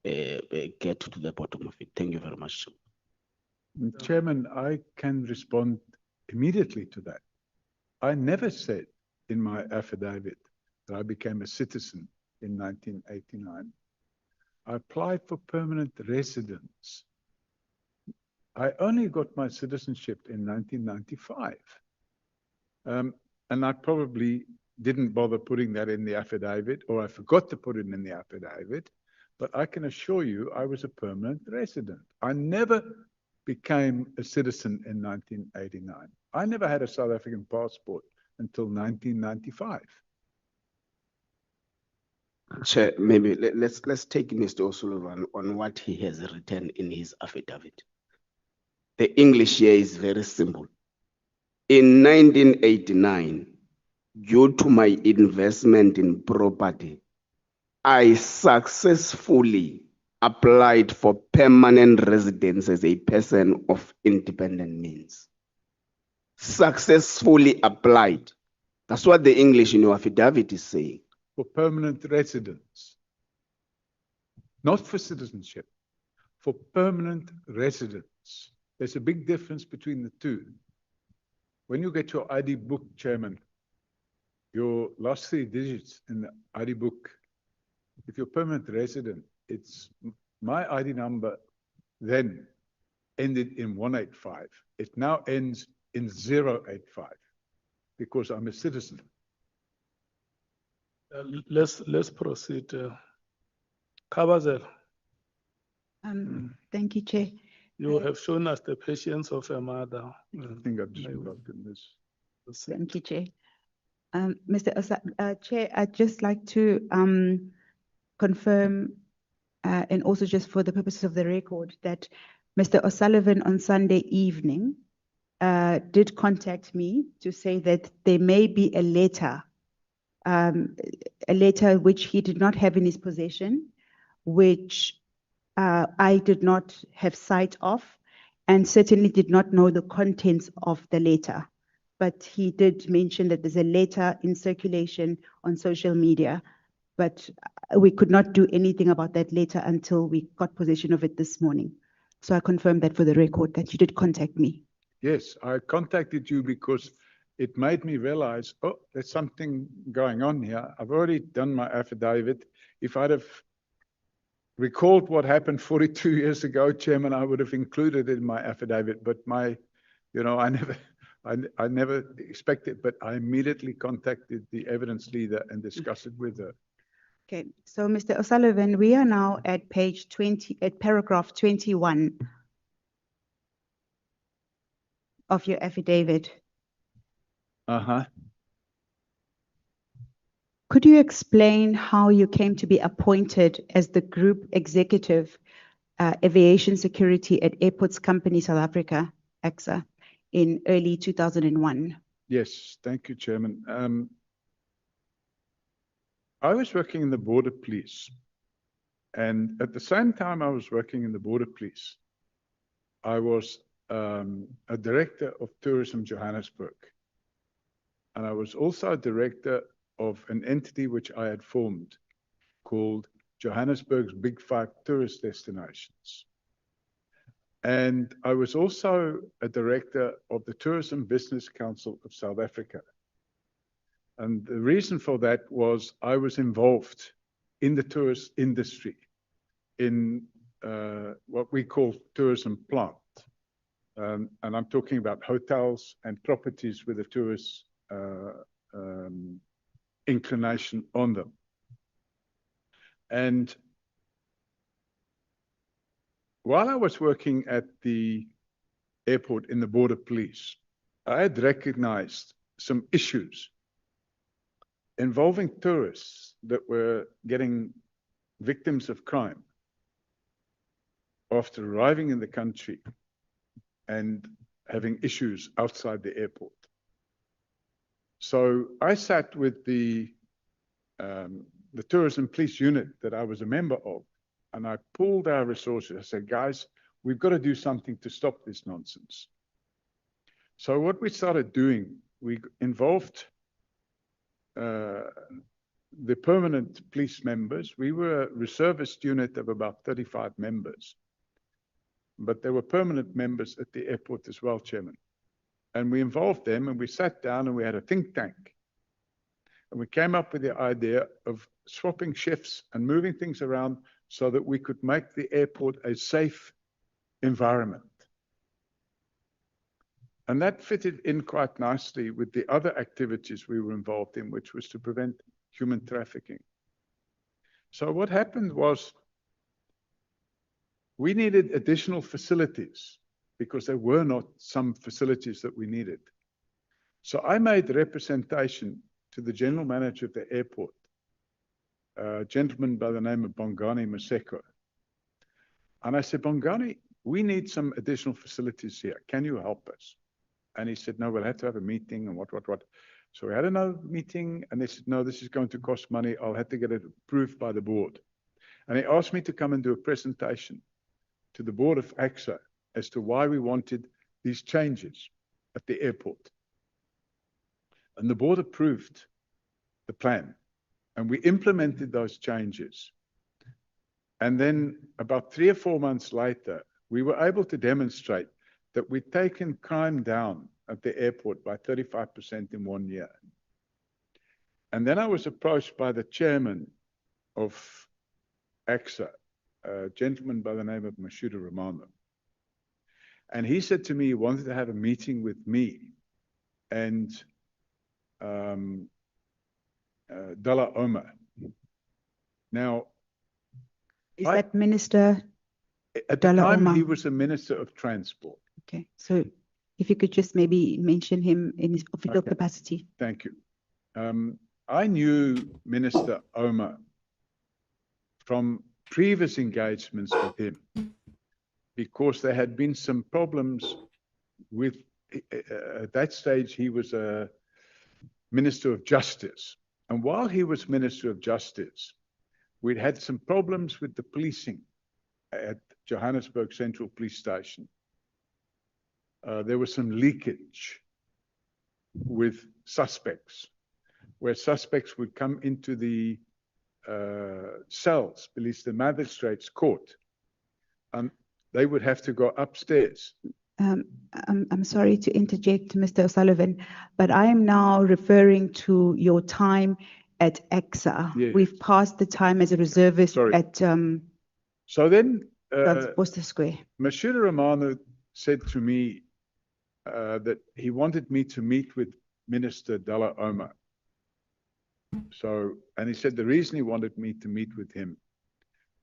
get to the bottom of it. Thank you very much. Chairman, I can respond immediately to that. I never said in my affidavit that I became a citizen in 1989. I applied for permanent residence. I only got my citizenship in 1995. And I probably didn't bother putting that in the affidavit, or I forgot to put it in the affidavit, but I can assure you I was a permanent resident. I never became a citizen in 1989. I never had a South African passport until 1995. Chair, maybe let's take Mr. O Sullivan on what he has written in his affidavit. The English here is very simple. In 1989, due to my investment in property, I successfully applied for permanent residence as a person of independent means. Successfully applied. That's what the English in your affidavit is saying. For permanent residence. Not for citizenship, for permanent residence. There's a big difference between the two. When you get your ID book, Chairman, your last 3 digits in the ID book, if you're permanent resident, it's my ID number then ended in 185. It now ends in 085 because I'm a citizen. Let's proceed. Kabazel, Thank you, Chair. you have shown us the patience of a mother. I think I've just forgotten this. Thank you, Chair. Chair, I'd just like to confirm, and also just for the purposes of the record, that Mr. O'Sullivan on Sunday evening did contact me to say that there may be a letter which he did not have in his possession, which I did not have sight of, and certainly did not know the contents of the letter. But he did mention that there's a letter in circulation on social media, but we could not do anything about that letter until we got possession of it this morning. So I confirm that for the record, that you did contact me. Yes, I contacted you because it made me realize, oh, there's something going on here. I've already done my affidavit. If I'd have recalled what happened 42 years ago, Chairman, I would have included it in my affidavit, but I never expected, but I immediately contacted the evidence leader and discussed it with her. Okay, so Mr. O'Sullivan, we are now at page 20, at paragraph 21 of your affidavit. Uh-huh. Could you explain how you came to be appointed as the Group Executive Aviation Security at Airports Company South Africa, AXA, in early 2001? Yes, thank you, Chairman. I was working in the Border Police, and at the same time I was working in the Border Police, I was a director of Tourism Johannesburg, and I was also a director of an entity which I had formed called Johannesburg's Big 5 Tourist Destinations. And I was also a director of the Tourism Business Council of South Africa. And the reason for that was I was involved in the tourist industry in what we call tourism plant. And I'm talking about hotels and properties with a tourist inclination on them. And while I was working at the airport in the Border Police, I had recognized some issues involving tourists that were getting victims of crime after arriving in the country and having issues outside the airport. So I sat with the tourism police unit that I was a member of, and I pulled our resources. I said, guys, we've got to do something to stop this nonsense. So what we started doing, we involved the permanent police members. We were a reservist unit of about 35 members, but there were permanent members at the airport as well, Chairman. And we involved them, and we sat down and we had a think tank. And we came up with the idea of swapping shifts and moving things around so that we could make the airport a safe environment. And that fitted in quite nicely with the other activities we were involved in, which was to prevent human trafficking. So what happened was we needed additional facilities because there were not some facilities that we needed. So I made representation to the general manager of the airport, a gentleman by the name of Bongani Maseko. And I said, Bongani, we need some additional facilities here. Can you help us? And he said, no, we'll have to have a meeting and what. So we had another meeting and they said, no, this is going to cost money. I'll have to get it approved by the board. And he asked me to come and do a presentation to the board of AXA as to why we wanted these changes at the airport. And the board approved the plan and we implemented those changes. And then about 3 or 4 months later, we were able to demonstrate that we'd taken crime down at the airport by 35% in 1 year. And then I was approached by the chairman of AXA, a gentleman by the name of Mashuda Romano. And he said to me he wanted to have a meeting with me and Dalla Oma. Now, Is that Minister at the Dalla time, Oma? he was a minister of transport. Okay, so if you could just maybe mention him in his official capacity. Thank you. I knew Minister Oma from previous engagements with him because there had been some problems with, at that stage, he was a Minister of Justice. And while he was Minister of Justice, we'd had some problems with the policing at Johannesburg Central Police Station. There was some leakage with suspects, where suspects would come into the cells, at least the magistrate's court, and they would have to go upstairs. I'm sorry to interject, Mr. O'Sullivan, but I am now referring to your time at AXA. Yes. We've passed the time as a reservist Sorry. at So then, Worcester Square. Mashuda Romano said to me that he wanted me to meet with Minister Dalla Oma. So, and he said the reason he wanted me to meet with him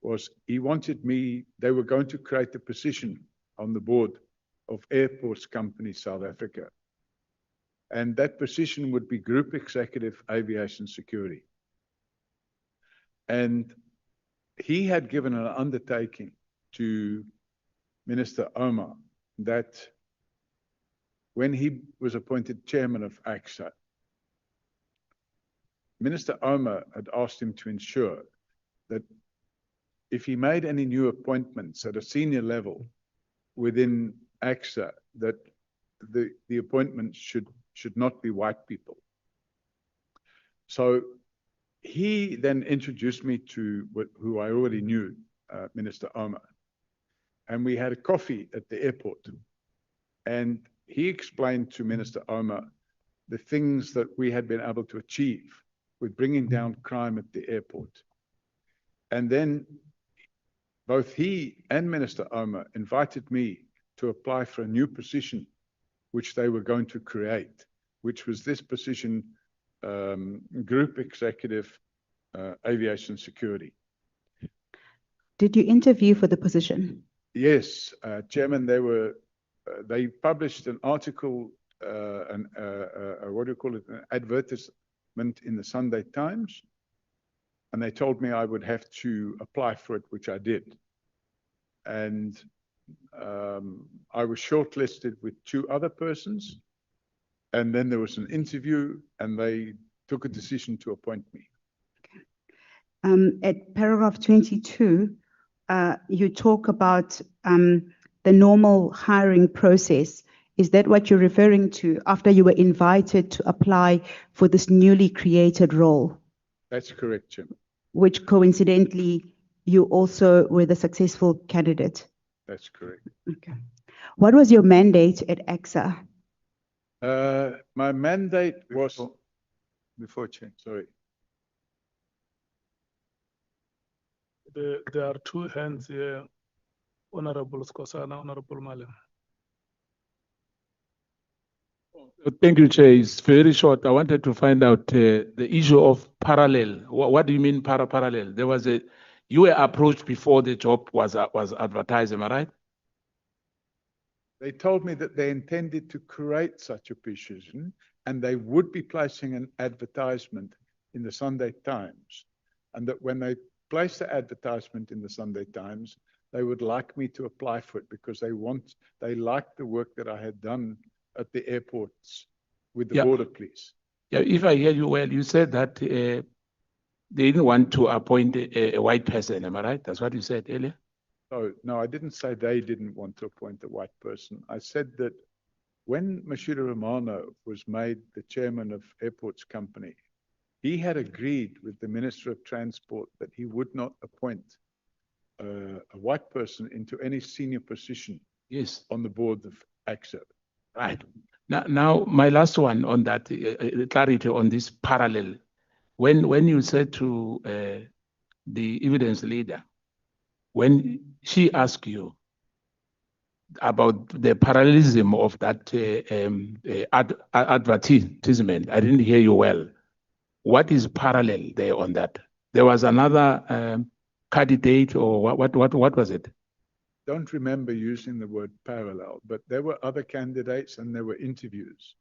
was he wanted me, they were going to create a position on the board of Airports Company South Africa. And that position would be Group Executive Aviation Security. And he had given an undertaking to Minister Oma that when he was appointed chairman of AXA, Minister Oma had asked him to ensure that if he made any new appointments at a senior level within AXA, that the appointments should not be white people. So he then introduced me to who I already knew, Minister Oma. And we had a coffee at the airport. And he explained to Minister Oma the things that we had been able to achieve with bringing down crime at the airport. And then both he and Minister Oma invited me to apply for a new position, which they were going to create, which was this position, Group Executive Aviation Security. Did you interview for the position? Yes, Chairman, they published an article, what do you call it, an advertisement in the Sunday Times, and they told me I would have to apply for it, which I did. And I was shortlisted with 2 other persons, and then there was an interview, and they took a decision to appoint me. At paragraph 22, you talk about the normal hiring process. Is that what you're referring to after you were invited to apply for this newly created role? That's correct, Chairman. Which coincidentally, you also were the successful candidate. That's correct. Okay. What was your mandate at AXA? My mandate was... Before change. Sorry. There are 2 hands here, Honorable Skosana, Honorable Malem. Thank you, Chair. It's very short. I wanted to find out the issue of parallel. What do you mean parallel? There was you were approached before the job was advertised, am I right? They told me that they intended to create such a position and they would be placing an advertisement in the Sunday Times. And that when they placed the advertisement in the Sunday Times, they would like me to apply for it because they liked the work that I had done at the airports with the Yeah. border police. Yeah, if I hear you well, you said that they didn't want to appoint a white person. Am I right? That's what you said earlier. So, no, I didn't say they didn't want to appoint a white person. I said that when Mashida Romano was made the chairman of Airports Company, he had agreed with the Minister of Transport that he would not appoint a white person into any senior position Yes. on the board of AXA. Right. Now, my last one on that, clarity on this parallel. When you said to the evidence leader, when she asked you about the parallelism of that advertisement, I didn't hear you well. What is parallel there on that? There was another candidate, or what was it? Don't remember using the word parallel, but there were other candidates and there were interviews.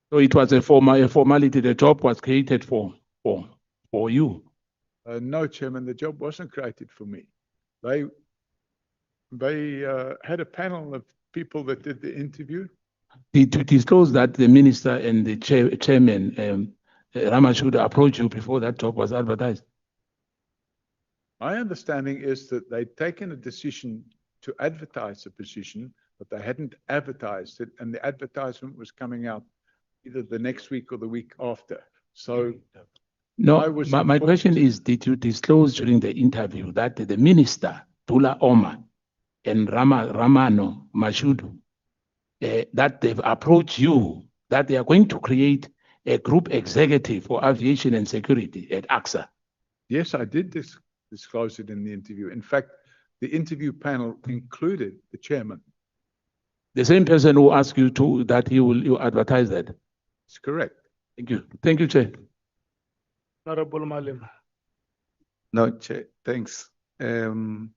So it was a formality. The job was created for you. No, Chairman, the job wasn't created for me. They had a panel of people that did the interview. To disclose that the minister and the chairman, Ramashuda, approached you before that job was advertised. My understanding is that they'd taken a decision to advertise the position, but they hadn't advertised it, and the advertisement was coming out either the next week or the week after. So, no, my question is, did you disclose during the interview that the minister, Tula Oma, and Ramano Mashudu, that they've approached you, that they are going to create a group executive for aviation and security at AXA? Yes, I did disclose it in the interview. In fact, the interview panel included the chairman. The same person who asked you that you advertise that? It's correct. Thank you. Thank you, Chair. Honorable Malim. No, Chair, thanks. When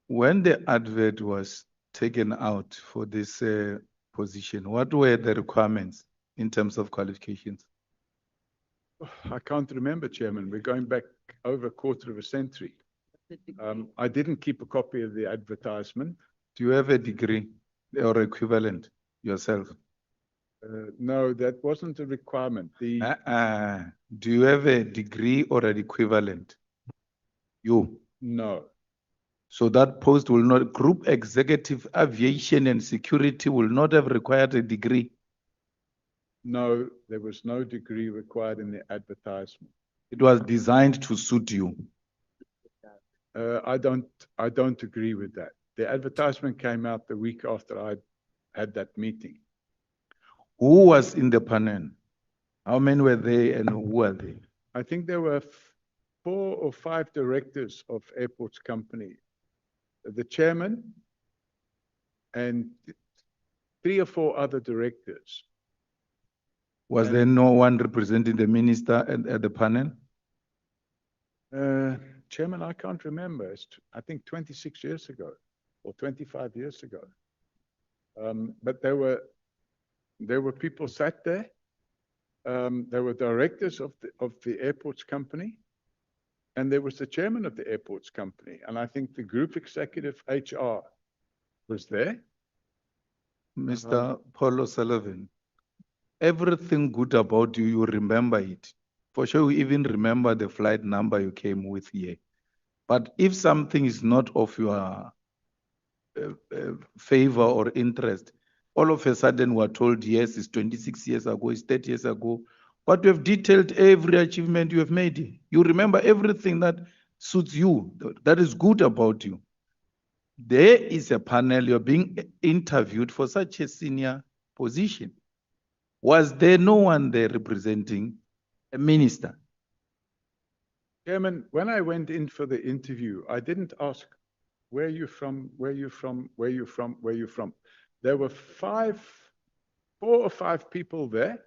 the advert was taken out for this position, what were the requirements in terms of qualifications? I can't remember, Chairman. We're going back over a quarter of a century. I didn't keep a copy of the advertisement. Do you have a degree or equivalent yourself? No, that wasn't a requirement. Do you have a degree or an equivalent? You? No. So that post will not, Group Executive Aviation and Security will not have required a degree? No, there was no degree required in the advertisement. It was designed to suit you. I don't agree with that. The advertisement came out the week after I had that meeting. Who was in the panel? How many were they and who were they? I think there were 4 or 5 directors of Airports Company. The chairman and 3 or 4 other directors. Was there no one representing the minister at the panel? Chairman, I can't remember. It's, I think 26 years ago or 25 years ago. But there were people sat there. There were directors of the Airports Company, and there was the chairman of the Airports Company, and I think the group executive HR was there. Mr. Paul O'Sullivan, everything good about you, you remember it. For sure, you even remember the flight number you came with here. But if something is not of your favor or interest, all of a sudden we're told, yes, it's 26 years ago, it's 30 years ago. But you have detailed every achievement you have made. You remember everything that suits you, that is good about you. There is a panel, you're being interviewed for such a senior position. Was there no one there representing a minister? Chairman, when I went in for the interview, I didn't ask, where are you from, where are you from, where are you from, where are you from? There were 4 or 5 people there.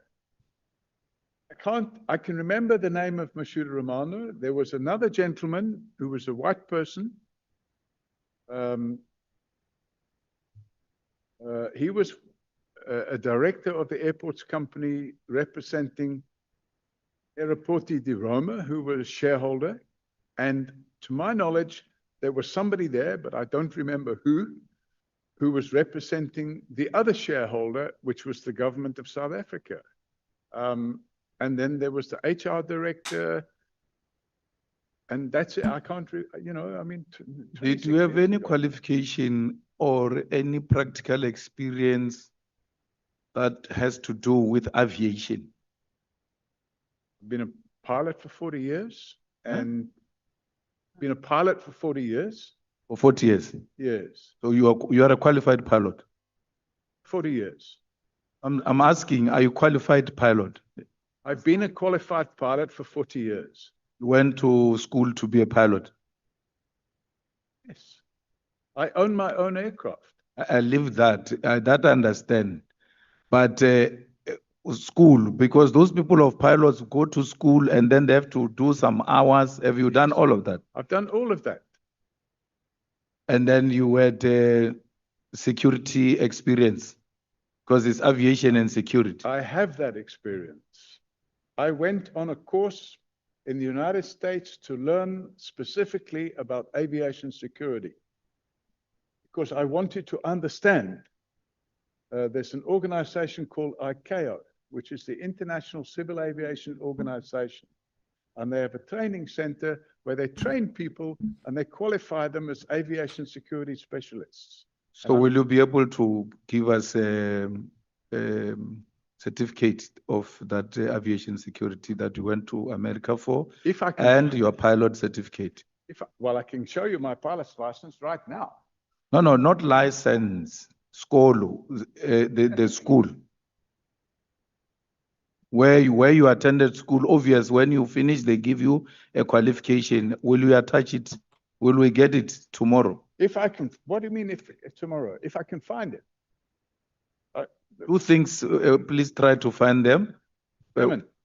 I can remember the name of Mashuda Romano. There was another gentleman who was a white person. He was a director of the Airports Company representing Aeroporti di Roma, who was a shareholder. And to my knowledge, there was somebody there, but I don't remember who was representing the other shareholder, which was the government of South Africa. And then there was the HR director. And that's it. I can't, you know, I mean. Did you have any qualification or any practical experience that has to do with aviation? I've been a pilot for 40 years and been a pilot for 40 years. For 40 years? Yes. So you are a qualified pilot? 40 years. I'm asking, are you qualified pilot? I've been a qualified pilot for 40 years. You went to school to be a pilot? Yes. I own my own aircraft. I live that, that I understand. But school, because those people of pilots go to school and then they have to do some hours. Have you done all of that? I've done all of that. And then you had security experience, because it's aviation and security. I have that experience. I went on a course in the United States to learn specifically about aviation security, because I wanted to understand. There's an organization called ICAO, which is the International Civil Aviation Organization. And they have a training center where they train people and they qualify them as aviation security specialists. So will you be able to give us a certificate of that aviation security that you went to America for? If I can, and your pilot certificate? Well, I can show you my pilot's license right now. No, not license. School, the school. Where you attended school, obvious, when you finish, they give you a qualification. Will you attach it? Will we get it tomorrow? If I can, what do you mean if tomorrow? If I can find it? Two things, please try to find them.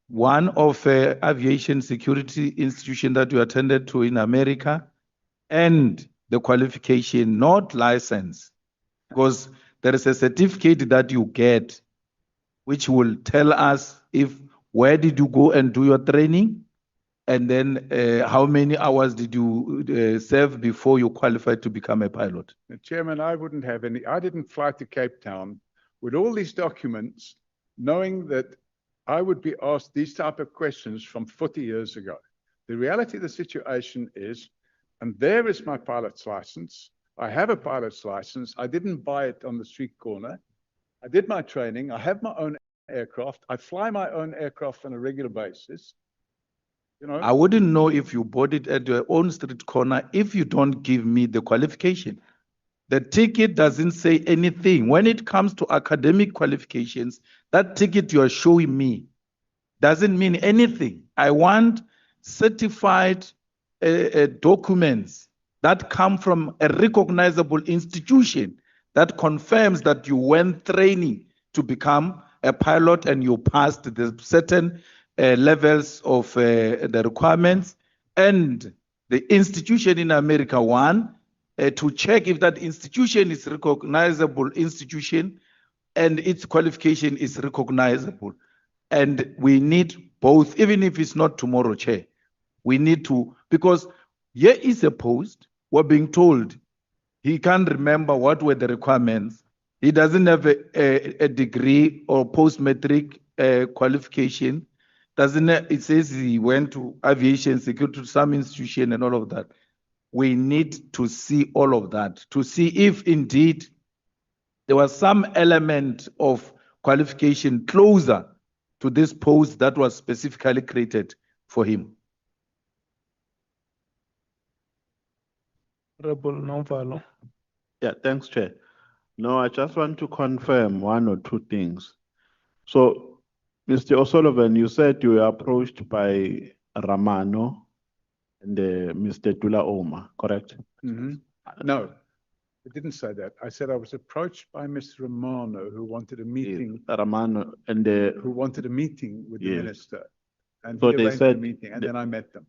One of aviation security institution that you attended to in America, and the qualification, not license. Because there is a certificate that you get, which will tell us where did you go and do your training, and then how many hours did you serve before you qualified to become a pilot. Chairman, I wouldn't have any. I didn't fly to Cape Town with all these documents, knowing that I would be asked these type of questions from 40 years ago. The reality of the situation is, and there is my pilot's license. I have a pilot's license. I didn't buy it on the street corner. I did my training. I have my own aircraft. I fly my own aircraft on a regular basis. You know, I wouldn't know if you bought it at your own street corner if you don't give me the qualification. The ticket doesn't say anything. When it comes to academic qualifications, that ticket you are showing me doesn't mean anything. I want certified documents that come from a recognizable institution that confirms that you went training to become a pilot and you passed the certain levels of the requirements, and the institution in America to check if that institution is recognizable institution and its qualification is recognizable. And we need both, even if it's not tomorrow, Chair. We need to, because here is a post, we're being told he can't remember what were the requirements. He doesn't have a degree or post-matric qualification. It says he went to aviation security to some institution and all of that. We need to see all of that, to see if indeed there was some element of qualification closer to this post that was specifically created for him. Honorable Novalo. Yeah, thanks, Chair. No, I just want to confirm one or two things. So, Mr. O Sullivan, you said you were approached by Ramano and Mr. Dula Oma, correct? Mm-hmm. No, I didn't say that. I said I was approached by Mr. Romano, who wanted a meeting. Ramano and who wanted a meeting with the minister, and so he they arranged said a meeting, and then I met them.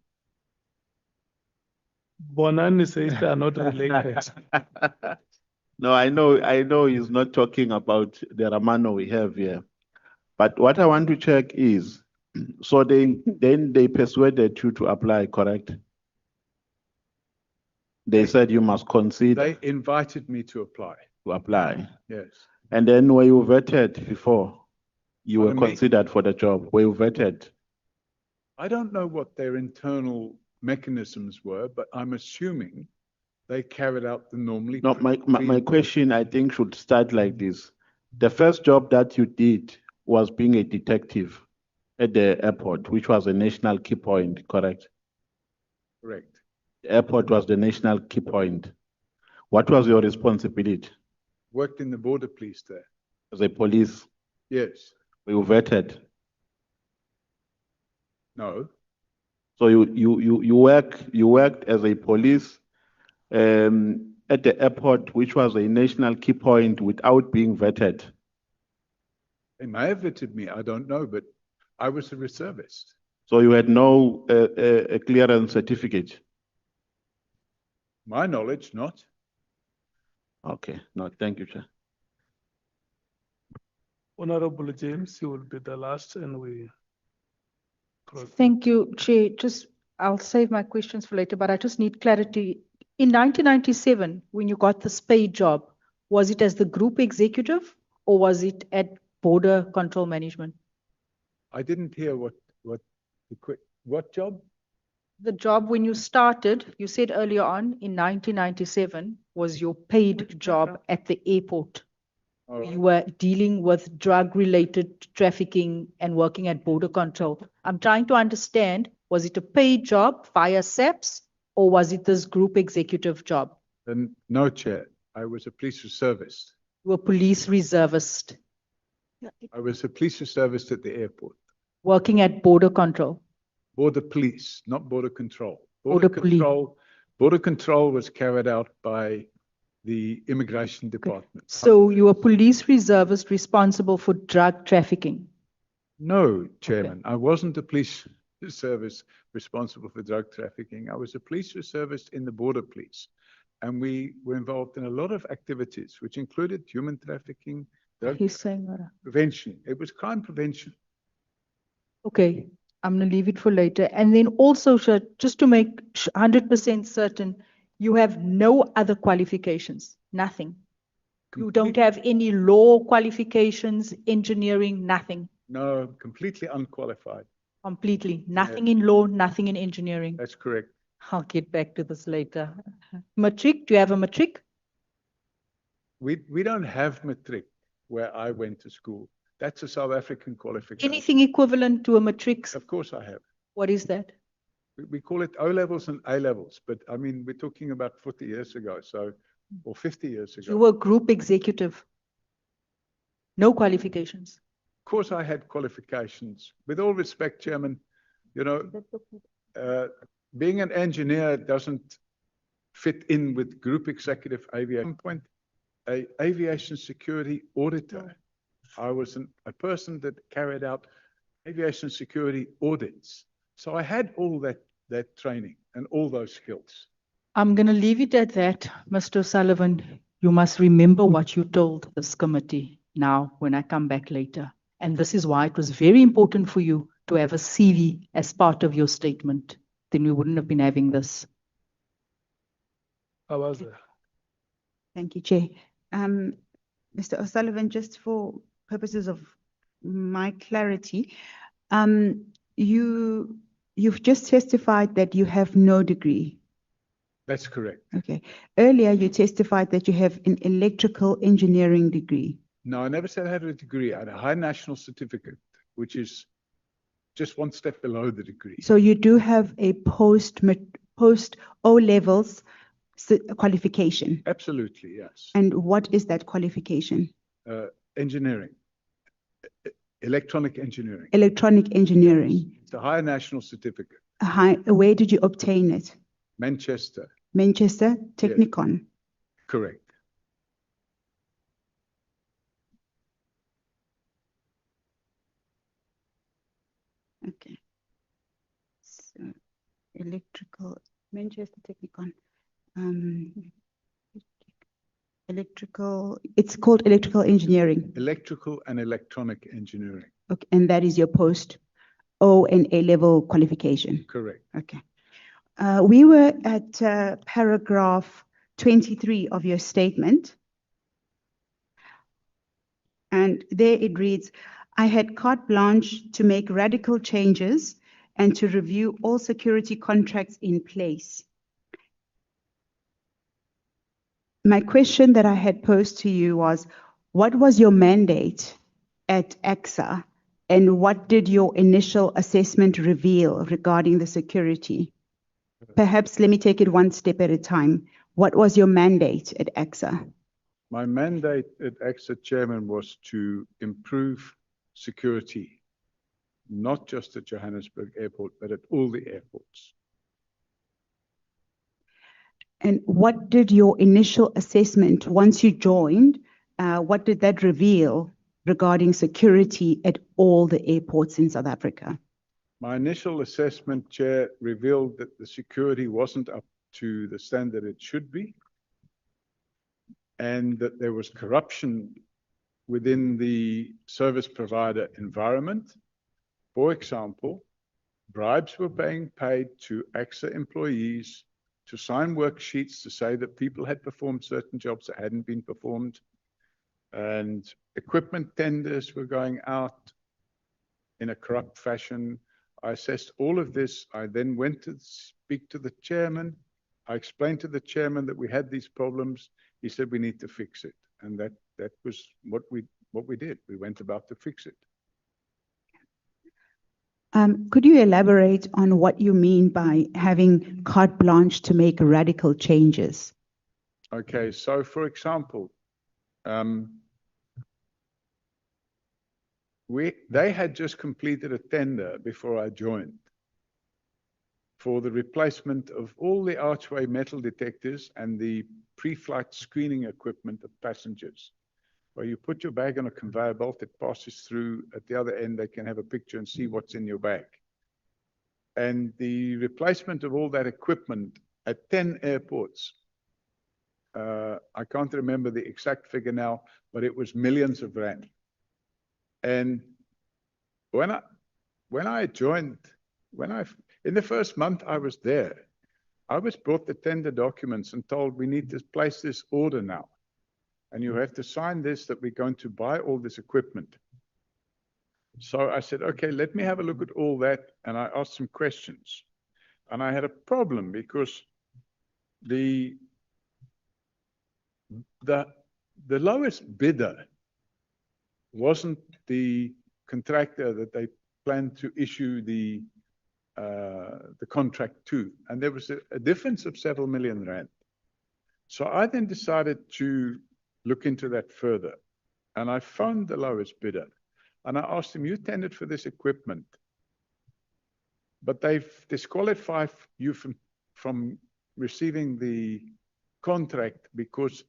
Bonani says they are not related. No, I know he's not talking about the Ramano we have here. But what I want to check is, so then they persuaded you to apply, correct? They said you must consider They invited me to apply. to apply. Yes. And then were you vetted before you were Pardon me? considered for the job? Were you vetted? I don't know what their internal mechanisms were, but I'm assuming they carried out the normally. No, my question, I think, should start like this. The first job that you did was being a detective at the airport, which was a national key point, correct? Correct. The airport was the national key point. What was your responsibility Worked in the border police there. as a police? Yes. Were you vetted? No. So you worked as a police at the airport, which was a national key point, without being vetted. They may have vetted me. I don't know, but I was a reservist. So you had no a clearance certificate. My knowledge, not. Okay, no, thank you, Chair. Honorable James, you will be the last and we. Thank you, Chair. I'll save my questions for later, but I just need clarity. In 1997, when you got this paid job, was it as the group executive or was it at border control management? I didn't hear what job? The job when you started, you said earlier on in 1997 was your paid job at the airport. Oh. You were dealing with drug-related trafficking and working at border control. I'm trying to understand, was it a paid job via SAPS or was it this group executive job? Then no, Chair. I was a police reservist. You were police reservist I was a police reservist at the airport. working at border control. Border police, not border control. Border police. Border control was carried out by the immigration department. So you were police reservist responsible for drug trafficking. No, Chairman, I wasn't a police service responsible for drug trafficking. I was a police reservist in the border police. And we were involved in a lot of activities, which included human trafficking, drug He's saying that. prevention. It was crime prevention. Okay, I'm going to leave it for later. And then also, Shah, just to make 100% certain, you have no other qualifications, nothing. You don't have any law qualifications, engineering, nothing. No, completely unqualified. Completely, nothing in law, nothing in engineering. That's correct. I'll get back to this later. Matric, do you have a matric? We don't have matric where I went to school. That's a South African qualification. Anything equivalent to a matric? Of course I have. What is that? We call it O levels and A levels, but I mean, we're talking about 40 years ago, or 50 years ago. You were group executive. No qualifications. Of course I had qualifications. With all respect, Chairman, you know, being an engineer doesn't fit in with group executive aviation point. A aviation security auditor. I was a person that carried out aviation security audits. So I had all that training and all those skills. I'm going to leave it at that, Mr. O'Sullivan. You must remember what you told this committee now when I come back later. And this is why it was very important for you to have a CV as part of your statement. Then we wouldn't have been having this. How was it? Thank you, Chair. Mr. O'Sullivan, just for purposes of my clarity, you've just testified that you have no degree. That's correct. Okay. Earlier, you testified that you have an electrical engineering degree. No, I never said I had a degree. I had a high national certificate, which is just one step below the degree. So you do have a post O levels qualification. Absolutely, yes. And what is that qualification? Engineering, electronic engineering. Electronic engineering. It's a high national certificate. Where did you obtain it? Manchester. Manchester Technikon. Yes. Correct. Okay. So Manchester Technikon. It's called electrical engineering. Electrical and electronic engineering. Okay, and that is your post O and A level qualification. Correct. Okay. We were at paragraph 23 of your statement. And there it reads, I had carte blanche to make radical changes and to review all security contracts in place. My question that I had posed to you was, what was your mandate at AXA and what did your initial assessment reveal regarding the security? Perhaps let me take it one step at a time. What was your mandate at AXA? My mandate at AXA Chairman was to improve security, not just at Johannesburg Airport, but at all the airports. And what did your initial assessment, once you joined, what did that reveal regarding security at all the airports in South Africa? My initial assessment, Chair, revealed that the security wasn't up to the standard it should be, and that there was corruption within the service provider environment. For example, bribes were being paid to AXA employees to sign worksheets to say that people had performed certain jobs that hadn't been performed, and equipment tenders were going out in a corrupt fashion. I assessed all of this. I then went to speak to the chairman. I explained to the chairman that we had these problems. He said we need to fix it, and that was what we did. We went about to fix it. Could you elaborate on what you mean by having carte blanche to make radical changes? Okay, so for example, they had just completed a tender before I joined for the replacement of all the archway metal detectors and the pre-flight screening equipment of passengers. Where you put your bag on a conveyor belt, it passes through. At the other end, they can have a picture and see what's in your bag. And the replacement of all that equipment at 10 airports, I can't remember the exact figure now, but it was millions of rand. And when I joined, in the first month I was there, I was brought the tender documents and told we need to place this order now. And you have to sign this that we're going to buy all this equipment. So I said, okay, let me have a look at all that. And I asked some questions. And I had a problem because the lowest bidder wasn't the contractor that they planned to issue the contract to. And there was a difference of several million rand. So I then decided to look into that further. And I found the lowest bidder. And I asked him, you tendered for this equipment, but they've disqualified you from receiving the contract because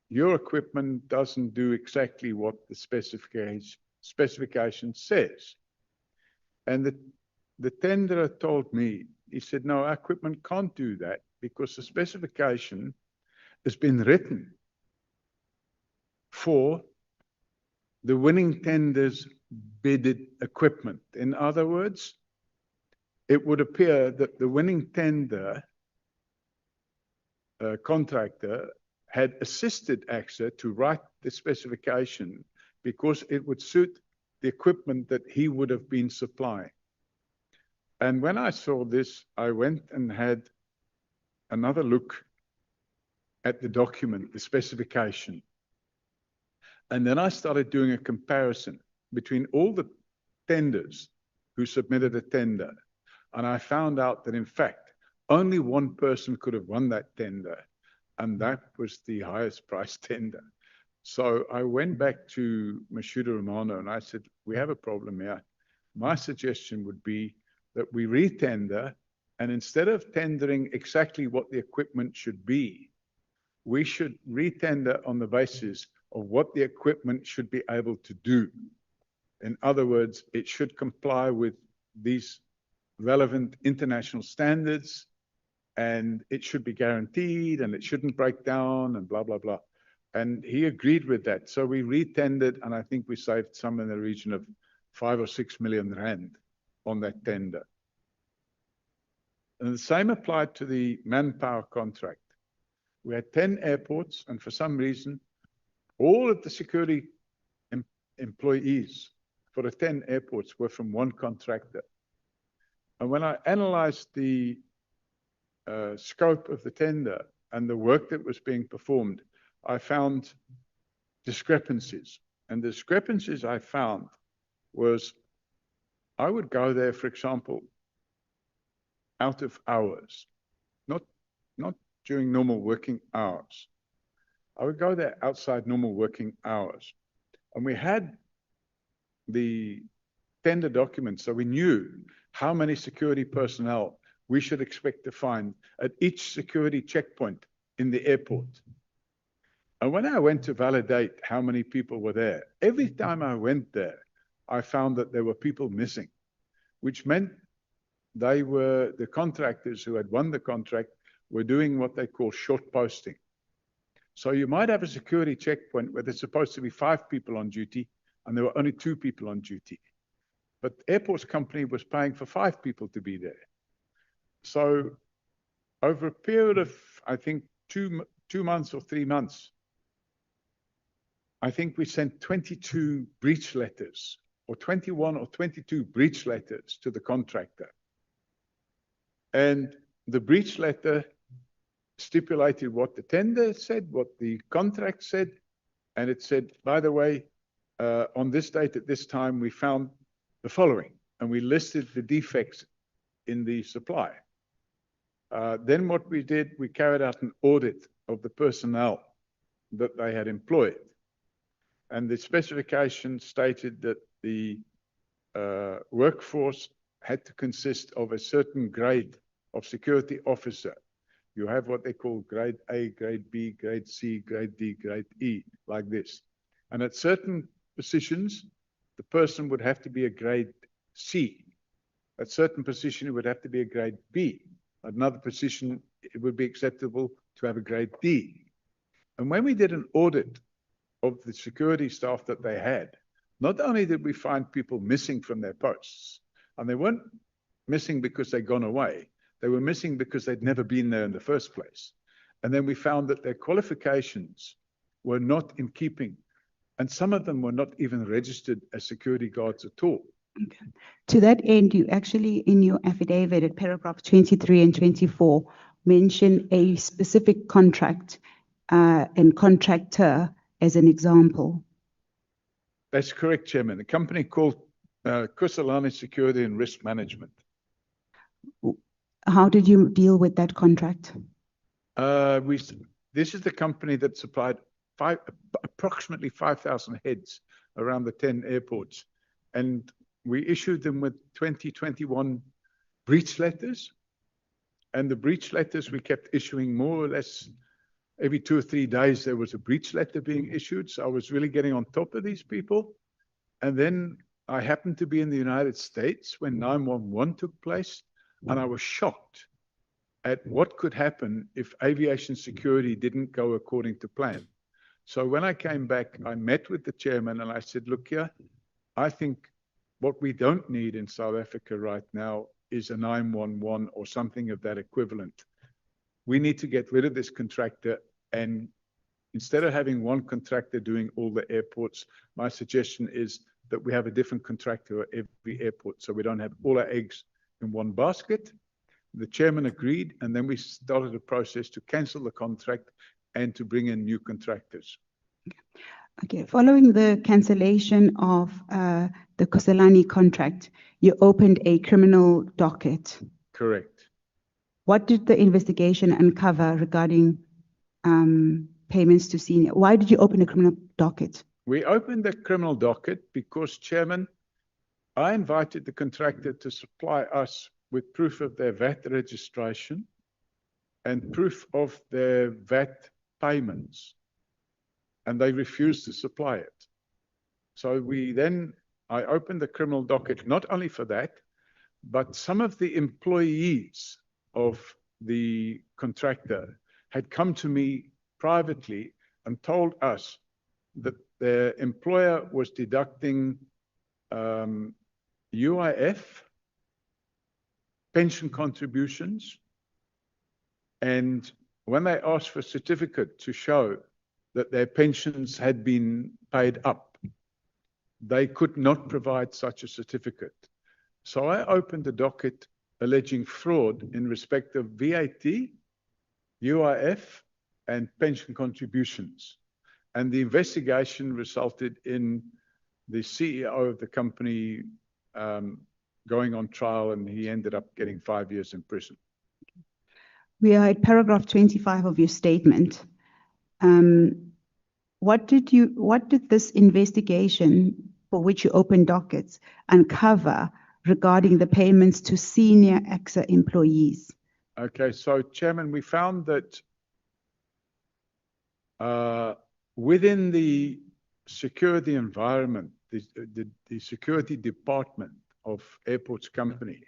your equipment doesn't do exactly what the specification says. And the tenderer told me, he said, no, our equipment can't do that because the specification has been written for the winning tender's bidded equipment. In other words, it would appear that the winning tender contractor had assisted AXA to write the specification because it would suit the equipment that he would have been supplying. And when I saw this, I went and had another look at the document, the specification. And then I started doing a comparison between all the tenders who submitted a tender. And I found out that, in fact, only one person could have won that tender, and that was the highest price tender. So I went back to Mashuda Romano and I said, we have a problem here. My suggestion would be that we retender, and instead of tendering exactly what the equipment should be, we should retender on the basis of what the equipment should be able to do. In other words, it should comply with these relevant international standards, and it should be guaranteed, and it shouldn't break down, and blah, blah, blah. And he agreed with that. So we retendered, and I think we saved some in the region of 5 or 6 million rand on that tender. And the same applied to the manpower contract. We had 10 airports, and for some reason, all of the security employees for the 10 airports were from one contractor. And when I analyzed the scope of the tender and the work that was being performed, I found discrepancies. And the discrepancies I found was I would go there, for example, out of hours, not during normal working hours. I would go there outside normal working hours. And we had the tender documents, so we knew how many security personnel we should expect to find at each security checkpoint in the airport. And when I went to validate how many people were there, every time I went there, I found that there were people missing, which meant they were the contractors who had won the contract were doing what they call short posting. So you might have a security checkpoint where there's supposed to be 5 people on duty and there were only 2 people on duty. But the airports company was paying for 5 people to be there. So over a period of, I think, 2 months or 3 months, I think we sent 22 breach letters, or 21 or 22 breach letters to the contractor. And the breach letter stipulated what the tender said, what the contract said, and it said, by the way, on this date at this time, we found the following, and we listed the defects in the supply. Then what we did, we carried out an audit of the personnel that they had employed. And the specification stated that the workforce had to consist of a certain grade of security officer. You have what they call grade A, grade B, grade C, grade D, grade E, like this. And at certain positions, the person would have to be a grade C. At certain position, it would have to be a grade B. At another position, it would be acceptable to have a grade D. And when we did an audit of the security staff that they had, not only did we find people missing from their posts, and they weren't missing because they'd gone away, they were missing because they'd never been there in the first place. And then we found that their qualifications were not in keeping, and some of them were not even registered as security guards at all. Okay. To that end, you actually, in your affidavit at paragraph 23 and 24, mention a specific contract and contractor as an example. That's correct, Chairman. A company called Kusalani Security and Risk Management. How did you deal with that contract? This is the company that supplied approximately 5,000 heads around the 10 airports. And we issued them with 2021 breach letters. And the breach letters we kept issuing more or less every 2 or 3 days. There was a breach letter being issued. So I was really getting on top of these people. And then I happened to be in the United States when 911 took place. And I was shocked at what could happen if aviation security didn't go according to plan. So when I came back, I met with the chairman and I said, look here, I think what we don't need in South Africa right now is a 911 or something of that equivalent. We need to get rid of this contractor, and instead of having one contractor doing all the airports, my suggestion is that we have a different contractor at every airport so we don't have all our eggs in one basket. The chairman agreed, and then we started a process to cancel the contract and to bring in new contractors. Okay, following the cancellation of the Kusalani contract, you opened a criminal docket. Correct. What did the investigation uncover regarding payments to senior? Why did you open a criminal docket? We opened the criminal docket because, Chairman, I invited the contractor to supply us with proof of their VAT registration and proof of their VAT payments, and they refused to supply it. So I opened the criminal docket not only for that, but some of the employees of the contractor had come to me privately and told us that their employer was deducting UIF pension contributions. And when they asked for a certificate to show that their pensions had been paid up, they could not provide such a certificate. So I opened a docket alleging fraud in respect of VAT, UIF, and pension contributions. And the investigation resulted in the CEO of the company going on trial, and he ended up getting 5 years in prison. We are at paragraph 25 of your statement. What did this investigation for which you opened dockets uncover regarding the payments to senior AXA employees? Okay, so Chairman, we found that within the security environment, the security department of Airports Company,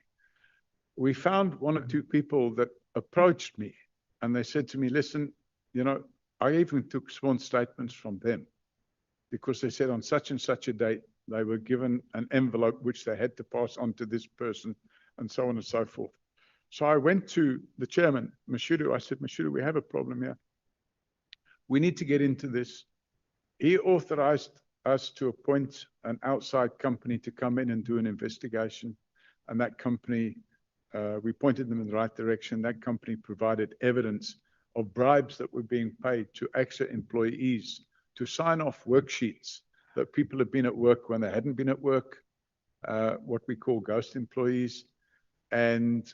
we found one or two people that approached me and they said to me, listen, you know, I even took sworn statements from them because they said on such and such a date, they were given an envelope which they had to pass on to this person and so on and so forth. So I went to the chairman, Mashudu. I said, Mashudu, we have a problem here. We need to get into this. He authorized us to appoint an outside company to come in and do an investigation. And that company, we pointed them in the right direction. That company provided evidence of bribes that were being paid to AXA employees to sign off worksheets that people have been at work when they hadn't been at work, what we call ghost employees. And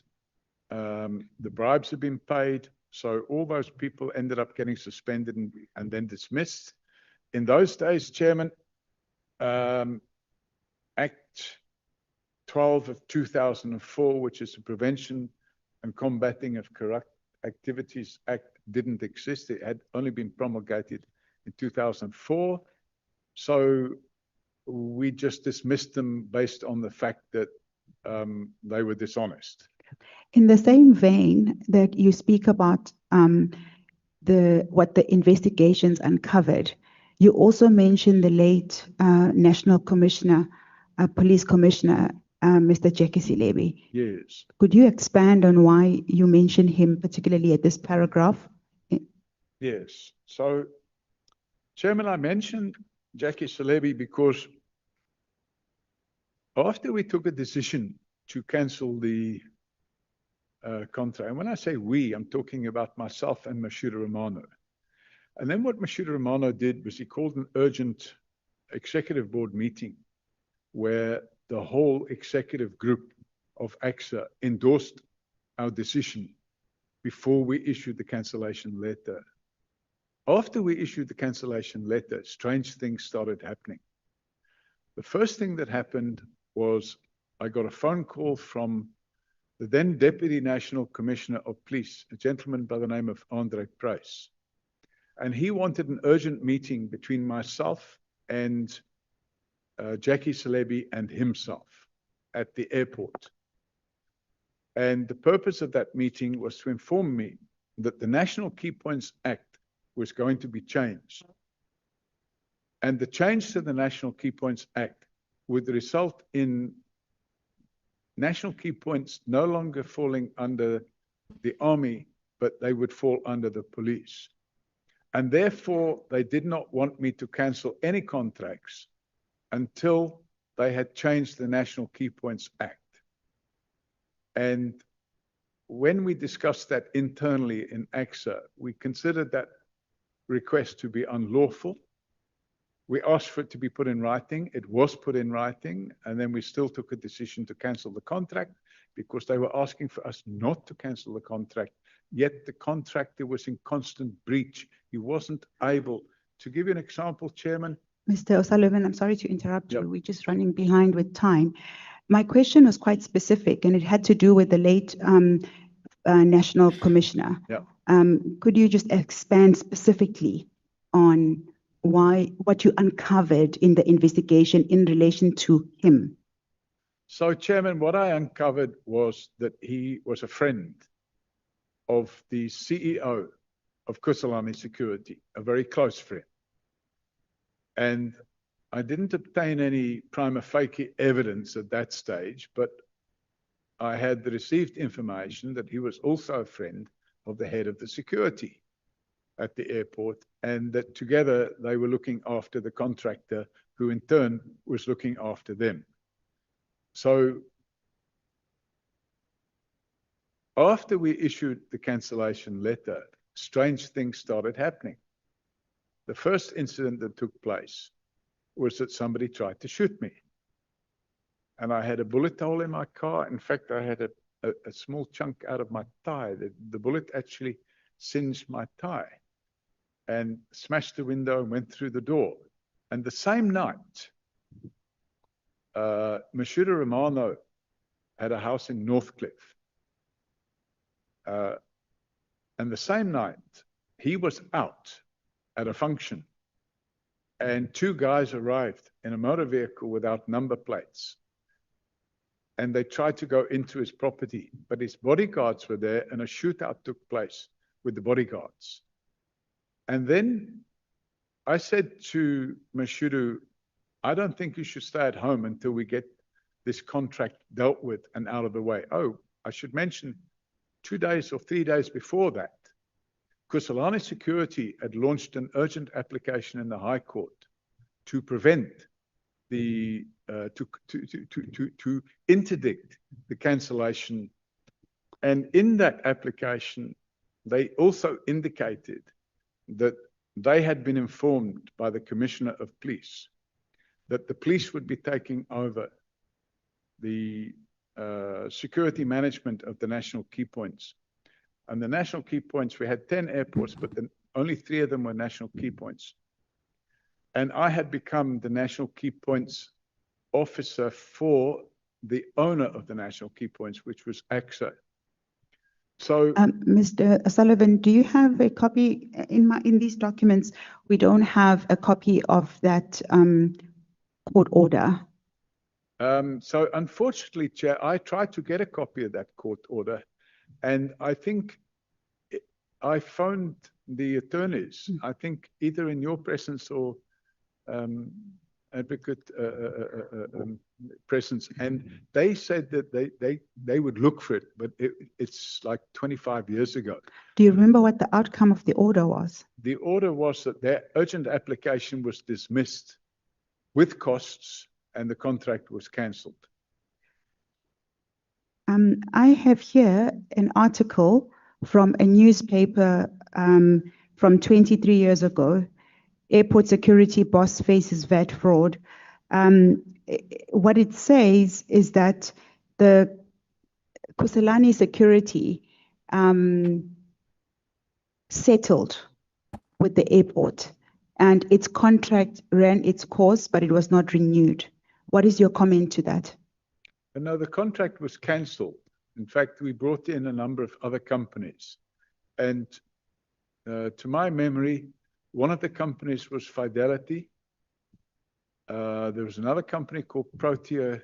the bribes have been paid. So all those people ended up getting suspended and then dismissed. In those days, Chairman, Act 12 of 2004, which is the Prevention and Combating of Corrupt Activities Act, didn't exist. It had only been promulgated in 2004. So we just dismissed them based on the fact that they were dishonest. In the same vein that you speak about what the investigations uncovered, you also mentioned the late National Commissioner, Police Commissioner, Mr. Jackie Silebi. Yes. Could you expand on why you mentioned him, particularly at this paragraph? Yes. So, Chairman, I mentioned Jackie Silebi because after we took a decision to cancel the contract, and when I say we, I'm talking about myself and Mashudu Romano. And then what Mashudu Romano did was he called an urgent executive board meeting where the whole executive group of AXA endorsed our decision before we issued the cancellation letter. After we issued the cancellation letter, strange things started happening. The first thing that happened was I got a phone call from the then Deputy National Commissioner of Police, a gentleman by the name of Andre Price. And he wanted an urgent meeting between myself and Jackie Silebi and himself at the airport. And the purpose of that meeting was to inform me that the National Key Points Act was going to be changed. And the change to the National Key Points Act would result in national key points no longer falling under the army, but they would fall under the police. And therefore, they did not want me to cancel any contracts until they had changed the National Key Points Act. And when we discussed that internally in AXA, we considered that request to be unlawful. We asked for it to be put in writing. It was put in writing. And then we still took a decision to cancel the contract because they were asking for us not to cancel the contract. Yet the contractor was in constant breach. He wasn't able. To give you an example, Chairman. Mr. O'Sullivan, I'm sorry to interrupt you. We're just running behind with time. My question was quite specific and it had to do with the late National Commissioner. Could you just expand specifically on what you uncovered in the investigation in relation to him? So, Chairman, what I uncovered was that he was a friend of the CEO of Kusalami Security, a very close friend. And I didn't obtain any prima facie evidence at that stage, but I had received information that he was also a friend of the head of the security at the airport, and that together they were looking after the contractor, who in turn was looking after them. So after we issued the cancellation letter, strange things started happening. The first incident that took place was that somebody tried to shoot me. And I had a bullet hole in my car. In fact, I had a small chunk out of my thigh. The bullet actually singed my thigh and smashed the window and went through the door. And the same night, Mashuda Romano had a house in Northcliffe. And the same night, he was out at a function, and two guys arrived in a motor vehicle without number plates. And they tried to go into his property, but his bodyguards were there, and a shootout took place with the bodyguards. And then I said to Mashudu, I don't think you should stay at home until we get this contract dealt with and out of the way. Oh, I should mention 2 days or 3 days before that, Kusalani Security had launched an urgent application in the High Court to prevent the to interdict the cancellation. And in that application, they also indicated that they had been informed by the Commissioner of Police that the police would be taking over the security management of the national key points. And the national key points, we had 10 airports, but then only 3 of them were national key points. And I had become the national key points officer for the owner of the national key points, which was AXO. So, Mr. Sullivan, do you have a copy in these documents? We don't have a copy of that court order. So unfortunately, Chair, I tried to get a copy of that court order, and I think I phoned the attorneys, I think either in your presence or advocate presence, and they said that they would look for it, but it's like 25 years ago. Do you remember what the outcome of the order was? The order was that their urgent application was dismissed with costs, and the contract was cancelled. I have here an article from a newspaper from 23 years ago. Airport security boss faces VAT fraud. What it says is that the Kusalani Security settled with the airport, and its contract ran its course, but it was not renewed. What is your comment to that? No, the contract was cancelled. In fact, we brought in a number of other companies. And to my memory, one of the companies was Fidelity. There was another company called Protea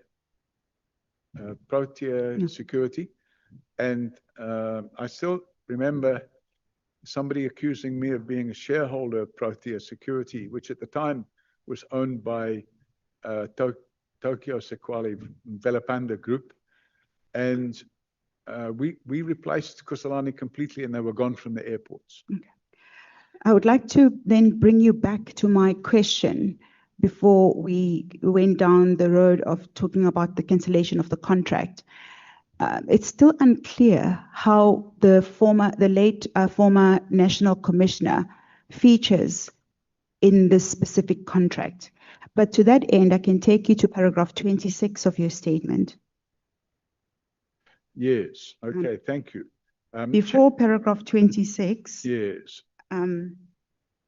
Security. And I still remember somebody accusing me of being a shareholder of Protea Security, which at the time was owned by Tokyo Sequali Velapanda Group. And we replaced Kusalani completely, and they were gone from the airports. Okay. I would like to then bring you back to my question before we went down the road of talking about the cancellation of the contract. It's still unclear how the late former national commissioner features in this specific contract. But to that end, I can take you to paragraph 26 of your statement. Yes, okay, thank you. Before paragraph 26, yes,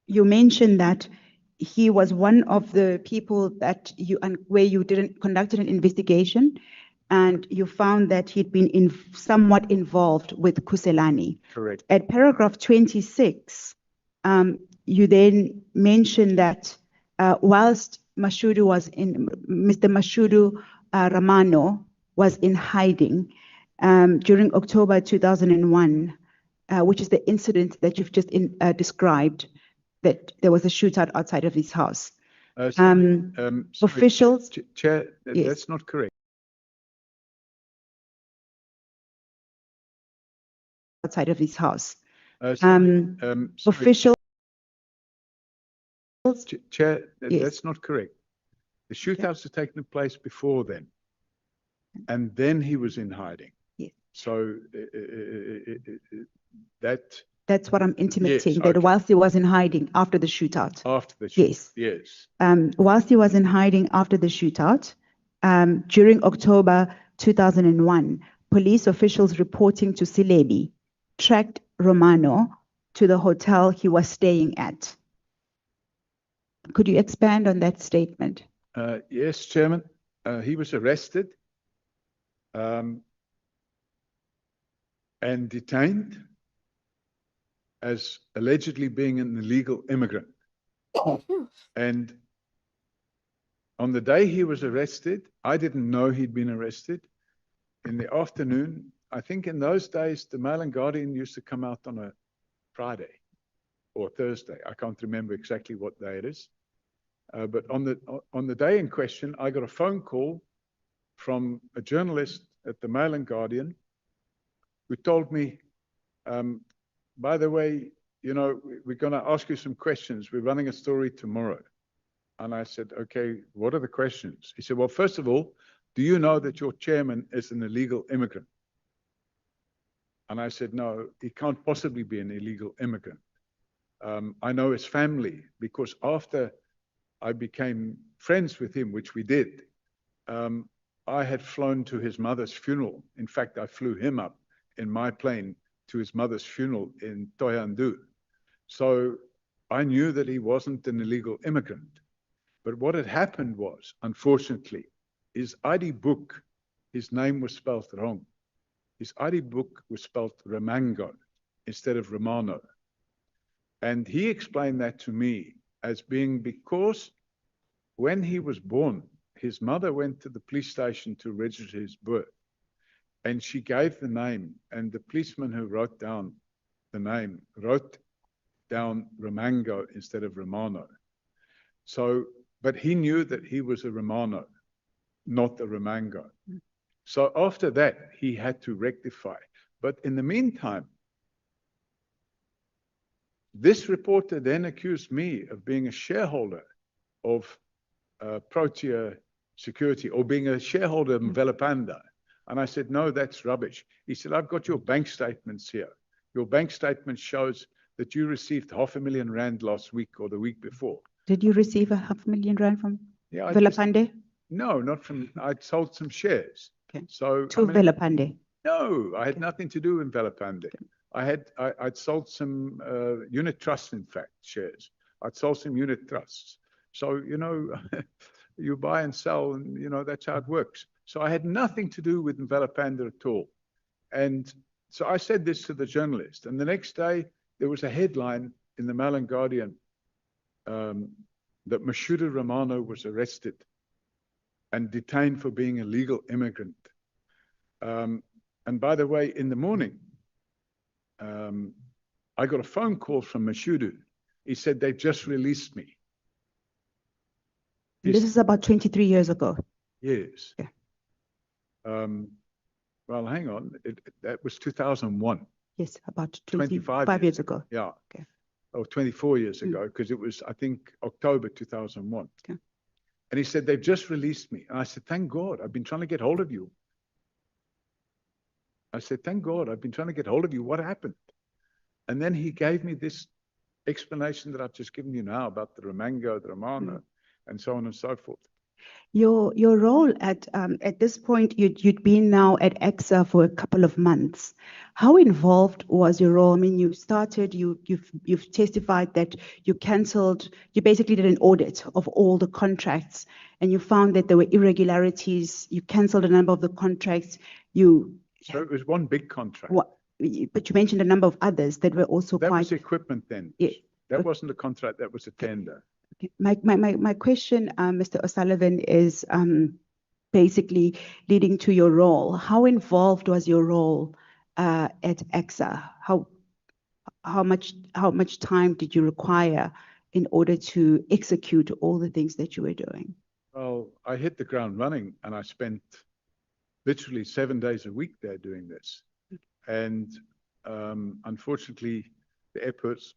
you mentioned that he was one of the people that where you conducted an investigation, and you found that he'd been somewhat involved with Kusalani. Correct. At paragraph 26, you then mentioned that whilst Mr. Mashudu Romano was in hiding during October 2001, which is the incident that you've just described, that there was a shootout outside of his house. sorry, Officials. Chair, Yes. that's not correct. outside of his house. Sorry, Officials. Chair, Yes. that's not correct. The shootouts had taken place before then. And then he was in hiding. Yes. So that. That's what I'm intimating, Yes, that okay. whilst he was in hiding after the shootout. After the shootout. Yes. Yes. Whilst he was in hiding after the shootout, during October 2001, police officials reporting to Silebi tracked Romano to the hotel he was staying at. Could you expand on that statement? Yes, Chairman. He was arrested and detained as allegedly being an illegal immigrant. And on the day he was arrested, I didn't know he'd been arrested. In the afternoon, I think in those days, the Mail and Guardian used to come out on a Friday or Thursday. I can't remember exactly what day it is. But on the day in question, I got a phone call from a journalist at the Mail and Guardian who told me, by the way, you know, we're going to ask you some questions. We're running a story tomorrow. And I said, okay, what are the questions? He said, well, first of all, do you know that your chairman is an illegal immigrant? And I said, no, he can't possibly be an illegal immigrant. I know his family because after I became friends with him, which we did, I had flown to his mother's funeral. In fact, I flew him up in my plane to his mother's funeral in Thohoyandou. So I knew that he wasn't an illegal immigrant. But what had happened was, unfortunately, his ID book, his name was spelled wrong. His ID book was spelled Romango instead of Romano. And he explained that to me as being because when he was born, his mother went to the police station to register his birth. And she gave the name, and the policeman who wrote down the name wrote down Romango instead of Romano. So, but he knew that he was a Romano, not a Romango. So after that, he had to rectify. But in the meantime, this reporter then accused me of being a shareholder of Protea Security or being a shareholder of Velopanda. And I said, no, that's rubbish. He said, I've got your bank statements here. Your bank statement shows that you received R500,000 last week or the week before. Did you receive R500,000 from Yeah, Velopande? No, not from, I'd sold some shares. Okay. So To Velopande? No, I had nothing to do with Velopande. I'd sold some unit trusts, in fact, shares. I'd sold some unit trusts. So, you know, you buy and sell and, you know, that's how it works. So I had nothing to do with Velopanda at all. And so I said this to the journalist. And the next day, there was a headline in the Mail and Guardian that Mashuda Romano was arrested and detained for being a legal immigrant. And by the way, in the morning, I got a phone call from Mashudu. He said, they've just released me. This is about 23 years ago. Yes. Yeah. Well, hang on. That was 2001. Yes, about 25 years ago. Yeah. Okay. Or 24 years ago, because it was, I think, October 2001. Okay. And he said, they've just released me. And I said, thank God, I've been trying to get hold of you. I said, thank God, I've been trying to get hold of you. What happened? And then he gave me this explanation that I've just given you now about the Romango, the Romano, and so on and so forth. Your role at this point, you'd been now at EXA for a couple of months. How involved was your role? I mean, you started, you've testified that you basically did an audit of all the contracts, and you found that there were irregularities. You cancelled a number of the contracts. So it was one big contract. But you mentioned a number of others that were also That was equipment then. Yeah. That wasn't a contract, that was a tender. Okay. My question, Mr. O'Sullivan, is basically leading to your role. How involved was your role at EXA? How much time did you require in order to execute all the things that you were doing? Well, I hit the ground running, and I spent literally 7 days a week there doing this. And Unfortunately, the airports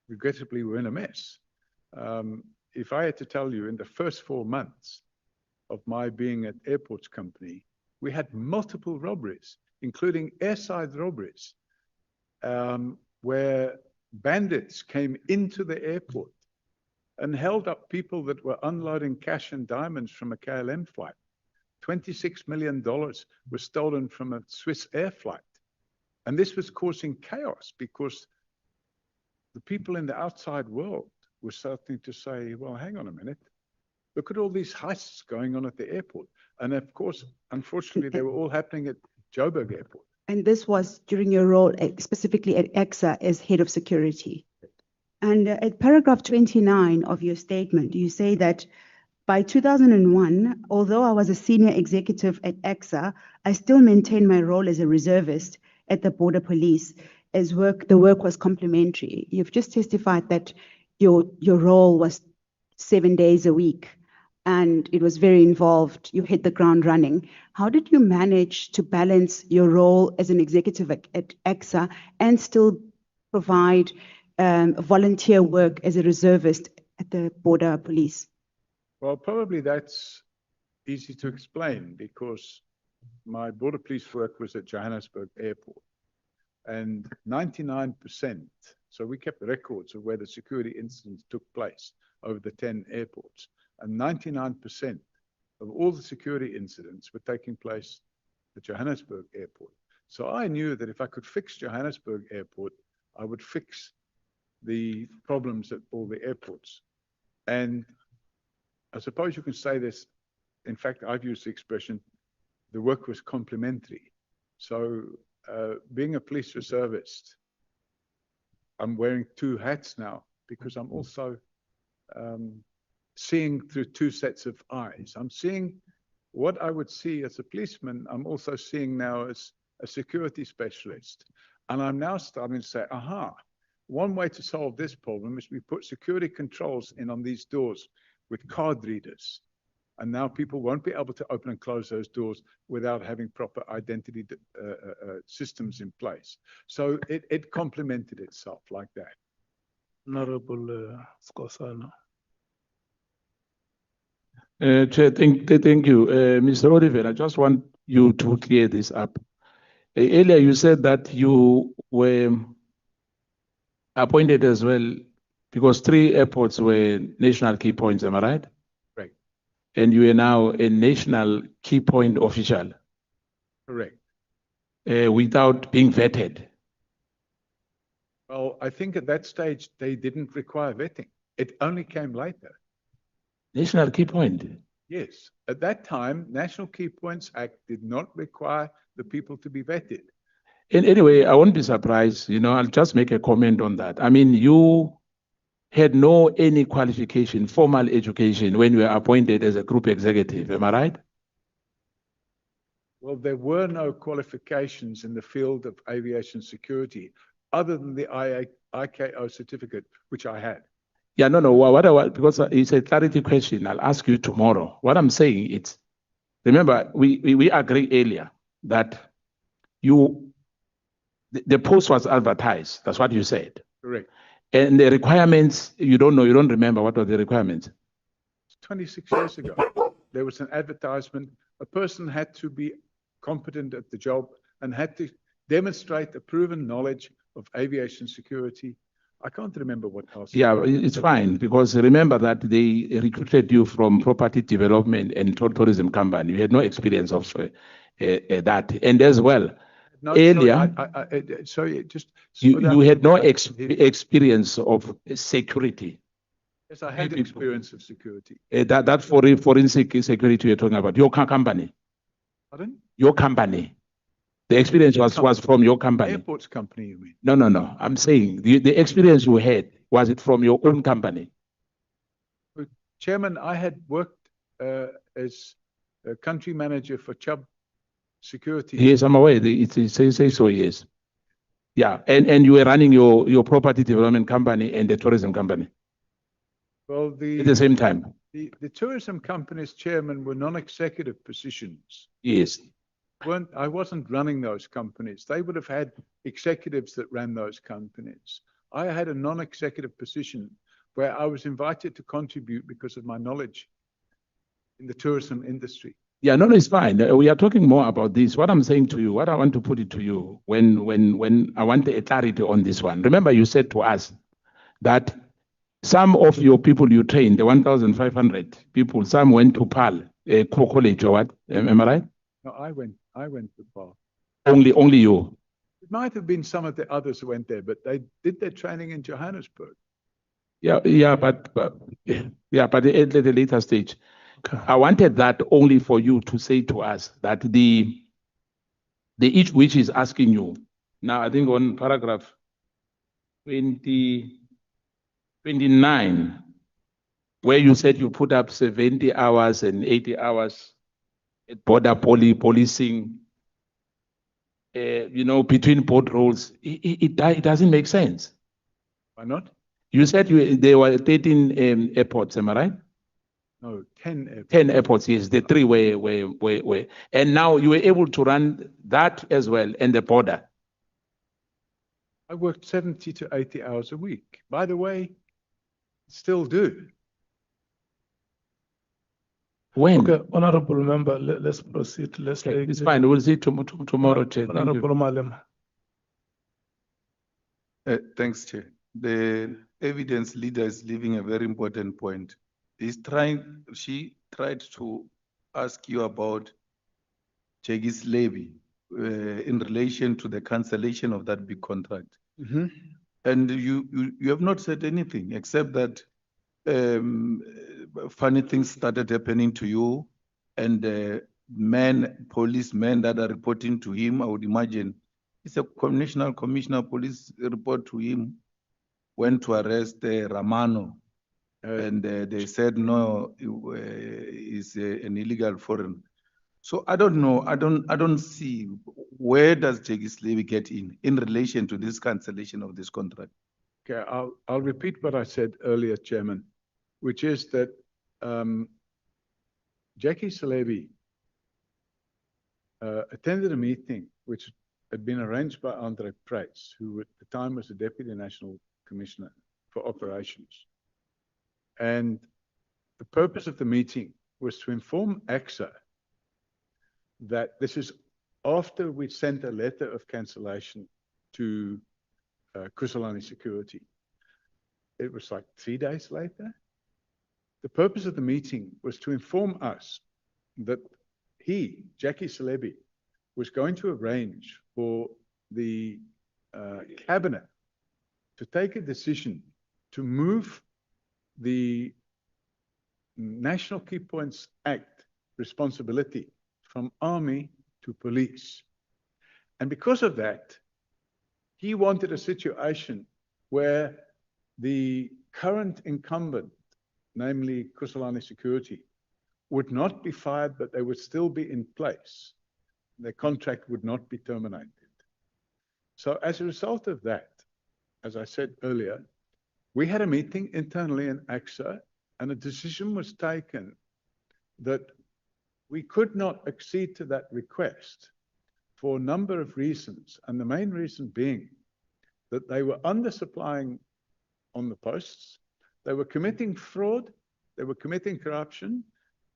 regrettably were in a mess. If I had to tell you, in the first 4 months of my being at Airports Company, we had multiple robberies, including airside robberies, where bandits came into the airport and held up people that were unloading cash and diamonds from a KLM flight. $26 million was stolen from a Swiss air flight. And this was causing chaos because the people in the outside world were starting to say, well, hang on a minute. Look at all these heists going on at the airport. And of course, unfortunately, they were all happening at Joburg Airport. And this was during your role specifically at EXA as head of security. And at paragraph 29 of your statement, you say that by 2001, although I was a senior executive at EXA, I still maintained my role as a reservist at the Border Police as the work was complementary. You've just testified that your role was 7 days a week and it was very involved. You hit the ground running. How did you manage to balance your role as an executive at EXA and still provide volunteer work as a reservist at the Border Police? Well, probably that's easy to explain because my Border Police work was at Johannesburg Airport. And 99%, so we kept records of where the security incidents took place over the 10 airports. And 99% of all the security incidents were taking place at Johannesburg Airport. So I knew that if I could fix Johannesburg Airport, I would fix the problems at all the airports. And I suppose you can say this, in fact, I've used the expression, the work was complementary. So being a police reservist, I'm wearing 2 hats now because I'm also seeing through 2 sets of eyes. I'm seeing what I would see as a policeman, I'm also seeing now as a security specialist. And I'm now starting to say, aha, one way to solve this problem is we put security controls in on these doors with card readers. And now people won't be able to open and close those doors without having proper identity systems in place. So it complemented itself like that. Honorable Skosana. Chair, thank you. Mr. Oliver, I just want you to clear this up. Earlier, you said that you were appointed as well because 3 airports were national key points, am I right? Right. And you are now a national key point official. Correct. Without being vetted. Well, I think at that stage, they didn't require vetting. It only came later. National key point? Yes. At that time, National Key Points Act did not require the people to be vetted. And anyway, I won't be surprised. I'll just make a comment on that. I mean, you had any qualification, formal education when you were appointed as a group executive. Am I right? Well, there were no qualifications in the field of aviation security other than the ICAO certificate, which I had. Yeah, no, because it's a clarity question. I'll ask you tomorrow. What I'm saying is, remember, we agreed earlier that the post was advertised. That's what you said. Correct. And the requirements, you don't remember what were the requirements? 26 years ago, there was an advertisement. A person had to be competent at the job and had to demonstrate a proven knowledge of aviation security. I can't remember what else. Yeah, it's fine because remember that they recruited you from property development and tourism company. You had no experience of that. And as well, No, earlier, sorry, you had no experience of security. Yes, I had experience of security. That forensic security you're talking about, your company. Pardon? Your company. The experience was from your company. Airports company, you mean? No. I'm saying the experience you had, was it from your own company? Chairman, I had worked as a country manager for Chubb Security. Yes, I'm aware. It says so, yes. Yeah, and you were running your property development company and the tourism company. Well, at the same time. The tourism company's chairman were non-executive positions. Yes. I wasn't running those companies. They would have had executives that ran those companies. I had a non-executive position where I was invited to contribute because of my knowledge in the tourism industry. Yeah, no, it's fine. We are talking more about this. What I'm saying to you, what I want to put it to you, when I want a clarity on this one. Remember, you said to us that some of your people you trained, the 1,500 people, some went to PAL, college or what? Am I right? No, I went to PAL. Only you. It might have been some of the others who went there, but they did their training in Johannesburg. Yeah, but at the later stage, I wanted that only for you to say to us that the each which is asking you now. I think on paragraph 29, where you said you put up 70 hours and 80 hours at border policing, between boat roles, it doesn't make sense. Why not? You said there were 13 airports, am I right? No, 10 airports. 10 airports, yes, the three were. And now you were able to run that as well and the border. I worked 70 to 80 hours a week. By the way, still do. When? Okay, honorable member, let's proceed. Let's Okay, take it's fine. We'll see tomorrow, Chair. Thank you. Honorable Malema. Thanks, Chair. The evidence leader is leaving a very important point. She tried to ask you about Jeggy's levy in relation to the cancellation of that big contract. Mm-hmm. And you have not said anything except that funny things started happening to you, and policemen that are reporting to him, I would imagine, it's a national commissioner police report to him, went to arrest Ramano, and they said no, he's an illegal foreign. So I don't know. I don't see where does Jeggy's levy get in relation to this cancellation of this contract. Okay, I'll repeat what I said earlier, Chairman, which is that Jackie Salebi attended a meeting which had been arranged by Andre Price, who at the time was the Deputy National Commissioner for Operations. And the purpose of the meeting was to inform AXA that this is after we sent a letter of cancellation to Kusalani Security. It was like 3 days later. The purpose of the meeting was to inform us that he, Jackie Salebi, was going to arrange for the cabinet to take a decision to move the National Key Points Act responsibility from army to police. And because of that, he wanted a situation where the current incumbent, namely Kusalani Security, would not be fired, but they would still be in place. Their contract would not be terminated. So as a result of that, as I said earlier, we had a meeting internally in AXA, and a decision was taken that we could not accede to that request for a number of reasons, and the main reason being that they were undersupplying on the posts, they were committing fraud, they were committing corruption,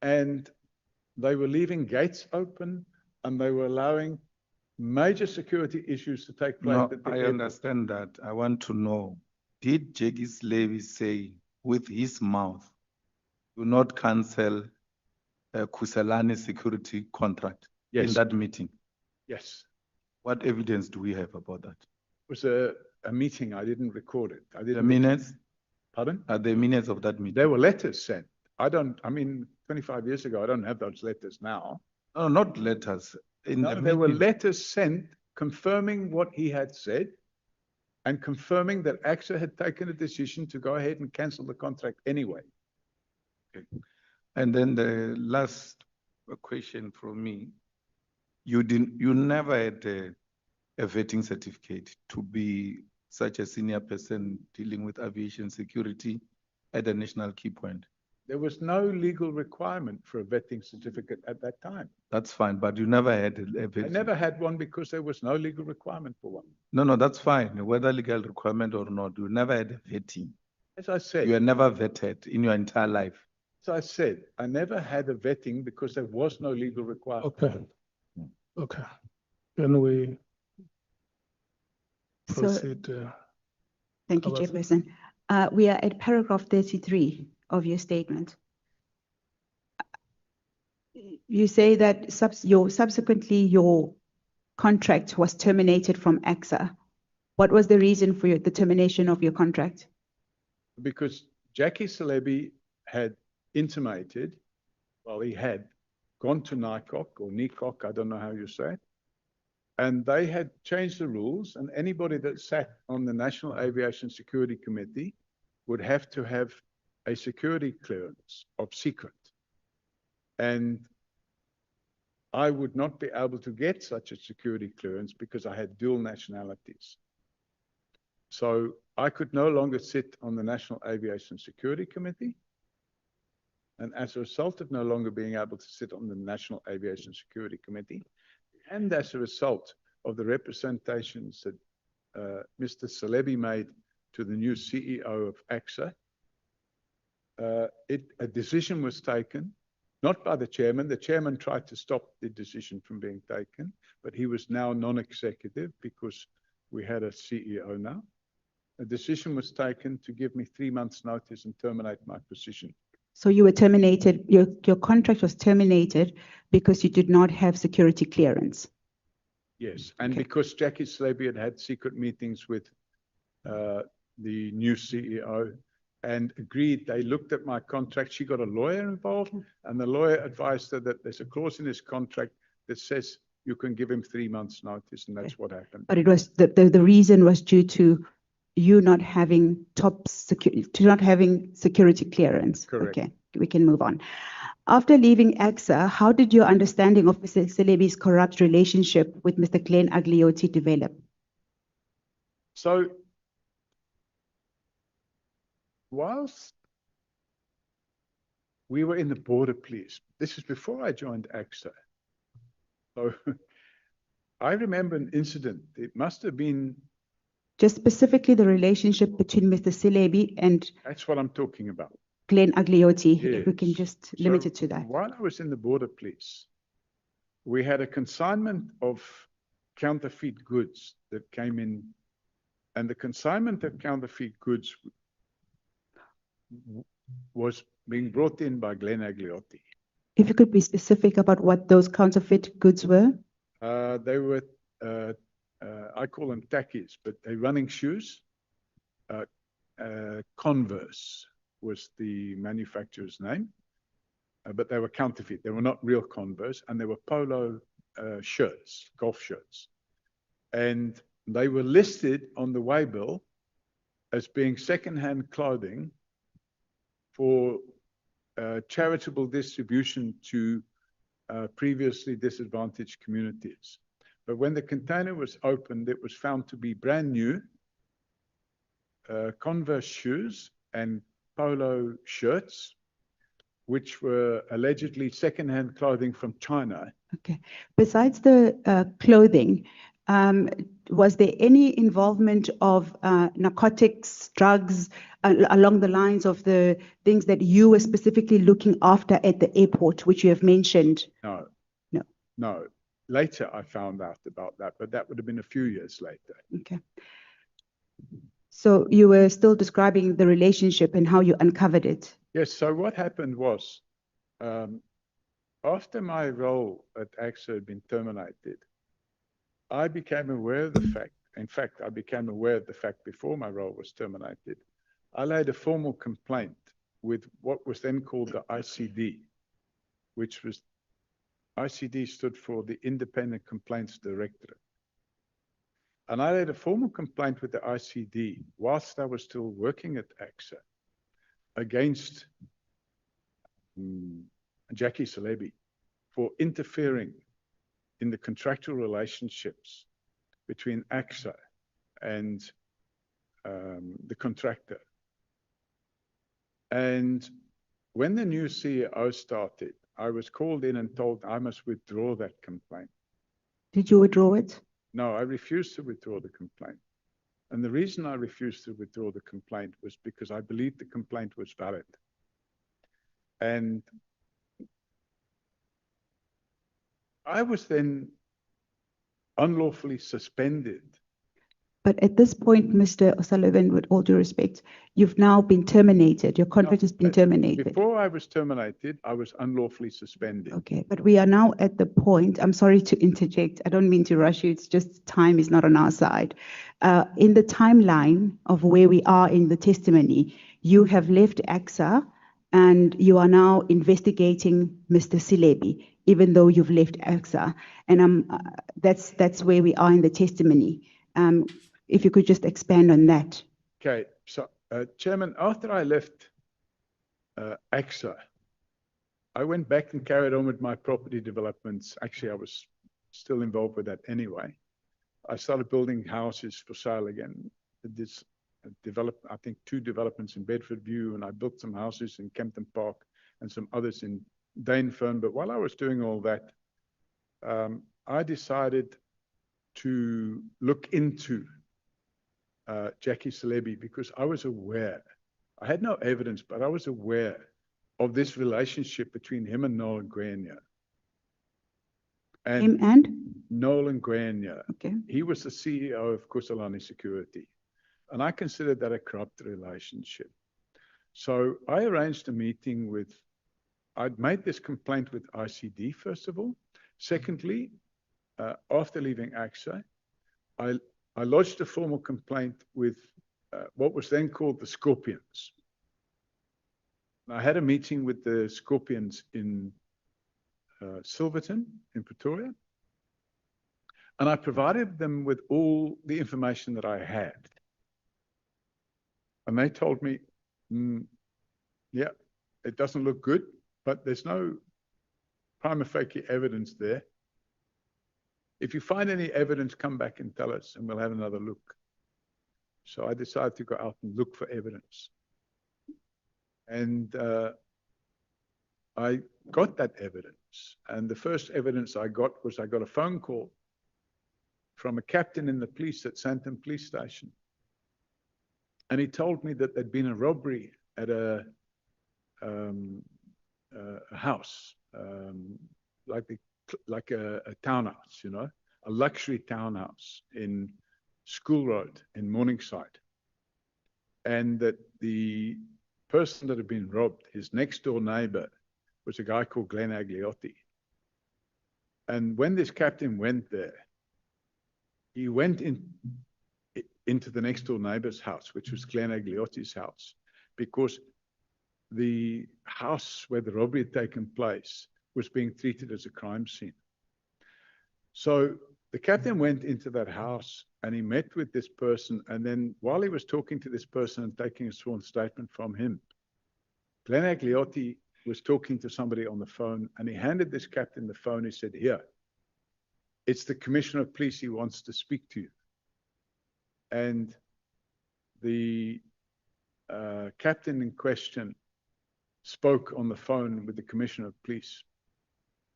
and they were leaving gates open, and they were allowing major security issues to take place. No, I understand that. I want to know, did Jeggy's levy say with his mouth, do not cancel a Kusalani security contract in that meeting? Yes. What evidence do we have about that? It was a meeting. I didn't record it. I didn't. The minutes? Pardon? Are the minutes of that meeting? There were letters sent. 25 years ago, I don't have those letters now. No, not letters. There were letters sent confirming what he had said and confirming that AXA had taken a decision to go ahead and cancel the contract anyway. Okay. And then the last question from me, you never had a vetting certificate to be such a senior person dealing with aviation security at a national key point. There was no legal requirement for a vetting certificate at that time. That's fine, but you never had a I vetting. never had one because there was no legal requirement for one. No, that's fine, whether legal requirement or not, you never had a vetting. As I said, You were never vetted in your entire life. as I said, I never had a vetting because there was no legal requirement. Okay. Okay. Can we So, proceed? thank you, Kabasa? Chairperson. We are at paragraph 33 of your statement. You say that subsequently your contract was terminated from AXA. What was the reason for the termination of your contract? Because Jackie Celebi had intimated, well, he had gone to NICOC or NICOC, I don't know how you say it, and they had changed the rules, and anybody that sat on the National Aviation Security Committee would have to have a security clearance of secret. And I would not be able to get such a security clearance because I had dual nationalities. So I could no longer sit on the National Aviation Security Committee. And as a result of no longer being able to sit on the National Aviation Security Committee, and as a result of the representations that Mr. Celebi made to the new CEO of AXA, a decision was taken, not by the chairman. The chairman tried to stop the decision from being taken, but he was now non-executive because we had a CEO now. A decision was taken to give me 3 months' notice and terminate my position. So you were terminated, your contract was terminated because you did not have security clearance. Yes, and because Jackie Celebi had had secret meetings with the new CEO and agreed, they looked at my contract. She got a lawyer involved, and the lawyer advised her that there's a clause in his contract that says you can give him 3 months' notice, and that's what happened. But it was the reason was due to you not having security clearance. Correct. Okay, we can move on. After leaving AXA, how did your understanding of Mr. Celebi's corrupt relationship with Mr. Glenn Agliotti develop? So, whilst we were in the border police, this is before I joined AXA. So, I remember an incident. It must have been. Just specifically the relationship between Mr. Celebi and That's what I'm talking about. Glenn Agliotti, if we Yes. can just limit it to that. While I was in the border police, we had a consignment of counterfeit goods that came in, and the consignment of counterfeit goods was being brought in by Glenn Agliotti. If you could be specific about what those counterfeit goods were? They were, I call them tackies, but they're running shoes. Converse was the manufacturer's name, but they were counterfeit. They were not real Converse, and they were polo shirts, golf shirts. And they were listed on the waybill as being secondhand clothing for charitable distribution to previously disadvantaged communities. But when the container was opened, it was found to be brand new Converse shoes and polo shirts, which were allegedly secondhand clothing from China. Okay. Besides the clothing, was there any involvement of narcotics, drugs, along the lines of the things that you were specifically looking after at the airport, which you have mentioned? No. No. No. Later, I found out about that, but that would have been a few years later. Okay. So you were still describing the relationship and how you uncovered it. Yes, so what happened was, after my role at AXA had been terminated, I became aware of the fact, in fact, I became aware of the fact before my role was terminated. I laid a formal complaint with what was then called the ICD, which was, ICD stood for the Independent Complaints Directorate. And I laid a formal complaint with the ICD whilst I was still working at AXA against Jackie Celebi for interfering in the contractual relationships between AXA and the contractor. And when the new CEO started, I was called in and told I must withdraw that complaint. Did you withdraw it? No, I refused to withdraw the complaint. And the reason I refused to withdraw the complaint was because I believed the complaint was valid. And I was then unlawfully suspended. But at this point, Mr. O'Sullivan, with all due respect, you've now been terminated. Your contract has been terminated. Before I was terminated, I was unlawfully suspended. Okay, but we are now at the point, I'm sorry to interject, I don't mean to rush you, it's just time is not on our side. In the timeline of where we are in the testimony, you have left AXA and you are now investigating Mr. Silebi, even though you've left AXA. And that's where we are in the testimony. If you could just expand on that. Okay, so Chairman, after I left AXA, I went back and carried on with my property developments. Actually, I was still involved with that anyway. I started building houses for sale again. This developed, I think, 2 developments in Bedford View, and I built some houses in Kempton Park and some others in Dainfern. But while I was doing all that, I decided to look into Jackie Silebi because I was aware, I had no evidence, but I was aware of this relationship between him and Noel Grenier. Him and? Noel Grenier. Okay. He was the CEO of Kusalani Security. And I considered that a corrupt relationship. So I arranged a meeting with, I'd made this complaint with ICD, first of all. Secondly, after leaving AXA, I lodged a formal complaint with what was then called the Scorpions. I had a meeting with the Scorpions in Silverton, in Pretoria, and I provided them with all the information that I had. And they told me, yeah, it doesn't look good, but there's no prima facie evidence there. If you find any evidence, come back and tell us, and we'll have another look. So I decided to go out and look for evidence. And I got that evidence. And the first evidence I got was I got a phone call from a captain in the police at Sandton Police Station. And he told me that there'd been a robbery at a house, like a townhouse, you know, a luxury townhouse in School Road in Morningside. And that the person that had been robbed, his next door neighbor, was a guy called Glenn Agliotti. And when this captain went there, he went into the next door neighbor's house, which was Glenn Agliotti's house, because the house where the robbery had taken place was being treated as a crime scene. So the captain went into that house and he met with this person. And then while he was talking to this person and taking a sworn statement from him, Glenn Agliotti was talking to somebody on the phone, and he handed this captain the phone. He said, "Here, it's the Commissioner of Police. He wants to speak to you." And the captain in question spoke on the phone with the Commissioner of Police,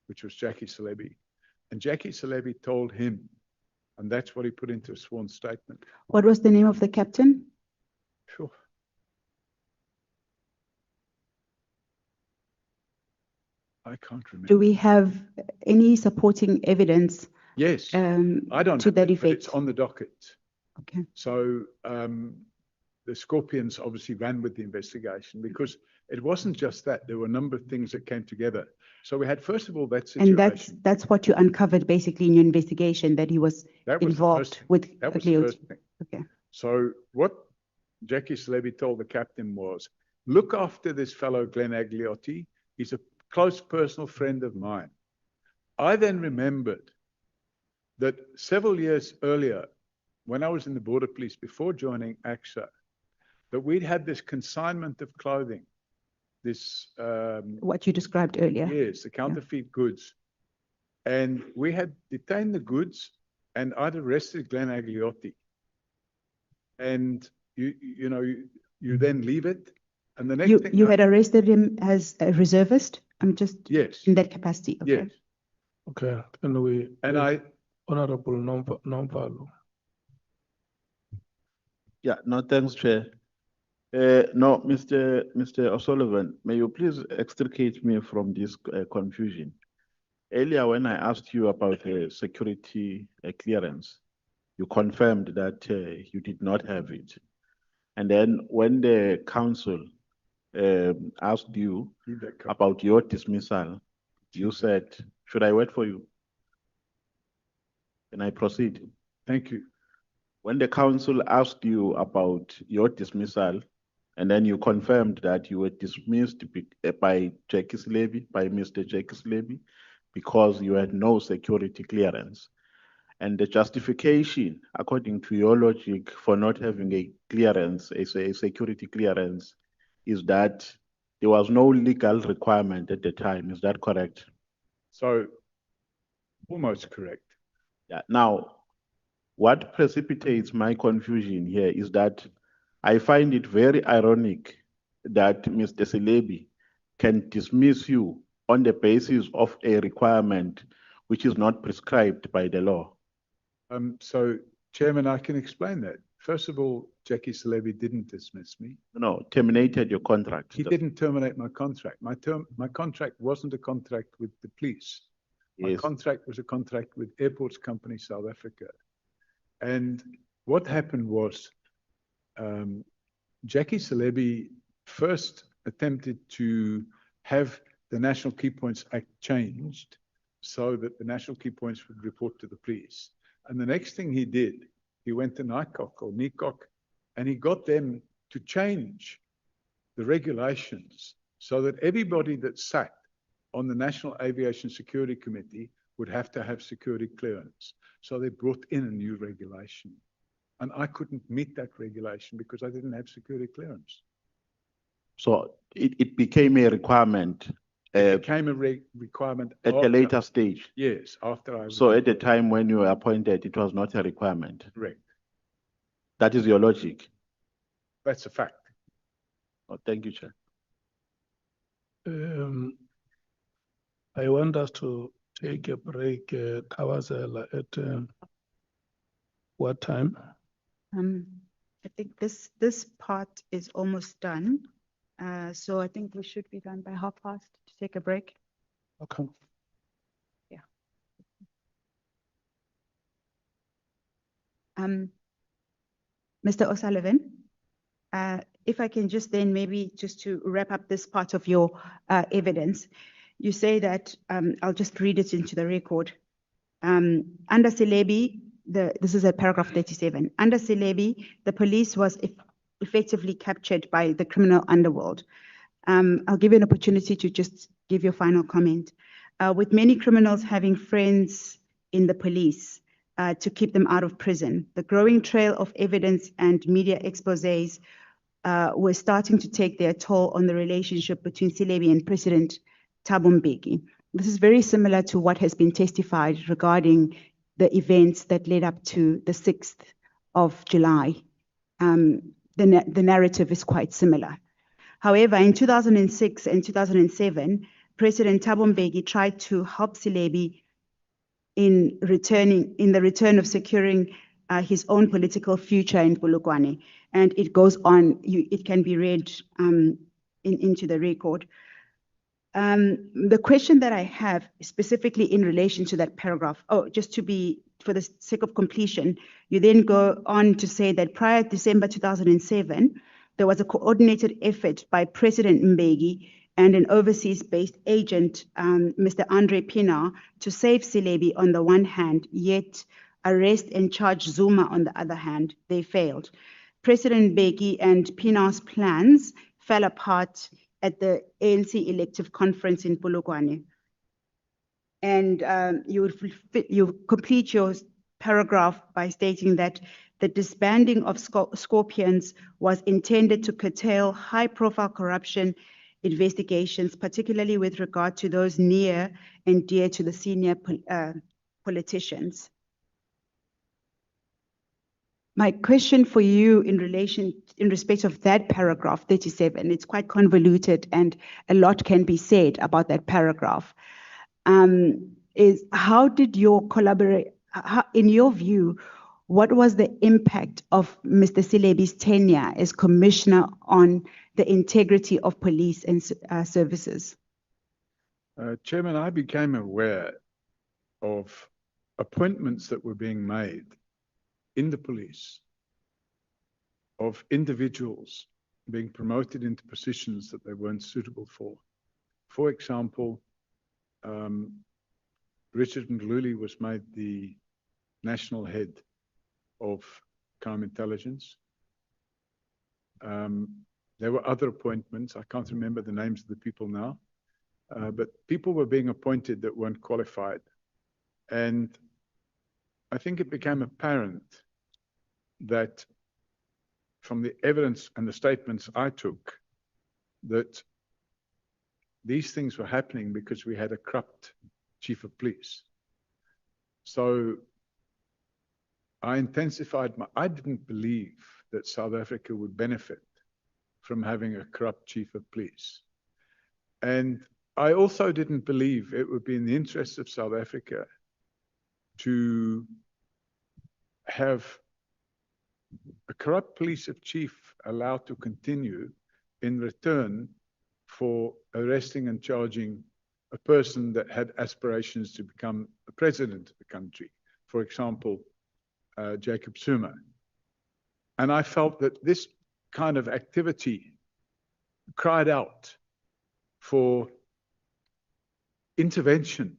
which was Jackie Silebi. And Jackie Silebi told him, and that's what he put into a sworn statement. What was the name of the captain? Sure. I can't remember. Do we have any supporting evidence? Yes, I don't to have that it, but effect? it's on the docket. Okay. So the Scorpions obviously ran with the investigation because it wasn't just that. There were a number of things that came together. So we had, first of all, that situation. And that's what you uncovered basically in your investigation, that he was That was the involved first thing. with That was the Agliotti. first thing. Okay. So what Jackie Silebi told the captain was, look after this fellow Glenn Agliotti. He's a close personal friend of mine. I then remembered that several years earlier, when I was in the border police before joining AXA, that we'd had this consignment of clothing, this What you described earlier. yes, the counterfeit goods. And we had detained the goods, and I'd arrested Glenn Agliotti. And you then leave it, And the next You, thing you I- had arrested him as a reservist? I'm just Yes, in that capacity, okay? yes. Okay, can we? And I, Honorable Nomvalo. Yeah, no, thanks, Chair. No, Mr. O'Sullivan, may you please extricate me from this confusion? Earlier, when I asked you about security clearance, you confirmed that you did not have it. And then when the council asked you about your dismissal, you said, should I wait for you? Can I proceed? thank you. When the council asked you about your dismissal, and then you confirmed that you were dismissed by Mr. Jackie Levy, because you had no security clearance. And the justification, according to your logic, for not having a clearance, a security clearance, is that there was no legal requirement at the time. Is that correct? So, almost correct. Yeah. Now, what precipitates my confusion here is that I find it very ironic that Mr. Selebi can dismiss you on the basis of a requirement which is not prescribed by the law. So, Chairman, I can explain that. First of all, Jackie Salebi didn't dismiss me. No, terminated your contract. He didn't terminate my contract. My contract wasn't a contract with the police. My Yes. contract was a contract with Airports Company South Africa. And what happened was, Jackie Salebi first attempted to have the National Key Points Act changed so that the National Key Points would report to the police. And the next thing he did, he went to NICOC, and he got them to change the regulations so that everybody that sat on the National Aviation Security Committee would have to have security clearance. So they brought in a new regulation. And I couldn't meet that regulation because I didn't have security clearance. So it became a requirement. It became a requirement at a after- later stage. Yes, after I was. So at the time when you were appointed, it was not a requirement. Correct. That is your logic. That's a fact. Oh, thank you, Chair. I want us to take a break, Kawazela, at what time? I think this part is almost done. So I think we should be done by past to take a break. Okay. Yeah. Mr. O'Sullivan, if I can just then maybe just to wrap up this part of your evidence, you say that, I'll just read it into the record. Under Selebi, this is at paragraph 37. Under Selebi, the police was effectively captured by the criminal underworld. I'll give you an opportunity to just give your final comment. With many criminals having friends in the police to keep them out of prison, the growing trail of evidence and media exposés were starting to take their toll on the relationship between Selebi and President Thabo Mbeki. This is very similar to what has been testified regarding the events that led up to the 6th of July. The narrative is quite similar. However, in 2006 and 2007, President Thabo Mbeki tried to help Selebi in the return of securing his own political future in Polokwane. And it goes on, it can be read into the record. The question that I have specifically in relation to that paragraph, just to be, for the sake of completion, you then go on to say that prior to December 2007, there was a coordinated effort by President Mbeki and an overseas-based agent, Mr. Andre Pienaar, to save Selebi on the one hand, yet arrest and charge Zuma on the other hand. They failed. President Mbeki and Pienaar's plans fell apart at the ANC elective conference in Polokwane. And you complete your paragraph by stating that the disbanding of Scorpions was intended to curtail high-profile corruption investigations, particularly with regard to those near and dear to the senior politicians. My question for you in respect of that paragraph 37, it's quite convoluted and a lot can be said about that paragraph, is how did your in your view, what was the impact of Mr. Silebi's tenure as commissioner on the integrity of police and services? Chairman, I became aware of appointments that were being made in the police of individuals being promoted into positions that they weren't suitable for. For example, Richard Ndluli was made the national head of crime intelligence. There were other appointments. I can't remember the names of the people now, but people were being appointed that weren't qualified. And I think it became apparent that from the evidence and the statements I took, that these things were happening because we had a corrupt chief of police. So I intensified I didn't believe that South Africa would benefit from having a corrupt chief of police. And I also didn't believe it would be in the interest of South Africa to have a corrupt police chief allowed to continue in return for arresting and charging a person that had aspirations to become the president of the country. For example, Jacob Zuma. And I felt that this kind of activity cried out for intervention.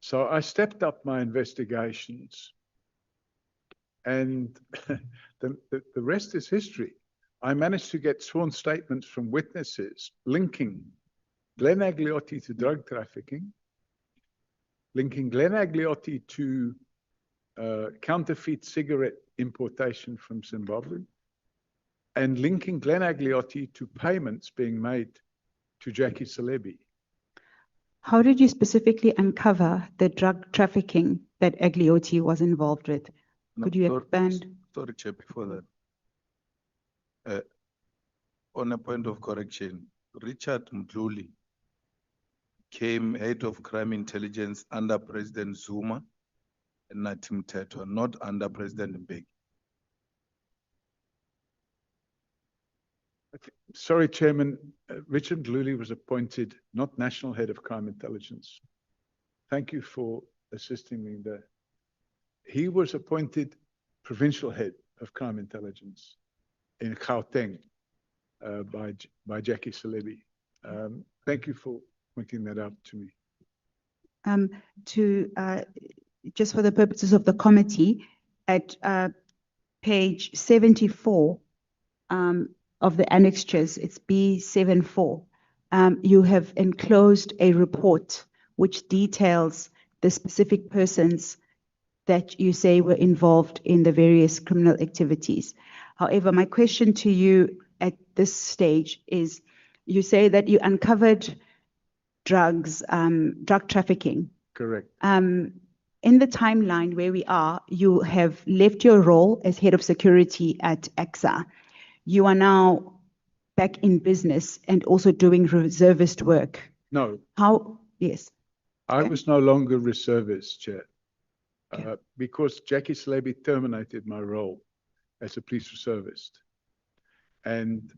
So I stepped up my investigations, and the rest is history. I managed to get sworn statements from witnesses linking Glenn Agliotti to drug trafficking, linking Glenn Agliotti to counterfeit cigarette importation from Zimbabwe, and linking Glenn Agliotti to payments being made to Jackie Salebi. How did you specifically uncover the drug trafficking that Agliotti was involved with? Could you expand? Sorry, Chair, before that. On a point of correction, Richard Ndluli came head of crime intelligence under President Zuma and Nathi Mthethwa, not under President Mbeki. Okay. Sorry, Chairman. Richard Ndluli was appointed not national head of crime intelligence. Thank you for assisting me there. He was appointed provincial head of crime intelligence in Gauteng by Jackie Salebi. Thank you for pointing that out to me. Just for the purposes of the committee, at page 74 of the annexures, it's B74, you have enclosed a report which details the specific persons that you say were involved in the various criminal activities. However, my question to you at this stage is, you say that you uncovered drug trafficking. Correct. In the timeline where we are, you have left your role as head of security at AXA. You are now back in business and also doing reservist work. No. How? Yes. I was no longer reservist, Chair, because Jackie Salebi terminated my role as a police reservist. And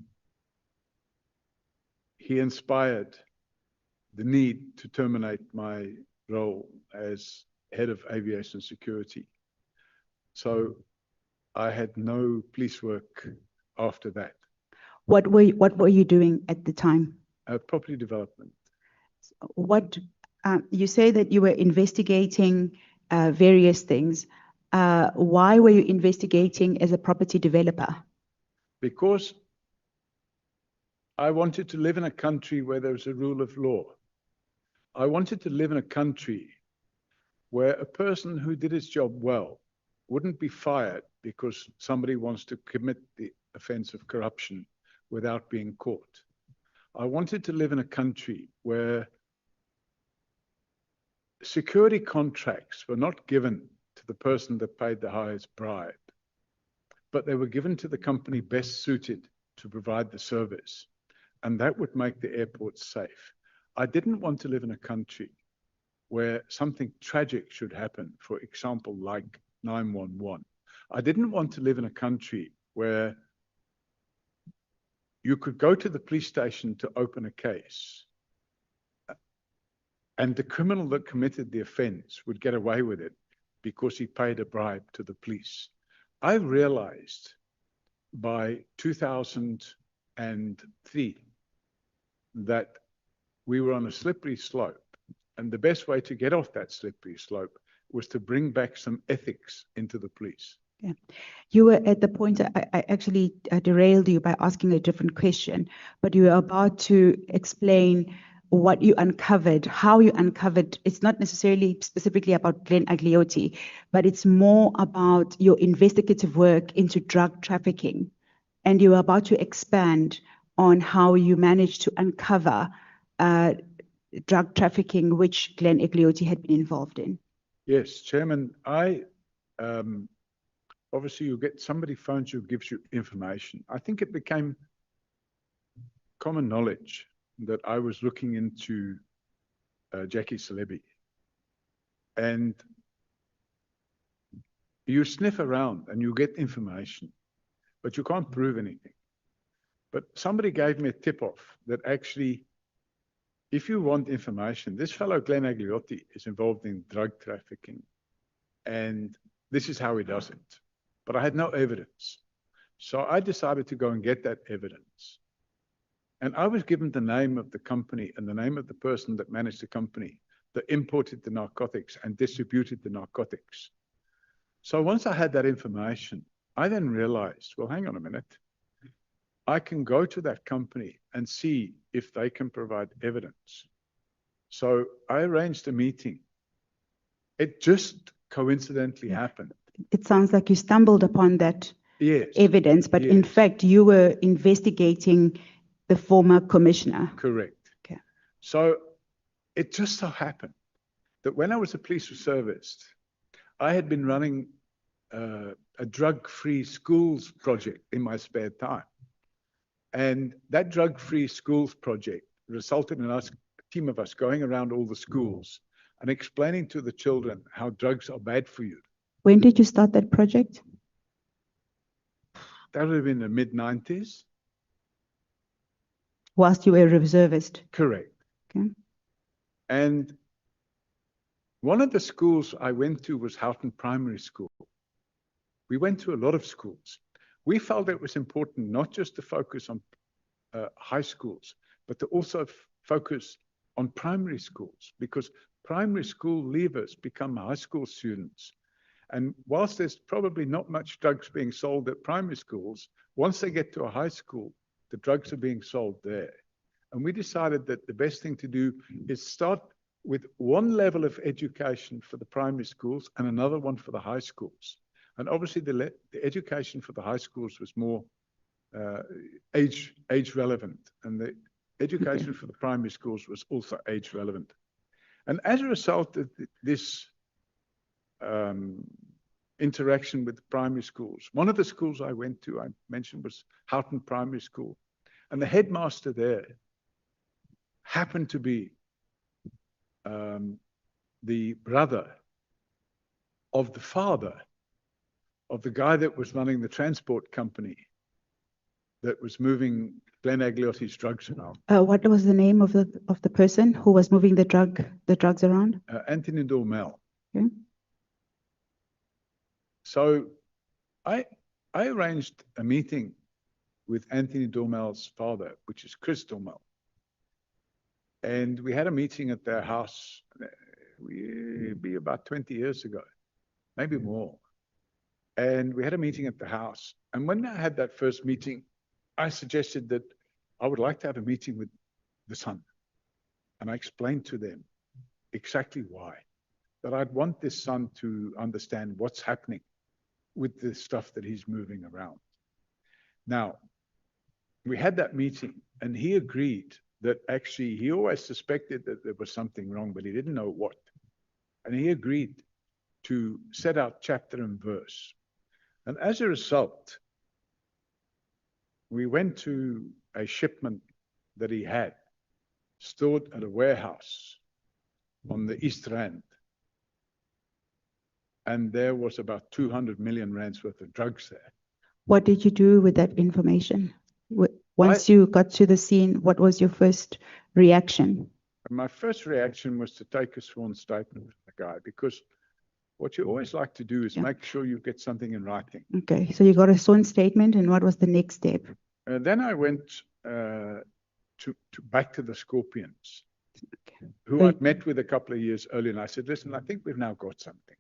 he inspired the need to terminate my role as head of aviation security. So I had no police work after that. What were you doing at the time? Property development. You say that you were investigating various things. Why were you investigating as a property developer? Because I wanted to live in a country where there was a rule of law. I wanted to live in a country where a person who did his job well wouldn't be fired because somebody wants to commit the offense of corruption without being caught. I wanted to live in a country where security contracts were not given to the person that paid the highest bribe, but they were given to the company best suited to provide the service, and that would make the airport safe. I didn't want to live in a country where something tragic should happen, for example, like 911. I didn't want to live in a country where you could go to the police station to open a case, and the criminal that committed the offense would get away with it because he paid a bribe to the police. I realized by 2003 that we were on a slippery slope, and the best way to get off that slippery slope was to bring back some ethics into the police. Yeah. You were at the point, I actually derailed you by asking a different question, but you were about to explain what you uncovered, how you uncovered. It's not necessarily specifically about Glenn Agliotti, but it's more about your investigative work into drug trafficking. And you were about to expand on how you managed to uncover drug trafficking, which Glenn Agliotti had been involved in. Yes, Chairman, obviously you get somebody phones you, gives you information. I think it became common knowledge that I was looking into Jackie Celebi. And you sniff around and you get information, but you can't prove anything. But somebody gave me a tip-off that actually, if you want information, this fellow Glenn Agliotti is involved in drug trafficking, and this is how he does it. But I had no evidence. So I decided to go and get that evidence. And I was given the name of the company and the name of the person that managed the company that imported the narcotics and distributed the narcotics. So once I had that information, I then realized, well, hang on a minute. I can go to that company and see if they can provide evidence. So I arranged a meeting. It just coincidentally happened. It sounds like you stumbled upon that evidence, but in fact, you were investigating the former commissioner. Correct. Okay. So it just so happened that when I was a police reservist, I had been running a drug-free schools project in my spare time. And that drug-free schools project resulted in us, a team of us, going around all the schools and explaining to the children how drugs are bad for you. When did you start that project? That would have been the mid-90s. Whilst you were a reservist? Correct. Okay. And one of the schools I went to was Houghton Primary School. We went to a lot of schools. We felt it was important not just to focus on high schools, but to also focus on primary schools, because primary school leavers become high school students. And whilst there's probably not much drugs being sold at primary schools, once they get to a high school, the drugs are being sold there. And we decided that the best thing to do is start with one level of education for the primary schools and another one for the high schools. And obviously the education for the high schools was more age relevant, and the education for the primary schools was also age relevant. And as a result of this interaction with the primary schools, one of the schools I went to, I mentioned, was Houghton Primary School. And the headmaster there happened to be the brother of the father of the guy that was running the transport company that was moving Glenn Agliotti's drugs around. What was the name of the person who was moving the drugs around? Anthony Dormel. Okay. So I arranged a meeting with Anthony Dormel's father, which is Chris Dormel. And we had a meeting at their house, be about 20 years ago, maybe more. And we had a meeting at the house. And when I had that first meeting, I suggested that I would like to have a meeting with the son. And I explained to them exactly why. That I'd want this son to understand what's happening with the stuff that he's moving around. Now, we had that meeting and he agreed that actually he always suspected that there was something wrong, but he didn't know what. And he agreed to set out chapter and verse. And as a result, we went to a shipment that he had stored at a warehouse on the East Rand. And there was about 200 million rands worth of drugs there. What did you do with that information? Once you got to the scene, what was your first reaction? My first reaction was to take a sworn statement from the guy, because what you always like to do is make sure you get something in writing. Okay, so you got a sworn statement, and what was the next step? Then I went back to the Scorpions, who So- I'd met with a couple of years earlier, and I said, listen, I think we've now got something.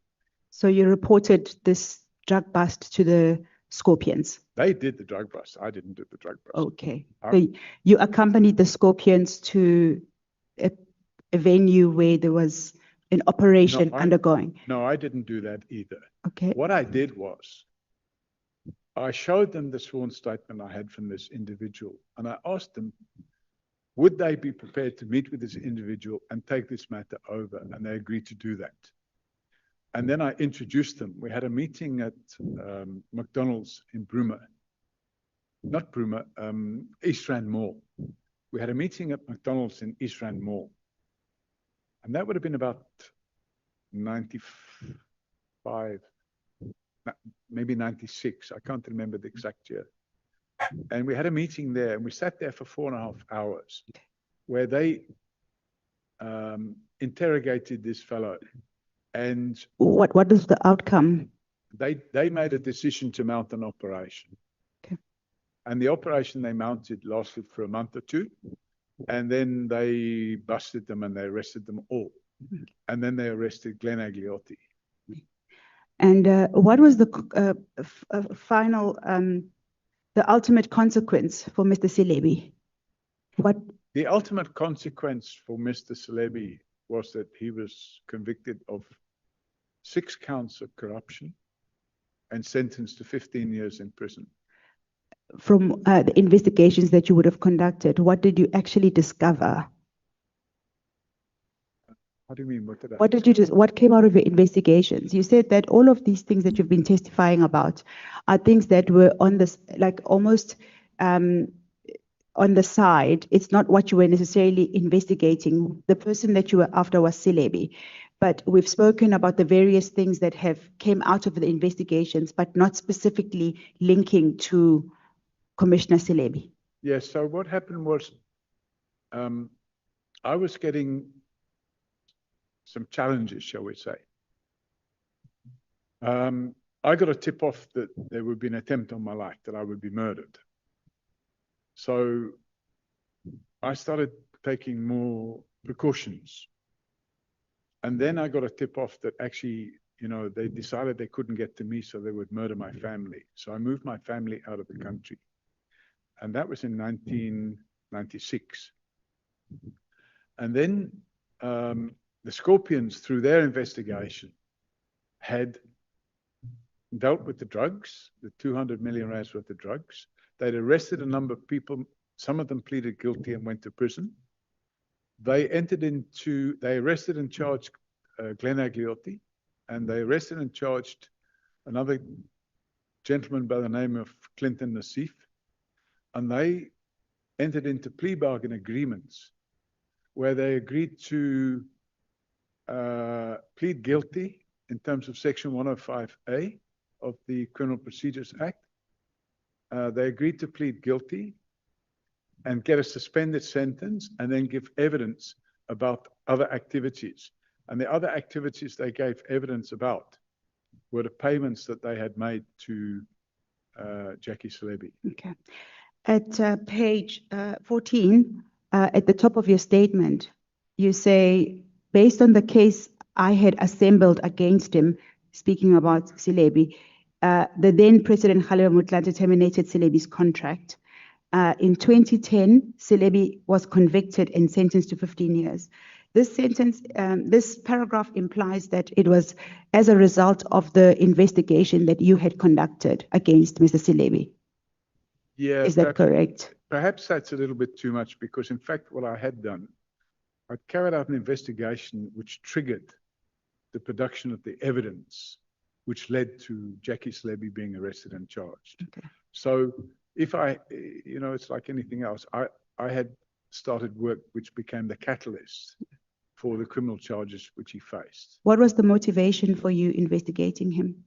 So you reported this drug bust to the Scorpions? They did the drug bust. I didn't do the drug bust. Okay. So you accompanied the Scorpions to a venue where there was an operation undergoing? No, I didn't do that either. Okay. What I did was, I showed them the sworn statement I had from this individual, and I asked them, would they be prepared to meet with this individual and take this matter over? And they agreed to do that. And then I introduced them. We had a meeting at McDonald's in Bruma. Not Bruma, East Rand Mall. We had a meeting at McDonald's in East Rand Mall. And that would have been about 95, maybe 96. I can't remember the exact year. And we had a meeting there, and we sat there for 4.5 hours, where they interrogated this fellow. And what is the outcome? They made a decision to mount an operation. Okay. And the operation they mounted lasted for a month or two. And then they busted them and they arrested them all. And then they arrested Glenn Agliotti. And what was the final, the ultimate consequence for Mr. Celebi? The ultimate consequence for Mr. Celebi was that he was convicted of 6 counts of corruption and sentenced to 15 years in prison. From the investigations that you would have conducted, what did you actually discover? What do you mean? What did I? What came out of your investigations? You said that all of these things that you've been testifying about are things that were on this, like almost on the side. It's not what you were necessarily investigating. The person that you were after was Celebi. But we've spoken about the various things that have came out of the investigations, but not specifically linking to Commissioner Celebi. Yes, so what happened was I was getting some challenges, shall we say. I got a tip off that there would be an attempt on my life, that I would be murdered. So I started taking more precautions. And then I got a tip off that actually, you know, they decided they couldn't get to me, so they would murder my family. So I moved my family out of the country. And that was in 1996. And then the Scorpions, through their investigation, had dealt with the drugs, the 200 million rands worth of drugs. They'd arrested a number of people. Some of them pleaded guilty and went to prison. They arrested and charged Glenn Agliotti, and they arrested and charged another gentleman by the name of Clinton Nassif, and they entered into plea bargain agreements where they agreed to plead guilty in terms of Section 105A of the Criminal Procedures Act. They agreed to plead guilty and get a suspended sentence and then give evidence about other activities. And the other activities they gave evidence about were the payments that they had made to Jackie Celebi. Okay. At page 14, at the top of your statement, you say, based on the case I had assembled against him, speaking about Celebi, the then President Kgalema Motlanthe terminated Celebi's contract. In 2010, Celebi was convicted and sentenced to 15 years. This sentence, this paragraph implies that it was as a result of the investigation that you had conducted against Mr. Celebi. Yeah, Is that correct? Perhaps that's a little bit too much, because in fact, what I had done, I carried out an investigation which triggered the production of the evidence which led to Jackie Sleby being arrested and charged. So if it's like anything else. I had started work which became the catalyst for the criminal charges which he faced. What was the motivation for you investigating him?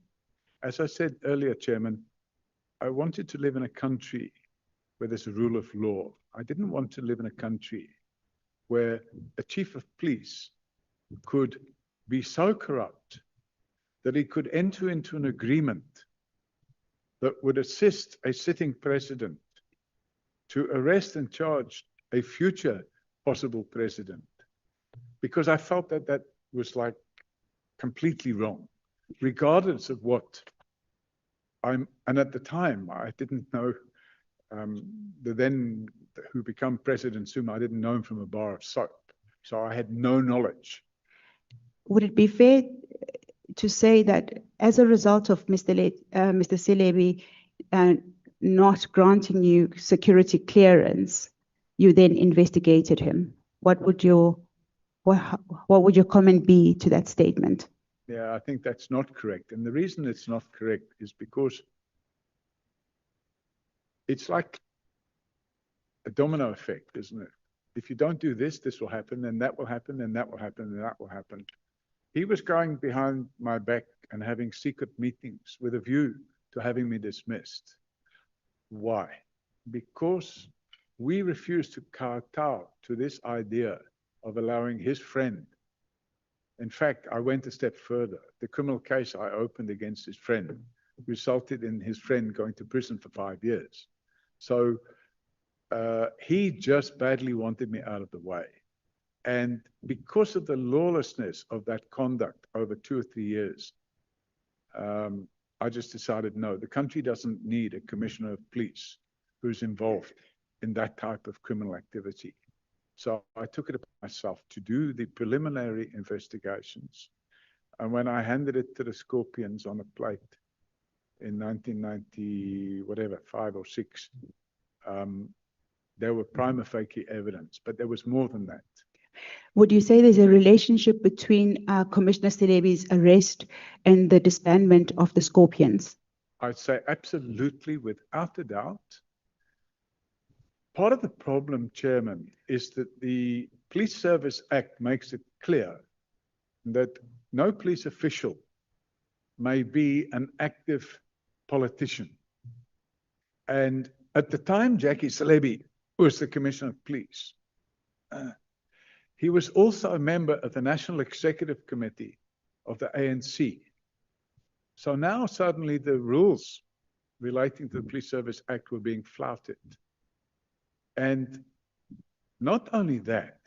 As I said earlier, Chairman, I wanted to live in a country where there's a rule of law. I didn't want to live in a country where a chief of police could be so corrupt that he could enter into an agreement that would assist a sitting president to arrest and charge a future possible president. Because I felt that that was like completely wrong, regardless of what and at the time, I didn't know who became President Zuma, I didn't know him from a bar of soap. So I had no knowledge. Would it be fair to say that as a result of Mr. Celebi not granting you security clearance, you then investigated him? What would your comment be to that statement? Yeah, I think that's not correct. And the reason it's not correct is because it's like a domino effect, isn't it? If you don't do this, this will happen, then that will happen, then that will happen, then that will happen. He was going behind my back and having secret meetings with a view to having me dismissed. Why? Because we refused to kowtow to this idea of allowing his friend. In fact, I went a step further. The criminal case I opened against his friend resulted in his friend going to prison for 5 years. So he just badly wanted me out of the way. And because of the lawlessness of that conduct over 2 or 3 years, I just decided, no, the country doesn't need a commissioner of police who's involved in that type of criminal activity. So I took it upon myself to do the preliminary investigations. And when I handed it to the Scorpions on a plate in 1990, whatever, 5 or 6, there were prima facie evidence, but there was more than that. Would you say there's a relationship between Commissioner Celebi's arrest and the disbandment of the Scorpions? I'd say absolutely, without a doubt. Part of the problem, Chairman, is that the Police Service Act makes it clear that no police official may be an active politician. And at the time Jackie Celebi was the Commissioner of Police, he was also a member of the National Executive Committee of the ANC. So now suddenly the rules relating to the Police Service Act were being flouted. And not only that,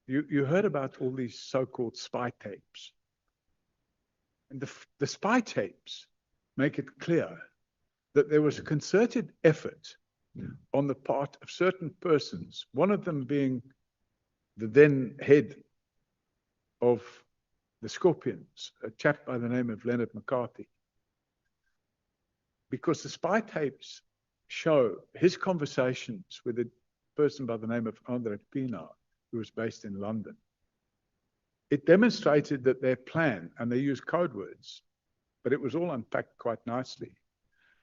you heard about all these so-called spy tapes. And the spy tapes make it clear that there was a concerted effort on the part of certain persons, one of them being the then head of the Scorpions, a chap by the name of Leonard McCarthy. Because the spy tapes show his conversations with a person by the name of Andre Pienaar, who was based in London. It demonstrated that their plan, and they used code words, but it was all unpacked quite nicely.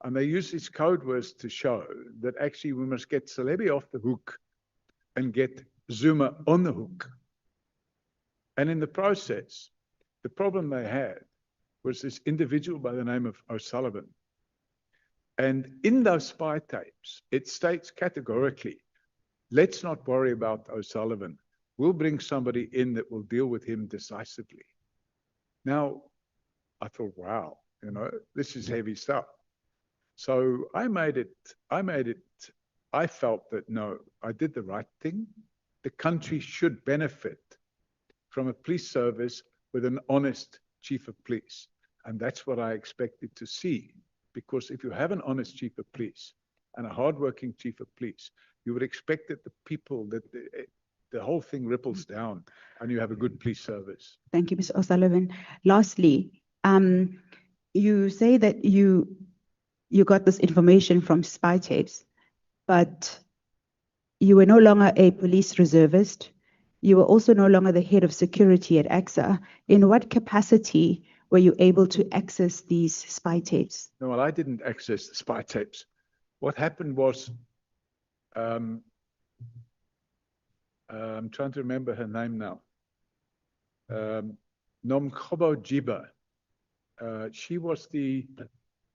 And they used these code words to show that actually we must get Celebi off the hook and get Zuma on the hook. And in the process, the problem they had was this individual by the name of O Sullivan. And in those spy tapes, it states categorically, let's not worry about O Sullivan. We'll bring somebody in that will deal with him decisively. Now, I thought, wow, this is heavy stuff. So I felt that, no, I did the right thing. The country should benefit from a police service with an honest chief of police. And that's what I expected to see. Because if you have an honest chief of police and a hardworking chief of police, you would expect that the people, that the whole thing ripples down and you have a good police service. Thank you, Mr. O'Sullivan. Lastly, you say that you got this information from spy tapes, but you were no longer a police reservist. You were also no longer the head of security at AXA. In what capacity Were you able to access these spy tapes? No, well, I didn't access the spy tapes. What happened was, I'm trying to remember her name now. Nomkhobo Jiba. She was the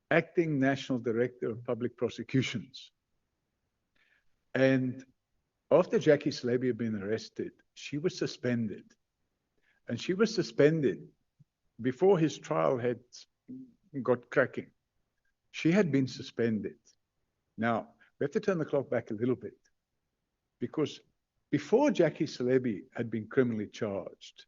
acting national director of public prosecutions. And after Jackie Slaby had been arrested, she was suspended. And she was suspended before his trial had got cracking. She had been suspended. Now, we have to turn the clock back a little bit, because before Jackie Slaby had been criminally charged,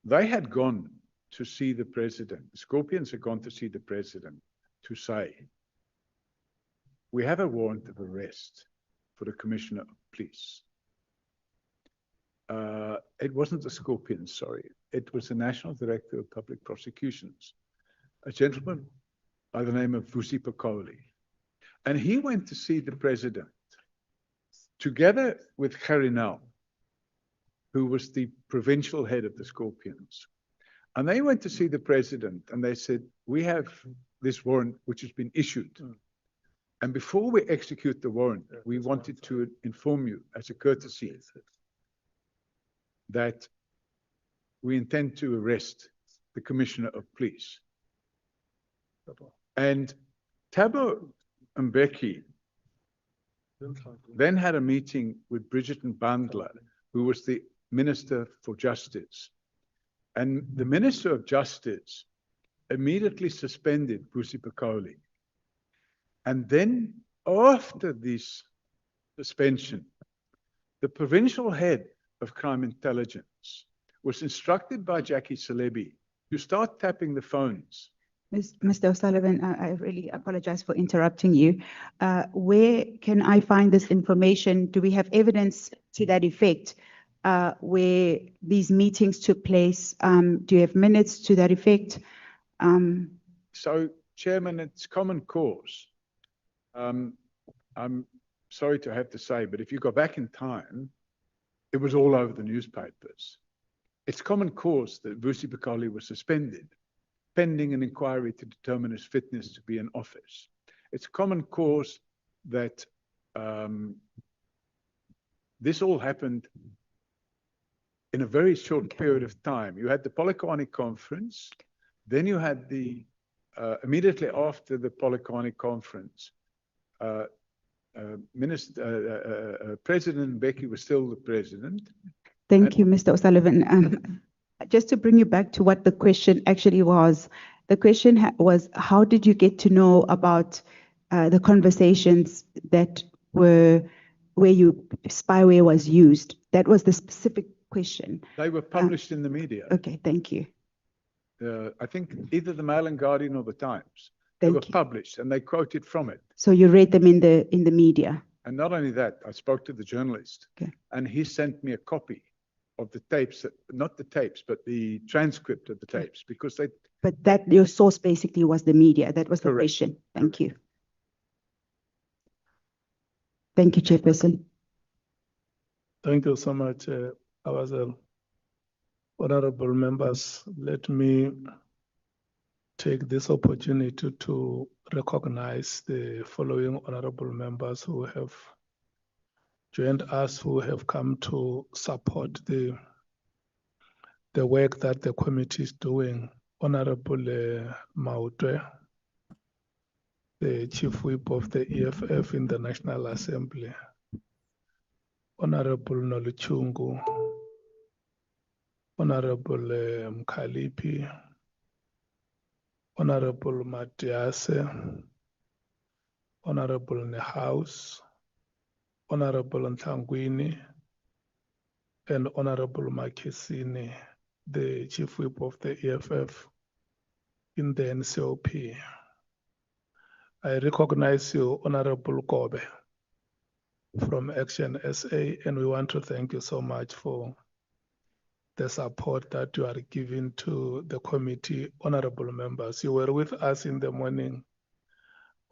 they had gone to see the president. The Scorpions had gone to see the president to say, we have a warrant of arrest for the commissioner of police. It wasn't the Scorpions, sorry. It was the National Director of Public Prosecutions, a gentleman by the name of Vusi Pakoli. And he went to see the president together with Carri-Ann, who was the provincial head of the Scorpions. And they went to see the president and they said, we have this warrant which has been issued. And before we execute the warrant, we wanted to inform you as a courtesy that we intend to arrest the Commissioner of Police. And Thabo Mbeki then had a meeting with Bridget Bandler, who was the Minister for Justice. And the Minister of Justice immediately suspended Vusi Pakoli. And then after this suspension, the provincial head of crime intelligence was instructed by Jackie Slaby to start tapping the phones. Mr. O'Sullivan, I really apologize for interrupting you. Where can I find this information? Do we have evidence to that effect where these meetings took place? Do you have minutes to that effect? So, Chairman, it's common cause. I'm sorry to have to say, but if you go back in time, it was all over the newspapers. It's common cause that Vusi Pakoli was suspended, pending an inquiry to determine his fitness to be in office. It's common cause that this all happened in a very short period of time. You had the Polokwane conference, then you had the, immediately after the Polokwane conference, President Mbeki was still the president. Thank you, Mr. O'Sullivan. Just to bring you back to what the question actually was, the question was, how did you get to know about the conversations that were where spyware was used? That was the specific question. They were published in the media. Okay, thank you. I think either the Mail and Guardian or the Times. They were published and they quoted from it. So you read them in the media? And not only that, I spoke to the journalist, and he sent me a copy of the tapes, not the tapes, but the transcript of the tapes, because they. But that your source basically was the media. That was the question. Thank you. Thank you, Chairperson. Thank you so much, Awazel. Honorable members, let me take this opportunity to recognize the following honorable members who have joined us, who have come to support the work that the committee is doing. Honorable Mautwe, the Chief Whip of the EFF in the National Assembly. Honorable Noluchungu, Honorable Mkhalipi, Honorable Matiase, Honorable Nehaus, Honorable Ntangwini, and Honorable Makesini, the Chief Whip of the EFF in the NCOP. I recognize you, Honorable Kobe, from Action SA, and we want to thank you so much for the support that you are giving to the committee. Honorable members, you were with us in the morning,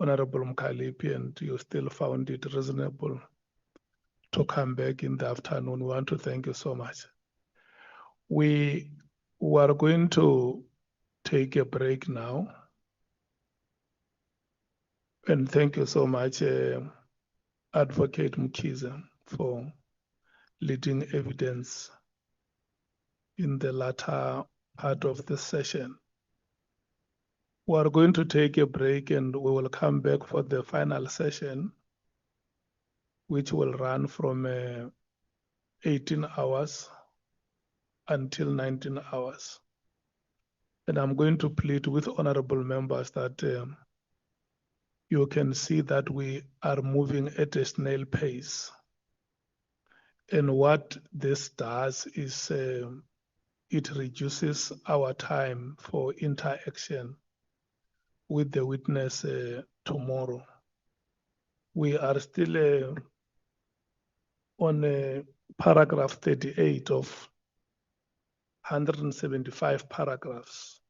Honorable Mkhalipi, and you still found it reasonable to come back in the afternoon. We want to thank you so much. We We are going to take a break now. And thank you so much, Advocate Mkhize, for leading evidence in the latter part of the session. We are going to take a break and we will come back for the final session, which will run from 18 hours until 19 hours. And I'm going to plead with honorable members that you can see that we are moving at a snail pace. And what this does is it reduces our time for interaction with the witness tomorrow. We are still on paragraph 38 of 175 paragraphs.